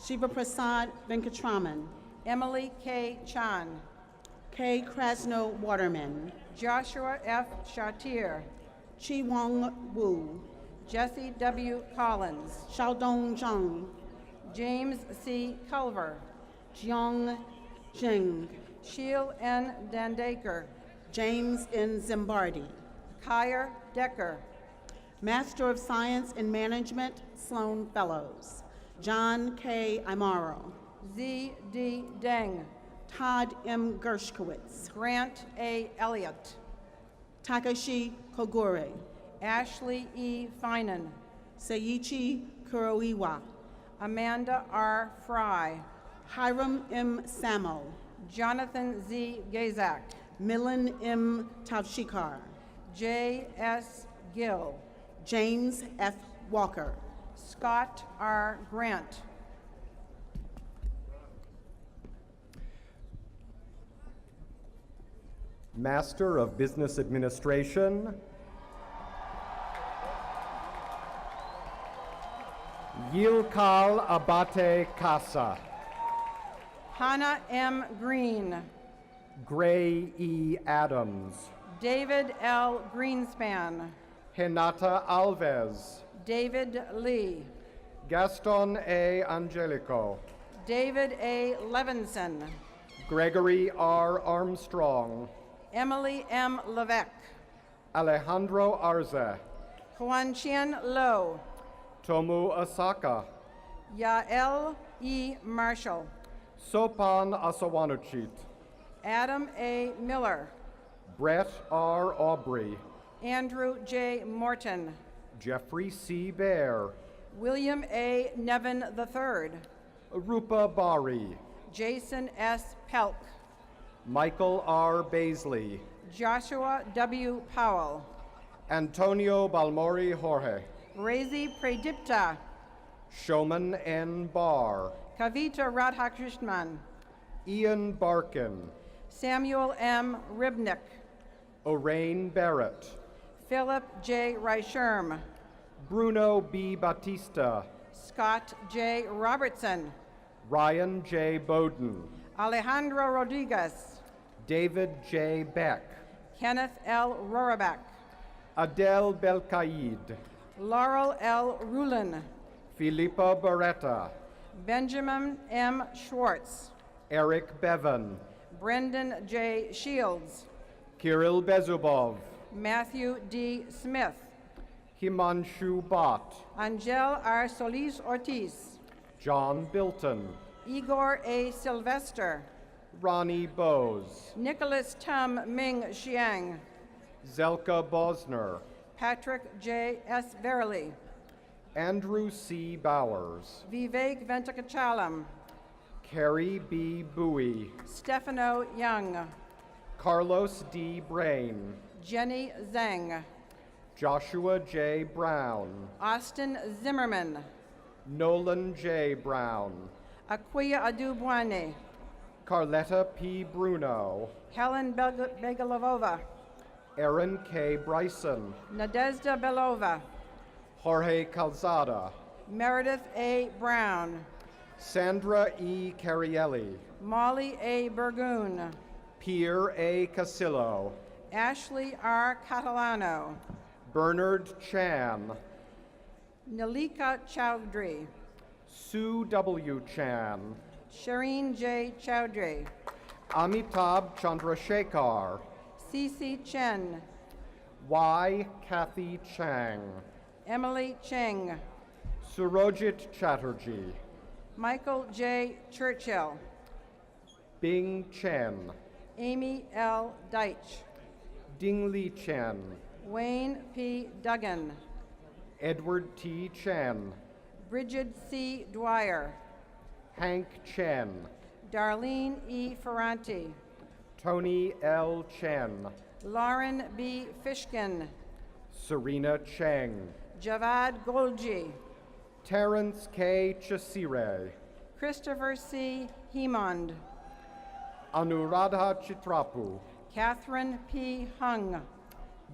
Shiva Prasad Venkatraman. Emily K. Chan, K. Krasno Waterman. Joshua F. Shatir, Chi Wong Wu. Jesse W. Collins, Xiaodong Zhang. James C. Culver, Jiang Zheng. Sheil N. Dandaker, James N. Zimbardi. Kyer Decker, Master of Science in Management, Sloan Fellows. John K. Imaro. Z. D. Deng, Todd M. Gershkowitz. Grant A. Elliott, Takashi Kogure. Ashley E. Finan, Seiichi Kuroiwa. Amanda R. Fry, Hiram M. Samo, Jonathan Z. Gazak, Milan M. Tavshikar, J. S. Gill, James F. Walker, Scott R. Grant, Master of Business Administration, Yilkal Abate Casa, Hannah M. Green, Gray E. Adams, David L. Greenspan, Renata Alves, David Lee, Gaston A. Angelico, David A. Levinson, Gregory R. Armstrong, Emily M. Levesque, Alejandro Arze, Huanqian Lo, Tomu Asaka, Yael E. Marshall, Sopan Asawanuchit, Adam A. Miller, Brett R. Aubrey, Andrew J. Morton, Jeffrey C. Bear, William A. Nevin III, Rupa Bari, Jason S. Pelk, Michael R. Baisley, Joshua W. Powell, Antonio Balmori Jorge, Rezi Pradipta, Showman N. Barr, Kavita Radhakrishnan, Ian Barkin, Samuel M. Ribnick, Orain Barrett, Philip J. Reicherm, Bruno B. Batista, Scott J. Robertson, Ryan J. Bowden, Alejandro Rodriguez, David J. Beck, Kenneth L. Rorabach, Adele Belkaid, Laurel L. Rulin, Filippo Beretta, Benjamin M. Schwartz, Eric Bevan, Brendan J. Shields, Kirill Bezubov, Matthew D. Smith, Himanshu Bhatt, Angel R. Solis Ortiz, John Bilton, Igor A. Sylvester, Ronnie Bose, Nicholas Tum Ming Xiang, Zelka Bosner, Patrick J. S. Verily, Andrew C. Bowers, Vivek Venkatachalam, Carrie B. Bowie, Stefano Young, Carlos D. Brain, Jenny Zhang, Joshua J. Brown, Austin Zimmerman, Nolan J. Brown, Aquia Adubwane, Carletta P. Bruno, Helen Begalovova, Aaron K. Bryson, Nadezhda Belova, Jorge Calzada, Meredith A. Brown, Sandra E. Carielli, Molly A. Burgoon, Pierre A. Casillo, Ashley R. Catalano, Bernard Chan, Nalika Chowdhury, Sue W. Chan, Shireen J. Chowdhury, Amitabh Chandrasekhar, Cece Chen, Y. Kathy Chang, Emily Cheng, Surojit Chatterjee, Michael J. Churchill, Bing Chen, Amy L. Deitch, Ding Li Chen, Wayne P. Duggan, Edward T. Chen, Bridget C. Dwyer, Hank Chen, Darlene E. Ferranti, Tony L. Chen, Lauren B. Fishkin, Serena Cheng, Javad Golgi, Terrence K. Chasire, Christopher C. Hemond, Anuradha Chitrapu, Catherine P. Hung,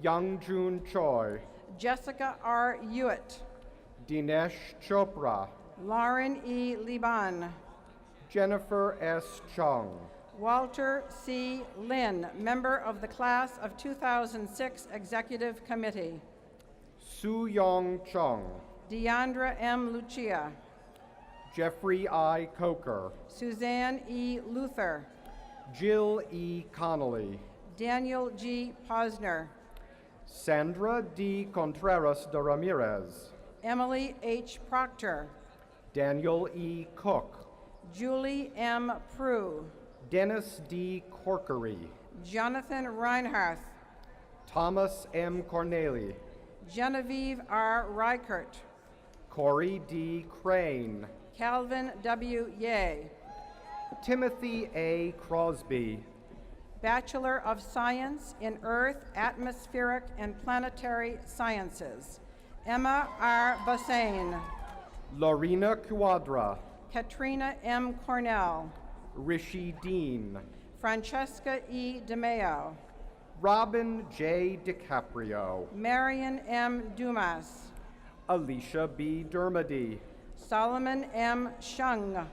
Young Jun Choi, Jessica R. Hewitt, Dinesh Chopra, Lauren E. Liban, Jennifer S. Chung, Walter C. Lynn, member of the class of 2006 Executive Committee, Su Yong Chung, Deandra M. Lucia, Jeffrey I. Coker, Suzanne E. Luther, Jill E. Connolly, Daniel G. Posner, Sandra D. Contreras de Ramirez, Emily H. Proctor, Daniel E. Cook, Julie M. Prue, Dennis D. Corkery, Jonathan Reinhardt, Thomas M. Corneli, Genevieve R. Reichert, Corey D. Crane, Calvin W. Ye, Timothy A. Crosby. Bachelor of Science in Earth, Atmospheric, and Planetary Sciences, Emma R. Bassane. Lorena Cuadra. Katrina M. Cornell. Rishi Dean. Francesca E. DeMeo. Robin J. DiCaprio. Marion M. Dumas. Alicia B. Dermody. Solomon M. Shung.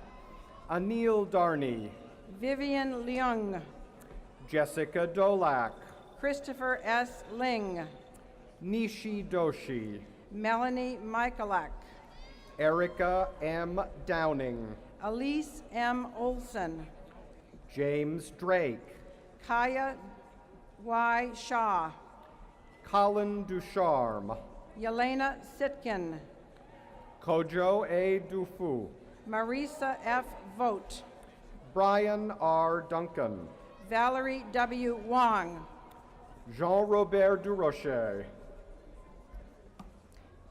Anil Darni. Vivian Leung. Jessica Dolak. Christopher S. Ling. Nishi Doshi. Melanie Michalak. Erica M. Downing. Elise M. Olson. James Drake. Kaya Y. Shaw. Colin Ducharme. Yelena Sitkin. Kojo A. Dufu. Marisa F. Vogt. Brian R. Duncan. Valerie W. Wong. Jean-Robert Durocher.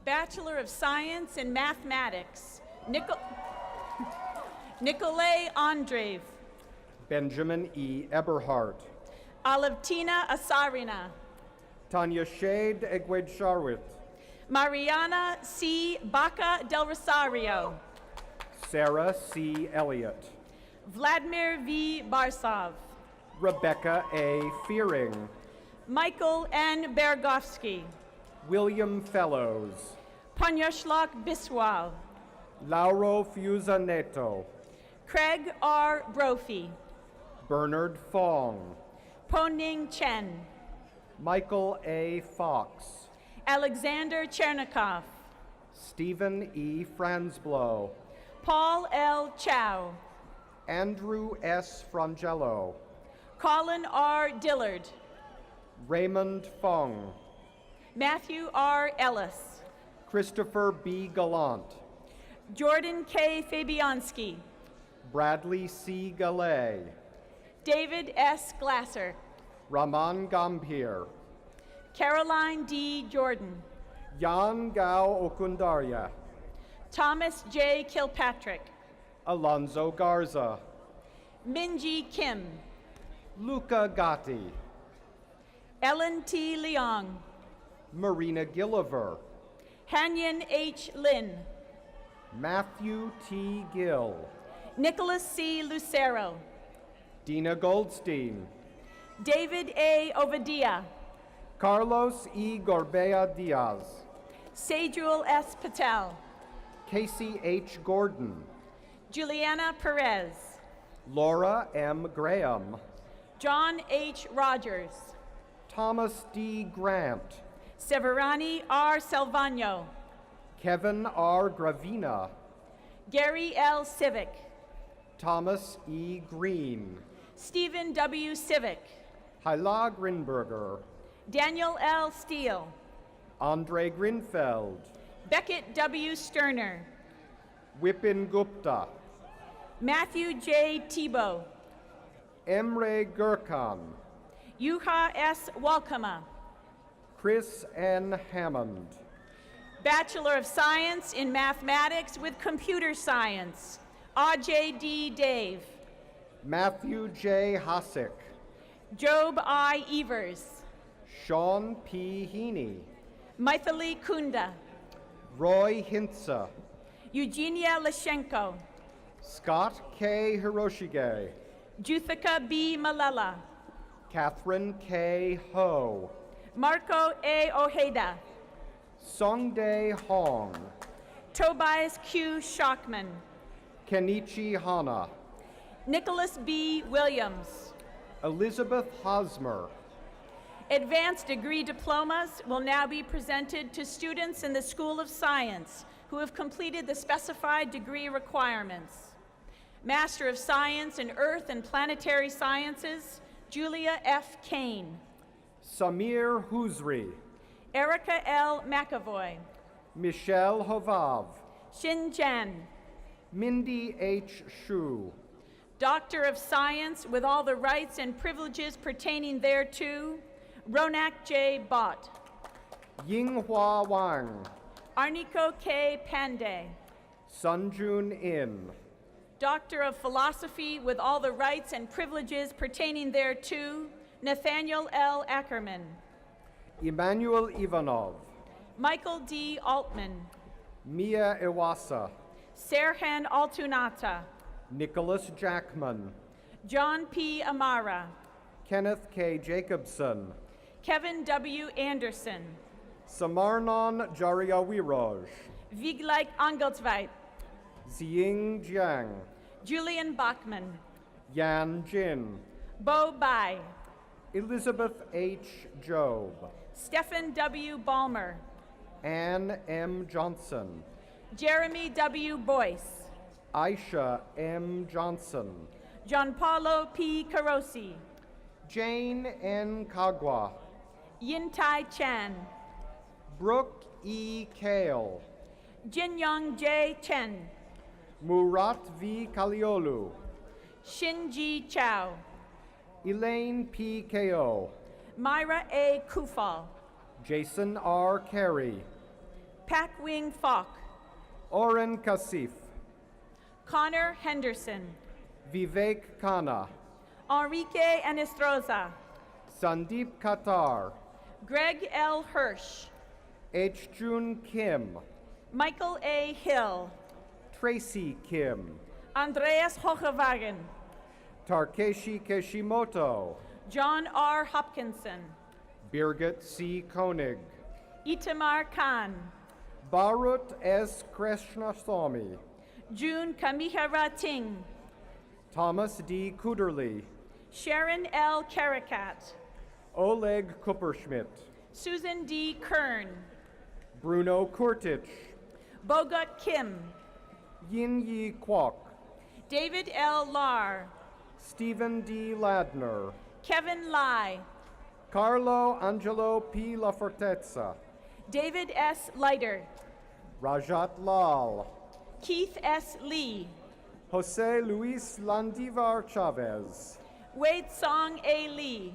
Bachelor of Science in Mathematics, Nikolay Andreev. Benjamin E. Eberhardt. Alevtina Asarina. Tanya Shade Egwed Sharwit. Mariana C. Baca del Rosario. Sarah C. Elliott. Vladimir V. Barsov. Rebecca A. Fearing. Michael N. Bergovsky. William Fellows. Panyashlak Biswal. Lauro Fusaneto. Craig R. Brophy. Bernard Fong. Poning Chen. Michael A. Fox. Alexander Chernikov. Stephen E. Franzblow. Paul L. Chow. Andrew S. Frangello. Colin R. Dillard. Raymond Fong. Matthew R. Ellis. Christopher B. Gallant. Jordan K. Fabianski. Bradley C. Gallet. David S. Glasser. Raman Gambhir. Caroline D. Jordan. Jan Gao Okundaria. Thomas J. Kilpatrick. Alonzo Garza. Minji Kim. Luca Gatti. Ellen T. Leong. Marina Gilliver. Hanyan H. Lin. Matthew T. Gill. Nicholas C. Lucero. Dina Goldstein. David A. Ovadia. Carlos E. Gorbea Diaz. Sajul S. Patel. Casey H. Gordon. Juliana Perez. Laura M. Graham. John H. Rogers. Thomas D. Grant. Severani R. Salvano. Kevin R. Gravina. Gary L. Civic. Thomas E. Green. Stephen W. Civic. Hyla Grinberger. Daniel L. Steele. Andre Grinfeld. Beckett W. Sterner. Wipin Gupta. Matthew J. Tebow. Emre Gurkhan. Yuha S. Walkama. Chris N. Hammond. Bachelor of Science in Mathematics with Computer Science, Ajay D. Dave. Matthew J. Hasick. Job I. Evers. Sean P. Heaney. Maithili Kunda. Roy Hintza. Eugenia Lashenko. Scott K. Hiroshige. Juthika B. Malala. Catherine K. Ho. Marco A. Ojeda. Songdae Hong. Tobias Q. Shockman. Kenichi Hana. Nicholas B. Williams. Elizabeth Hosmer. Advanced degree diplomas will now be presented to students in the School of Science who have completed the specified degree requirements. Master of Science in Earth and Planetary Sciences, Julia F. Kane. Samir Huzri. Erica L. McAvoy. Michelle Hovav. Shin Jan. Mindy H. Shu. Doctor of Science with all the rights and privileges pertaining thereto, Ronak J. Bott. Yinghua Wang. Arniko K. Pandey. Sunjun In. Doctor of Philosophy with all the rights and privileges pertaining thereto, Nathaniel L. Ackerman. Emmanuel Ivanov, Michael D. Altman. Mia Iwasa, Serhan Altunata. Nicholas Jackman, John P. Amara. Kenneth K. Jacobson, Kevin W. Anderson. Samarnan Jariawiroj, Vigleik Angelstveit. Ziying Jiang, Julian Bachman. Yan Jin, Bo Bai. Elizabeth H. Job, Stephen W. Ballmer. Ann M. Johnson, Jeremy W. Boyce. Aisha M. Johnson, Gianpaolo P. Carosi. Jane N. Kagwa, Yintai Chan. Brooke E. Kale, Jinyoung J. Chen. Murat V. Kaliolu, Shinji Chow. Elaine P. Ko, Myra A. Kufal. Jason R. Carey, Pak Wing Fok. Oren Kasif, Connor Henderson. Vivek Khanna, Enrique Anestroza. Sandeep Qatar, Greg L. Hirsch. H. Jun Kim, Michael A. Hill. Tracy Kim, Andreas Hochewagen. Takeshi Kishimoto, John R. Hopkinson. Birgit C. Koenig, Itamar Khan. Barut S. Krishnaswamy, June Kamihara Ting. Thomas D. Kuderly, Sharon L. Caracat. Oleg Kupperschmidt, Susan D. Kern. Bruno Kurtich, Bogut Kim. Yin Yi Kwok, David L. Lar. Stephen D. Ladner, Kevin Lai. Carlo Angelo P. La Fortezza, David S. Leiter. Rajat Lal, Keith S. Lee. Jose Luis Landivar Chavez, Wade Song A. Lee.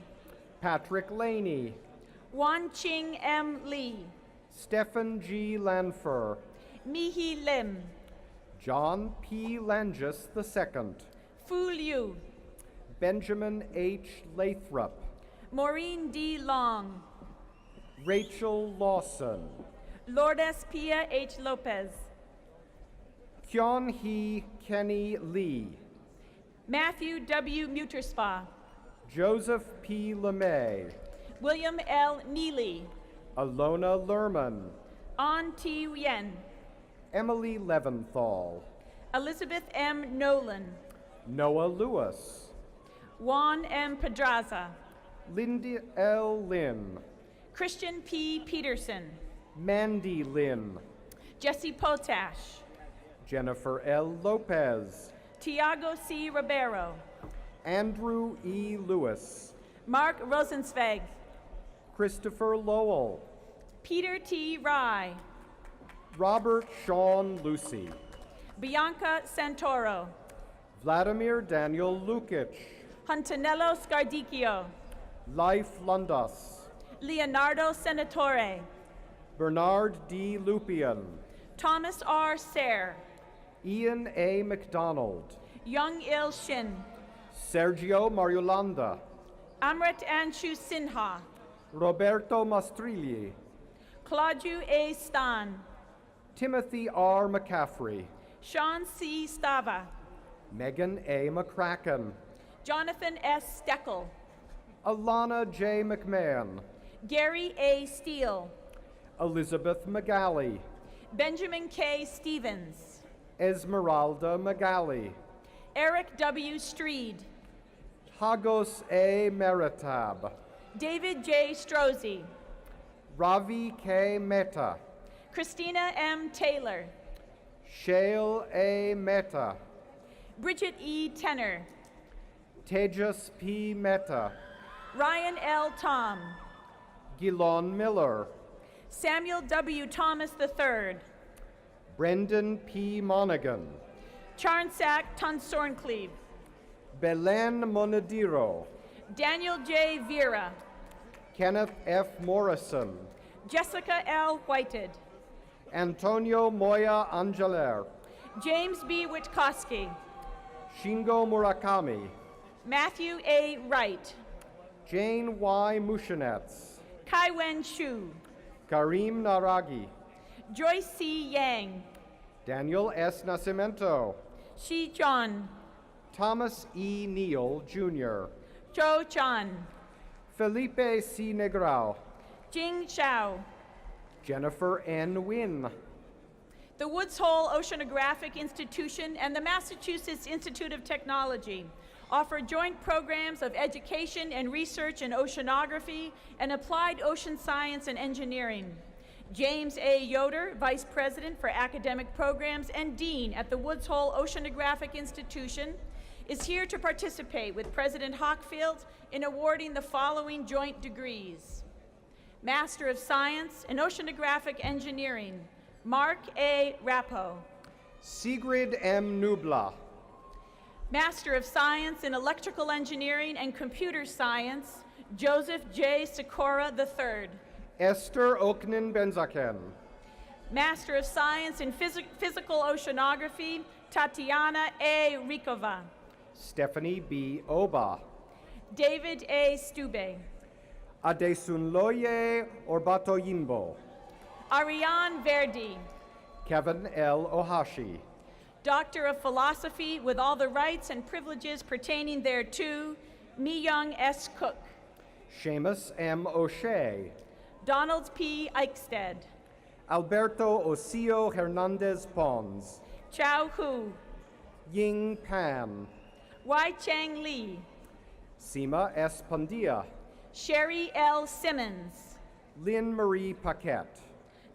Patrick Laney, Wan Ching M. Lee. Stephen G. Lanfer, Mihi Lim. John P. Langis II, Fu Liu. Benjamin H. Lathrop, Maureen D. Long. Rachel Lawson, Lourdes Pia H. Lopez. Kyun Hee Kenny Lee, Matthew W. Muterspa. Joseph P. LeMay, William L. Neely. Alona Lerman, An Ti Yen. Emily Leventhal, Elizabeth M. Nolan. Noah Lewis, Juan M. Pedraza. Lindy L. Lynn, Christian P. Peterson. Mandy Lynn, Jesse Potash. Jennifer L. Lopez, Tiago C. Ribeiro. Andrew E. Lewis, Mark Rosenzweig. Christopher Lowell, Peter T. Rye. Robert Sean Lucy, Bianca Santoro. Vladimir Daniel Lukic, Huntanello Scardicchio. Leif Lundas, Leonardo Senatore. Bernard D. Lupian, Thomas R. Sayre. Ian A. McDonald, Young Il Shin. Sergio Mariolanda, Amrit Anshu Sinha. Roberto Mastrilli, Claudio A. Stan. Timothy R. McCaffrey, Sean C. Stava. Megan A. McCracken, Jonathan S. Steckel. Alana J. McMahon, Gary A. Steele. Elizabeth McGalley, Benjamin K. Stevens. Esmeralda McGalley, Eric W. Streed. Hagos A. Meritab, David J. Strozzi. Ravi K. Mehta, Christina M. Taylor. Shail A. Mehta, Bridget E. Tenner. Tejas P. Mehta, Ryan L. Tom. Gilon Miller, Samuel W. Thomas III. Brendan P. Monaghan, Charnsak Tunsorncleve. Belen Monadiro, Daniel J. Vera. Kenneth F. Morrison, Jessica L. Whited. Antonio Moya Angeler, James B. Witkowski. Shingo Murakami, Matthew A. Wright, Jane Y. Mushinetz, Kai-Wen Shu, Karim Naragi, Joyce C. Yang, Daniel S. Nascimento, Shi John, Thomas E. Neal, Jr., Zhou Chan, Felipe C. Negrao, Jing Xiao. Jennifer N. Nguyen, The Woods Hole Oceanographic Institution and the Massachusetts Institute of Technology offer joint programs of education and research in oceanography and applied ocean science and engineering. James A. Yoder, Vice President for Academic Programs and Dean at the Woods Hole Oceanographic Institution, is here to participate with President Hockfield in awarding the following joint degrees. Master of Science in Oceanographic Engineering, Mark A. Rappo. Sigrid M. Nubla, Master of Science in Electrical Engineering and Computer Science, Joseph J. Sikora III. Esther Oknin Benzaken, Master of Science in Physical Oceanography, Tatiana A. Rikova. Stephanie B. Oba, David A. Stube. Adesunloye Orbatoyimbo, Ariane Verdi, Kevin L. Ohashi, Doctor of Philosophy with all the rights and privileges pertaining thereto, Mi-Young S. Cook. Seamus M. O'Shea, Donald P. Eichstead. Alberto Ocio Hernandez Pons, Chao Hu. Ying Pan, Wai Chang Lee. Seema S. Pandya, Sherry L. Simmons. Lynn Marie Paquette,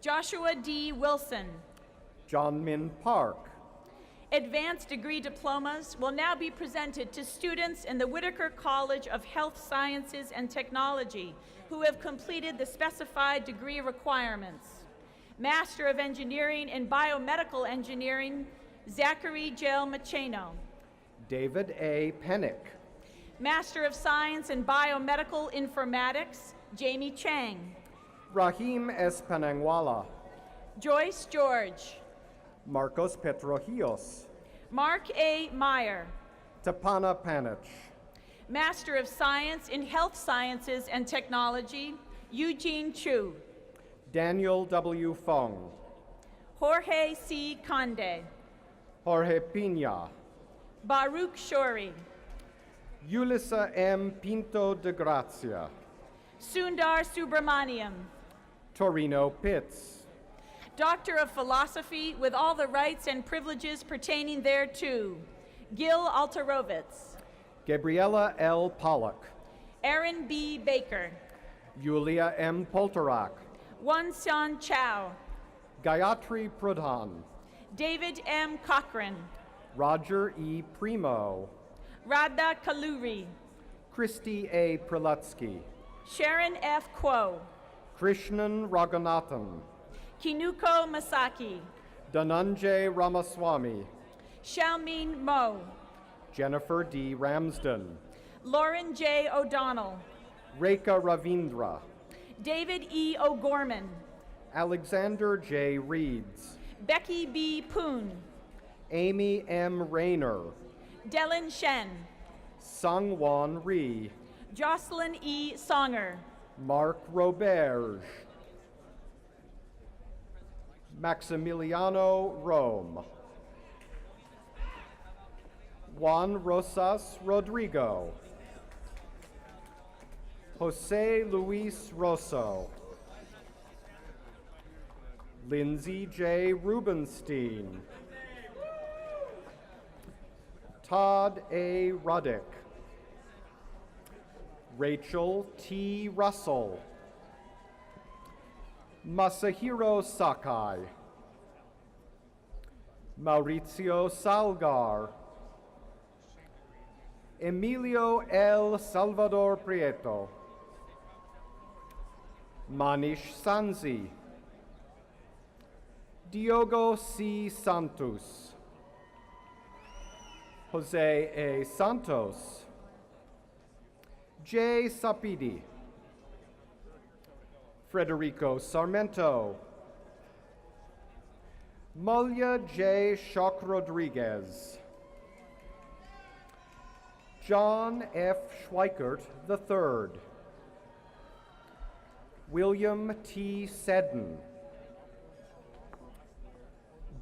Joshua D. Wilson. John Min Park, Advanced degree diplomas will now be presented to students in the Whitaker College of Health Sciences and Technology who have completed the specified degree requirements. Master of Engineering in Biomedical Engineering, Zachary J. Macheno. David A. Pennick, Master of Science in Biomedical Informatics, Jamie Chang. Rahim S. Panangwala, Joyce George. Marcos Petrohios, Mark A. Meyer. Tapana Panich, Master of Science in Health Sciences and Technology, Eugene Chu. Daniel W. Fong, Jorge C. Conde. Jorge Pina, Baruch Shori. Yulissa M. Pinto de Grazia, Sundar Subramaniam. Torino Pitts, Doctor of Philosophy with all the rights and privileges pertaining thereto, Gil Alterovitz. Gabriella L. Pollock, Aaron B. Baker. Yulia M. Poltorak, Wan-Sean Chow. Gayatri Pradhan, David M. Cochran. Roger E. Primo, Radha Kaluri. Christy A. Prelutsky, Sharon F. Kuo. Krishnan Raghunathan, Kinuko Masaki. Dhananjay Ramaswamy, Xiaomin Mo. Jennifer D. Ramsden, Lauren J. O'Donnell. Rekha Ravindra, David E. O'Gorman. Alexander J. Reeds, Becky B. Poon. Amy M. Rayner, Dylan Shen. Sangwon Ri, Jocelyn E. Songer. Mark Roberge, Maximiliano Rome, Juan Rosas Rodrigo, Jose Luis Rosso, Lindsay J. Rubenstein, Todd A. Ruddick, Rachel T. Russell, Masahiro Sakai, Maurizio Salgar, Emilio L. Salvador Prieto, Manish Sanzi, Diogo C. Santos, Jose A. Santos, J. Sapidi, Federico Sarmento, Mulia J. Shock Rodriguez, John F. Schweikert III. William T. Seddon.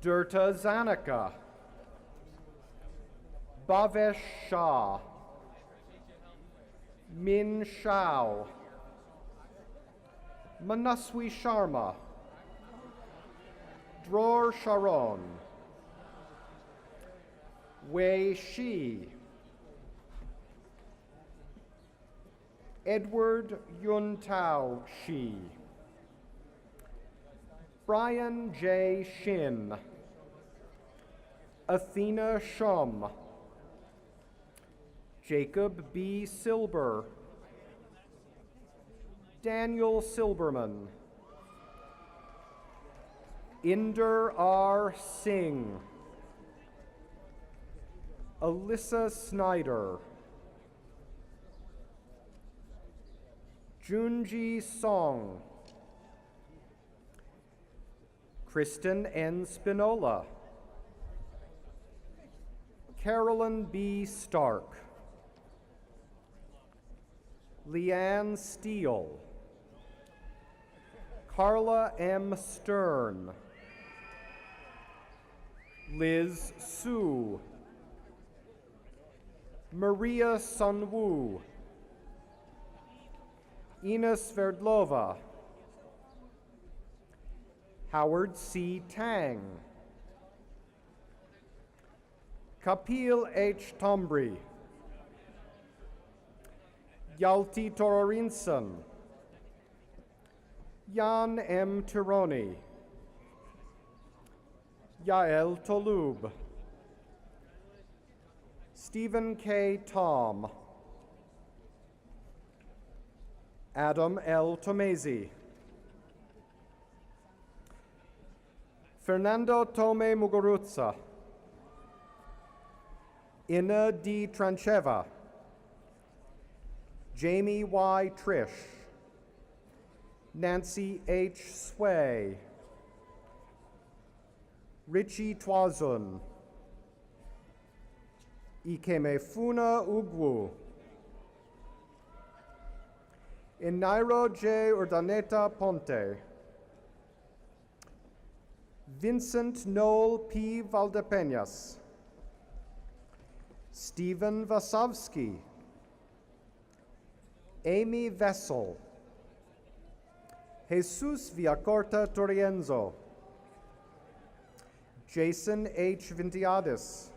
Durta Zanika. Bhavesh Shah. Min Shao. Manaswi Sharma. Dror Sharon. Wei Shi. Edward Yuntao Shi. Brian J. Shin. Athena Shum. Jacob B. Silber. Daniel Silberman. Inder R. Singh. Alyssa Snyder. Junji Song. Kristen N. Spinola. Carolyn B. Stark. Leanne Steele. Carla M. Stern. Liz Su. Maria Sunwoo. Ines Sverdlova. Howard C. Tang. Kapil H. Tombri. Yalti Torarinson. Jan M. Tironi. Yael Tolub. Stephen K. Tom. Adam L. Tomezi. Fernando Tome Muguruza. Ina D. Trancheva. Jamie Y. Trish. Nancy H. Sway. Richie Twazun. Ikemefuna Ugwu. Inairo J. Urdaneta Ponte. Vincent Noel P. Valdepeñas. Stephen Vasovsky. Amy Vessel. Jesus Villacorta Torienzo. Jason H. Vintiadis.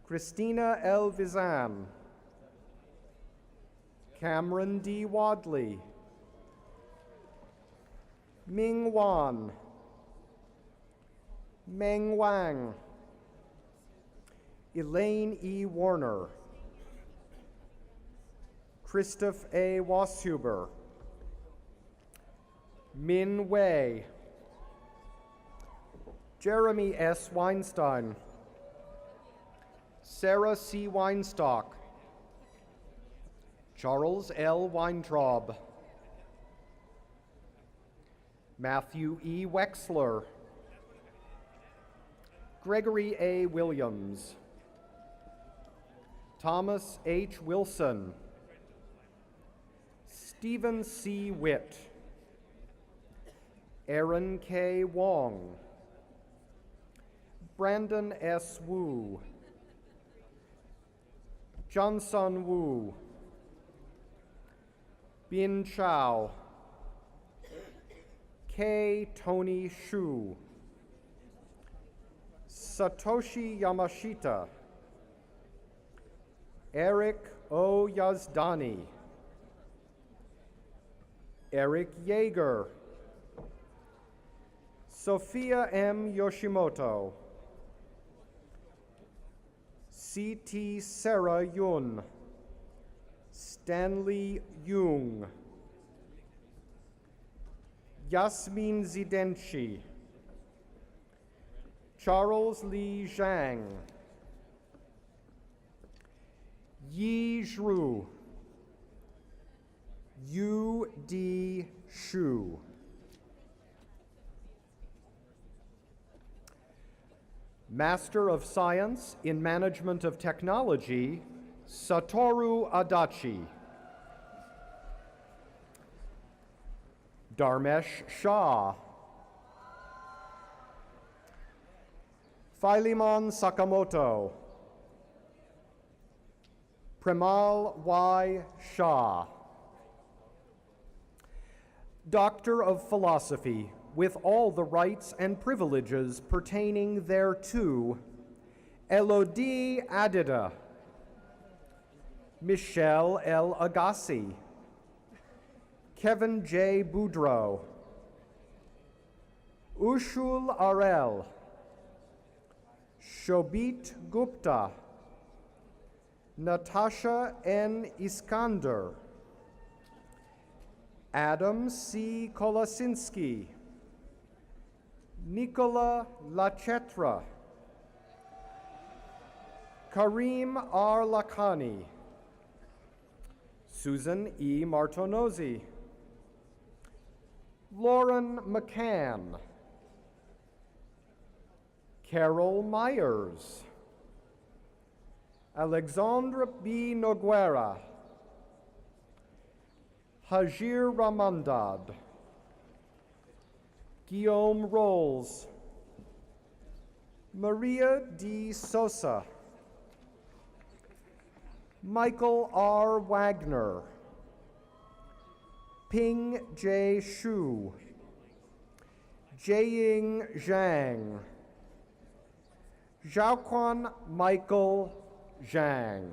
Christina L. Vizan. Cameron D. Wadley. Ming Wan. Meng Wang. Elaine E. Warner. Christoph A. Washuber. Min Wei. Jeremy S. Weinstein. Sarah C. Weinstock. Charles L. Weintraub. Matthew E. Wexler. Gregory A. Williams. Thomas H. Wilson. Stephen C. Witt. Aaron K. Wong. Brandon S. Wu. Johnson Wu. Bin Chao. K. Tony Shu. Satoshi Yamashita. Eric O. Yazdani. Eric Yeager. Sophia M. Yoshimoto. C.T. Sarah Yun. Stanley Jung. Yasmin Zidenchi. Charles Li Zhang. Yi Zhu. Yu D. Master of Science in Management of Technology, Satoru Adachi. Dharmesh Shah. Philemon Sakamoto. Premal Y. Shah. Doctor of Philosophy, with all the rights and privileges pertaining thereto, Elodie Adida. Michelle L. Agassi. Kevin J. Boudreau. Ushul Arel. Shobit Gupta. Natasha N. Iskander. Adam C. Kolasinski. Nicola Lachetra. Karim R. Lakhani. Susan E. Martonozzi. Lauren McCann. Carol Myers. Alexandra B. Noguera. Hajir Ramandad. Guillaume Rolls. Maria D. Sosa. Michael R. Wagner. Ping J. Shu. Jiaying Zhang. Xiaoquan Michael Zhang.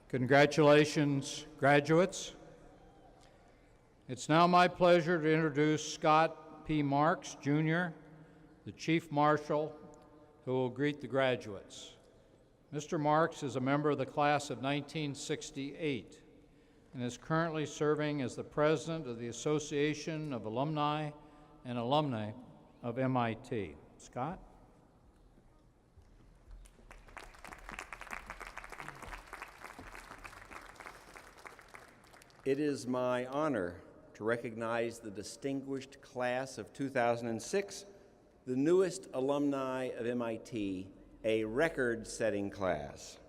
Congratulations, graduates. It's now my pleasure to introduce Scott P. Marks, Jr., the Chief Marshal, who will greet the graduates. Mr. Marks is a member of the class of 1968 and is currently serving as the President of the Association of Alumni and Alumnae of MIT. Scott? It is my honor to recognize the distinguished class of 2006, the newest alumni of MIT, a record-setting class.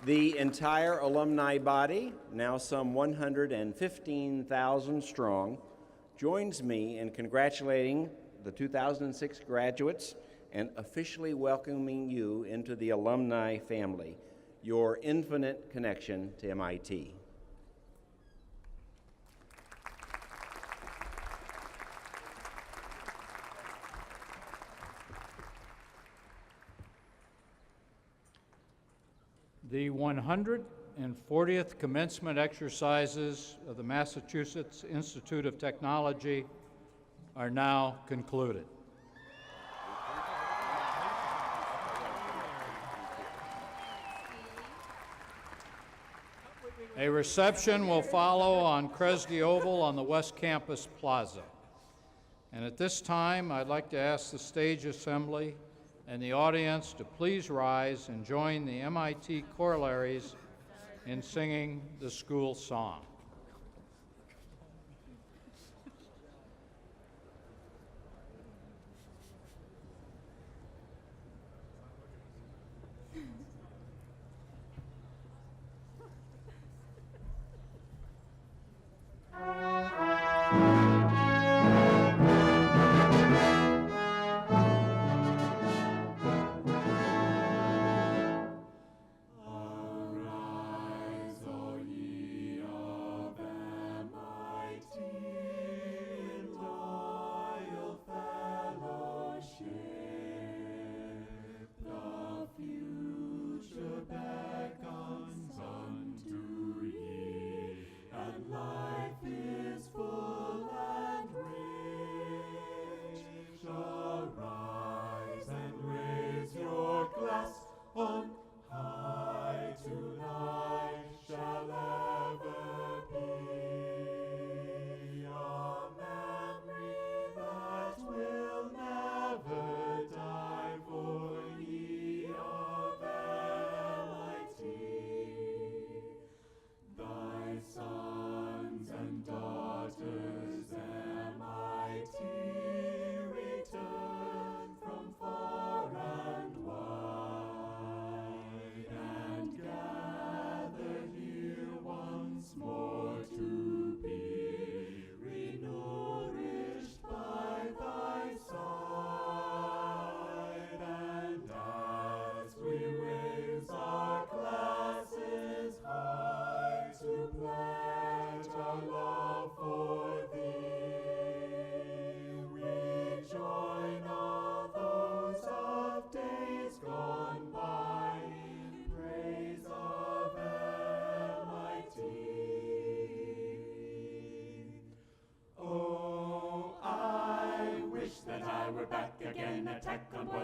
The entire alumni body, now some 115,000 strong, joins me in congratulating the 2006 graduates and officially welcoming you into the alumni family, your infinite connection to MIT. The 140th commencement exercises of the Massachusetts Institute of Technology are now concluded. A reception will follow on Kresge Oval on the West Campus Plaza. And at this time, I'd like to ask the stage assembly and the audience to please rise and join the MIT chorallaries in singing the school song. Arise, O ye